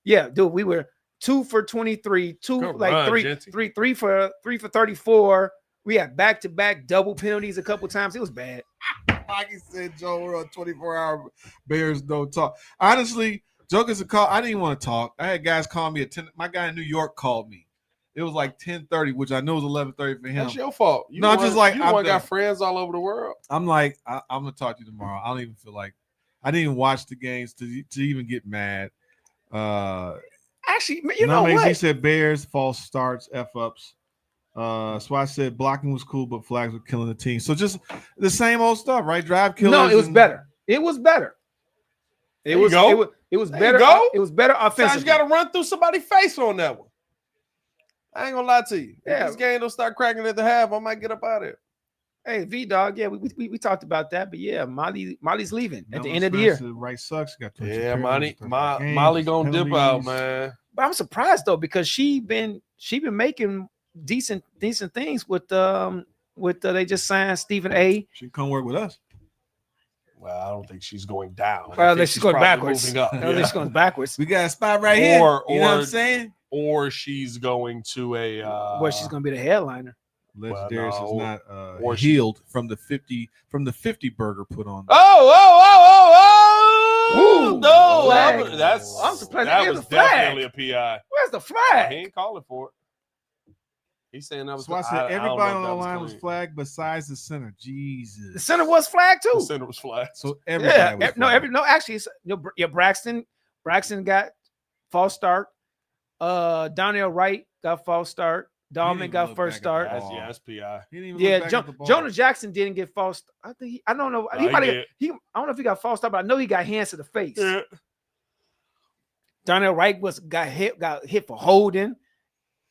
Yeah, dude, we were 2 for 23, Good run, Genty. three for 34. We had back-to-back double penalties a couple times. It was bad. Like he said, Joe, we're on 24-hour Bears don't talk. Honestly, Joe gets a call. I didn't even want to talk. I had guys call me at 10. My guy in New York called me. It was like 10:30, which I know was 11:30 for him. That's your fault. You No, I'm one- just like, you I'm one got done. friends all over the world. I'm like, I'm gonna talk to you tomorrow. I don't even feel like I didn't even watch the games to even get mad. Actually, you know He what? said Bears false starts, F ups. So I said blocking was cool, but flags were killing the team. So just the same old stuff, right? Drive killers. No, it was and- better. It was better. It There you was go. it was There you better. go. It was better Sometimes offensively. you got to run through somebody's face on that one. I ain't gonna lie to you. Yeah. If this game don't start cracking at the half, I might get up out of here. Hey, V Dog, yeah, we talked about that, but yeah, Molly's leaving at the Melvin end of the Smith year. said, right sucks. Got 22 Yeah, penalties, 35 games, Molly gonna dip out, penalties. man. But I'm surprised though because she been making decent things with they just signed Stephen A. She can come work with us. Well, I don't think she's going down. I Well, think she's going probably backwards. moving up. At least going backwards. We got a spot right here. Or- you know what I'm or- saying? Or she's going to a Where she's gonna be the headliner. Legendary no. is not Or she- healed from the 50 burger put on. Oh! Ooh, No, flag. I'm surprised that they was gave the flag. definitely a PI. Where's the He flag? ain't calling for it. He's saying that was. So I said I don't know everybody if on that the line was clean. flagged besides the center. The Jesus. center was flagged The too. center was flat. So everybody Yeah, was no, flagged. actually, Braxton got false start. Donnell Wright got false start. Dahlman got first start. That's PI. He didn't even Yeah, look back at the ball. Jonah Jackson didn't get false. I think I don't know. No, He he might have. did. I don't know if he got false start, but I know he got hands to the face. Yeah. Donnell Wright got hit for holding.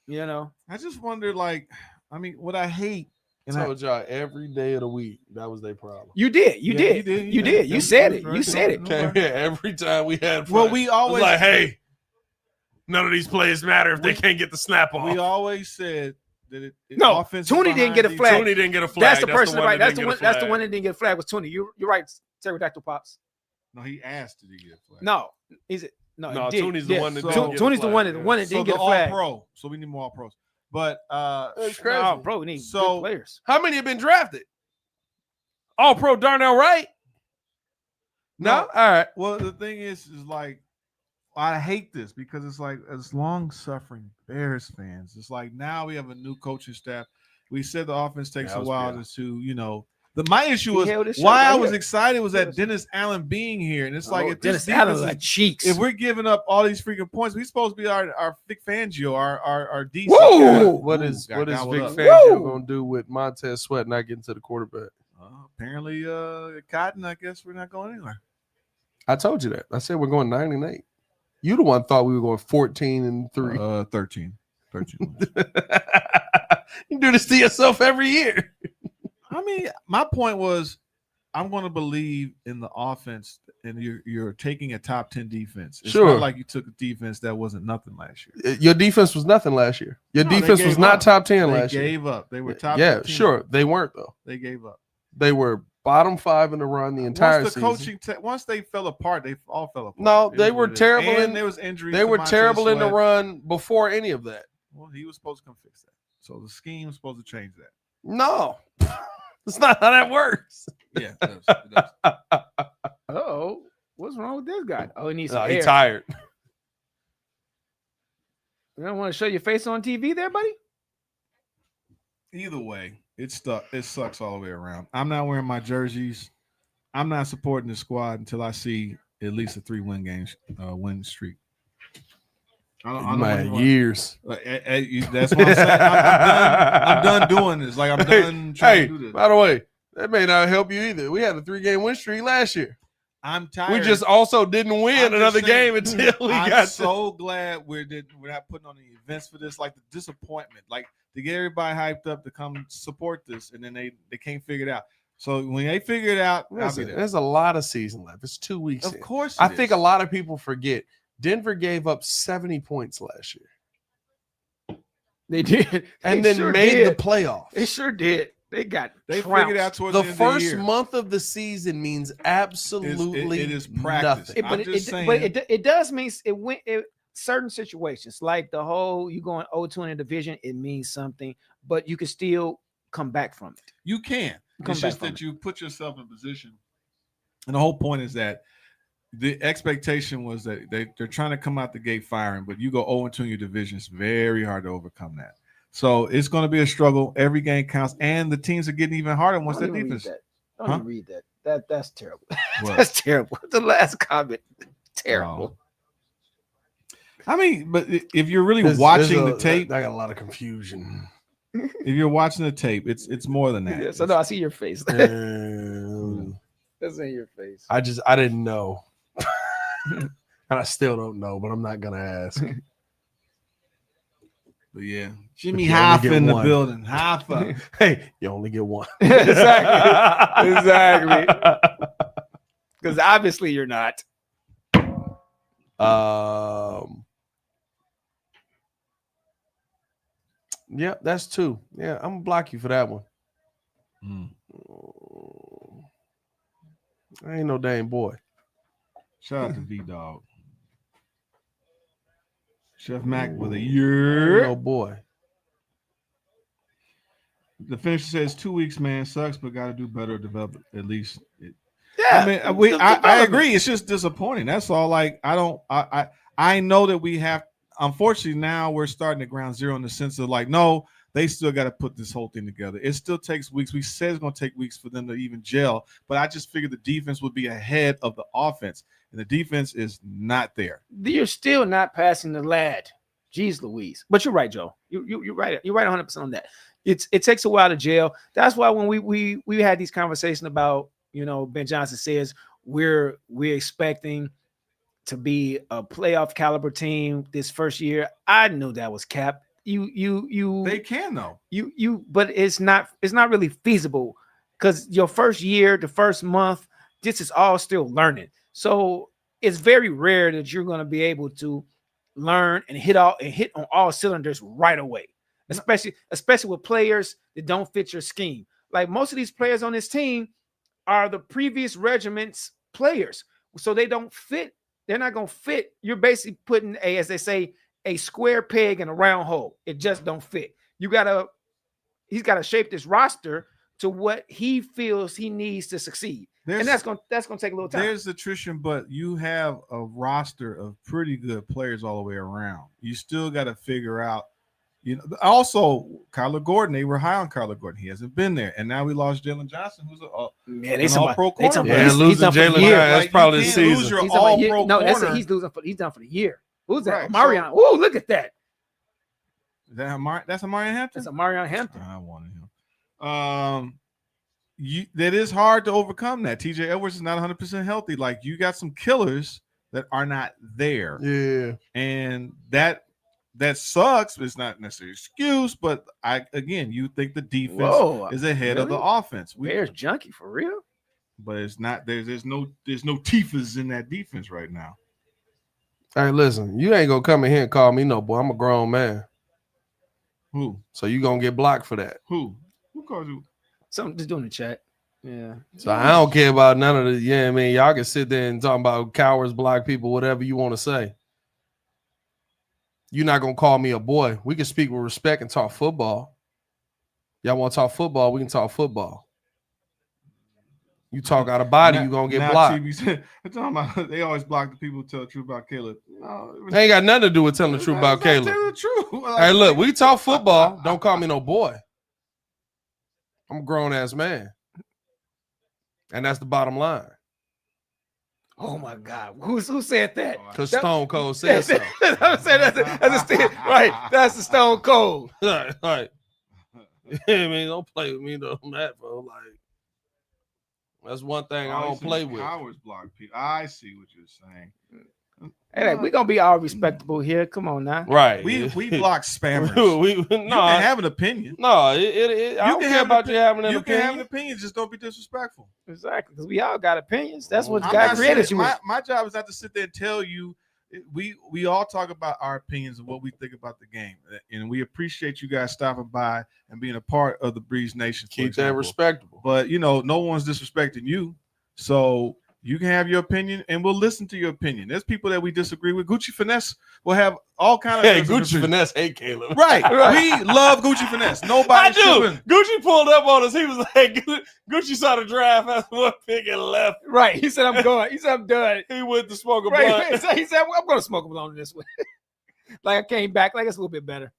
You know, I just wonder, like, I mean, what I hate. I told y'all every day of the week that was their problem. you did. You Yeah, did. you did. You said it. Right. You said it. Came here every time we had fun. Well, we always like, hey, none of these plays matter if they can't get the snap off. we always said that it No, offense Tooney didn't get a behind flag. Tooney didn't get a flag. That's the person, right? That's the one. That's the flag. one that didn't get a flag was Tooney. You're right, pterodactyl pops. No, he asked did he get a flag. No, is it? No, No, he did. Tooney's the one that So- didn't get a Tooney's the flag, one yeah. that one that So didn't the get a flag. All-Pro. So we need more All-Pros. But That's crazy. No, bro, we need So- good players. How many have been drafted? All pro Darnell Wright? No? No. All right. well, the thing is like I hate this because it's like as long-suffering Bears fans, it's like now we have a new coaching staff. We said the offense takes Yeah, a it was while bad. to, my issue He was held his why shit I right was here. excited was that Dennis Allen being here, and it's like if this Dennis Allen defense like is- cheeks. if we're giving up all these freaking points, we're supposed to be our Vic Fangio, our DC. Whoa! What is got Vic gobbled up. Fangio Woo! going to do with Montez Sweat not getting to the quarterback? Apparently, Cotton. I guess we're not going anywhere. I told you that. I said we're going 9-8. You the one thought we were going 14-3. 13. You do this to yourself every year. I mean, my point was, I'm going to believe in the offense, and you're taking a top 10 defense. It's Sure. not like you took a defense that wasn't nothing last year. Your defense was nothing last year. Your No, they defense was gave not up. top 10 They last year. gave up. They were top. Yeah, 15. sure. They weren't though. They gave up. They were bottom 5 in the run the entire Once the season. coaching, once they fell apart, they all fell apart. No, It they is were what it is. terrible And in- there was injuries. They to were Montez terrible in the Sweat. run before any of that. Well, he was supposed to come fix that. So the scheme's supposed to change that. No, that's not how that works. Yeah, it does. It does. Oh, what's wrong with this guy? Oh, he needs No, some he's air. tired. You don't want to show your face on TV there, buddy? Either way, it sucks all the way around. I'm not wearing my jerseys. I'm not supporting the squad until I see at least a 3-win streak. You might have years. That's what I'm saying. I'm done doing this. Like I'm done trying Hey, to do this. by the way, that may not help you either. We had a 3-game win streak last year. I'm tired. We just also didn't win I'm just another saying, game until we I'm got so glad we're not putting on any events for this. Like the disappointment, like to get everybody hyped up to come support this, and then they can't figure it out. So when they figure it out, I'll be Listen, there. there's a lot of season left. It's 2 weeks. Of in. course, I it think is. a lot of people forget Denver gave up 70 points last year They did. and They then sure made did. the playoffs. They sure did. They got They trounced. figured out towards The the, end first of the year. month of the season means absolutely it is practice. nothing. I'm just saying. But it does mean it went certain situations like the whole you going 0-2 in the division. It means something, but you can still come back from it. You can. Come It's back just from that it. you put yourself in a position. And the whole point is that the expectation was that they're trying to come out the gate firing, but you go 0-2 in your division. It's very hard to overcome that. So it's going to be a struggle. Every game counts, and the teams are getting even harder once Don't their even read defense. that. Don't even read that. That's terrible. What? That's terrible. The last comment, terrible. I mean, but if you're really There's watching a- the tape, I got a lot of confusion. if you're watching the tape, it's more than that. Yes, I know. I see your face. Um, That's in your face. I didn't know. And I still don't know, but I'm not gonna ask. But yeah, Jimmy You only Hoffa get in the one. building. Hoffa. Hey, you only get one. Exactly. Because obviously you're not. Yeah, that's 2. Yeah, I'm gonna block you for that one. Mm. I ain't no dang boy. Shout out to V Dog. Chef Mac with a I ain't year. no boy. The finisher says 2 weeks, man, sucks, but got to do better. Develop at least. Yeah. I mean, I agree. It's just disappointing. That's all. Like I know that we have. Unfortunately, now we're starting at ground zero in the sense of like, no, they still got to put this whole thing together. It still takes weeks. We said it's going to take weeks for them to even gel, but I just figured the defense would be ahead of the offense, and the defense is not there. You're still not passing the lad. Jeez Louise. But you're right, Joe. You're right. You're right 100% on that. It takes a while to gel. That's why when we had these conversations about, Ben Johnson says we're expecting to be a playoff caliber team this first year. I knew that was cap. They can though. But it's not really feasible because your first year, the first month, this is all still learning. So it's very rare that you're going to be able to learn and hit on all cylinders right away, especially with players that don't fit your scheme. Like most of these players on this team are the previous regiment's players, so they don't fit. They're not going to fit. You're basically putting as they say, a square peg in a round hole. It just don't fit. He's got to shape this roster to what he feels he needs to succeed. And that's going to take a little time. There's attrition, but you have a roster of pretty good players all the way around. You still got to figure out, also Kyler Gordon, they were high on Kyler Gordon. He hasn't been there. And now we lost Jalen Johnson, who's an all-pro corner. Yeah, losing Jalen Johnson, that's probably the season. Lose your all-pro corner. He's done for the year. Who's that? Right, Marion. Oh, look at that. That's a Marion Hampton? That's a Marion Hampton. I wanted him. That is hard to overcome that. TJ Edwards is not 100% healthy. Like, you got some killers that are not there. Yeah. And that sucks. It's not necessarily an excuse, but you think the defense is ahead of the offense. Bears junkie for real? But it's not. There's no Tifas in that defense right now. Hey, listen, you ain't gonna come in here and call me no boy. I'm a grown man. Who? So you gonna get blocked for that. Who calls you? Something just doing the chat. Yeah. So I don't care about none of the. Yeah, I mean, y'all can sit there and talk about cowards, black people, whatever you want to say. You're not gonna call me a boy. We can speak with respect and talk football. Y'all want to talk football? We can talk football. You talk out of body, you're gonna get blocked. They always block the people who tell the truth about Caleb. They ain't got nothing to do with telling the truth about Caleb. Tell the truth. Hey, look, we talk football. Don't call me no boy. I'm a grown-ass man. And that's the bottom line. Oh, my God. Who said that? Because Stone Cold said so. I'm saying right. That's the Stone Cold. Right. I mean, don't play with me on that, bro. Like, that's one thing I don't play with. Cowards block people. I see what you're saying. Hey, we're gonna be all respectable here. Come on now. Right. We block spammers. You can have an opinion. No, I don't care about you having an opinion. You can have an opinion, just don't be disrespectful. Exactly, because we all got opinions. That's what God created you with. My job is not to sit there and tell you. We all talk about our opinions and what we think about the game, and we appreciate you guys stopping by and being a part of the Breeze Nation. Keep that respectable. But no one's disrespecting you, so you can have your opinion, and we'll listen to your opinion. There's people that we disagree with. Gucci Finesse will have all kind of. Hey, Gucci Finesse hate Caleb. Right. We love Gucci Finesse. Nobody. I do. Gucci pulled up on us. He was like, Gucci saw the draft as one pick and left. Right. He said, I'm going. He said, I'm done. He went to smoke a blunt. blunt. He said, well, I'm going to smoke a blunt this way. Like I came back. Like it's a little bit better.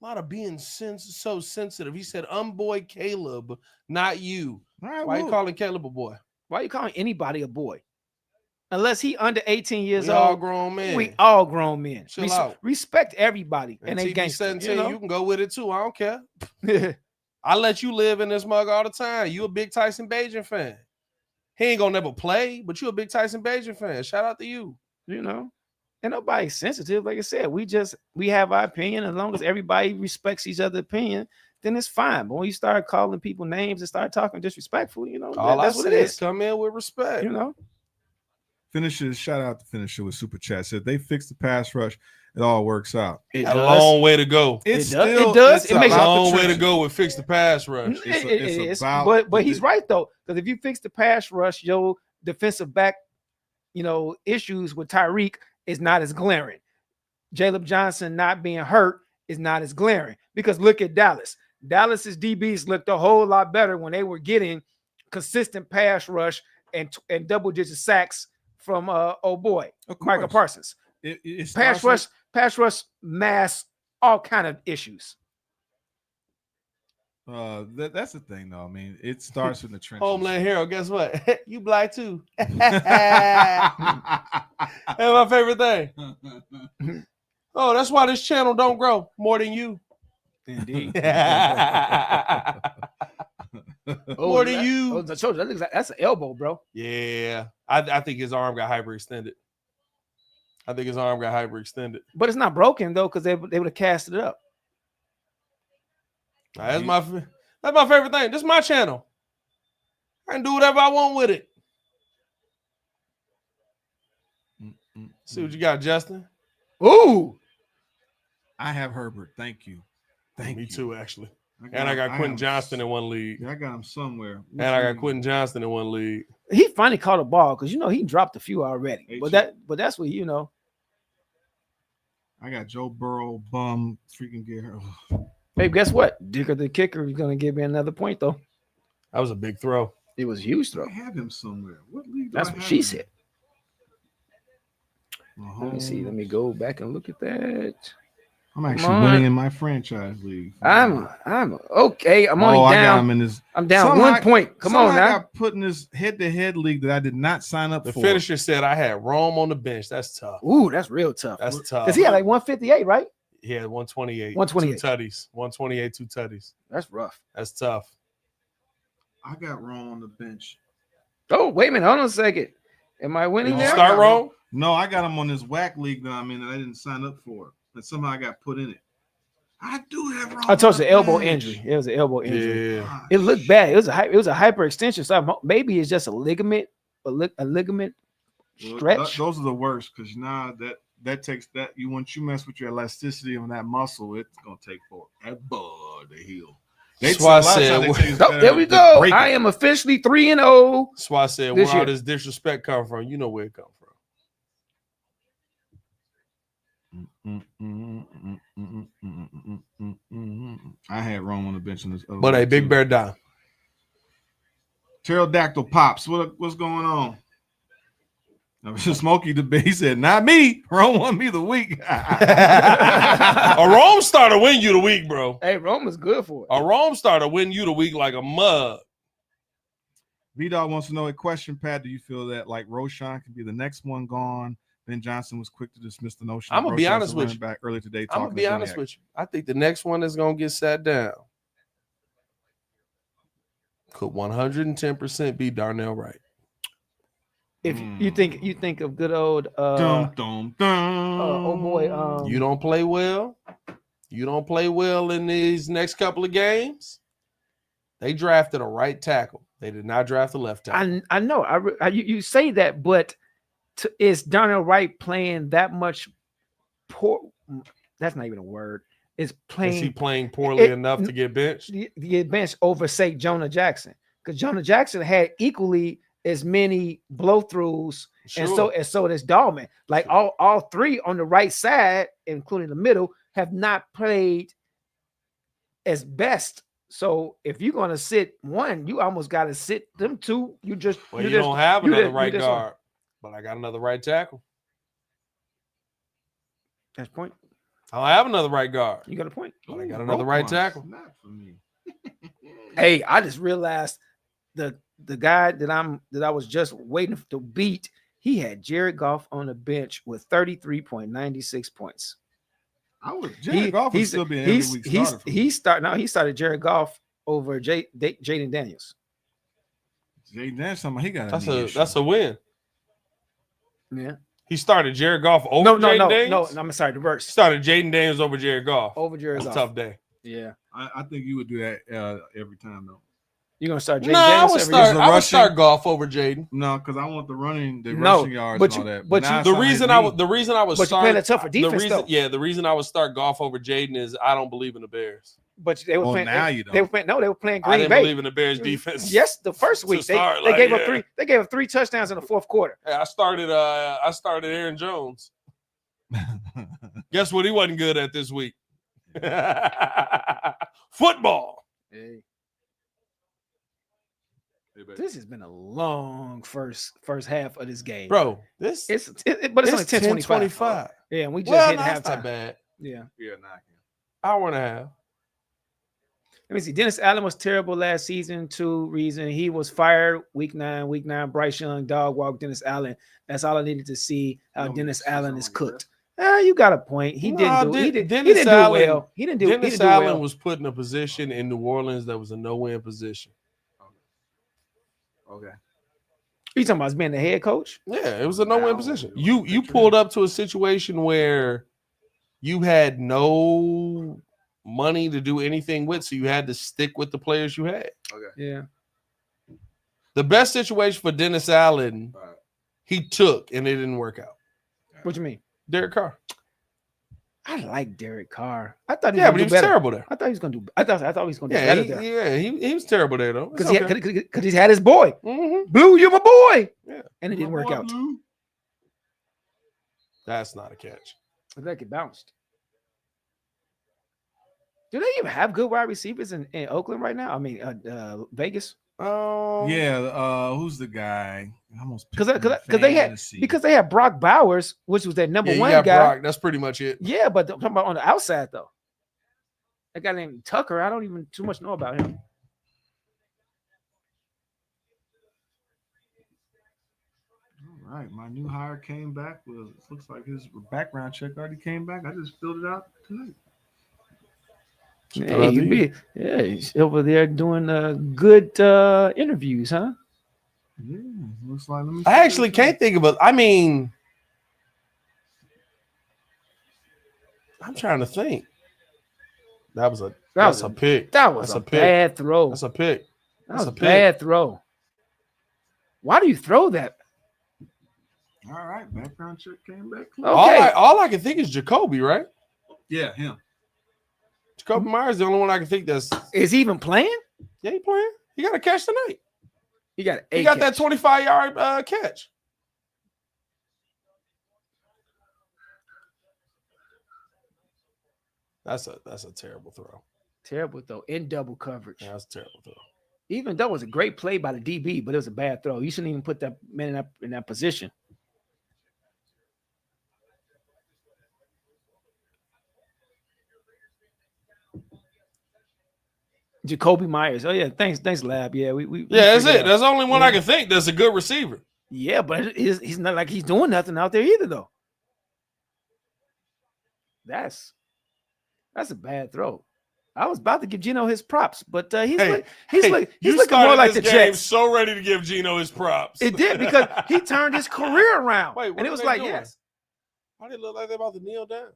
A lot of being so sensitive. He said, boy Caleb, not you. Right, why you calling Caleb a boy? Why are you calling anybody a boy? Unless he under 18 years old. All grown men. We all grown men. Chill out. Respect everybody. And they gangsters. You can go with it too. I don't care. I let you live in this mug all the time. You a big Tyson Bagent fan. He ain't gonna never play, but you a big Tyson Bagent fan. Shout out to you. And nobody's sensitive. Like I said, we have our opinion. As long as everybody respects each other's opinion, then it's fine. But when you start calling people names and start talking disrespectful, that's what it is. Come in with respect. Shout out to Finisher with Super Chat. Said they fixed the pass rush. It all works out. A long way to go. It does. It makes a long way to go with fix the pass rush. But he's right though, because if you fix the pass rush, your defensive back, issues with Tyreek is not as glaring. Jaleb Johnson not being hurt is not as glaring, because look at Dallas. Dallas's DBs looked a whole lot better when they were getting consistent pass rush and double-digit sacks from Michael Parsons. Pass rush masks all kind of issues. That's the thing, though. I mean, it starts in the trenches. Homeland Hero, guess what? You black too. That's my favorite thing. Oh, that's why this channel don't grow more than you. Indeed. More than you. Oh, that looks like that's an elbow, bro. Yeah. I think his arm got hyperextended. But it's not broken though, because they would have cast it up. That's my favorite thing. This is my channel. I can do whatever I want with it. See what you got, Justin. Ooh. I have Herbert. Thank you. Me too, actually. And I got Quentin Johnston in one league. Yeah, I got him somewhere. And I got Quentin Johnston in one league. He finally caught a ball because he dropped a few already. But that's what I got Joe Burrow bum freaking get her. Hey, guess what? Dicker the kicker is gonna give me another point though. That was a big throw. It was a huge throw. I have him somewhere. What league? That's what she said. Uh-huh. Let me see. Let me go back and look at that. I'm actually winning in my franchise league. I'm okay. I'm only down. I got him in this. I'm down 1 point. Come on now. I got put in this head-to-head league that I did not sign up for. The finisher said I had Rome on the bench. That's tough. Ooh, that's real tough. That's tough. Because he had like 158, right? He had 128. 128. 2 tutties. 128, 2 tutties. That's rough. That's tough. I got Rome on the bench. Oh, wait a minute. Hold on a second. Am I winning Did you there? start Rome? No, I got him on this whack league that I'm in that I didn't sign up for. And somehow I got put in it. I do have Rome. I told you elbow injury. It was an elbow injury. Yeah. It looked bad. It was a hyperextension. So maybe it's just a ligament, a ligament stretch. Those are the worst because now that takes that once you mess with your elasticity on that muscle, it's gonna take forever to heal. That's why I said, there we go. I am officially 3-0. That's why I said, where all this disrespect come from? You know where it come from. I had Rome on the bench in this. But a Big Bear down. Pterodactyl pops. What's going on? Smokey debate said, "Not me. Rome won me the week." A Rome starter win you the week, bro. Hey, Rome is good for it. A Rome starter win you the week like a mug. V-Dog wants to know a question, Pat. Do you feel that like Roshan could be the next one gone? Ben Johnson was quick to dismiss the notion. I'm gonna be honest with you. Back earlier today. I'm gonna be honest with you. I think the next one is gonna get sat down. Could 110% be Darnell Wright. If you think of good old oh boy, you don't play well. You don't play well in these next couple of games. They drafted a right tackle. They did not draft a left tackle. I know. You say that, but is Darnell Wright playing that much poor? That's not even a word. Is he playing poorly enough to get benched? Get benched over, say, Jonah Jackson, because Jonah Jackson had equally as many blow-throughs, sure. and so does Dahlman. Like all three on the right side, including the middle, have not played as best. So if you're gonna sit one, you almost got to sit them two. You don't have another right guard, but I got another right tackle. That's point. I don't have another right guard. You got a point. But I got another right tackle. Not for me. Hey, I just realized the guy that I was just waiting to beat, he had Jared Goff on the bench with 33.96 points. Jared Goff would still be an every week starter. He started Jared Goff over Jaden Daniels. Jaden Daniels, he got that's a win. Yeah. He started Jared Goff over Jaden Daniels? No, I'm sorry, the reverse. Started Jaden Daniels over Jared Goff. Over Jared Goff. Tough day. Yeah. I think you would do that every time, though. You're going to start Jaden Daniels? I would start Goff over Jaden. No, because I want the rushing yards and all that. But the reason I would start... But you're playing a tougher defense, though. Yeah, the reason I would start Goff over Jaden is I don't believe in the Bears. But they were playing. Now you don't. They were playing Green Bay. I didn't believe in the Bears defense. Yes, the first week they gave up 3 touchdowns in the fourth quarter. Hey, I started Aaron Jones. Guess what? He wasn't good at this week. Football. Hey. This has been a long first half of this game, bro. But it's only 10:25. Yeah, and we just hit halftime. Not bad. Yeah, hour and a half. Let me see. Dennis Allen was terrible last season. 2 reasons. He was fired week 9. Week 9, Bryce Young dog walked Dennis Allen. That's all I needed to see how Dennis Allen is cooked. You got a point. He No, didn't do. He Dennis didn't do Allen- well. He didn't do. Dennis he didn't do Allen well. was put in a position in New Orleans that was a no-win position. Okay. You talking about being the head coach? Yeah, it was a no-win Now, position. you You pulled up to a situation where you had no money to do anything with, so you had to stick with the players you had. Okay. Yeah. The best situation for Dennis Allen, All right. he took, and it didn't work out. What you mean? Derek Carr. I like Derek Carr. I thought he Yeah, was but do he was better. terrible there. I thought he was gonna do. I thought he was gonna do Yeah, better there he was terrible there though. because he's had his boy. Mhm. Blue, you're my boy. Yeah. And it didn't work out. That's not a catch. I think it bounced. Do they even have good wide receivers in Oakland right now? I mean, Vegas. Yeah. Who's the guy? I almost Because picked him in because fantasy. they had Brock Bowers, which was their number Yeah, you one got guy. Brock. That's pretty much it. Yeah, but I'm talking about on the outside though. That guy named Tucker. I don't even too much know about him. All right, my new hire came back. Looks like his background check already came back. I just filled it out tonight. Yeah, he's over there doing good interviews, huh? Yeah, looks like. Let me I actually can't think of it. I mean, I'm trying to think. That's a pick. That was That's a a pick. bad throw. That's a pick. That That's was a a pick. bad throw. Why do you throw that? All right, background check came back. Okay. All I can think is Jacoby, right? Yeah, him. Jacoby Myers is the only one I can think that's. Is he even playing? Yeah, he playing. He got a catch tonight. He got He got that 25-yard catch. That's a terrible throw. Terrible throw in double coverage. Yeah, that's a terrible throw. Even though it was a great play by the DB, but it was a bad throw. You shouldn't even put that man in that position. Jacoby Myers. Oh yeah, thanks, Lab. Yeah, we Yeah, that's figured it. out. That's the only one Yeah. I can think that's a good receiver. Yeah, but he's not like he's doing nothing out there either, though. That's a bad throw. I was about to give Gino his props, but he's You looking started more like this the game Jets. so ready to give Gino his props. It did because he turned his career around, Wait, what and it are was they like doing? yes, Why they look like they're about to kneel down?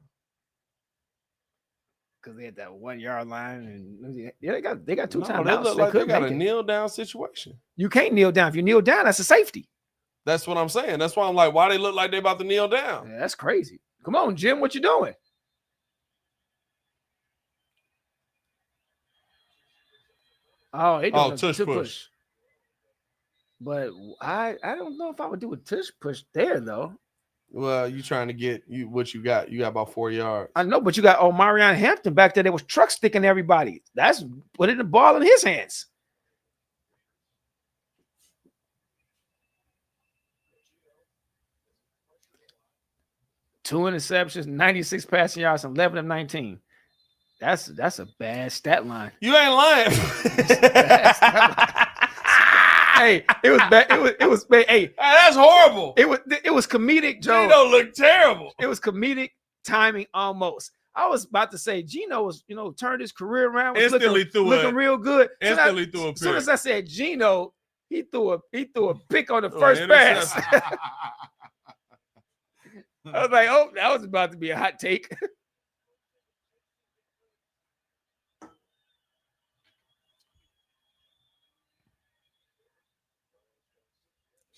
because they had that 1 yard line, and yeah, they got two No, timeouts. they look like they could got a make it. kneel down situation. You can't kneel down. If you kneel down, that's a safety. That's what I'm saying. That's why I'm like, why they look like they about to kneel down? Yeah, that's crazy. Come on, Jim, what you doing? Oh, they doing a tush push. But I don't know if I would do a tush push there though. Well, you trying to get what you got. You got about 4 yards. I know, but you got Marion Hampton back there. They was truck sticking everybody. That's putting the ball in his hands. Two interceptions, 96 passing yards, 11 of 19. That's a bad stat line. You ain't lying. Hey, it was bad. It was bad. Hey, That's horrible. it was comedic, Joe. Gino look terrible. It was comedic timing almost. I was about to say Gino was, turned his career around. Was Instantly looking real good. Instantly threw a pick. As soon as I said Gino, he threw a pick on the Oh, first pass. interception. I was like, oh, that was about to be a hot take.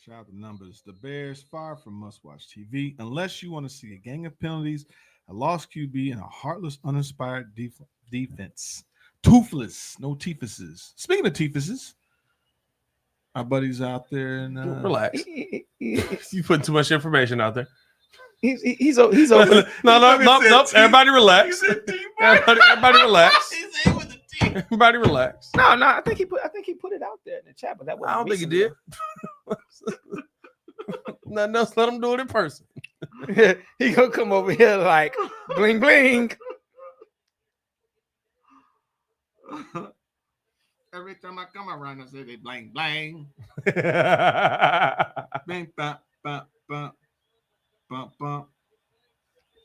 Shout out the numbers. The Bears far from must-watch TV unless you want to see a gang of penalties, a lost QB, and a heartless, uninspired defense. Toothless, no teethuses. Speaking of teethuses, our buddies out there and Relax. You putting too much information out there. He's over. No. Everybody relax. Everybody relax. Everybody relax. No. I think he put it out there in the chat, but that wasn't I don't think he recently. did. Nothing else. Let him do it in person. He gonna come over here like bling bling. Every time I come around, I say they blang blang. Bang bump bump bump bump bump.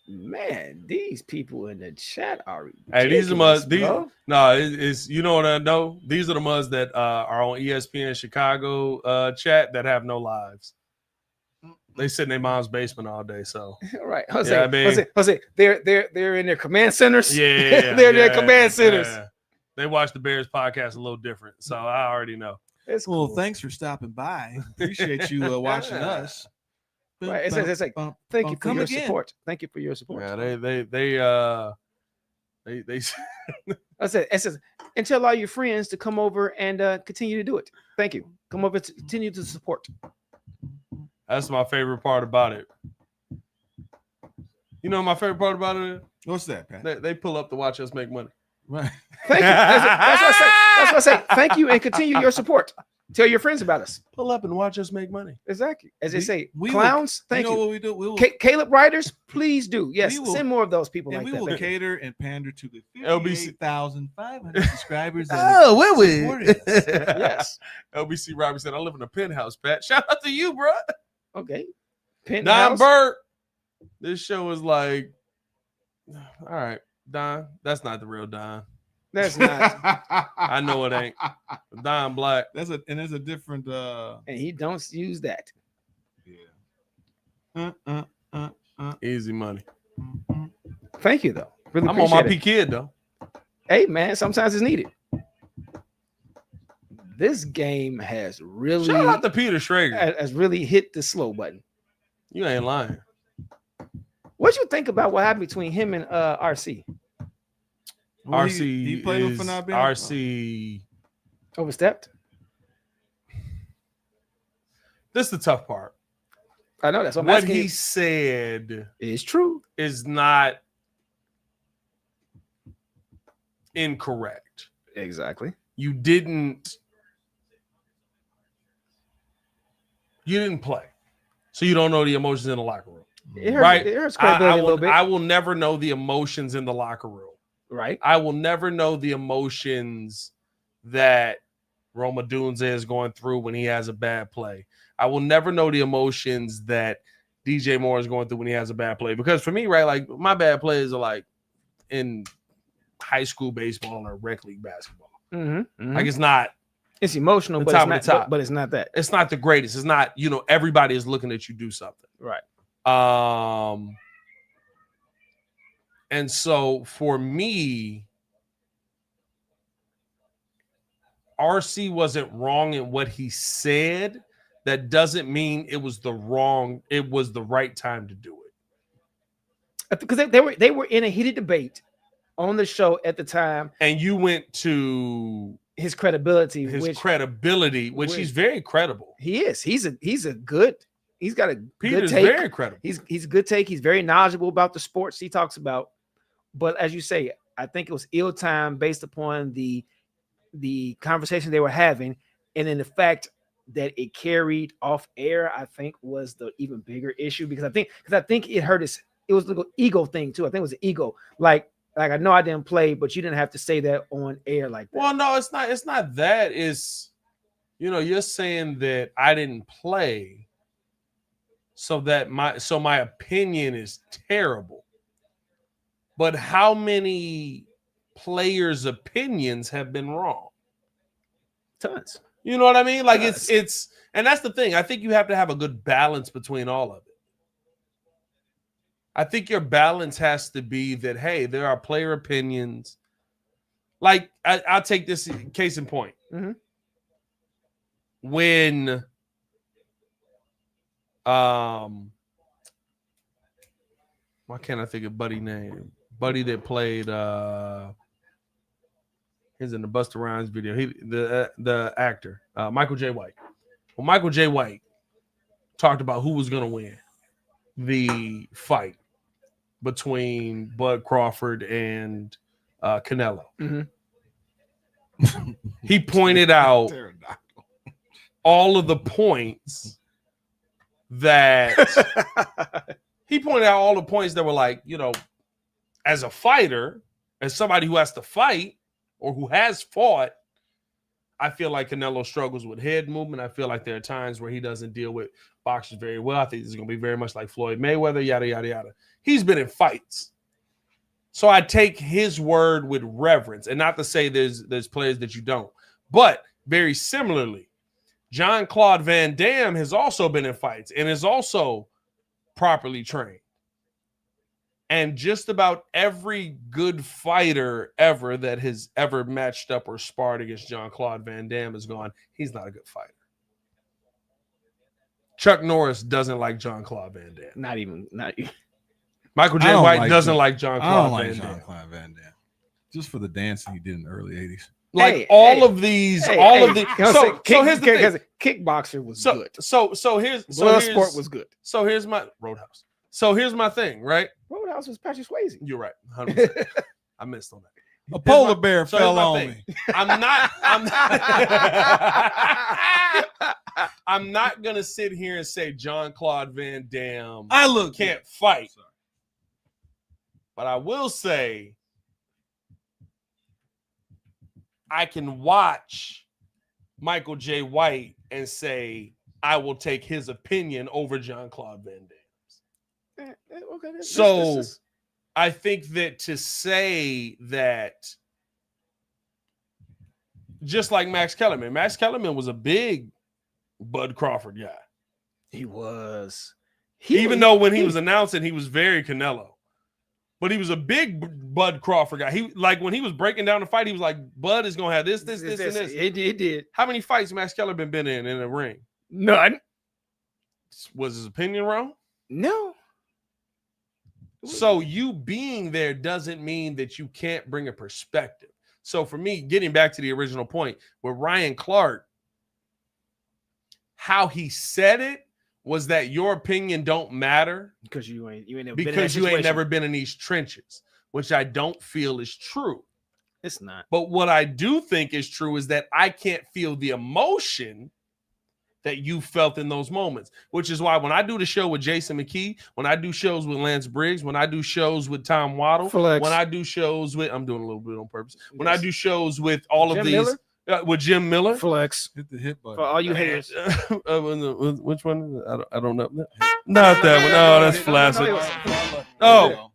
Man, these people in the chat are Hey, these are the ridiculous, ones. These bro. no, it's you know what I know. These are the ones that are on ESPN Chicago chat that have no lives. They sit in their mom's basement all day. So Right, Jose. Yeah, I mean- Jose. They're in their command centers. yeah, they're in their command centers. yeah. They watch the Bears podcast a little different, so I already know. It's Well, cool. thanks for stopping by. Appreciate you watching us. Right, it's like thank you for Come your again. support. Thank you for your support. Yeah, they I said, it says, and tell all your friends to come over and continue to do it. Thank you. Come over to continue to support. That's my favorite part about it. You know, my favorite part about it. What's that, Pat? They pull up to watch us make money. Right. Thank you. That's what I say. That's what I say. Thank you and continue your support. Tell your friends about us. Pull up and watch us make money. Exactly. As they say, we clowns, will, thank you. Know you. what we do? We will, Caleb Riders, please do. Yes, We will- send more of those people and like we that. will Thank you. cater and pander to the LBC 58,500 subscribers. will we? supported us. Yes. LBC Robbie said, I live in a penthouse, Pat. Shout out to you, bro. Okay. Don Penthouse. Burt. This show is like, all right, Don. That's not the real Don. That's not. I know it ain't. Don Black. There's a different And he don't use that. Easy money. Thank you, though. Really I'm on my appreciate P it. kid, though. Hey, man, sometimes it's needed. This game has really Shout out to Peter Schrager. has really hit the slow button. You ain't lying. What you think about what happened between him and RC? Well, RC he played him is for not being RC. Overstepped? This is the tough part. I know that's what I'm What asking. he said Is true. is not incorrect. Exactly. You didn't play, so you don't know the emotions in the locker room. It hurts, Right. It hurts credibility a little bit. I will never know the emotions in the locker room. Right. I will never know the emotions that Roma Dunze is going through when he has a bad play. I will never know the emotions that DJ Moore is going through when he has a bad play. Because for me, right, like my bad plays are like in high school baseball or rec league basketball. Mm-hmm. Like it's not Emotional, the but top it's of the not. top. But it's not that. It's not the greatest. It's not, everybody is looking at you do something. Right. And so for me, RC wasn't wrong in what he said. That doesn't mean it was the right time to do it. Because they were in a heated debate on the show at the time. And you went to His credibility, his credibility, which he's very credible. he is. He's a good. He's got a Peter's good take. very credible. He's a good take. He's very knowledgeable about the sports he talks about. But as you say, I think it was ill time based upon the conversation they were having, and then the fact that it carried off air, I think was the even bigger issue because I think it hurt his. It was a little ego thing too. I think it was an ego. Like I know I didn't play, but you didn't have to say that on air like that. Well, no, it's not. It's not that. It's you're saying that I didn't play, so my opinion is terrible. But how many players' opinions have been wrong? Tons. You know what I mean? Like Yes. it's and that's the thing. I think you have to have a good balance between all of it. I think your balance has to be that, hey, there are player opinions. Like I'll take this case in point. Mm-hmm. When why can't I think of Buddy name? Buddy that played he's in the Busta Rhymes video. The actor, Michael J. White. Well, Michael J. White talked about who was gonna win the fight between Bud Crawford and Canelo. Mm-hmm. He pointed out all of the points that were like, as a fighter, as somebody who has to fight or who has fought, I feel like Canelo struggles with head movement. I feel like there are times where he doesn't deal with boxers very well. I think this is going to be very much like Floyd Mayweather, yada, yada, yada. He's been in fights. So I take his word with reverence, and not to say there's players that you don't. But very similarly, Jean-Claude Van Damme has also been in fights and is also properly trained. And just about every good fighter ever that has ever matched up or sparred against Jean-Claude Van Damme has gone, he's not a good fighter. Chuck Norris doesn't like Jean-Claude Van Damme. Not even. Michael J. White doesn't like Jean-Claude Van Damme. Jean-Claude Van Damme. Just for the dancing he did in the early 80s. Like all of these. So here's the thing. Kickboxer was good. So here's Bloodsport was good. So here's my Roadhouse. So here's my thing, right? Roadhouse was Patrick Swayze. You're right. 100%. I missed on that. A polar bear fell on me. I'm not gonna sit here and say Jean-Claude Van Damme can't fight. But I will say I can watch Michael J. White and say I will take his opinion over Jean-Claude Van Damme's. Okay. I think that to say that, just like Max Kellerman was a big Bud Crawford guy. He was. Even though when he was announcing, he was very Canelo. But he was a big Bud Crawford guy. He like when he was breaking down the fight, he was like, Bud is gonna have this, and this. It did. How many fights Max Kellerman been in a ring? None. Was his opinion wrong? No. So you being there doesn't mean that you can't bring a perspective. So for me, getting back to the original point, with Ryan Clark, how he said it was that your opinion don't matter because you ain't never been in these trenches, which I don't feel is true. It's not. But what I do think is true is that I can't feel the emotion that you felt in those moments, which is why when I do the show with Jason McKee, when I do shows with Lance Briggs, when I do shows with Tom Waddle, when I do shows with, I'm doing a little bit on purpose, when I do shows with all of these, with Jim Miller. Flex. Hit the hit button. For all you haters. Which one? I don't know. Not that one. Oh, that's flaccid. Oh,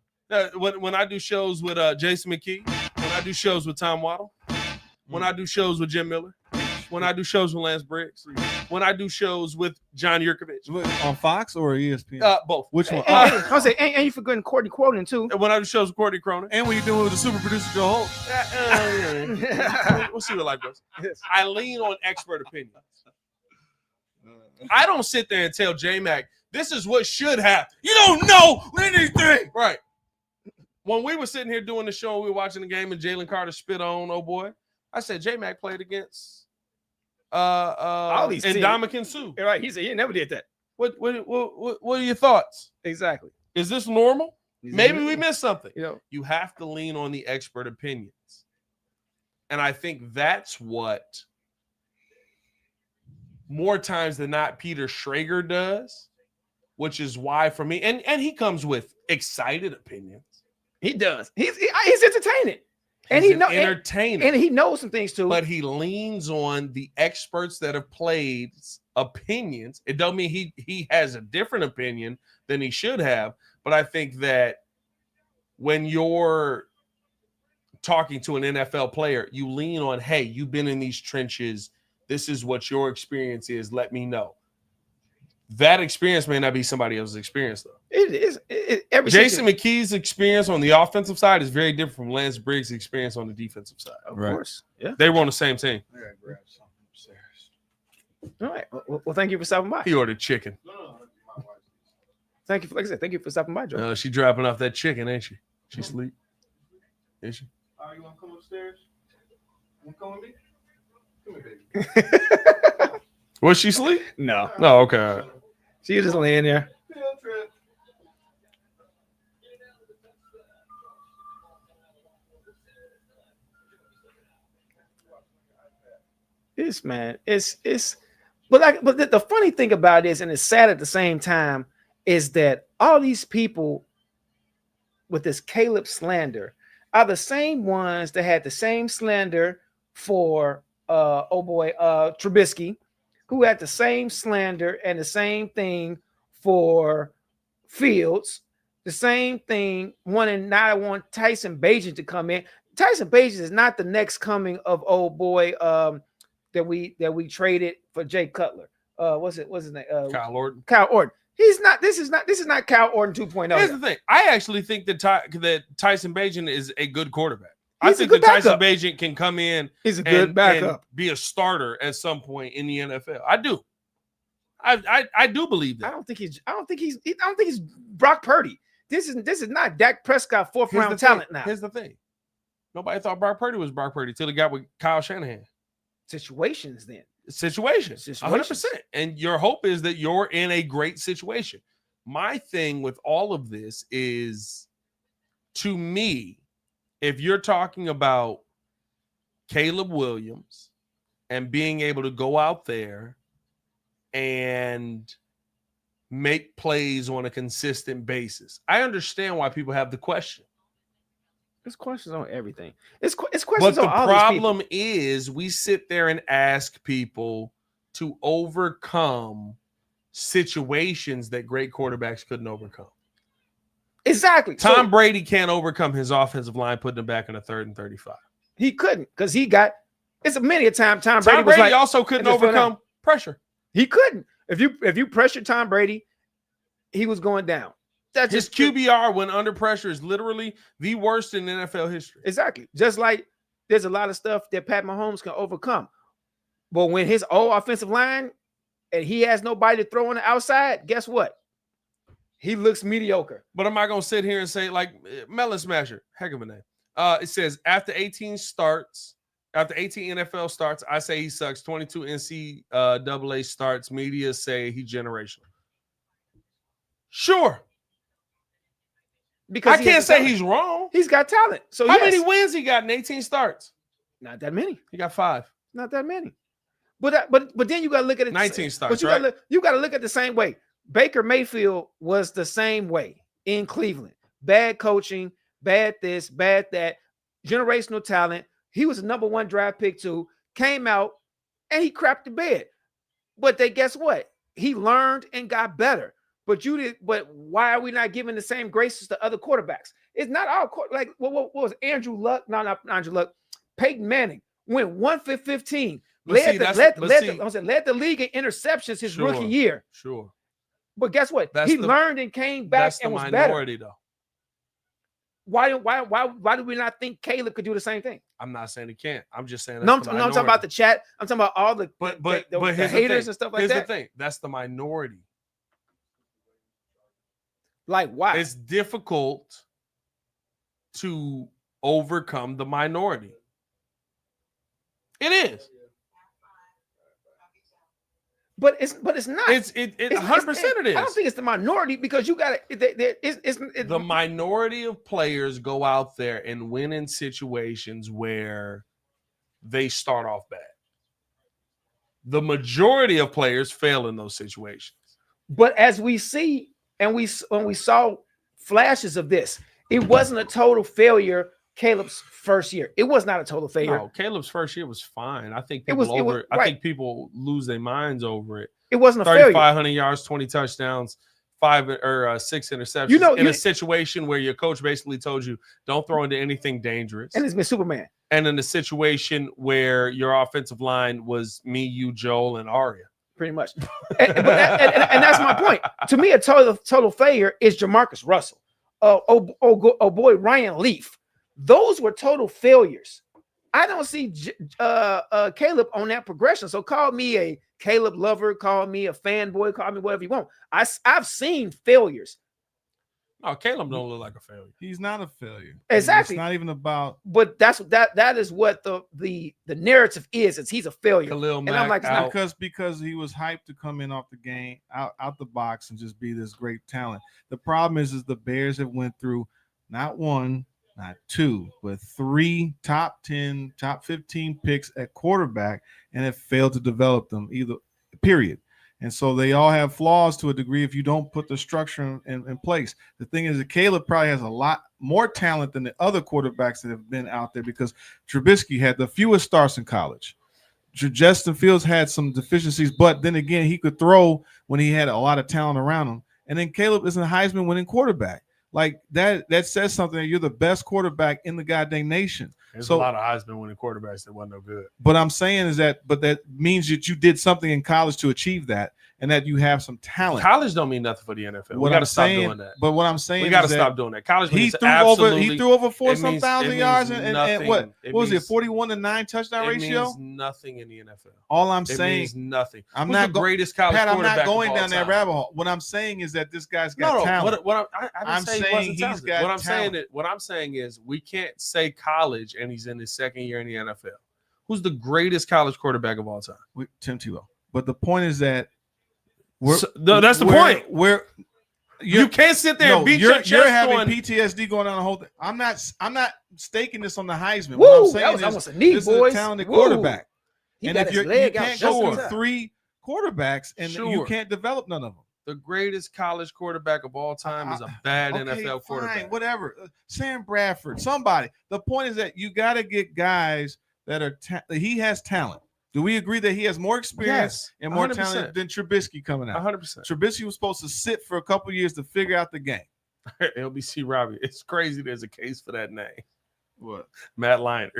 when I do shows with Jason McKee, when I do shows with Tom Waddle, when I do shows with Jim Miller, when I do shows with Lance Briggs, when I do shows with John Yurkovich. On Fox or ESPN? Both. Which one? I was saying, and you forgetting Courtney Cronin too. When I do shows with Courtney Cronin. And when you're doing with the super producer Joe Holt. We'll see what life goes. I lean on expert opinions. I don't sit there and tell J-Mac, this is what should happen. You don't know anything. Right. When we were sitting here doing the show, we were watching the game and Jalen Carter spit on, oh boy. I said, J-Mac played against Ndamukong Suh. Right. He said he never did that. What are your thoughts? Exactly. Is this normal? Maybe we missed something. You have to lean on the expert opinions. And I think that's what more times than not Peter Schrager does, which is why for me, and he comes with excited opinions. He does. He's entertaining. And he's entertaining. And he knows some things too. But he leans on the experts that have played opinions. It don't mean he has a different opinion than he should have. But I think that when you're talking to an NFL player, you lean on, hey, you've been in these trenches. This is what your experience is. Let me know. That experience may not be somebody else's experience, though. It is. Jason McKee's experience on the offensive side is very different from Lance Briggs' experience on the defensive side. Of course. Yeah. They were on the same team. I gotta grab something upstairs. All right. Well, thank you for stopping by. He ordered chicken. Thank you. Like I said, thank you for stopping by, Joe. She dropping off that chicken, ain't she? She sleep. Is she? Oh, you want to come upstairs? You want to come with me? Come here, baby. Was she sleep? No. No, okay. She was just laying there. Field trip. But the funny thing about this, and it's sad at the same time, is that all these people with this Caleb slander are the same ones that had the same slander for Trubisky, who had the same slander and the same thing for Fields, the same thing wanting now I want Tyson Bagent to come in. Tyson Bagent is not the next coming of old boy that we traded for Jay Cutler. What's his name? Kyle Orton. Kyle Orton. He's not. This is not Kyle Orton 2.0. Here's the thing. I actually think that Tyson Bagent is a good quarterback. He's I think a good that Tyson backup. Bagent can come in. He's a good backup. And be a starter at some point in the NFL. I do. I do believe that. I don't think he's Brock Purdy. This is not Dak Prescott fourth round talent now. Here's the thing. Nobody thought Brock Purdy was Brock Purdy till he got with Kyle Shanahan. Situations then. Situations. 100%. And your hope is that you're in a great situation. My thing with all of this is, to me, if you're talking about Caleb Williams and being able to go out there and make plays on a consistent basis, I understand why people have the question. It's questions on everything. It's questions But on all the these problem is we sit there and ask people to overcome situations that great quarterbacks couldn't overcome. Exactly. Tom Brady can't overcome his offensive line putting him back in a 3rd and 35. He couldn't because he got it's a many a time Tom Brady was like, also couldn't overcome pressure. He couldn't. If you pressured Tom Brady, he was going down. That's His QBR when under pressure is literally the worst in NFL history. Exactly. Just like there's a lot of stuff that Pat Mahomes can overcome. But when his old offensive line and he has nobody to throw on the outside, guess what? He looks mediocre. But I'm not going to sit here and say, like, Melon Smasher, heck of a name. It says, after 18 NFL starts, I say he sucks. 22 NCAA starts, media say he generational. Sure. Because I can't say he's wrong. He's got talent. So how many wins he got in 18 starts? Not that many. He got 5. Not that many. But then you got to look at it. 19 starts, right? You got to look at the same way. Baker Mayfield was the same way in Cleveland. Bad coaching, bad this, bad that, generational talent. He was a number 1 draft pick too. Came out and he crapped the bed. But guess what? He learned and got better. But why are we not giving the same graces to other quarterbacks? It's not all like what was Andrew Luck? No, not Andrew Luck. Peyton Manning went 1 for 15. Led the league in interceptions his rookie year. Sure. But guess what? He learned and came back and was minority, better. Though. Why do we not think Caleb could do the same thing? I'm not saying he can't. I'm just saying I'm talking about the chat. I'm talking about all the the haters and stuff like that. Here's the thing. That's the minority. Like why? It's difficult to overcome the minority. It is. But it's not. It's 100% it is. I don't think it's the minority because you got it. The minority of players go out there and win in situations where they start off bad. The majority of players fail in those situations. But as we see, and when we saw flashes of this, it wasn't a total failure. Caleb's first year, it was not a total failure. No, Caleb's first year was fine. I think people I think people lose their minds over it. It wasn't a failure. 3,500 yards, 20 touchdowns, 6 interceptions. In a situation where your coach basically told you don't throw into anything dangerous, and it's been Superman. And in a situation where your offensive line was me, you, Joel, and Aria. Pretty much, and that's my point. To me, a total failure is Jamarcus Russell. Oh boy, Ryan Leaf. Those were total failures. I don't see Caleb on that progression. So call me a Caleb lover, call me a fanboy, call me whatever you want. I've seen failures. No, Caleb don't look like a failure. He's not a failure. Exactly. It's not even about. But that is what the narrative is. It's he's a failure. Khalil Mack, and I'm like, it's because he was hyped to come in off the game, out the box, and just be this great talent. The problem is the Bears have went through not 1, not 2, but 3 top 10, top 15 picks at quarterback, and have failed to develop them either. Period. And so they all have flaws to a degree if you don't put the structure in place. The thing is that Caleb probably has a lot more talent than the other quarterbacks that have been out there because Trubisky had the fewest starts in college. Justin Fields had some deficiencies, but then again, he could throw when he had a lot of talent around him. And then Caleb is a Heisman winning quarterback. Like that says something that you're the best quarterback in the goddamn nation. There's a lot of Heisman winning quarterbacks that wasn't no good. But I'm saying is that means that you did something in college to achieve that, and that you have some talent. College don't mean nothing for the NFL. We got to stop doing that. But what I'm saying, we got to stop doing that. College, he threw over 4-some thousand yards and what was it, 41-9 touchdown ratio? Means nothing in the NFL. All I'm saying means nothing. I'm Who's not the greatest college Pat, I'm quarterback not going of all down that time? rabbit hole. What I'm saying is that this guy's got talent. I'm saying he's got talent. What I'm saying is we can't say college and he's in his second year in the NFL. Who's the greatest college quarterback of all time? Tim Tebow. But the point is that that's the point. You can't sit there and beat your chest. You're having PTSD going on the whole thing. I'm not staking this on the Heisman. Woo, what I'm saying is almost a knee, this boys. is a talented Woo. quarterback. He And if you can't go through 3 quarterbacks and you can't develop none of them. The greatest college quarterback of all time is a bad NFL quarterback. Fine, whatever. Sam Bradford, somebody. The point is that you got to get guys that are he has talent. Do we agree that he has more experience and more 100%. Talent than Trubisky coming out? 100%. Trubisky was supposed to sit for a couple years to figure out the game. LBC Robbie. It's crazy there's a case for that name. What? Matt Leinart.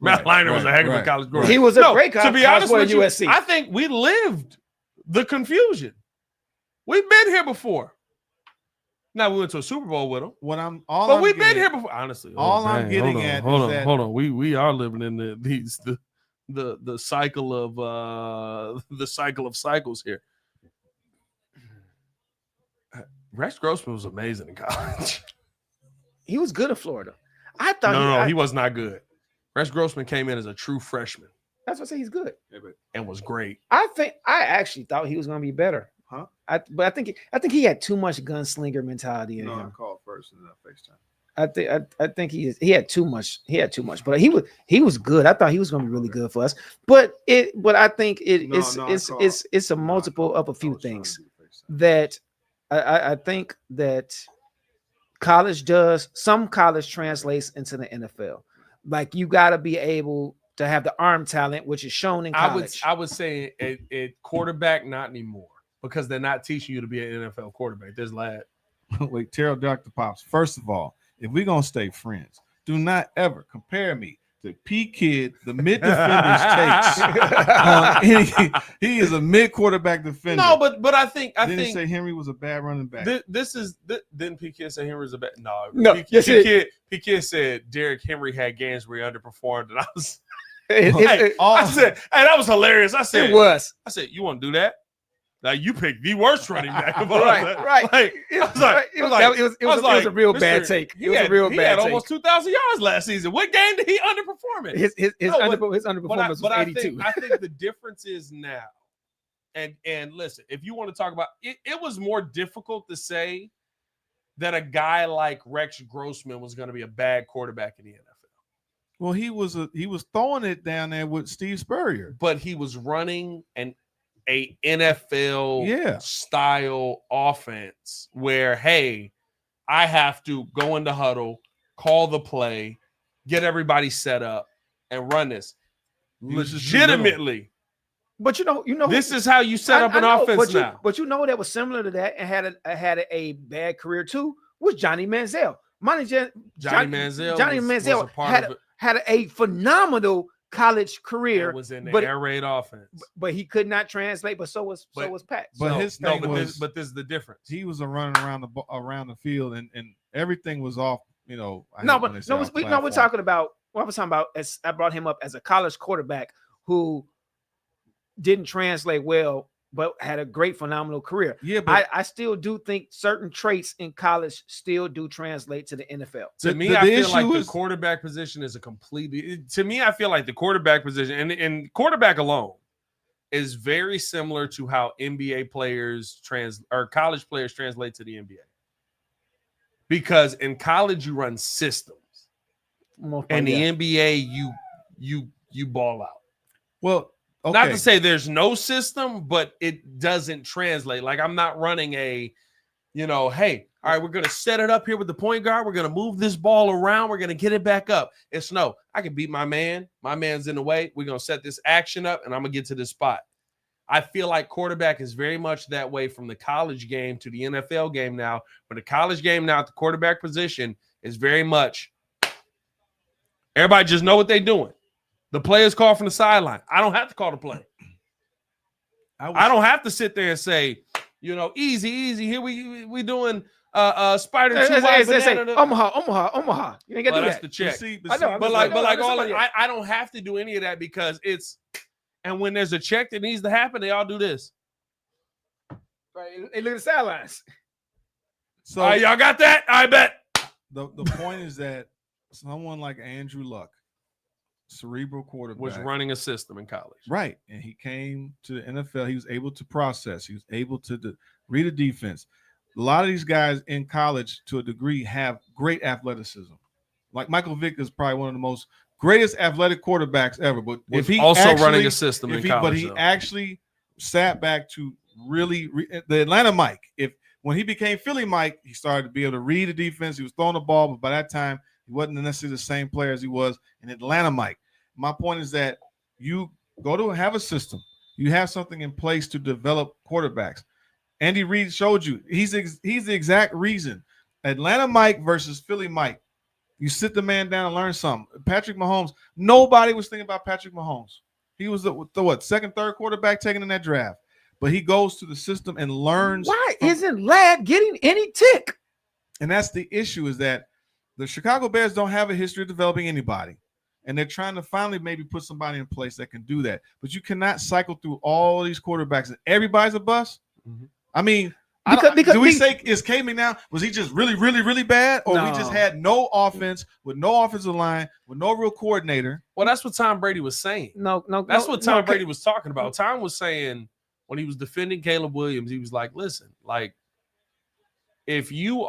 Matt Leinart was a heck of a college quarterback. He was a great college. To be honest with you, USC. I think we lived the confusion. We've been here before. Now we went to a Super Bowl with him. We've been here before. Honestly, I'm getting at hold on. We are living in the cycle of cycles here. Rex Grossman was amazing in college. He was good at Florida. I thought he was not good. Rex Grossman came in as a true freshman. That's what I say. He's good and was great. I actually thought he was going to be better. Huh? But I think he had too much gunslinger mentality in him. I called first and FaceTime. I think he had too much. He had too much, but he was good. I thought he was going to be really good for us. But I think it's a multiple of a few things that I think that some college translates into the NFL. Like you got to be able to have the arm talent, which is shown in college. I would say a quarterback, not anymore. Because they're not teaching you to be an NFL quarterback. There's lad. Wait, tell Dr. Pops. First of all, if we're gonna stay friends, do not ever compare me to P Kid, the mid defender's takes. He is a mid quarterback defender. No, but I think didn't say Henry was a bad running back. Didn't P Kid say Henry was a bad? No. P Kid said Derrick Henry had games where he underperformed, and I was. I said, hey, that was hilarious. I said, you want to do that? Like you picked the worst running back of all time. Right. It was a real bad take. It was a real bad take. He had almost 2,000 yards last season. What game did he underperform in? His underperformance was 82. I think the difference is now, and listen, if you want to talk about it, it was more difficult to say that a guy like Rex Grossman was going to be a bad quarterback in the NFL. Well, he was throwing it down there with Steve Spurrier, but he was running a NFL style offense where, hey, I have to go in the huddle, call the play, get everybody set up, and run this legitimately. But you know, this is how you set up an offense now. But you know that was similar to that and had a bad career too was Johnny Manziel. Johnny Manziel had a phenomenal college career. Was in the air raid offense, but he could not translate. But so was Pat. But this is the difference. He was running around the field, and everything was off. You know. We're talking about. What I was talking about. As I brought him up as a college quarterback who didn't translate well, but had a great, phenomenal career. Yeah, but I still do think certain traits in college still do translate to the NFL. To me, I feel like the quarterback position is I feel like the quarterback position and quarterback alone is very similar to how NBA players college players translate to the NBA. Because in college you run systems, and the NBA you ball out. Well. Okay. Not to say there's no system, but it doesn't translate. Like I'm not running hey, All right, we're going to set it up here with the point guard. We're going to move this ball around. We're going to get it back up. It's no, I can beat my man. My man's in the way. We're going to set this action up, and I'm going to get to this spot. I feel like quarterback is very much that way from the college game to the NFL game now. But the college game now at the quarterback position is very much everybody just know what they're doing. The play is called from the sideline. I don't have to call the play. I don't have to sit there and say, easy. Here we doing spider two wide banana. Omaha. You ain't got to do that's that. the check. I I don't have to do any of that because it's. And when there's a check that needs to happen, they all do this. Right, they look at the sidelines. So all right, y'all got that? I bet. The point is that someone like Andrew Luck, cerebral quarterback, was running a system in college. Right. And he came to the NFL. He was able to process. He was able to read a defense. A lot of these guys in college, to a degree, have great athleticism. Like Michael Vick is probably one of the most greatest athletic quarterbacks ever. But if he also actually, running a system in college, but he actually sat back to really the Atlanta Mike. When he became Philly Mike, he started to be able to read the defense. He was throwing the ball, but by that time, he wasn't necessarily the same player as he was in Atlanta Mike. My point is that you go to have a system. You have something in place to develop quarterbacks. Andy Reid showed you. He's the exact reason. Atlanta Mike versus Philly Mike. You sit the man down and learn something. Patrick Mahomes, nobody was thinking about Patrick Mahomes. He was the second, third quarterback taken in that draft. But he goes to the system and learns. Why isn't Ladd getting any tick? And that's the issue, is that the Chicago Bears don't have a history of developing anybody. And they're trying to finally maybe put somebody in place that can do that. But you cannot cycle through all these quarterbacks and everybody's a bust. Mm-hmm. I mean, do we say is K McNown, was he just really, really, really bad? Or we just had no offense with no offensive line, with no real coordinator? Well, that's what Tom Brady was saying. That's what Tom Brady was talking about. Tom was saying when he was defending Caleb Williams, he was like, listen, like, if you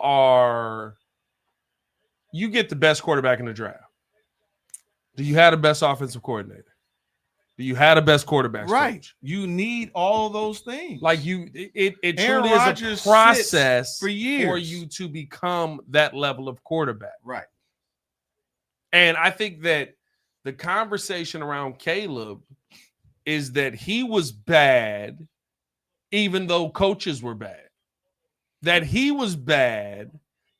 get the best quarterback in the draft, do you have the best offensive coordinator? Do you have the best quarterback? Right. Coach? You need all those things. Like it truly Rodgers is a process for years for you to become that level of quarterback. Right. And I think that the conversation around Caleb is that he was bad, even though coaches were bad. That he was bad,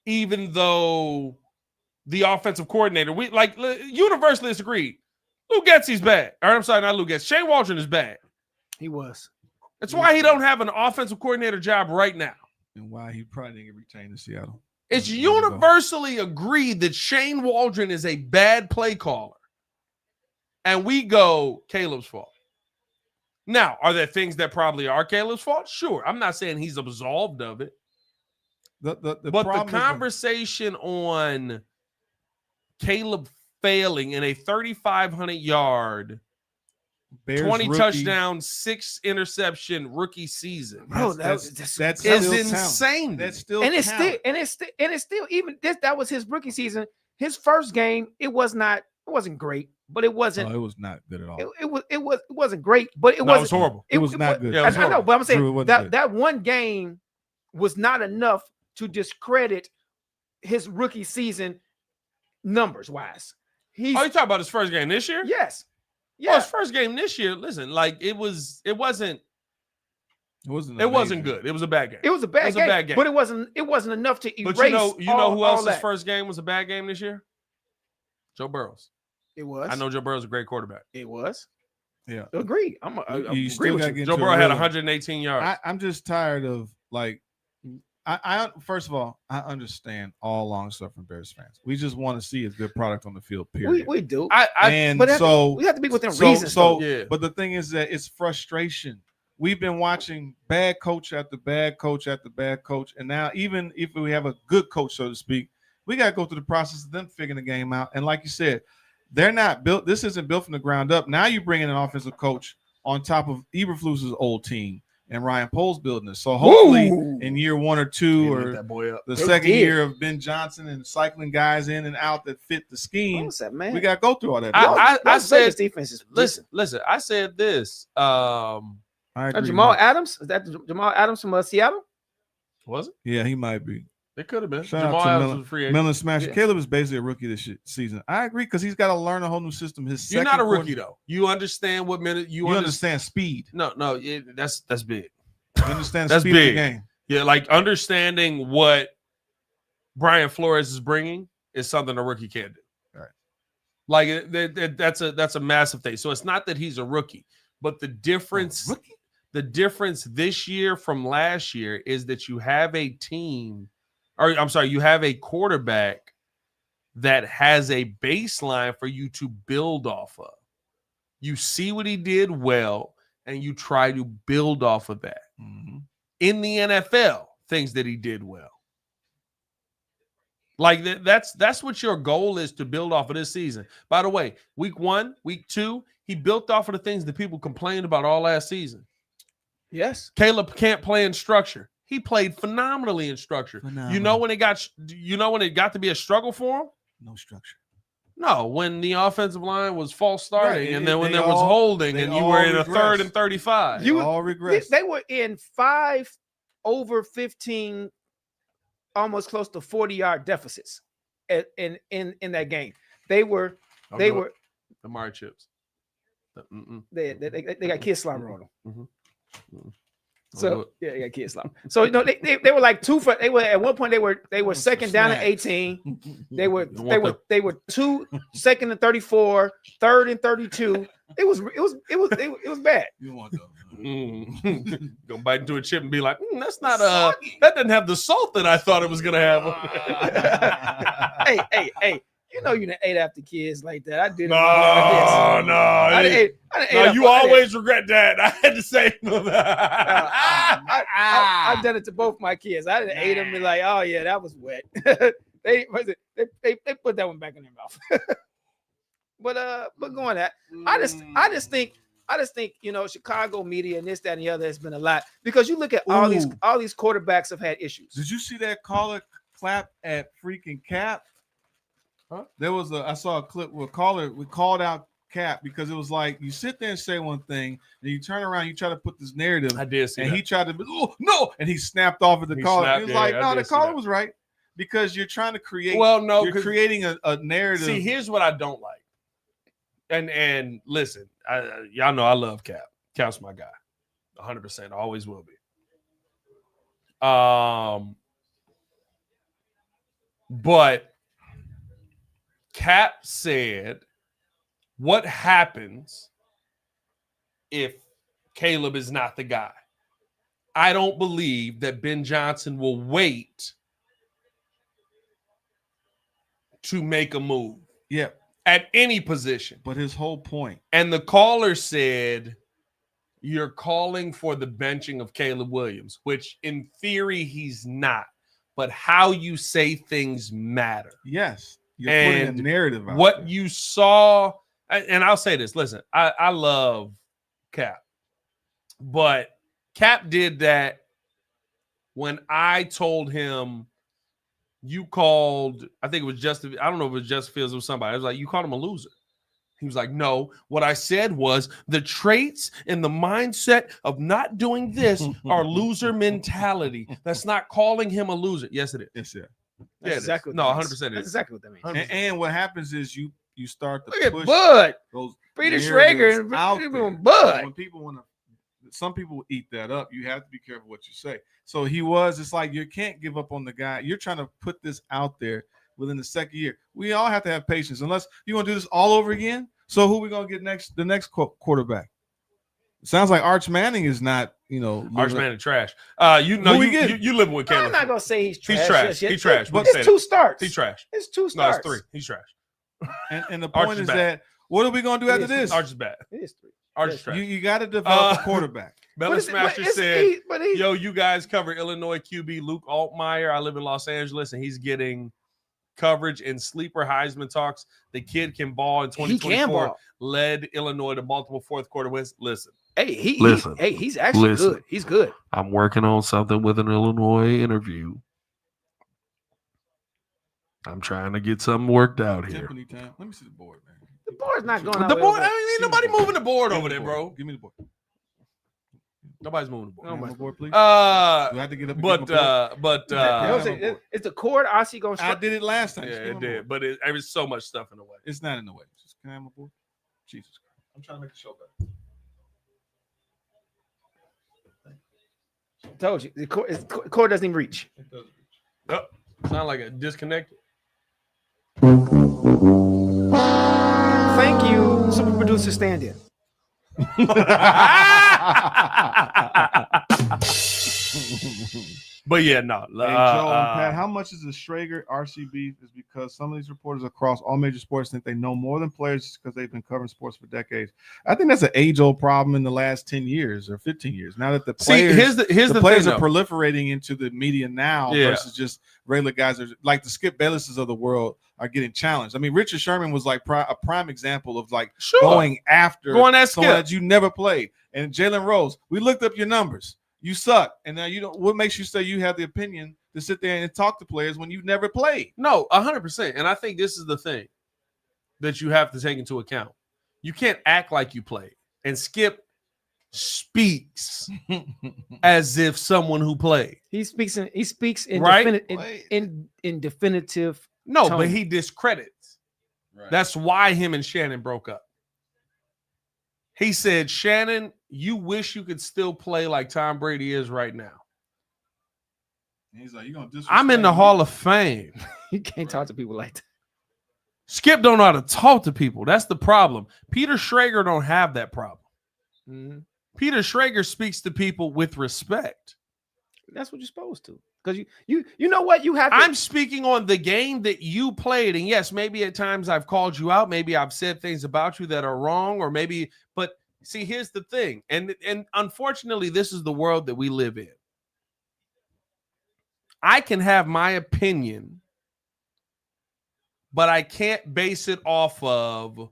even though the offensive coordinator, we like universally agreed. Lou Getsy's bad. Or I'm sorry, not Lou Getsy. Shane Waldron is bad. He was. That's why he don't have an offensive coordinator job right now. And why he probably didn't get retained in Seattle. It's universally agreed that Shane Waldron is a bad play caller. And we go, Caleb's fault. Now, are there things that probably are Caleb's fault? Sure. I'm not saying he's absolved of it. But the conversation on Caleb failing in a 3,500-yard, 20 touchdown, 6 interception rookie season, bro, that's insane. That's still and it's still even this. That was his rookie season. His first game, it wasn't great, but it wasn't. No, it was not good at all. It wasn't great, but it wasn't. It was horrible. It was not good. I know, but I'm saying that that one game was not enough to discredit his rookie season numbers wise. You talking about his first game this year? Yes. Yeah. Well, his first game this year, listen, like it wasn't good. It was a bad game. It was a bad game. But it wasn't enough to erase. But you know who else's first game was a bad game this year? Joe Burrow's. It was. I know Joe Burrow's a great quarterback. It was. Yeah. Agreed. You still got to get Joe Burrow had 118 yards. I'm just tired of I first of all, I understand all long-suffering Bears fans. We just want to see a good product on the field, period. We do. We have to be within reason. But the thing is that it's frustration. We've been watching bad coach after bad coach after bad coach. And now even if we have a good coach, so to speak, we got to go through the process of them figuring the game out. And like you said, they're not built. This isn't built from the ground up. Now you bring in an offensive coach on top of Eberflus's old team. And Ryan Poles building it. So hopefully in year 1 or 2 or the second year of Ben Johnson and cycling guys in and out that fit the scheme, we got to go through all that. I said defense is listen. I said this. Jamal Adams? Is that Jamal Adams from Seattle? Was it? Yeah, he might be. It could have been. Shout out Jamal to Adams Millen, was a free agent. Millen Smasher. Yeah. Caleb is basically a rookie this season. I agree because he's got to learn a whole new system. His You're second not a rookie though. You understand what minute You understand speed. No, that's big. You understand the That's speed of the big. game. Yeah, like understanding what Brian Flores is bringing is something a rookie can't do. Right. Like that's a massive thing. So it's not that he's a rookie, but the difference. Rookie? The difference this year from last year is that you have a team, or I'm sorry, you have a quarterback that has a baseline for you to build off of. You see what he did well, and you try to build off of that. Mm-hmm. In the NFL, things that he did well. Like that's what your goal is, to build off of this season. By the way, week 1, week 2, he built off of the things that people complained about all last season. Yes. Caleb can't play in structure. He played phenomenally in structure. Phenomenal. You know when it got to be a struggle for him? No structure. No, when the offensive line was false starting, Right. and then when They there was all- holding, they and you all were in a regressed. 3rd and 35. You all regress. They were in 5 over 15, almost close to 40-yard deficits in that game. They were the Amari chips. they got kid slobber on them. Mhm. So yeah, they got kid slobber. So they were like 2 for. They were at one point they were second down at 18. They were 2 second and 34, 3rd and 32. It was bad. You want those. Gonna bite into a chip and be like, that's not that doesn't have the salt that I thought it was gonna have. Hey, you know you done ate after kids like that. I did it. No. I done ate You after- always regret that. I had to say I've done it to both my kids. I didn't ate them and be like, oh yeah, that was wet. they put that one back in their mouth. but going at, I just think Chicago media and this, that, and the other has been a lot, because you look at all these quarterbacks have had issues. Did you see that caller clap at freaking Cap? Huh? I saw a clip where we called out Cap because it was like you sit there and say one thing, and you turn around, you try to put this narrative. I did see and that. he tried to, oh no, and he snapped off at the caller. He was like, no, the caller was right, because you're trying to create. Well, no, you're creating a narrative. See, here's what I don't like. And listen, y'all know I love Cap. Cap's my guy, 100%. Always will be. But Cap said, "What happens if Caleb is not the guy?" I don't believe that Ben Johnson will wait to make a move. Yeah. At any position. But his whole point. And the caller said, you're calling for the benching of Caleb Williams, which in theory he's not. But how you say things matter. Yes. You're and putting a narrative out what there. you saw, and I'll say this, listen, I love Cap. But Cap did that when I told him, you called, I think it was Justin, I don't know if it was Justin Fields or somebody. I was like, you called him a loser. He was like, no, what I said was the traits and the mindset of not doing this are loser mentality. That's not calling him a loser. Yes, it is. Yes, yeah. That's Yeah, exactly no, what that 100% means. it is. That's exactly what that means. 100%. And what happens is you start to Look at push Bud. those Peter narratives Schrager out and there. Bud. When people want to, some people eat that up. You have to be careful what you say. So it's like you can't give up on the guy. You're trying to put this out there within the second year. We all have to have patience, unless you want to do this all over again. So who we gonna get next? The next quarterback. It sounds like Arch Manning is not. Arch Manning trash. You live with Caleb. I'm not gonna say he's trash. He's trash. just yet. He's trash. But We'll say it's 2 that. starts. He's trash. It's 2 No, starts. it's 3. He's trash. And the Arch point is is bad. that what are we gonna do It after is. this? Arch is bad. It is 3. Arch is Yes. trash. You got to develop a quarterback. Bella Smasher said, he, yo, you guys cover Illinois QB Luke Altmaier. I live in Los Angeles, and he's getting coverage in sleeper Heisman talks. The kid can ball in 2024. ball. Led Illinois to multiple fourth quarter wins. Listen, he's actually good. He's good. I'm working on something with an Illinois interview. I'm trying to get something worked out here. Timpani time. Let me see the board, man. The board's not going the out. board. I mean, ain't nobody moving the board over there, bro. Give me the board. Nobody's moving the board. Oh Can I my have a board, please? Uh, Do I have to get up? And but get my board? It's the cord. I see going. I did it last time. yeah, Just give it me my did. board. But there's so much stuff in the way. It's not in the way. Just can I have my board? Jesus Christ! I'm trying to make the show better. Told you, the cord doesn't even reach. It does. Oh, sound like a disconnected. Thank you, super producer stand-in. But yeah, no. Hey, Joe and Pat, how much is the Schrager RC beef? Is because some of these reporters across all major sports think they know more than players just because they've been covering sports for decades. I think that's an age-old problem in the last 10 years or 15 years. Now that the players, here's the players thing, are proliferating into the media now versus just regular guys. Are, like the Skip Baylesses of the world are getting challenged. I mean, Richard Sherman was like a prime example of like going after at someone Skip that you never played. And Jalen Rose, we looked up your numbers. You suck, and now you don't. What makes you say you have the opinion to sit there and talk to players when you've never played? No, 100%. And I think this is the thing that you have to take into account. You can't act like you played. And Skip speaks as if someone who played. He speaks in Right? in definitive. No, tone. but he discredits. Right. That's why him and Shannon broke up. He said, Shannon, you wish you could still play like Tom Brady is right now. And he's like, "You gonna disrespect I'm in the me?" Hall of Fame. You can't talk to people like that. Skip don't know how to talk to people. That's the problem. Peter Schrager don't have that problem. Mhm. Peter Schrager speaks to people with respect. That's what you're supposed to. Because you know what you have. I'm speaking on the game that you played, and yes, maybe at times I've called you out. Maybe I've said things about you that are wrong, or maybe. But see, here's the thing, and unfortunately, this is the world that we live in. I can have my opinion, but I can't base it off of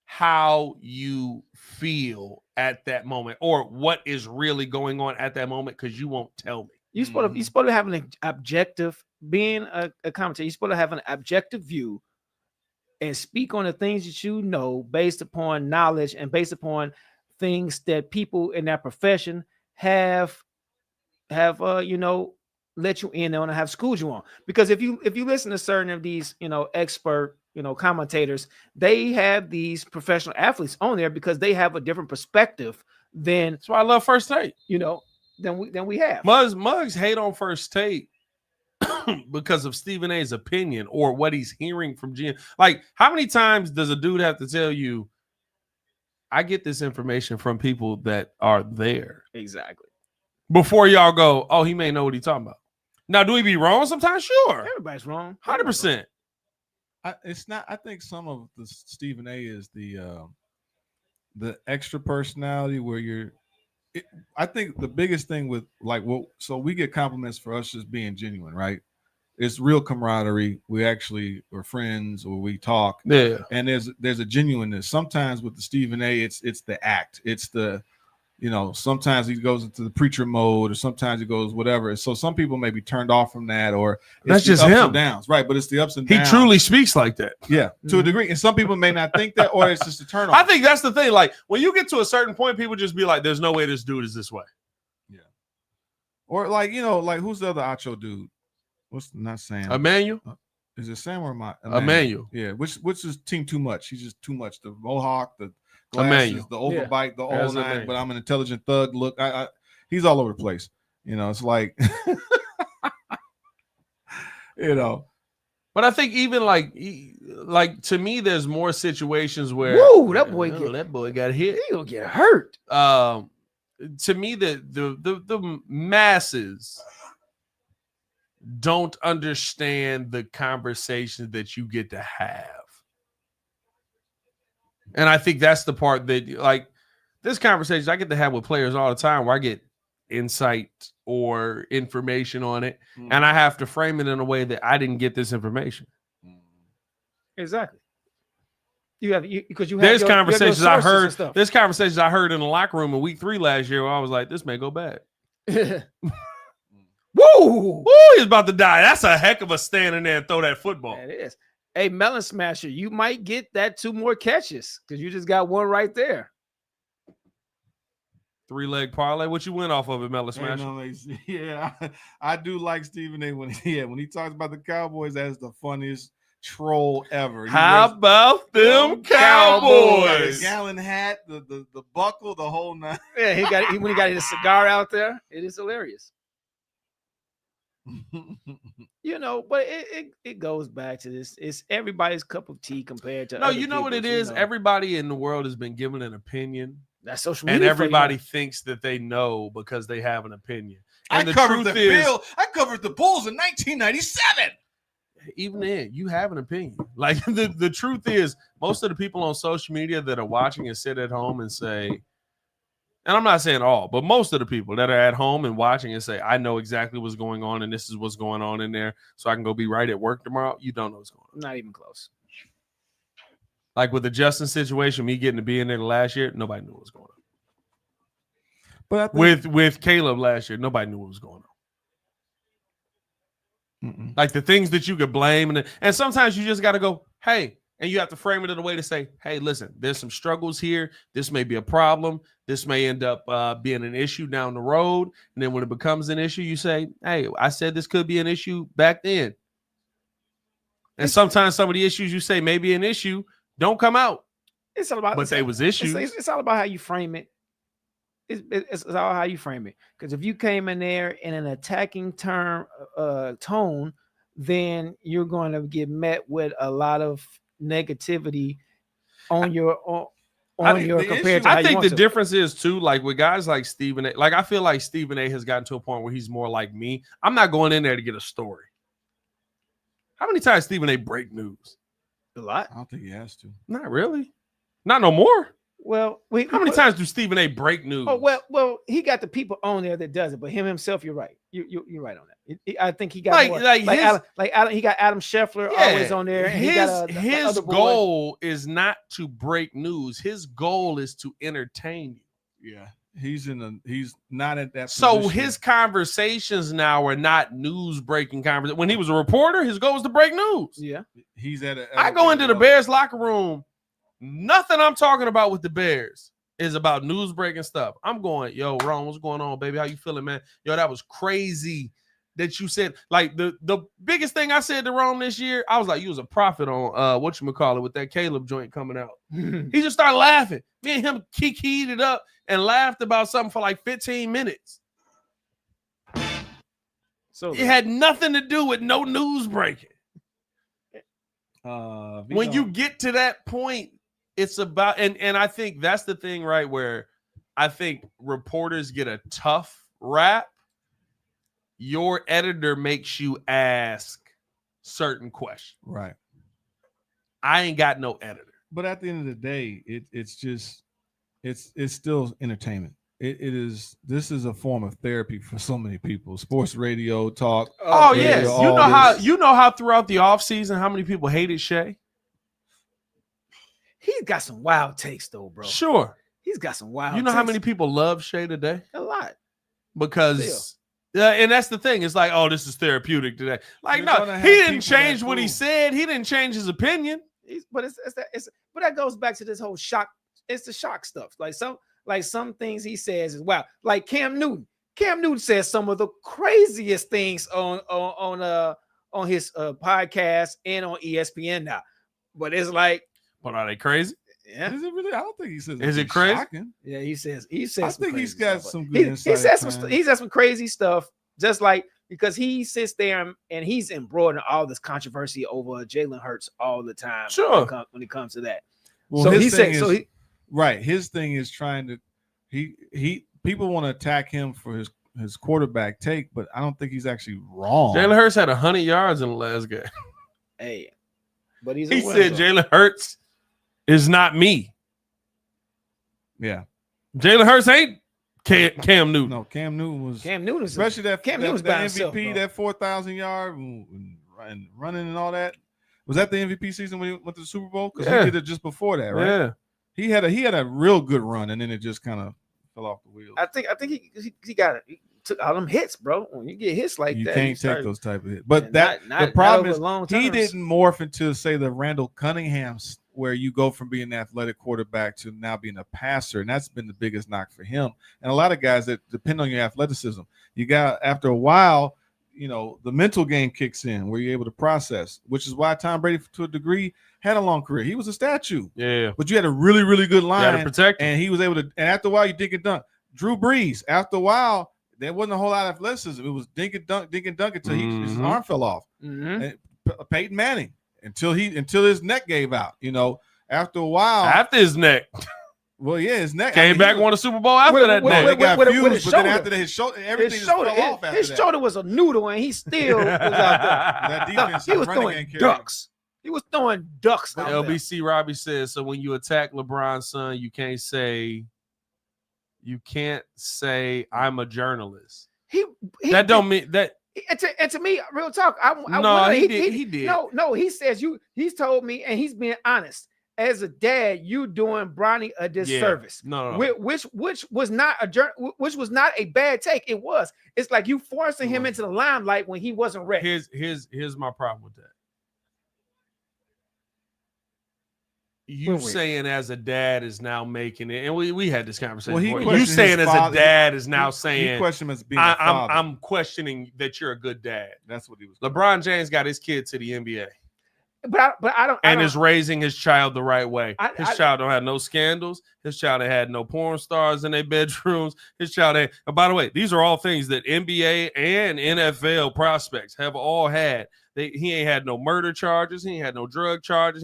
how you feel at that moment or what is really going on at that moment because you won't tell me. You're supposed to have an objective, being a commentator, you're supposed to have an objective view and speak on the things that you know based upon knowledge and based upon things that people in that profession have let you in on and have schooled you on. Because if you listen to certain of these, expert, commentators, they have these professional athletes on there because they have a different perspective than, That's why I love First Take. than we have. Muggs hate on First Take because of Stephen A's opinion or what he's hearing from GM. Like, how many times does a dude have to tell you, I get this information from people that are there? Exactly. Before y'all go, oh, he may know what he's talking about. Now, do he be wrong sometimes? Sure. Everybody's wrong. 100%. It's not. I think some of the Stephen A is the extra personality where you're. I think the biggest thing with so we get compliments for us just being genuine, right? It's real camaraderie. We actually are friends, or we talk. Yeah. And there's a genuineness. Sometimes with the Stephen A, it's the act. It's the, sometimes he goes into the preacher mode, or sometimes he goes whatever. So some people may be turned off from that, or That's it's the just ups him. and downs, right? But it's the ups and He downs. truly speaks like that. Yeah, to a degree. And some people may not think that, or it's just a turn off. I think that's the thing. Like, when you get to a certain point, people just be like, there's no way this dude is this way. Yeah. Or who's the other Acho dude? What's not Sam? Emmanuel? Is it Sam or Emmanuel. Yeah, which is team too much. He's just too much. The mohawk, the glasses, Emmanuel. the overbite, the That's whole nine. Emmanuel. But I'm an intelligent thug. Look, he's all over the place. It's like, But I think even like to me, there's more situations where Woo, that boy got hit. He'll get hurt. To me, the masses don't understand the conversations that you get to have. And I think that's the part that, like, this conversation I get to have with players all the time where I get insight or information on it, and I have to frame it in a way that I didn't get this information. Exactly. There's conversations I heard. There's conversations I heard in the locker room in week 3 last year where I was like, this may go bad. Woo! He's about to die. That's a heck of a standing there and throw that football. It is. Hey, Melon Smasher, you might get that 2 more catches because you just got one right there. 3-leg parlay. What you went off of it, Mellow Smash? Yeah, I do like Stephen A. when he talks about the Cowboys. That's the funniest troll ever. How about them Cowboys? The gallon hat, the buckle, the whole nine. Yeah, when he got his cigar out there, it is hilarious. But it goes back to this. It's everybody's cup of tea compared to. No, other you know what it is. Everybody in the world has been given an opinion. That's social media, and everybody thinks that they know because they have an opinion. And I covered the Bulls in 1997. Even then, you have an opinion. Like the truth is, most of the people on social media that are watching and sit at home and say, and I'm not saying all, but most of the people that are at home and watching and say, I know exactly what's going on and this is what's going on in there, so I can go be right at work tomorrow. You don't know what's going on. Not even close. Like with the Justin situation, me getting to be in there last year, nobody knew what was going on. But with Caleb last year, nobody knew what was going on. Like the things that you could blame, and sometimes you just got to go, hey, and you have to frame it in a way to say, hey, listen, there's some struggles here. This may be a problem. This may end up being an issue down the road. And then when it becomes an issue, you say, hey, I said this could be an issue back then. And sometimes some of the issues you say may be an issue don't come out. It's all about, but they was issues. It's all about how you frame it. It's all how you frame it. Because if you came in there in an attacking tone, then you're going to get met with a lot of negativity on your compared to how I think the difference is too, like with guys like Stephen A. Like I feel like Stephen A. has gotten to a point where he's more like me. I'm not going in there to get a story. How many times Stephen A. break news? A lot. I don't think he has to. Not really. Not no more. Well, how many times do Stephen A. break news? Oh well, he got the people on there that does it, but him himself, you're right. You're right on that. I think he got he got Adam Scheffler always on there. And his goal is not to break news. His goal is to entertain you. Yeah, he's not at that. So position. his conversations now are not news breaking conversations. When he was a reporter, his goal was to break news. Yeah, he's at. I go into the Bears locker room. Nothing I'm talking about with the Bears is about news breaking stuff. I'm going, yo, Ron, what's going on, baby? How you feeling, man? Yo, that was crazy that you said. Like the biggest thing I said to Ron this year, I was like, you was a prophet on whatchamacallit with that Caleb joint coming out. He just started laughing. Me and him kikied it up and laughed about something for like 15 minutes. So it had nothing to do with no news breaking. When you get to that point, it's about, and I think that's the thing, right, where I think reporters get a tough rap. Your editor makes you ask certain questions. Right. I ain't got no editor. But at the end of the day, it's still entertainment. This is a form of therapy for so many people. Sports radio talk. Oh yes. You know how throughout the offseason how many people hated Shea? He's got some wild takes though, bro. Sure. He's got some wild You know takes. how many people love Shea today? A lot. Because and that's the thing. It's like, oh, this is therapeutic today. Like, no, he didn't change what he said. He didn't change his opinion. But that goes back to this whole shock. It's the shock stuff. Like some things he says is wow. Like Cam Newton. Cam Newton says some of the craziest things on his podcast and on ESPN now. But it's like, but are they crazy? Yeah. Is it really? I don't think he says. Is it crazy? Shocking. Yeah, he says. I think he's got some good insight. He says some crazy stuff. Just like because he sits there and he's embroiled in all this controversy over Jalen Hurts all the time. Sure. When it comes to that. Well, so his thing is trying to. He people want to attack him for his quarterback take, but I don't think he's actually wrong. Jalen Hurts had 100 yards in the last game. Hey, but he said Jalen Hurts is not me. Yeah, Jalen Hurts ain't Cam Newton. No, Cam Newton, especially that MVP, that 4,000 yard and running and all that. Was that the MVP season when he went to the Super Bowl? Because he did it just before that, right? Yeah, he had a real good run, and then it just kind of fell off the wheel. I think he took all them hits, bro. When you get hits like that, you can't take those type of hits. But the problem is he didn't morph into say the Randall Cunningham where you go from being an athletic quarterback to now being a passer, and that's been the biggest knock for him. And a lot of guys that depend on your athleticism. You got after a while, the mental game kicks in where you're able to process, which is why Tom Brady, to a degree, had a long career. He was a statue. Yeah. But you had a really, really good line. Got to protect him. And he was able to, and after a while, you dink and dunk. Drew Brees, after a while, there wasn't a whole lot of athleticism. It was dink and dunk until his arm fell off. Mm-hmm. And Peyton Manning, until his neck gave out. After a while, After his neck. Well, yeah, his neck Came back and won a Super Bowl after that They neck. got with fused, his but then shoulder. after his shoulder, everything just fell off after his that. shoulder was a noodle, and he still was out there. That defense, He was running throwing game carried. ducks. He was throwing ducks out there. LBC Robbie says, so when you attack LeBron's son, you can't say I'm a journalist. He That don't mean that. And to me, real talk. No, he did. No, he says he's told me, and he's being honest. As a dad, you doing Bronny a disservice. No. Which was not a bad take. It was. It's like you forcing him into the limelight when he wasn't ready. Here's my problem with that. Wait. Saying as a dad is now making it, and we had this conversation. Well, he before. You questioned saying his as father- a dad is now He saying questioned him as being a father. I'm questioning that you're a good dad. That's what he was. LeBron James got his kid to the NBA. But I don't. And is raising his child the right way. His I- child don't have no scandals. His child ain't had no porn stars in their bedrooms. His child ain't. And by the way, these are all things that NBA and NFL prospects have all had. He ain't had no murder charges. He ain't had no drug charges.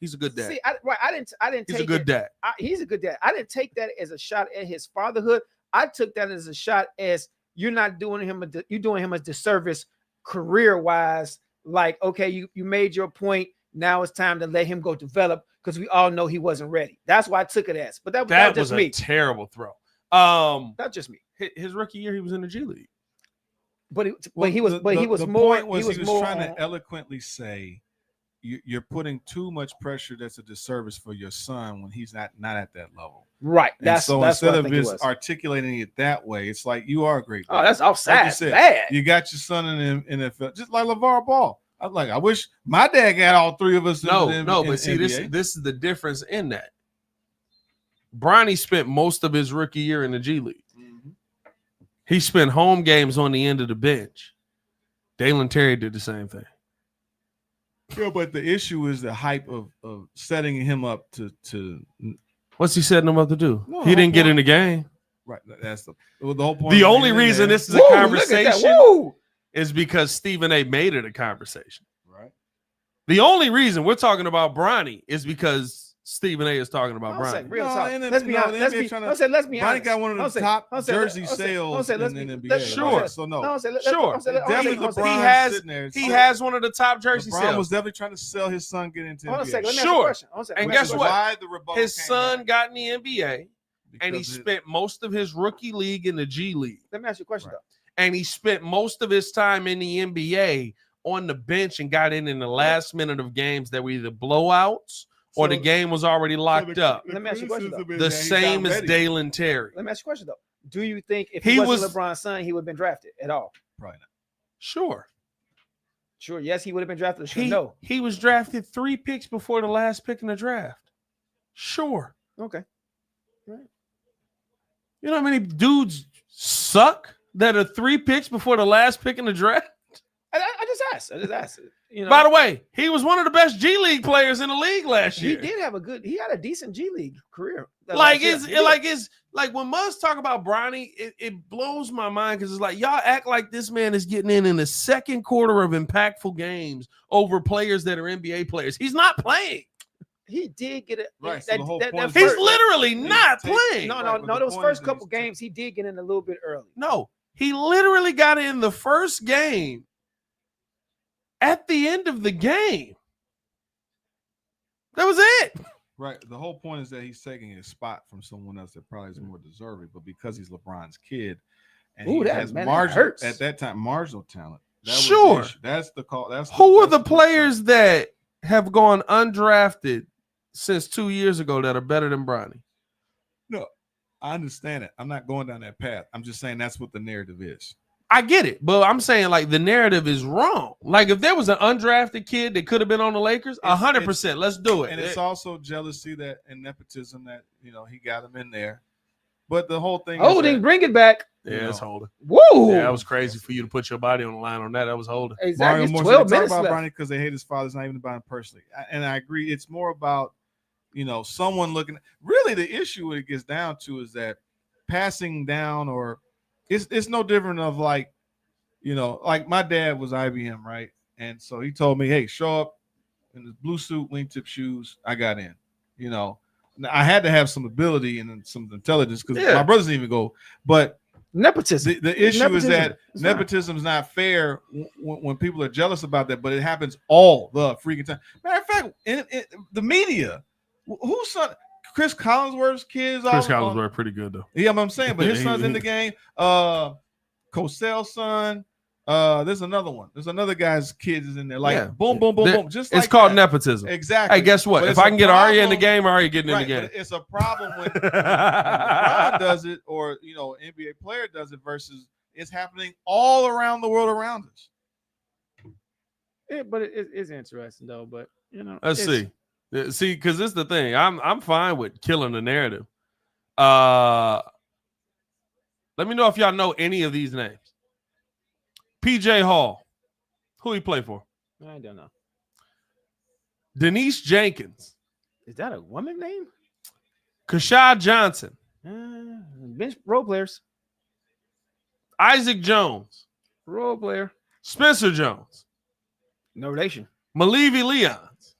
He's a good dad. See, I didn't. He's take a good dad. He's a good dad. I didn't take that as a shot at his fatherhood. I took that as a shot as you're not doing him you're doing him a disservice career wise. Like, okay, you made your point. Now it's time to let him go develop because we all know he wasn't ready. That's why I took it as. But that was just a me. terrible throw. That's just me. His rookie year, he was in the G League. But he was trying to eloquently say you're putting too much pressure. That's a disservice for your son when he's not at that level. Right. That's so that's instead what I of think just articulating it that way, it's like you are a great. Oh, that's offside. Like you said, bad. you got your son in the NFL, just like LeVar Ball. I'm like, I wish my dad got all three of us. But see, this is the difference in that. Bronny spent most of his rookie year in the G League. Mm-hmm. He spent home games on the end of the bench. Dalen Terry did the same thing. Yeah, but the issue is the hype of setting him up to. What's he setting him up to do? No, He didn't get point. in the game. Right, that's the whole point. The of only being in reason there. this is a Woo, look at conversation that. Woo! is because Stephen A. made it a conversation. Right. The only reason we're talking about Bronny is because Stephen A. is talking about I'll say Bronny. real No, talk. and Let's be no, honest. the NBA trying to- Let's be Bronny honest. got one of the top jersey sales in the NBA. Sure. So no, Sure. definitely He LeBron has- sitting there. He has one of the top jersey LeBron sales. was definitely trying to sell his son getting into Hold on a NBA. second. Let me ask you a Sure. question. And Which guess is what? why the rebuttal His came son back. got in the NBA, and he Because it- spent most of his rookie league in the G League. Let me ask you a question Right. though. And he spent most of his time in the NBA on the bench and got in the last minute of games that were either blowouts or the game was already locked up. Let me ask you a question, though. The same as Dalen Terry. Let me ask you a question though. Do you think if He he wasn't was- LeBron's son, he would have been drafted at all? Probably not. Sure. Sure. Yes, he would have been drafted. Sure, no. He was drafted 3 picks before the last pick in the draft. Sure. Okay. You know how many dudes suck that are 3 picks before the last pick in the draft? I just asked. You know, By the way, he was one of the best G League players in the league last he year. did have he had a decent G League career. Like last year. it's like when Muzz talk about Bronny, it blows my mind because it's like y'all act like this man is getting in the second quarter of impactful games over players that are NBA players. He's not playing. He did get it. Right, so the whole point is- He's literally not take- playing. No, Right, but the those point first is couple he's games, he did get in a little bit early. No, he literally got in the first game at the end of the game. That was it. Right. The whole point is that he's taking his spot from someone else that probably is more deserving, but because he's LeBron's kid, and Ooh, he that- has man, that marginal hurts. at that time marginal talent. That was the Sure. issue. That's the call. Who are the players that have gone undrafted since 2 years ago that are better than Bronny? No, I understand it. I'm not going down that path. I'm just saying that's what the narrative is. I get it, but I'm saying like the narrative is wrong. Like if there was an undrafted kid that could have been on the Lakers, 100%, let's do it. And it's also jealousy and nepotism that he got him in there. But the whole thing Holding, is bring it back. Yeah, it's holding. Woo! Yeah, that was crazy for you to put your body on the line on that. That was holding. Exactly. Mario It's Moore 12 said, minutes talk about left. Bronny because they hate his father. It's not even about him personally. And I agree. It's more about, someone looking. Really, the issue what it gets down to is that passing down, or it's no different of like my dad was IBM, right? And so he told me, hey, show up in this blue suit, wingtip shoes. I got in. Now, I had to have some ability and some intelligence because my brothers didn't even go. But Nepotism. the issue is that It's nepotism is not fair when people are jealous about that, but it happens all the freaking time. Matter of fact, in the media, whose son? Chris Collinsworth's kids. Chris Collinsworth pretty good though. Yeah, I'm saying, but his son's in the game. Cosell's son. There's another one. There's another guy's kids is in there. Like boom, boom, boom, boom. Just like it's called that. nepotism. Exactly. Hey, guess what? But If I can get Arya in the game, Arya getting in the game. But it's a problem when LeBron does it, or an NBA player does it, versus it's happening all around the world around us. Yeah, but it's interesting though. But Let's see, because this is the thing. I'm fine with killing the narrative. Let me know if y'all know any of these names. PJ Hall, who he play for? I don't know. Denise Jenkins. Is that a woman name? Kashad Johnson. Bench role players. Isaac Jones. Role player. Spencer Jones. No relation. Malevi Leons.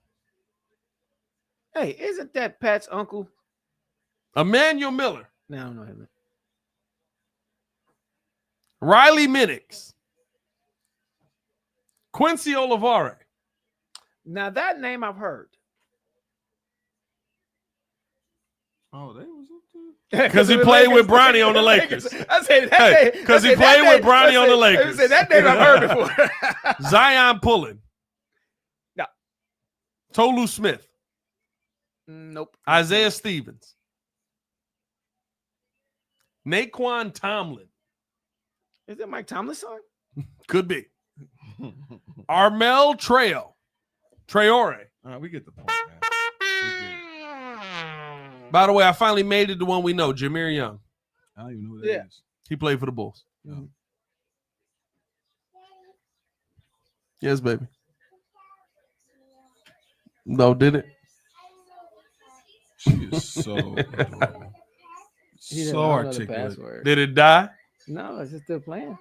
Hey, isn't that Pat's uncle? Emmanuel Miller. No, I don't know him. Riley Minix. Quincy Olivare. Now that name I've heard. Oh, they was up there. Because he played with Bronny on the Lakers. I said that because he played with Bronny on the Lakers. I said that name I've heard before. Zion Pullen. No. Tolu Smith. Nope. Isaiah Stevens. Naquan Tomlin. Is it Mike Tomlin's son? Could be. Armel Traore. All right, we get the point, man. By the way, I finally made it to one we know, Jameer Young. I don't even know who that is. He played for the Bulls. No. Yes, baby. No, did it? She is so adorable. He doesn't So know the articulate. password. Did it die? No, it's just still playing.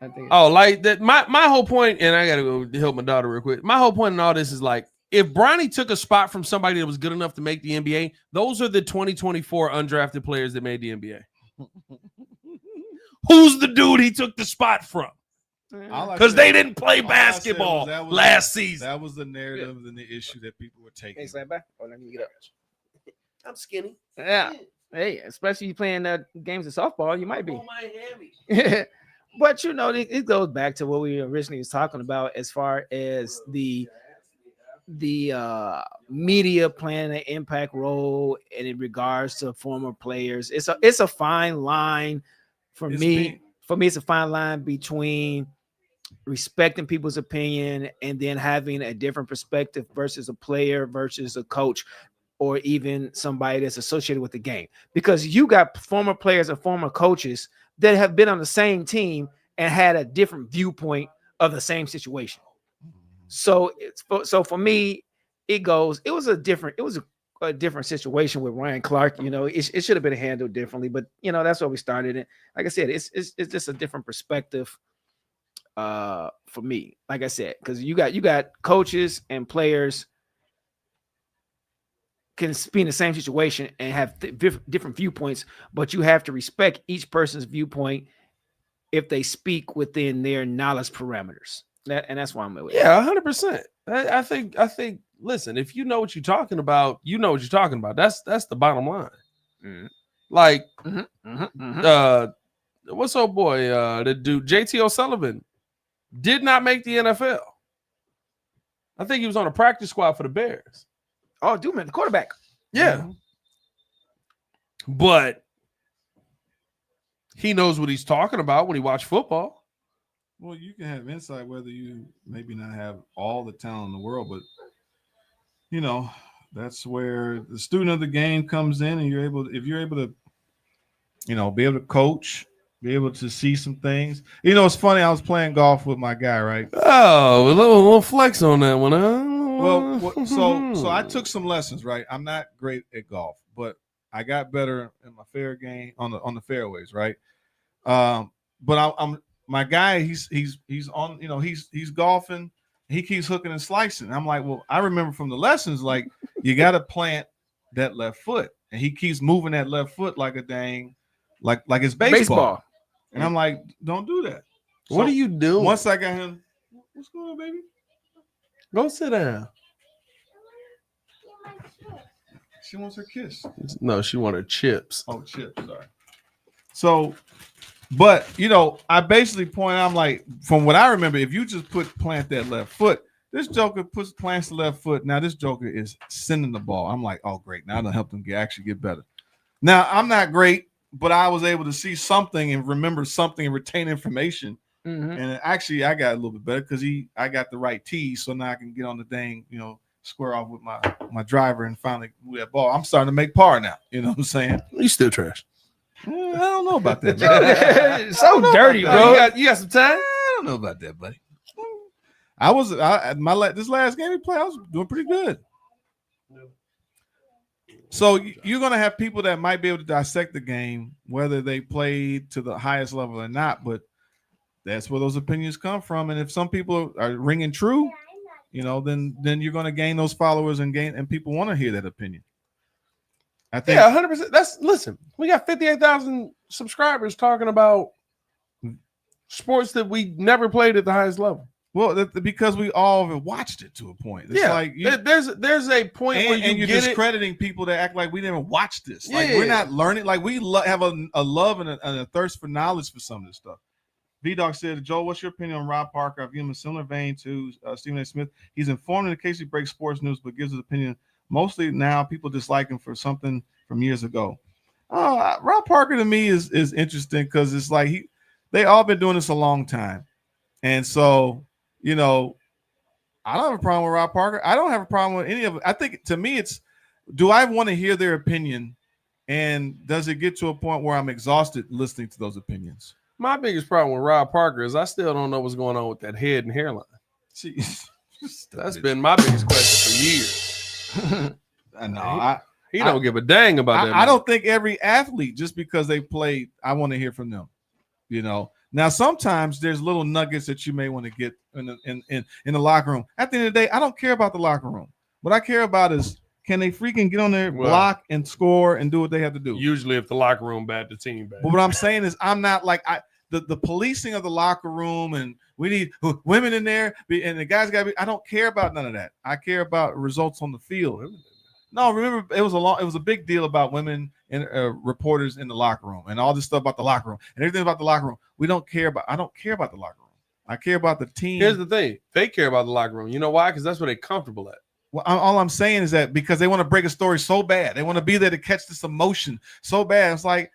I think. Oh, like that. My whole point, and I gotta go help my daughter real quick. My whole point in all this is like, if Bronny took a spot from somebody that was good enough to make the NBA, those are the 2024 undrafted players that made the NBA. Who's the dude he took the spot from? Because they didn't play basketball last season. That was the narrative and the issue that people were taking. Hey, slap back. Oh, let me get up. I'm skinny. Yeah. Hey, especially playing games of softball, you might be. Miami. But it goes back to what we originally was talking about as far as the media playing an impact role in regards to former players. It's a fine line for me. For me, it's a fine line between respecting people's opinion and then having a different perspective versus a player versus a coach or even somebody that's associated with the game. Because you got former players and former coaches that have been on the same team and had a different viewpoint of the same situation. So for me, it was a different situation with Ryan Clark. It should have been handled differently, but that's where we started it. Like I said, it's just a different perspective for me. Like I said, because you got coaches and players can be in the same situation and have different viewpoints, but you have to respect each person's viewpoint if they speak within their knowledge parameters. And that's why I'm with it. Yeah, 100%. I think. Listen, if you know what you're talking about, you know what you're talking about. That's the bottom line. Mm-hmm. Like, what's up, boy? The dude JT O'Sullivan did not make the NFL. I think he was on a practice squad for the Bears. Oh, dude, man, the quarterback. Yeah, Mm-hmm. but he knows what he's talking about when he watched football. Well, you can have insight whether you maybe not have all the talent in the world, but you know, that's where the student of the game comes in, and if you're able to, be able to coach, be able to see some things. It's funny. I was playing golf with my guy, right? Oh, a little flex on that one, huh? Well, so I took some lessons, right? I'm not great at golf, but I got better in my fair game on the fairways, right? But I'm my guy. He's on. He's golfing. He keeps hooking and slicing. I'm like, well, I remember from the lessons, like you got to plant that left foot, and he keeps moving that left foot like a dang, like it's baseball. And I'm like, don't do that. What are you doing? Once I got him, what's going on, baby? Go sit down. She wants her kiss. No, she wanted chips. Oh, chips. Sorry. So, but I basically point out, I'm like, from what I remember, if you just plant that left foot, this joker plants the left foot. Now this joker is sending the ball. I'm like, oh great, now it'll help them actually get better. Now I'm not great, but I was able to see something and remember something and retain information. Mm-hmm. And actually, I got a little bit better because I got the right tee, so now I can get on the dang, square off with my driver and finally move that ball. I'm starting to make par now. You know what I'm saying? You still trash. I don't know about that, man. So dirty, bro. You got some time? I don't know about that, buddy. This last game we played, I was doing pretty good. So you're gonna have people that might be able to dissect the game, whether they played to the highest level or not, but that's where those opinions come from. And if some people are ringing true, then you're gonna gain those followers and people want to hear that opinion. I think 100%. Listen, we got 58,000 subscribers talking about sports that we never played at the highest level. Well, because we all have watched it to a point. It's like there's a point where you're discrediting people that act like we never watched this. Like we're not learning. Like we have a love and a thirst for knowledge for some of this stuff. V-Dog said, Joel, what's your opinion on Rob Parker? I view him in a similar vein to Stephen A. Smith. He's informed in the case he breaks sports news, but gives his opinion. Mostly now people dislike him for something from years ago. Rob Parker to me is interesting because it's like they all been doing this a long time. And so, I don't have a problem with Rob Parker. I don't have a problem with any of it. I think to me do I want to hear their opinion? And does it get to a point where I'm exhausted listening to those opinions? My biggest problem with Rob Parker is I still don't know what's going on with that head and hairline. See, that's been my biggest question for years. I know. He don't give a dang about that. I don't think every athlete, just because they played, I want to hear from them. Now sometimes there's little nuggets that you may want to get in the locker room. At the end of the day, I don't care about the locker room. What I care about is, can they freaking get on there, block and score and do what they have to do? Usually, if the locker room bad, the team bad. But what I'm saying is, I'm not like the policing of the locker room, and we need women in there, and the guys got to be. I don't care about none of that. I care about results on the field. No, remember it was a big deal about women and reporters in the locker room and all this stuff about the locker room and everything about the locker room. I don't care about the locker room. I care about the team. Here's the thing: they care about the locker room. You know why? Because that's where they're comfortable at. Well, all I'm saying is that because they want to break a story so bad, they want to be there to catch this emotion so bad. It's like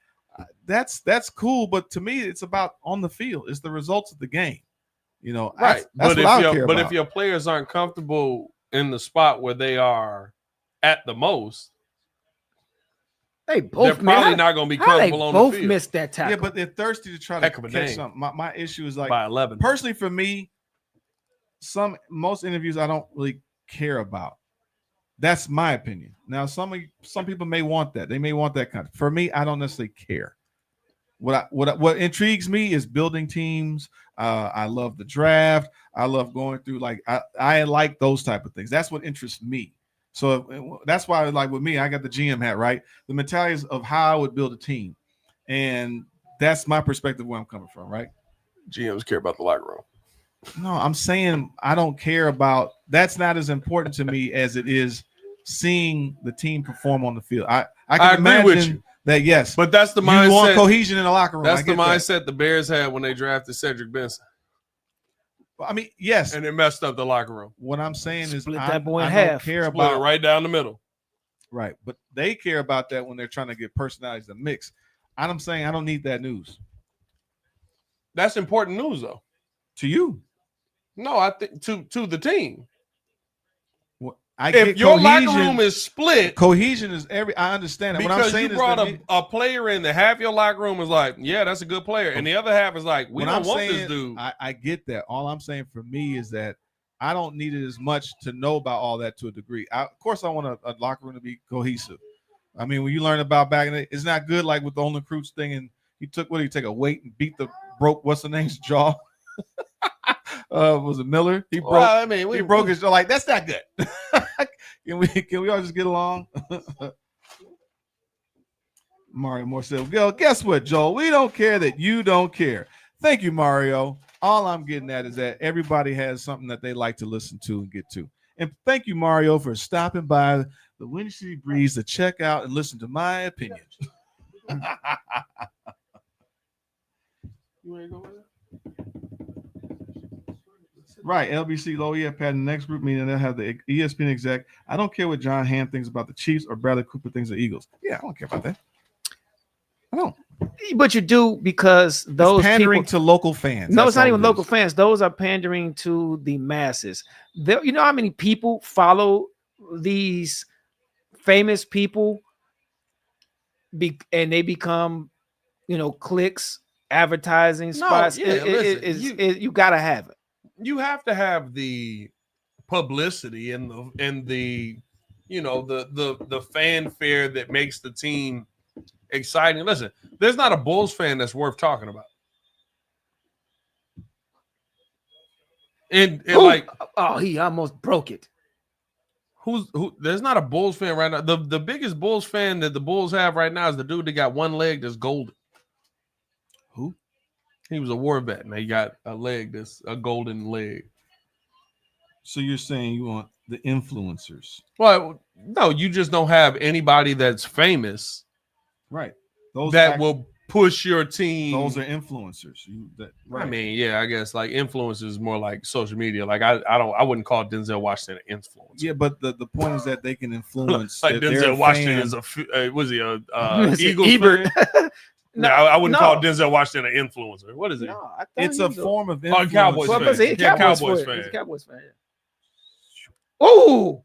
that's cool, but to me, it's about on the field. It's the results of the game. Right? That's what I care about. But if your players aren't comfortable in the spot where they are at the most, they're probably not going to be comfortable on the field. Both missed that tackle. Yeah, but they're thirsty to try to catch something. My issue is like by 11. Personally, for me, most interviews I don't really care about. That's my opinion. Now, some people may want that. They may want that kind of. For me, I don't necessarily care. What intrigues me is building teams. I love the draft. I love going through I like those type of things. That's what interests me. So that's why, like with me, I got the GM hat, right? The mentality of how I would build a team, and that's my perspective where I'm coming from, right? GMs care about the locker room. No, I'm saying I don't care about. That's not as important to me as it is seeing the team perform on the field. I can imagine agree with you. that, yes, but that's the mindset. You want cohesion in the locker room. That's the mindset the Bears had when they drafted Cedric Benson. I mean, yes, and it messed up the locker room. What I'm saying is, split that boy in I half. don't care Split about it right down the middle. Right, but they care about that when they're trying to get personalities to mix. I'm saying I don't need that news. That's important news, though. To you. No, I think to the team. I If get your cohesion, locker room is split, cohesion is I understand that. What I'm because saying you is brought that a player in that half your locker room is like, yeah, that's a good player, and the other half is like, we what don't I'm want saying, this dude. I get that. All I'm saying for me is that I don't need it as much to know about all that to a degree. Of course, I want a locker room to be cohesive. I mean, when you learn about back in the, it's not good like with the only recruits thing, and he take a weight and broke what's the name's jaw. Was it Miller? He broke. Well, I mean, He broke his jaw. Like, that's not good. Can we all just get along? Mario Moore said, "Yo, guess what, Joel? We don't care that you don't care." Thank you, Mario. All I'm getting at is that everybody has something that they like to listen to and get to. And thank you, Mario, for stopping by the Windy City Breeze to check out and listen to my opinion. You ain't going there? Right, LBC, Pat, in the next group meeting, they'll have the ESPN exec. I don't care what John Hamm thinks about the Chiefs or Bradley Cooper thinks of the Eagles. Yeah, I don't care about that. I don't. But you do, because those it's pandering people, to local fans. No, That's it's not all even it local is. fans. Those are pandering to the masses. You know how many people follow these famous people, and they become, clicks, advertising spots. You gotta have it. You have to have the publicity and the the fanfare that makes the team exciting. Listen, there's not a Bulls fan that's worth talking about. And he almost broke it. Who? There's not a Bulls fan right now. The biggest Bulls fan that the Bulls have right now is the dude that got one leg that's golden. Who? He was a war vet, and he got a leg that's a golden leg. So you're saying you want the influencers? Well, no, you just don't have anybody that's famous, right? Will push your team. Those are influencers. Right. I mean, yeah, I guess like influencers is more like social media. Like I wouldn't call Denzel Washington an influencer. Yeah, but the point is that they can influence. Like Denzel Washington is was he a Eagles fan? No, I wouldn't call Denzel Washington an influencer. What is it? No, it's a form of influence. Cowboys fan. Cowboys fan. Cowboys fan. Oh,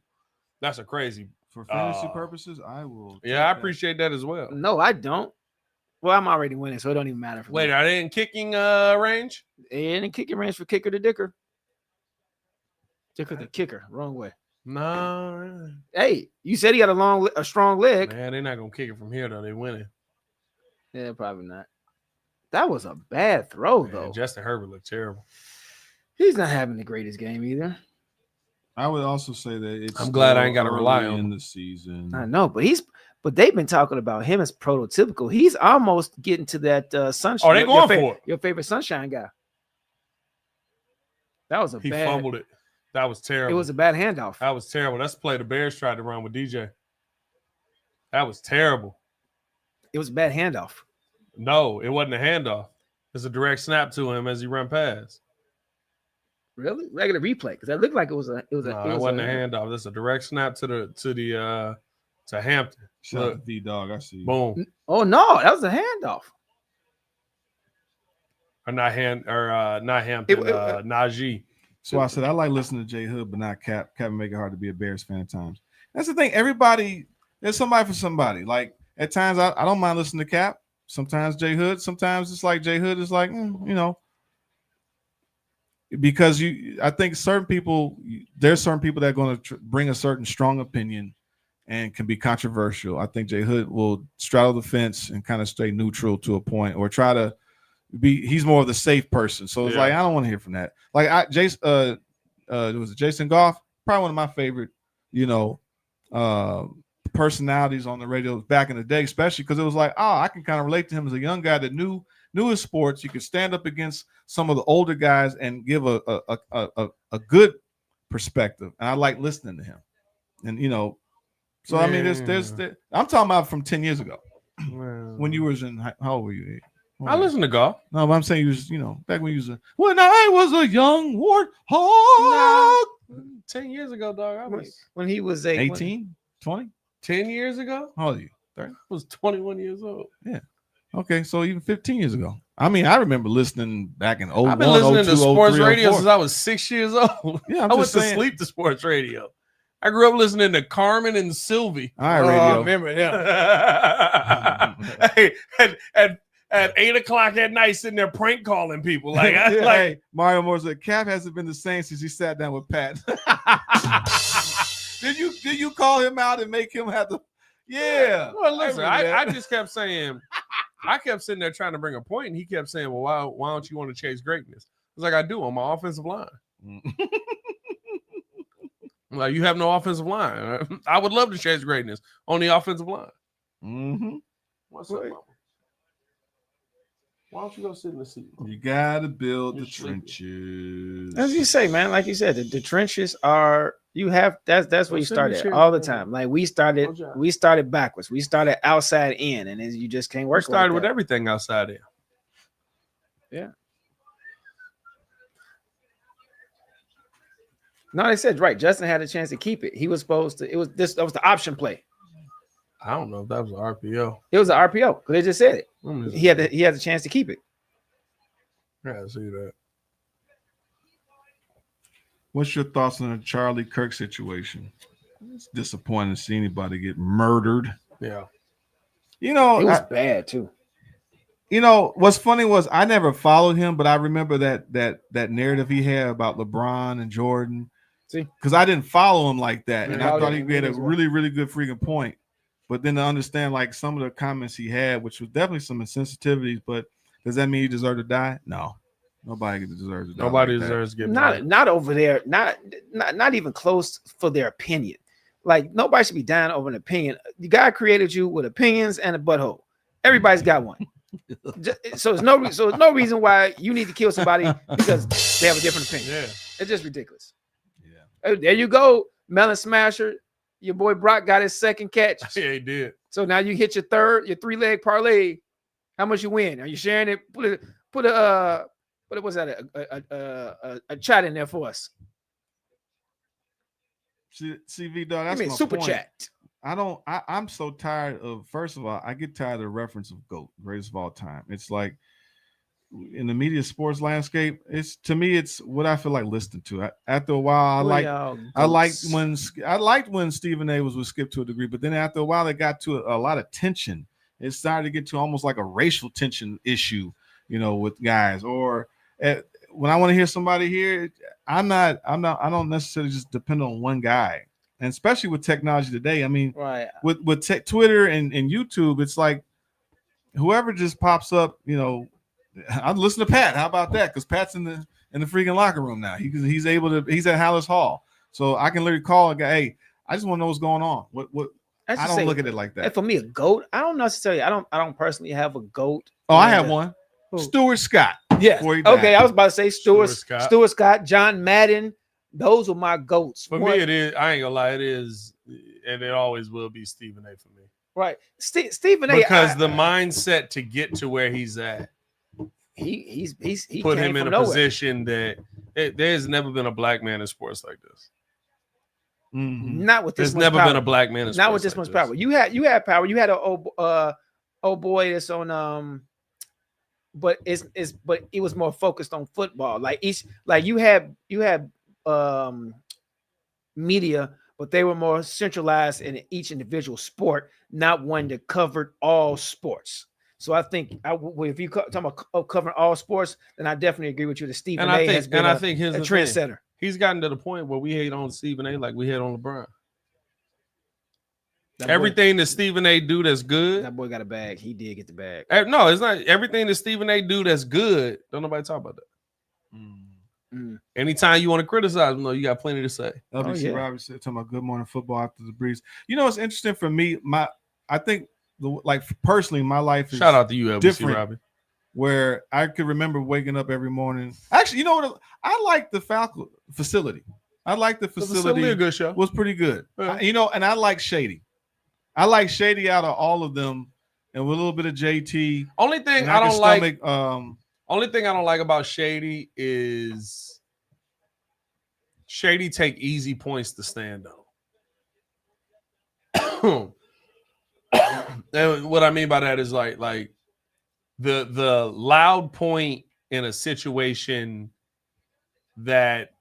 that's a crazy. For fantasy purposes, I will. Yeah, I appreciate that as well. No, I don't. Well, I'm already winning, so it don't even matter for me. Wait, are they in kicking range? They're in kicking range for kicker to dicker. Dicker the kicker, wrong way. No. Hey, you said he got a strong leg. Man, they're not gonna kick it from here though. They're winning. Yeah, probably not. That was a bad throw, though. Justin Herbert looked terrible. He's not having the greatest game either. I would also say that I'm glad I ain't got to rely on in the season. I know, but they've been talking about him as prototypical. He's almost getting to that sunshine. Oh, they going for it. Your favorite sunshine guy. That was he fumbled it. That was terrible. It was a bad handoff. That was terrible. That's the play the Bears tried to run with DJ. That was terrible. It was a bad handoff. No, it wasn't a handoff. It's a direct snap to him as he run past. Really? Regular replay, because that looked like it wasn't a handoff. That's a direct snap to Hampton. Shout out to D-Dog. I see. Boom. Oh no, that was a handoff. Or not Hampton. Najee. So I said I like listening to Jay Hood, but not Cap. Cap make it hard to be a Bears fan at times. That's the thing. There's somebody for somebody. Like at times I don't mind listening to Cap. Sometimes Jay Hood. Sometimes it's like Jay Hood is like, because I think there's certain people that are going to bring a certain strong opinion and can be controversial. I think Jay Hood will straddle the fence and kind of stay neutral to a point, or try to he's more of the safe person. So it's like, I don't want to hear from that. Like it was Jason Goff, probably one of my favorite, personalities on the radio back in the day, especially because it was like, I can kind of relate to him as a young guy that knew his sports. You could stand up against some of the older guys and give a good perspective. And I like listening to him. And so I mean, there's I'm talking about from 10 years ago when you was in, how old were you? I listen to golf. No, but I'm saying you was, back when you was when I was a young warthog. 10 years ago, dog. When he was 18, 20? 10 years ago? How old are you? 30? I was 21 years old. Yeah. Okay, so even 15 years ago. I mean, I remember listening back in 01, I've been listening 02, to sports 03, radio 04. since I was 6 years old. Yeah, I'm I went just to saying. sleep to sports radio. I grew up listening to Carmen and Sylvie. All right, Oh, I radio. remember them. Hey, at 8 o'clock at night, sitting there prank calling people. Like, Hey, Mario Moore said, Cap hasn't been the same since he sat down with Pat. Did you call him out and make him have to? Yeah. well, listen, remember I that. just kept saying, I kept sitting there trying to bring a point, and he kept saying, well, why don't you want to chase greatness? I was like, I do on my offensive line. Like, you have no offensive line. I would love to chase greatness on the offensive line. Mm-hmm. What's up, mama? Why don't you go sit in the seat? You gotta build You're the sleepy. trenches. As you say, man, like you said, the trenches are that's where Well, you sit in start the at chair, all the man. time. Like we No started job. backwards. We started outside in, and then you just can't We work. started like with that. everything outside there. No, they said right. Justin had a chance to keep it. He was supposed to. That was the option play. I don't know if that was an RPO. It was an RPO because they just said it. Let me He had the chance to keep it. Yeah, I see that. What's your thoughts on the Charlie Kirk situation? It's disappointing to see anybody get murdered. Yeah. You know, It was bad too. What's funny was I never followed him, but I remember that narrative he had about LeBron and Jordan. See? Because I didn't follow him like that, and Yeah, I I thought he didn't made a as well. really, really good freaking point. But then to understand like some of the comments he had, which was definitely some insensitivities, but does that mean he deserved to die? No, nobody deserves to die. Nobody like that. deserves to get Not murdered. not over there. Not even close for their opinion. Like nobody should be dying over an opinion. The guy created you with opinions and a butthole. Everybody's got one. So there's no reason why you need to kill somebody because they have a different opinion. Yeah. It's just ridiculous. Yeah. There you go, Melon Smasher. Your boy Brock got his second catch. Yeah, he did. So now you hit your 3-leg parlay. How much you win? Are you sharing it? Put a what was that? A chat in there for us. See, V Dog, that's I mean, my super point. chat. I'm so tired of, first of all, I get tired of the reference of GOAT, greatest of all time. It's like in the media sports landscape, to me, it's what I feel like listening to. After a while, I liked when Stephen A was with Skip to a degree, but then after a while, it got to a lot of tension. It started to get to almost like a racial tension issue, with guys. Or when I want to hear somebody here, I don't necessarily just depend on one guy. And especially with technology today, I mean, Right. with Twitter and YouTube, it's like whoever just pops up, I'm listening to Pat. How about that? Because Pat's in the freaking locker room now. He's able to. He's at Hallis Hall, so I can literally call a guy. Hey, I just want to know what's going on. What? I don't look at it like And that. for me, a GOAT, I don't necessarily. I don't personally have a GOAT. Oh, I have one. Who? Stuart Scott. Yeah. Before he died. Okay, I was about to say Stuart Scott. Scott, John Madden. Those were my GOATs. For me, it is. I ain't gonna lie, it is, and it always will be Stephen A. for me. Right. Stephen A. Because the mindset to get to where he's at, he put came him in from a nowhere. position that there's never been a black man in sports like this. Mhm. Not with this There's much never power. been a black man in sports Not with this like much power. You had power. You had a old boy that's on but it was more focused on football. Like you had media, but they were more centralized in each individual sport, not one that covered all sports. So I think if you talk about covering all sports, then I definitely agree with you that Stephen A. has been I think here's a the thing. trendsetter. He's gotten to the point where we hate on Stephen A. like we hate on LeBron. That boy- Everything that Stephen A. do that's good. that boy got a bag. He did get the bag. No, it's not everything that Stephen A. do that's good. Don't nobody talk about that. Mm. Anytime you want to criticize him, though, you got plenty to say. LBC yeah. Robinson talking about Good Morning Football after the breeze. It's interesting for me. I think personally, my life is Shout out to you, LBC different. Robbie. Where I could remember waking up every morning. Actually, you know what? I like the Falcon facility. I like the facility. A good show. Was pretty good. Yeah. And I like Shady. I like Shady out of all of them, and with a little bit of JT. Only thing And I can don't like. stomach, Only thing I don't like about Shady is Shady take easy points to stand on. And what I mean by that is like the loud point in a situation that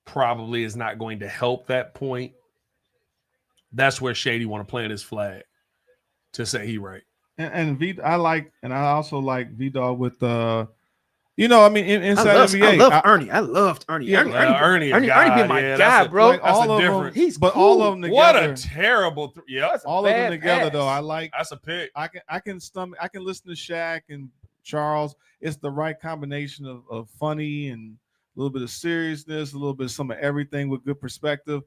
probably is not going to help that point. That's where Shady want to plant his flag to say he right. And I also like V-Dog with inside NBA. I love Ernie. I loved Ernie. Yeah, Ernie Ernie be my guy, bro. Like all of them, He's but cool. all of them together. What a terrible all of them together though. I like. That's a pick. I can listen to Shaq and Charles. It's the right combination of funny and a little bit of seriousness, a little bit of some of everything with good perspective.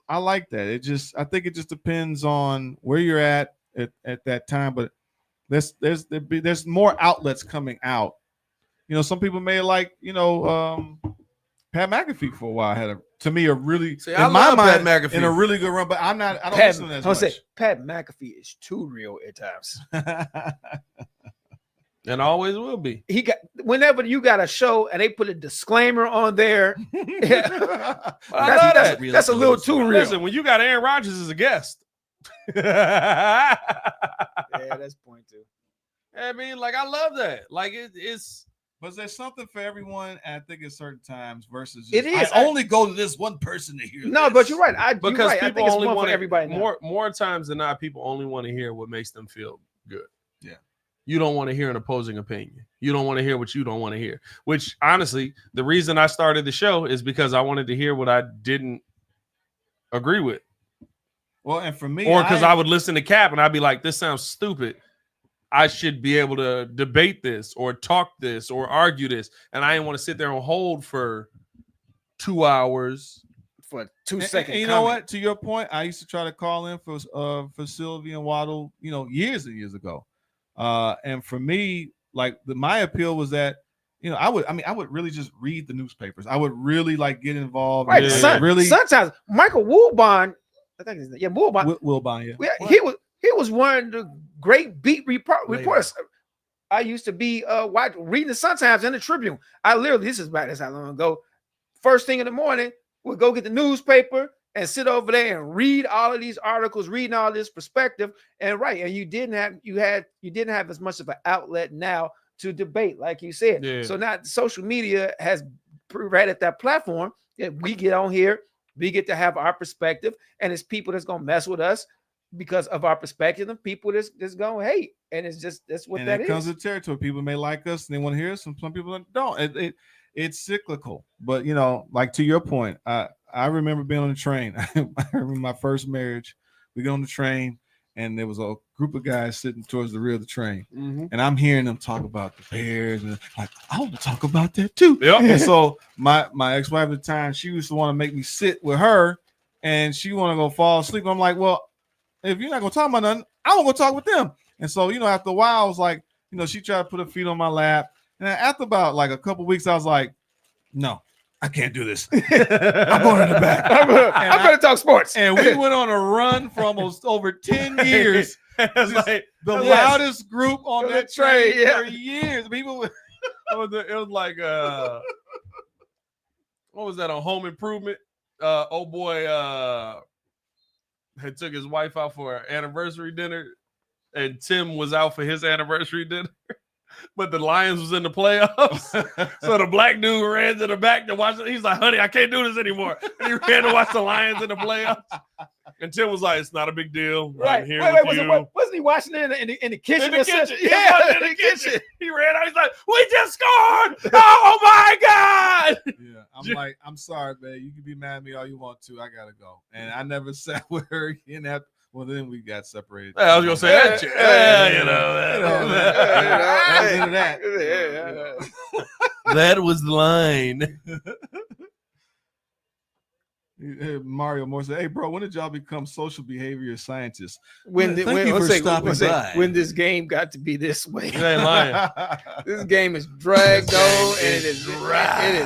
I like that. I think it just depends on where you're at that time. But there's more outlets coming out. Some people may like, Pat McAfee for a while had a really in my mind Pat McAfee in a really good run, but I don't listen to that much. Pat McAfee is too real at times. And always will be. Whenever you got a show and they put a disclaimer on there, that's a little too real. Listen, when you got Aaron Rodgers as a guest. Yeah, that's point too. I mean, like, I love that. Like, it's. But there's something for everyone, and I think at certain times versus it is. I only go to this one person to hear. No, but you're right. Because I think it's only one want for everybody. More times than not, people only want to hear what makes them feel good. Yeah. You don't want to hear an opposing opinion. You don't want to hear what you don't want to hear. Which, honestly, the reason I started the show is because I wanted to hear what I didn't agree with. Well, and for me, or because I would listen to Cap and I'd be like, "This sounds stupid. I should be able to debate this or talk this or argue this." And I didn't want to sit there and hold for 2 hours for 2 seconds. And you know what? To your point, I used to try to call in for Sylvie and Waddle, years and years ago. And for me, like my appeal was that, I would really just read the newspapers. I would really get involved. Right. Really. Sometimes Michael Wilbon, I think his name, Wilbon. Wilbon, yeah. He was one of the great beat reporters. I used to be reading the Sun-Times and the Tribune. This is how long ago. First thing in the morning, we'd go get the newspaper and sit over there and read all of these articles, reading all this perspective. And you didn't have as much of an outlet now to debate, like you said. Yeah. So now social media has provided that platform that we get on here, we get to have our perspective, and it's people that's gonna mess with us because of our perspective, and people that's gonna hate. And that's what that is. It comes with territory. People may like us and they want to hear us, and some people don't. It's cyclical. But like to your point, I remember being on the train. I remember my first marriage. We get on the train, and there was a group of guys sitting towards the rear of the train, and I'm hearing them talk about the Bears, and like, I want to talk about that too. Yep. And so my ex-wife at the time, she used to want to make me sit with her, and she want to go fall asleep. I'm like, well, if you're not gonna talk about nothing, I want to go talk with them. And so after a while, I was like, she tried to put her feet on my lap, and after about a couple weeks, I was like, no, I can't do this. I'm going in the back. I'm going to talk sports. And we went on a run for almost over 10 years. The loudest group on that train for years. People, it was like, what was that on Home Improvement? Old boy had took his wife out for an anniversary dinner, and Tim was out for his anniversary dinner. But the Lions was in the playoffs. So the black dude ran to the back to watch it. He's like, honey, I can't do this anymore. And he ran to watch the Lions in the playoffs. And Tim was like, it's not a big deal. Right. I'm here with you. Wasn't he watching it in the kitchen? In the kitchen. Yeah, in the kitchen. He ran out. He's like, we just scored. Oh, my God. Yeah. I'm like, I'm sorry, man. You can be mad at me all you want to. I got to go. And I never sat with her in that. Well, then we got separated. I was gonna say that. That was the line. Mario Moore said, "Hey, bro, when did y'all become social behavior scientists?" When this game got to be this way. You ain't lying. This game is dragged on, and it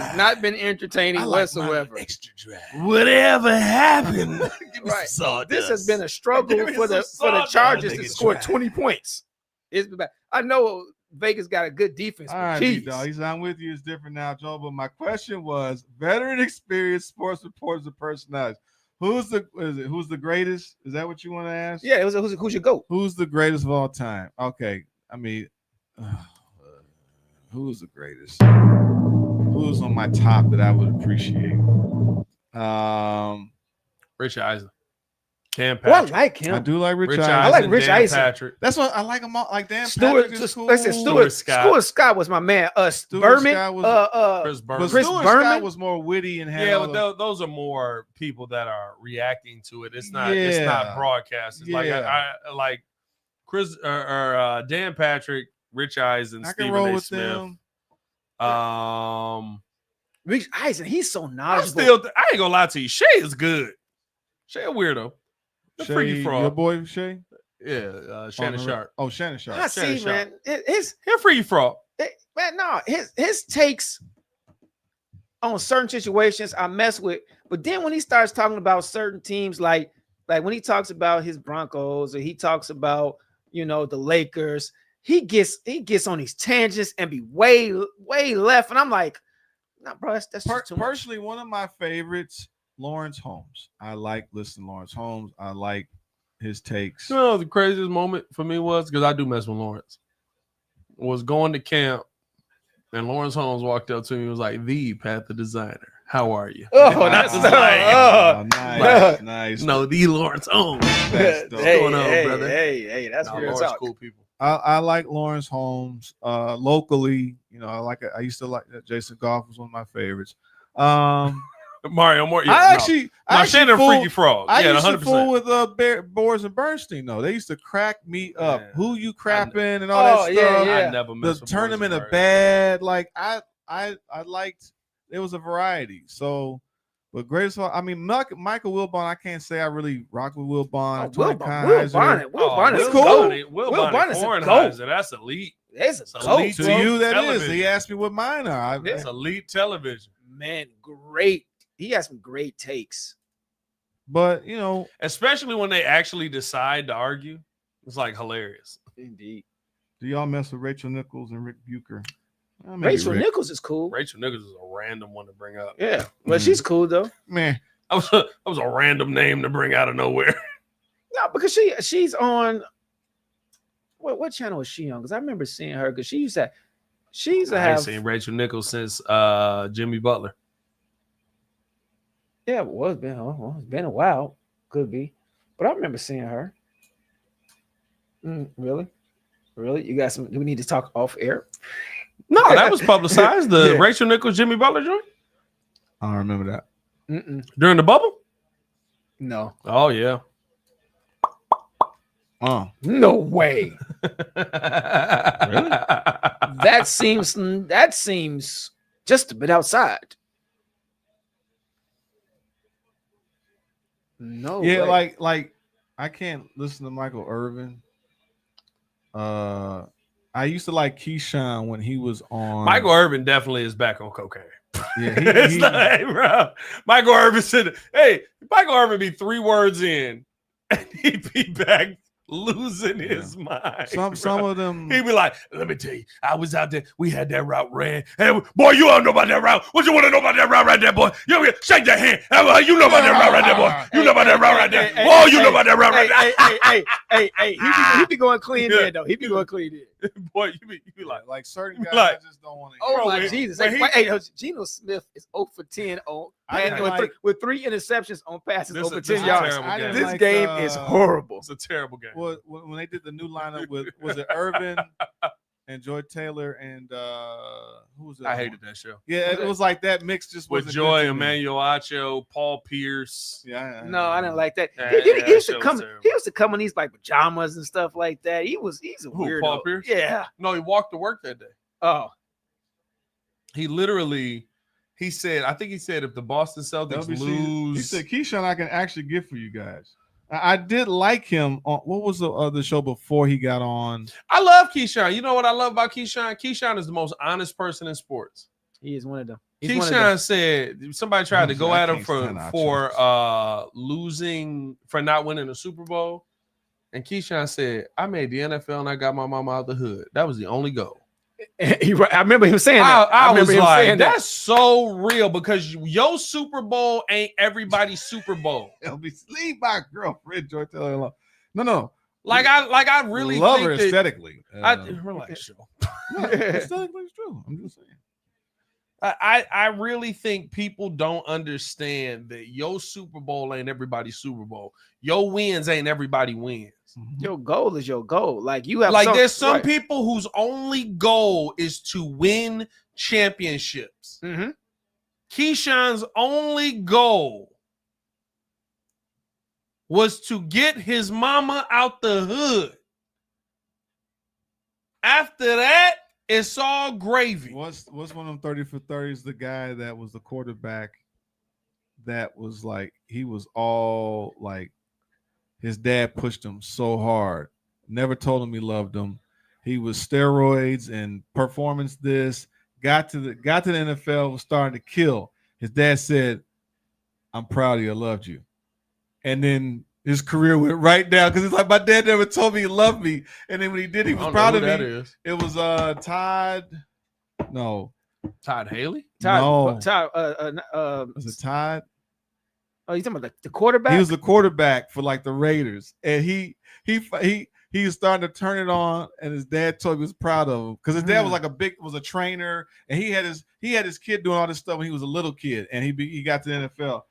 has not been entertaining whatsoever. Extra drag. Whatever happened? Right. This has been a struggle for the Chargers to score 20 points. It's bad. I know Vegas got a good defense. All right, dog. I'm with you. It's different now, Joe. But my question was: veteran experience, sports reporters, and personalities. Who's the greatest? Is that what you want to ask? Yeah. Who's your GOAT? Who's the greatest of all time? Okay. I mean, Who's the greatest? Who's on my top that I would appreciate? Rich Eisen. Cam Oh, I Patrick. like him. I do like Rich Rich Eisen. I like Eisen, Rich Dan Eisen. Patrick. That's what I like him all. Like Dan Stewart, Patrick is cool. listen, Stuart Stuart Scott was my man. Berman, Scott was- Chris But Berman. Chris Stuart Berman? Scott was more witty and had Yeah, all but the- those are more people that are reacting to it. It's not. It's not Yeah. broadcast. It's like Yeah. I like Chris or Dan Patrick, Rich Eisen, I can Stephen roll A. with Smith. them. Rich Eisen. He's so I knowledgeable. I ain't gonna lie to you. Shay is good. Shay a weirdo. The Shay, freaky fraud. your boy Shay. Yeah, Shannon Sharp. Oh, Shannon Sharp. I Shannon see, Sharp. man. His He a freaky fraud. man, no, his takes on certain situations I mess with, but then when he starts talking about certain teams, like when he talks about his Broncos or he talks about the Lakers, he gets on these tangents and be way left, and I'm like, nah, bro, that's just too much. Personally, one of my favorites, Lawrence Holmes. I like listening to Lawrence Holmes. I like his takes. You know, the craziest moment for me was because I do mess with Lawrence. Was going to camp, and Lawrence Holmes walked up to me and was like, "The Panther designer, how are you?" Oh, that's nice. No, the Lawrence Holmes. That's dope. What's going on, brother? Hey, that's real Lawrence, talk. cool people. I like Lawrence Holmes. Locally, I used to like Jason Goff was one of my favorites. Mario Moore. Yeah, I actually Shannon fool- freaky fraud. I Yeah, used to 100%. fool with Boris and Bernstein though. They used to crack me up. Yeah. Who you crapping and all that Oh, yeah, stuff. yeah. I never The messed with tournament Boris of and bad. Like I liked. There was a variety. So, but greatest of all, I mean, Michael Wilbon. I can't say I really rock with Wilbon. Oh, Tony Will Kaiser. Bonnet. Will Bonnet's Will cool. gold. Will Will Bonnet's Bonnet's a Kornheiser. That's elite. It's It's a elite. gold. To you, that is. Television. He asked me what mine are. It's elite television. Man, great. He has some great takes. But Especially when they actually decide to argue. It's like hilarious. Indeed. do y'all mess with Rachel Nichols and Rick Bucher? Maybe Rachel Rick. Nichols is cool. Rachel Nichols is a random one to bring up. Yeah, but she's cool though. Man, That was a random name to bring out of nowhere. No, because she's on. What channel is she on? Because I remember seeing her. Because she used to I have. ain't seen Rachel Nichols since Jimmy Butler. Yeah, it's been a while. Could be, but I remember seeing her. Really? You got some? Do we need to talk off air? No, that was publicized. The Yeah. Rachel Nichols, Jimmy Butler joint I don't remember that. during the bubble. No. Oh yeah. Oh, No way. Really? That seems just a bit outside. No. yeah, way. like I can't listen to Michael Irvin. I used to like Keyshawn when he was on. Michael Irvin definitely is back on cocaine. Yeah, It's like, bro. Michael Irvin said, "Hey, Michael Irvin be 3 words in, and he'd be back losing his mind. some bro. of them. He'd be like, let me tell you, I was out there. We had that route ran. And boy, you don't know about that route. What you want to know about that route right there, boy? You shake that hand. You know about that route right there, boy. You know about that route right there. Oh, you know about that route right there. He be going clean there though. He be going clean there. Boy, you be like, like certain guys, Like- I just don't want to. Oh my when- Jesus! when Geno Smith is 0 for 10 on I didn't with 3 interceptions on passes This over is- 10 this is yards. terrible I game. didn't This like, game is horrible. it's a terrible game. Well, when they did the new lineup with was it Irvin and Joy Taylor and who was it? I hated that show. Yeah, it was like that mix just With wasn't Joy, good to me. Emmanuel Acho, Paul Pierce. Yeah, No, I didn't like that. Yeah, He that used to show was come. terrible. He used to come in these like pajamas and stuff like that. He's a Who, weirdo. Paul Pierce? Yeah. No, he walked to work that day. Oh, He literally, he said, I think he said if the Boston Celtics WC, lose. he said Keyshawn, I can actually get for you guys. I did like him on what was the other show before he got on? I love Keyshawn. You know what I love about Keyshawn? Keyshawn is the most honest person in sports. he is one of them. He's one of Keyshawn said somebody tried to go I at him can't stand for nachos. losing, for not winning the Super Bowl. And Keyshawn said, I made the NFL and I got my mama out the hood. That was the only goal. I remember him saying that. I was remember him like, saying that. that's so real because your Super Bowl ain't everybody's Super Bowl. Leave my girlfriend Joy Taylor alone. No. Like I really love her think that, aesthetically. relax, yo. It's true. I'm just saying. I really think people don't understand that your Super Bowl ain't everybody's Super Bowl. Your wins ain't everybody wins. Your goal is your goal. Like you have Like there's some right. people whose only goal is to win championships. Mhm. Keyshawn's only goal was to get his mama out the hood. After that, it's all gravy. What's one of them 30 for 30s? The guy that was the quarterback that was like, he was all like, his dad pushed him so hard, never told him he loved him. He was steroids and performance this, got to the NFL, was starting to kill. His dad said, I'm proud of you, I loved you. And then his career went right down because it's like, my dad never told me he loved me. And then when he did, he was proud of me. It was Todd. No. Todd Haley? No. Todd, Was it Todd? Oh, you talking about the quarterback? He was the quarterback for like the Raiders. And he was starting to turn it on, and his dad told me he was proud of him because his dad was a trainer, and he had his kid doing all this stuff when he was a little kid, and he got to the NFL.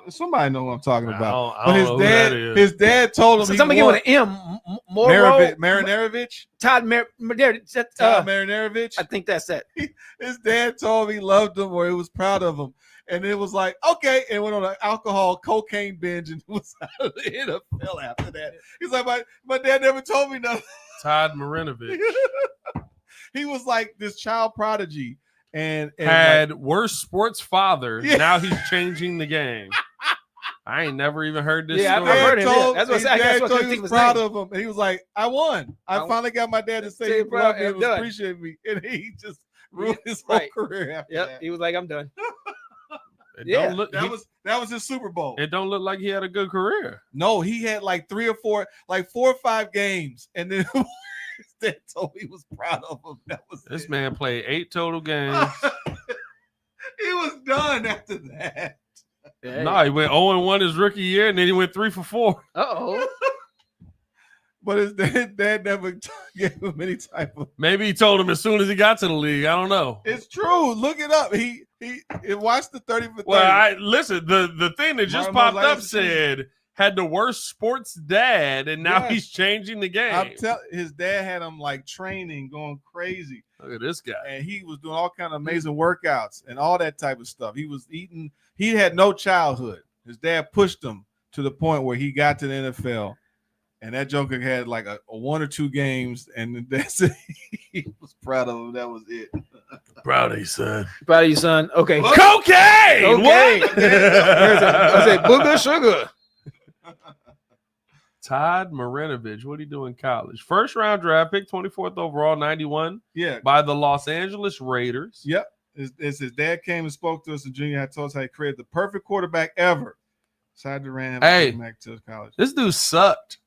Somebody know what I'm talking about. I don't know his dad told him. So somebody with an M. Marinovich. Todd Marinovich. I think that's it. His dad told me he loved him or he was proud of him. And it was like, okay, and went on an cocaine binge and was out of the NFL after that. He's like, my dad never told me nothing. Todd Marinovich. He was like this child prodigy. And had worst sports father. Yeah. Now he's changing the game. I ain't never even heard this story. I've heard him. That's what I was he was proud of him. And he was like, I won. I finally got my dad to say he loved me and appreciate me. And he just ruined his whole career after that. He was like, I'm done. That was his Super Bowl. It don't look like he had a good career. No, he had like 4 or 5 games. And then his dad told me he was proud of him. This man played 8 total games. He was done after that. Yeah. No, he went 0-1 his rookie year, and then he went 3 for 4. But his dad never gave him any type of. Maybe he told him as soon as he got to the league. I don't know. It's true. Look it up. He watched the 30 for 30. Well, listen. The thing that just popped up said had the worst sports dad, and now he's changing the game. His dad had him like training, going crazy. Look at this guy. And he was doing all kind of amazing workouts and all that type of stuff. He was eating. He had no childhood. His dad pushed him to the point where he got to the NFL. And that joker had like a 1 or 2 games, and that's it. He was proud of him. That was it. Proud of you, son. Proud of you, son. Okay. What? Cocaine. What? I said booger sugar. Todd Marinovich. What did he do in college? First round draft pick, 24th overall, 91. Yeah. By the Los Angeles Raiders. Yep. His dad came and spoke to us in junior high, told us how he created the perfect quarterback ever. Side Durant back to college. This dude sucked.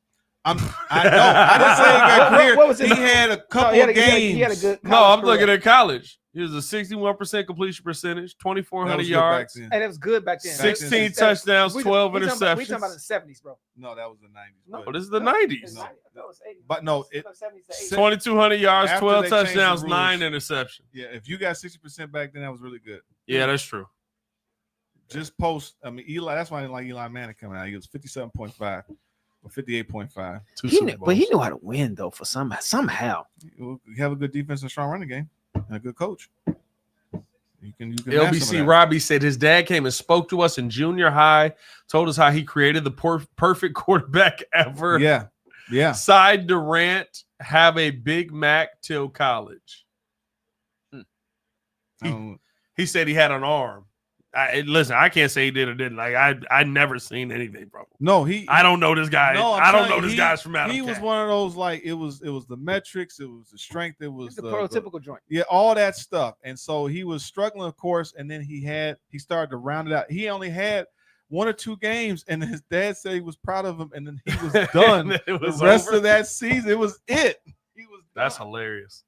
I know. I didn't say he got career. What was he had a couple games. He had a good I'm looking at college. He was a 61% completion percentage, 2,400 yards. And it was good back then. 16 touchdowns, 12 interceptions. We talking about the 70s, bro. No, that was the 90s. No, this is the 90s. No. But no, 2,200 yards, 12 touchdowns, 9 interceptions. Yeah, if you got 60% back then, that was really good. Yeah, that's true. Just post. I mean, Eli. That's why I didn't like Eli Manning coming out. He was 57.5. Or 58.5. But he knew how to win though. For somehow, you have a good defense and strong running game, and a good coach. You can LBC Robbie said his dad came and spoke to us in junior high, told us how he created the perfect quarterback ever. Yeah. Side Durant have a Big Mac till college. He said he had an arm. Listen, I can't say he did or didn't. Like I never seen anything from him. No, I don't know this guy. No, I don't know this guy's from Adam. He was one of those like it was the metrics, it was the strength, it was the prototypical joint. Yeah, all that stuff. And so he was struggling, of course, and then he started to round it out. He only had 1 or 2 games, and his dad said he was proud of him, and then he was done. The rest of that season, it was it. He was done. That's hilarious.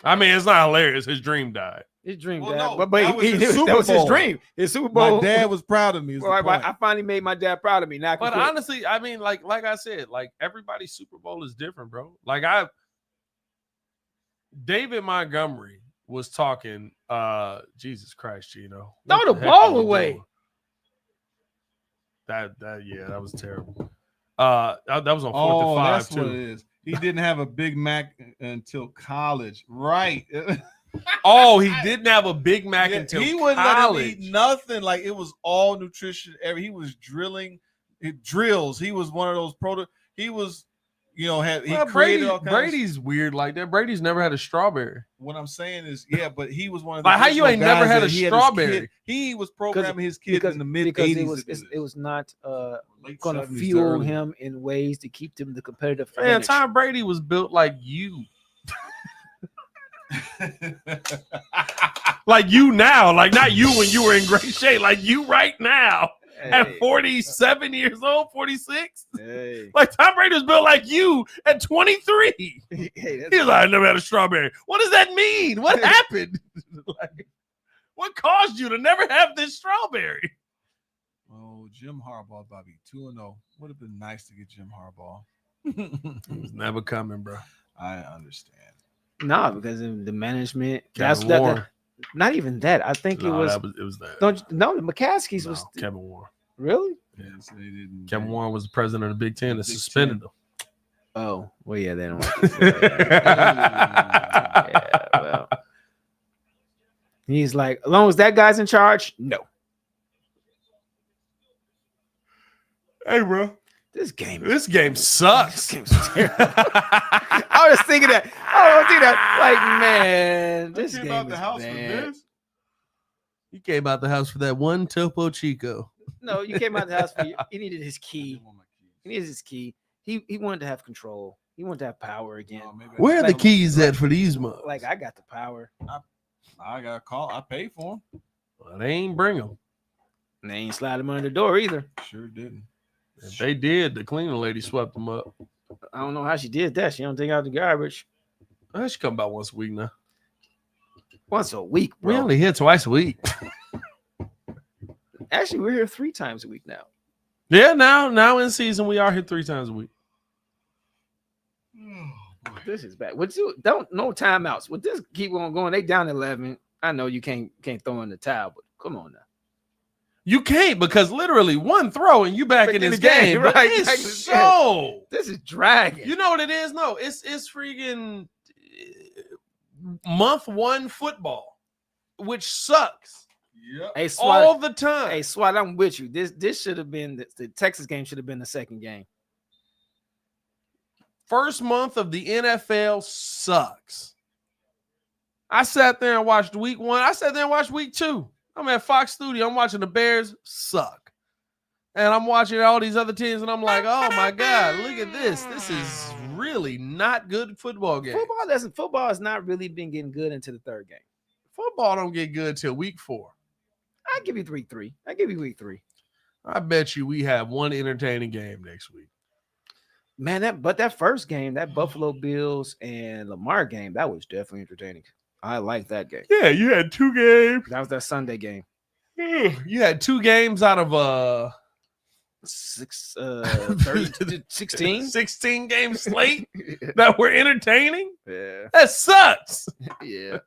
I mean, it's not hilarious. His dream died. His dream, well, no, but that was his dream. His Super Bowl. My dad was proud of me. I finally made my dad proud of me. Now, but honestly, I mean, like I said, like everybody's Super Bowl is different, bro. Like David Montgomery was talking. Jesus Christ, Gino. Throw What the heck ball are you away. doing? That was terrible. That was on 4th and 5 that's too. what it is. He didn't have a Big Mac until college, right? Oh, he didn't have a Big Mac Yeah, until he wouldn't college. let him eat nothing. Like it was all nutrition. He was drills. He was one of those He was, he created all kinds. Brady's weird like that. Brady's never had a strawberry. What I'm saying is, but he was one of Like, how you ain't never had a strawberry? He was programming his kids in the mid because 80s. it was not Late going to 70s, fuel early. him in ways to keep them the competitive Man, advantage. Tom Brady was built like you. Like you now, like not you when you were in great shape, like you right now at 47 years old, 46. Hey. Like Tom Brady was built like you at 23. Hey, He was like, I never had a strawberry. What does that mean? What happened? Like, what caused you to never have this strawberry? Oh, Jim Harbaugh, Bobby, 2-0. Would have been nice to get Jim Harbaugh. It was never coming, bro. I understand. No, because of the management. Kevin Warren. Not even that. I think it was that. the McCaskey's was Kevin Warren. really. Yes, they didn't. Kevin Warren was the president of the Big Ten that Big suspended him. Oh, well, yeah, they don't like this. Yeah, well. He's like, as long as that guy's in charge, no. Hey, bro. This game sucks. This game's terrible. I was thinking that. Like, man, this came game out the is house for bad. this? He came out the house for that one Topo Chico. No, you came out the house for he needed his key. He needed his key. He wanted to have control. He wanted to have power again. Where are the Like- keys at for these mugs? Like, I got the power. I got a call. I paid for him. Well, they ain't bring them. And they ain't slide him under the door either. Sure didn't. If they did, the cleaning lady swept them up. I don't know how she did that. She don't take out the garbage I should come by once a week now. once a week, We bro. only here twice a week. Actually, we're here 3 times a week now. Yeah, now in season we are here 3 times a week. This is bad. No timeouts. With this keep on going, they down 11. I know you can't throw in the towel, but come on now. You can't because literally one throw and you back in this game. right? Right? Back in It's this so. This is dragging. You know what it is? No, it's freaking month 1 football, which sucks Yep. Hey, SWAT. all the time. Hey, SWAT, I'm with you. This should have been the Texas game. Should have been the second game. First month of the NFL sucks. I sat there and watched week 1. I sat there and watched week 2. I'm at Fox Studio. I'm watching the Bears suck. And I'm watching all these other teams, and I'm like, oh my God, look at this. This is really not good football game. Football has not really been getting good into the third game. Football don't get good till week 4. I give you 3-3. I give you week 3. I bet you we have one entertaining game next week. Man, that first game, that Buffalo Bills and Lamar game, that was definitely entertaining. I like that game. Yeah, you had 2 games. That was that Sunday game. You had 2 games out of 16. 16 game slate that were entertaining. Yeah, That sucks. yeah.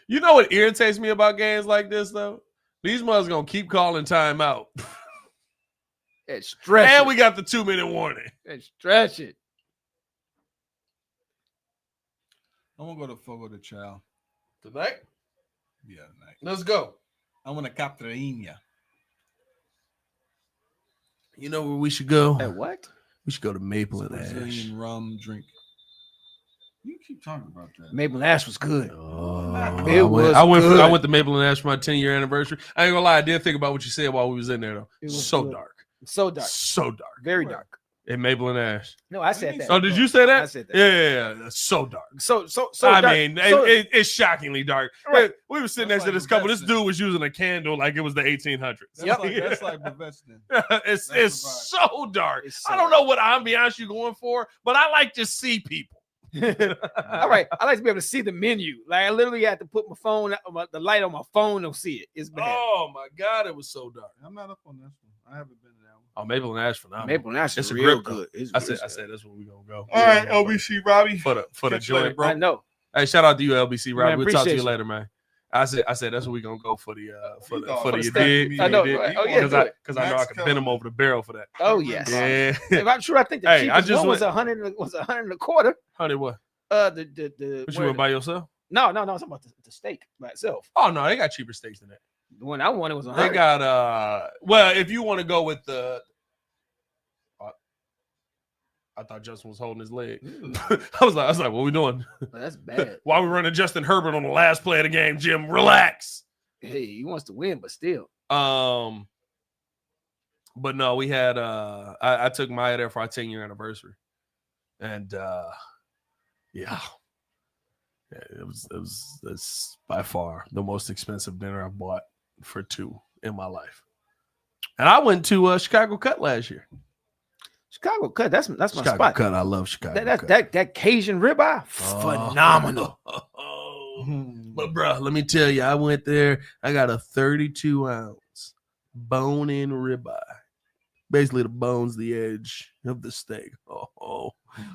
You know what irritates me about games like this though? These mothers gonna keep calling timeout. And stretch And it. we got the 2-minute warning. And stretch it. I'm gonna go to Fogo de Chao. Tonight? Yeah, tonight. Let's go. I want a Catrina. You know where we should go? At what? We should go to Maple and Ash. Brazilian rum drink. You keep talking about that. Maple and Ash was good. Oh, It was I went good. to Maple and Ash for my 10-year anniversary. I ain't gonna lie, I did think about what you said while we was in there though. It was So good. dark. So dark. So dark. Very Where? dark. In Maple and Ash. No, I said that. Oh, did you say that? I said that. Yeah. That's so dark. So I dark. mean, So- it's shockingly dark. Right. We were sitting That's next to like this couple. This Baveston. dude was using a candle like it was the 1800s. That's like Baveston. it's That's so dark. It's so I don't know what ambiance you're going for, but I like to see people. All right. I like to be able to see the menu. Like I literally had to put my phone, the light on my phone to see it. It's bad. Oh my God, it was so dark. I'm not up on this one. I haven't been to that one. Oh, Maple and Ash phenomenal. Maple and Ash It's is a real grip, though. good. It's I real said that's where we gonna go. All right, LBC Robbie. For the Catch you later, joint. bro. I know. Hey, shout out to you, LBC Robbie. Man, We'll talk to appreciate you you. later, man. I said that's where we gonna go for the for the For the you steak. dig. I know. You Oh, yeah, do it. Because I know I can bend him over the barrel for that. Oh yes. Yeah. If I'm sure, I think the Hey, I cheapest just one was went- 100. Was 100 and a quarter. Honey, what? The What you where went by yourself? No, I'm talking about the steak by itself. Oh no, they got cheaper steaks than that. The one I wanted was 100. They got well, if you want to go with the I thought Justin was holding his leg. I was like, what we doing? Well, that's bad. Why we running Justin Herbert on the last play of the game, Jim? Relax. Hey, he wants to win, but still. But no, we had I took Maya there for our 10-year anniversary. And yeah, it's by far the most expensive dinner I've bought for two in my life. And I went to Chicago Cut last year. Chicago Cut. That's my Chicago spot. Cut, I love Chicago That, Cut. that Cajun ribeye, phenomenal. But bro, let me tell you, I went there. I got a 32-ounce bone-in ribeye. Basically, the bone's the edge of the steak.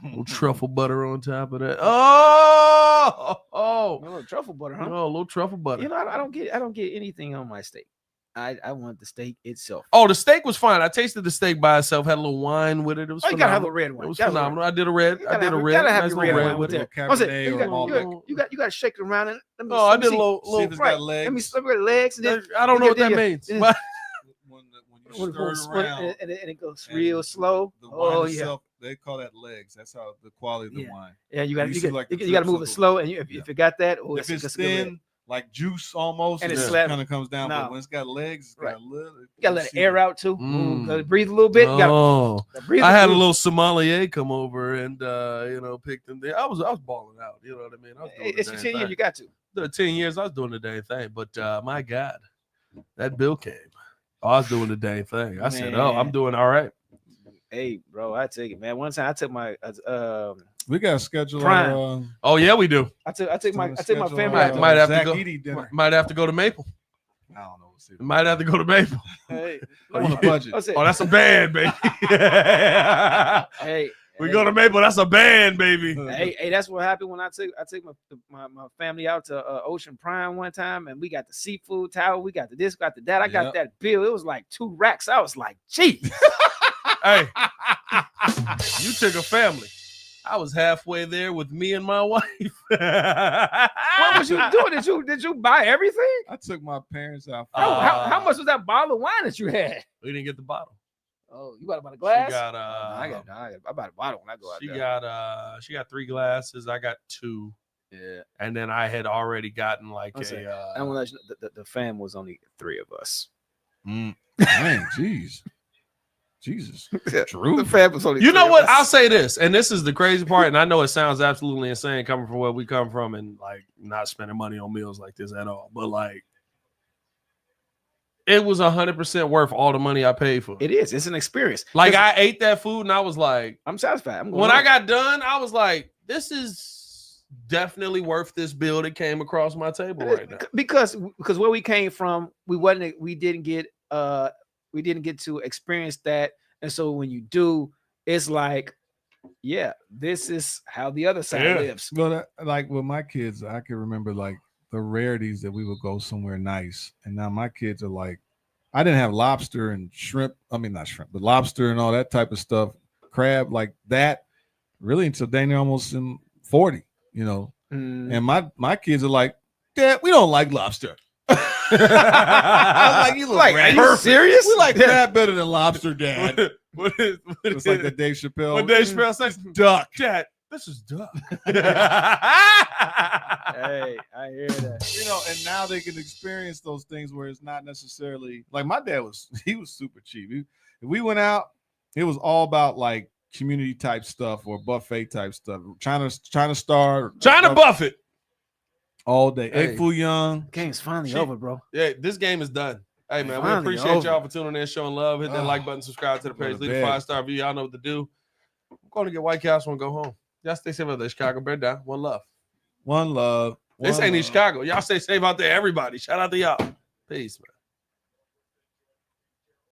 Little truffle butter on top of that. A little truffle butter, huh? A little truffle butter. You know, I don't get anything on my steak. I want the steak itself. Oh, the steak was fine. I tasted the steak by itself. Had a little wine with it. It was Oh, you gotta have a phenomenal. red one. It was You gotta have a phenomenal. I did a red. You I gotta did have- a you red. gotta have Nice your little red red one with with it. that. I said, Cabernet you or got Malbec. you got to shake it around and let me Oh, I let me did a see. little. See if it's got legs. Let me see the legs and then I don't know what that Yeah. means. Yeah. What? When you stir it around, and it goes and real slow. the wine Oh yeah, itself, they call that legs. That's how the quality of the Yeah. wine. yeah. You got You you see, got like, you the got to drips move of it the- slow, and if you got that, oh, If it's a good red. thin, like juice almost, And and it's it slab- kind of comes down. No. But when it's got legs, it's Right. got a little. You gotta let it see air out too. Mm. Gotta breathe a little bit. You gotta Oh, breathe. I had a little. little sommelier come over and pick them there. I was balling out. You know what I mean? I was doing It's the your damn 10 years. thing. You got to. The 10 years I was doing the dang thing. But my God, that bill came. I was doing the dang thing. I said, "Oh, I'm Man. doing all right." Hey, bro, I take it, man. One time I took my We got to schedule Prime. our. Oh yeah, we do. I took my schedule family Might- out to might have to Zach go. Edey dinner. Might have to go to Maple. I don't know. We'll see. Might have to go to Maple. Hey, I'm on a budget. what's it? Oh, that's a band, baby. Hey, We hey, go to Maple. That's a band, baby. Hey, that's what happened when I took my family out to Ocean Prime one time, and we got the seafood tower, we got the this, got the that. I got Yep. that bill. It was like 2 racks. I was like, gee. Hey, you took a family. I was halfway there with me and my wife. What was you doing? Did you buy everything? I took my parents out. For How much was that bottle of wine that you had? We didn't get the bottle. Oh, you bought a glass? She got I bought a bottle when I go out she there. she got 3 glasses. I got 2, Yeah. and then I had already gotten like I'm saying, a. I want to let you know the fam was only 3 of us. Dang, jeez. Jesus. True. The fam was only You 3 know of what? us. I'll say this, and this is the crazy part, and I know it sounds absolutely insane coming from where we come from, and like not spending money on meals like this at all. But like, it was 100% worth all the money I paid for. It is. It's an experience. Like 'Cause I ate that food, and I was like, I'm satisfied. I'm going when home. I got done, I was like, this is definitely worth this bill that came across my table right now. because where we came from, we didn't get to experience that, and so when you do, it's like, yeah, this is how the other side Yeah. lives. Well, like with my kids, I can remember like the rarities that we would go somewhere nice, and now my kids are like, I didn't have lobster and shrimp. I mean, not shrimp, but lobster and all that type of stuff, crab like that, really until they're almost in 40, you know. Mm. And my kids are like, Dad, we don't like lobster. I was like, you look Like, are you perfect. serious? We like crab better than lobster, Dad. What is It's like the Dave Chappelle. what Dave Chappelle says? Duck. Dad, this is duck. Hey, I hear that. You know, and now they can experience those things where it's not necessarily like my dad was. He was super cheap. If we went out, it was all about like community type stuff or buffet type stuff. China Star, China Buffett. all day. Hey. Hey, Fu Young. Game's finally Shit. over, bro. Yeah, this game is done. Hey man, we Finally appreciate over. y'all for tuning in, showing love. Hit that Oh, like button, subscribe to the go page, to leave a bed. 5-star review. Y'all know what to do. I'm going to get White Castle and go home. Y'all stay safe out there, Chicago. Bear down. One love. One love. This One ain't in love. Chicago. Y'all stay safe out there, everybody. Shout out to y'all. Peace, man.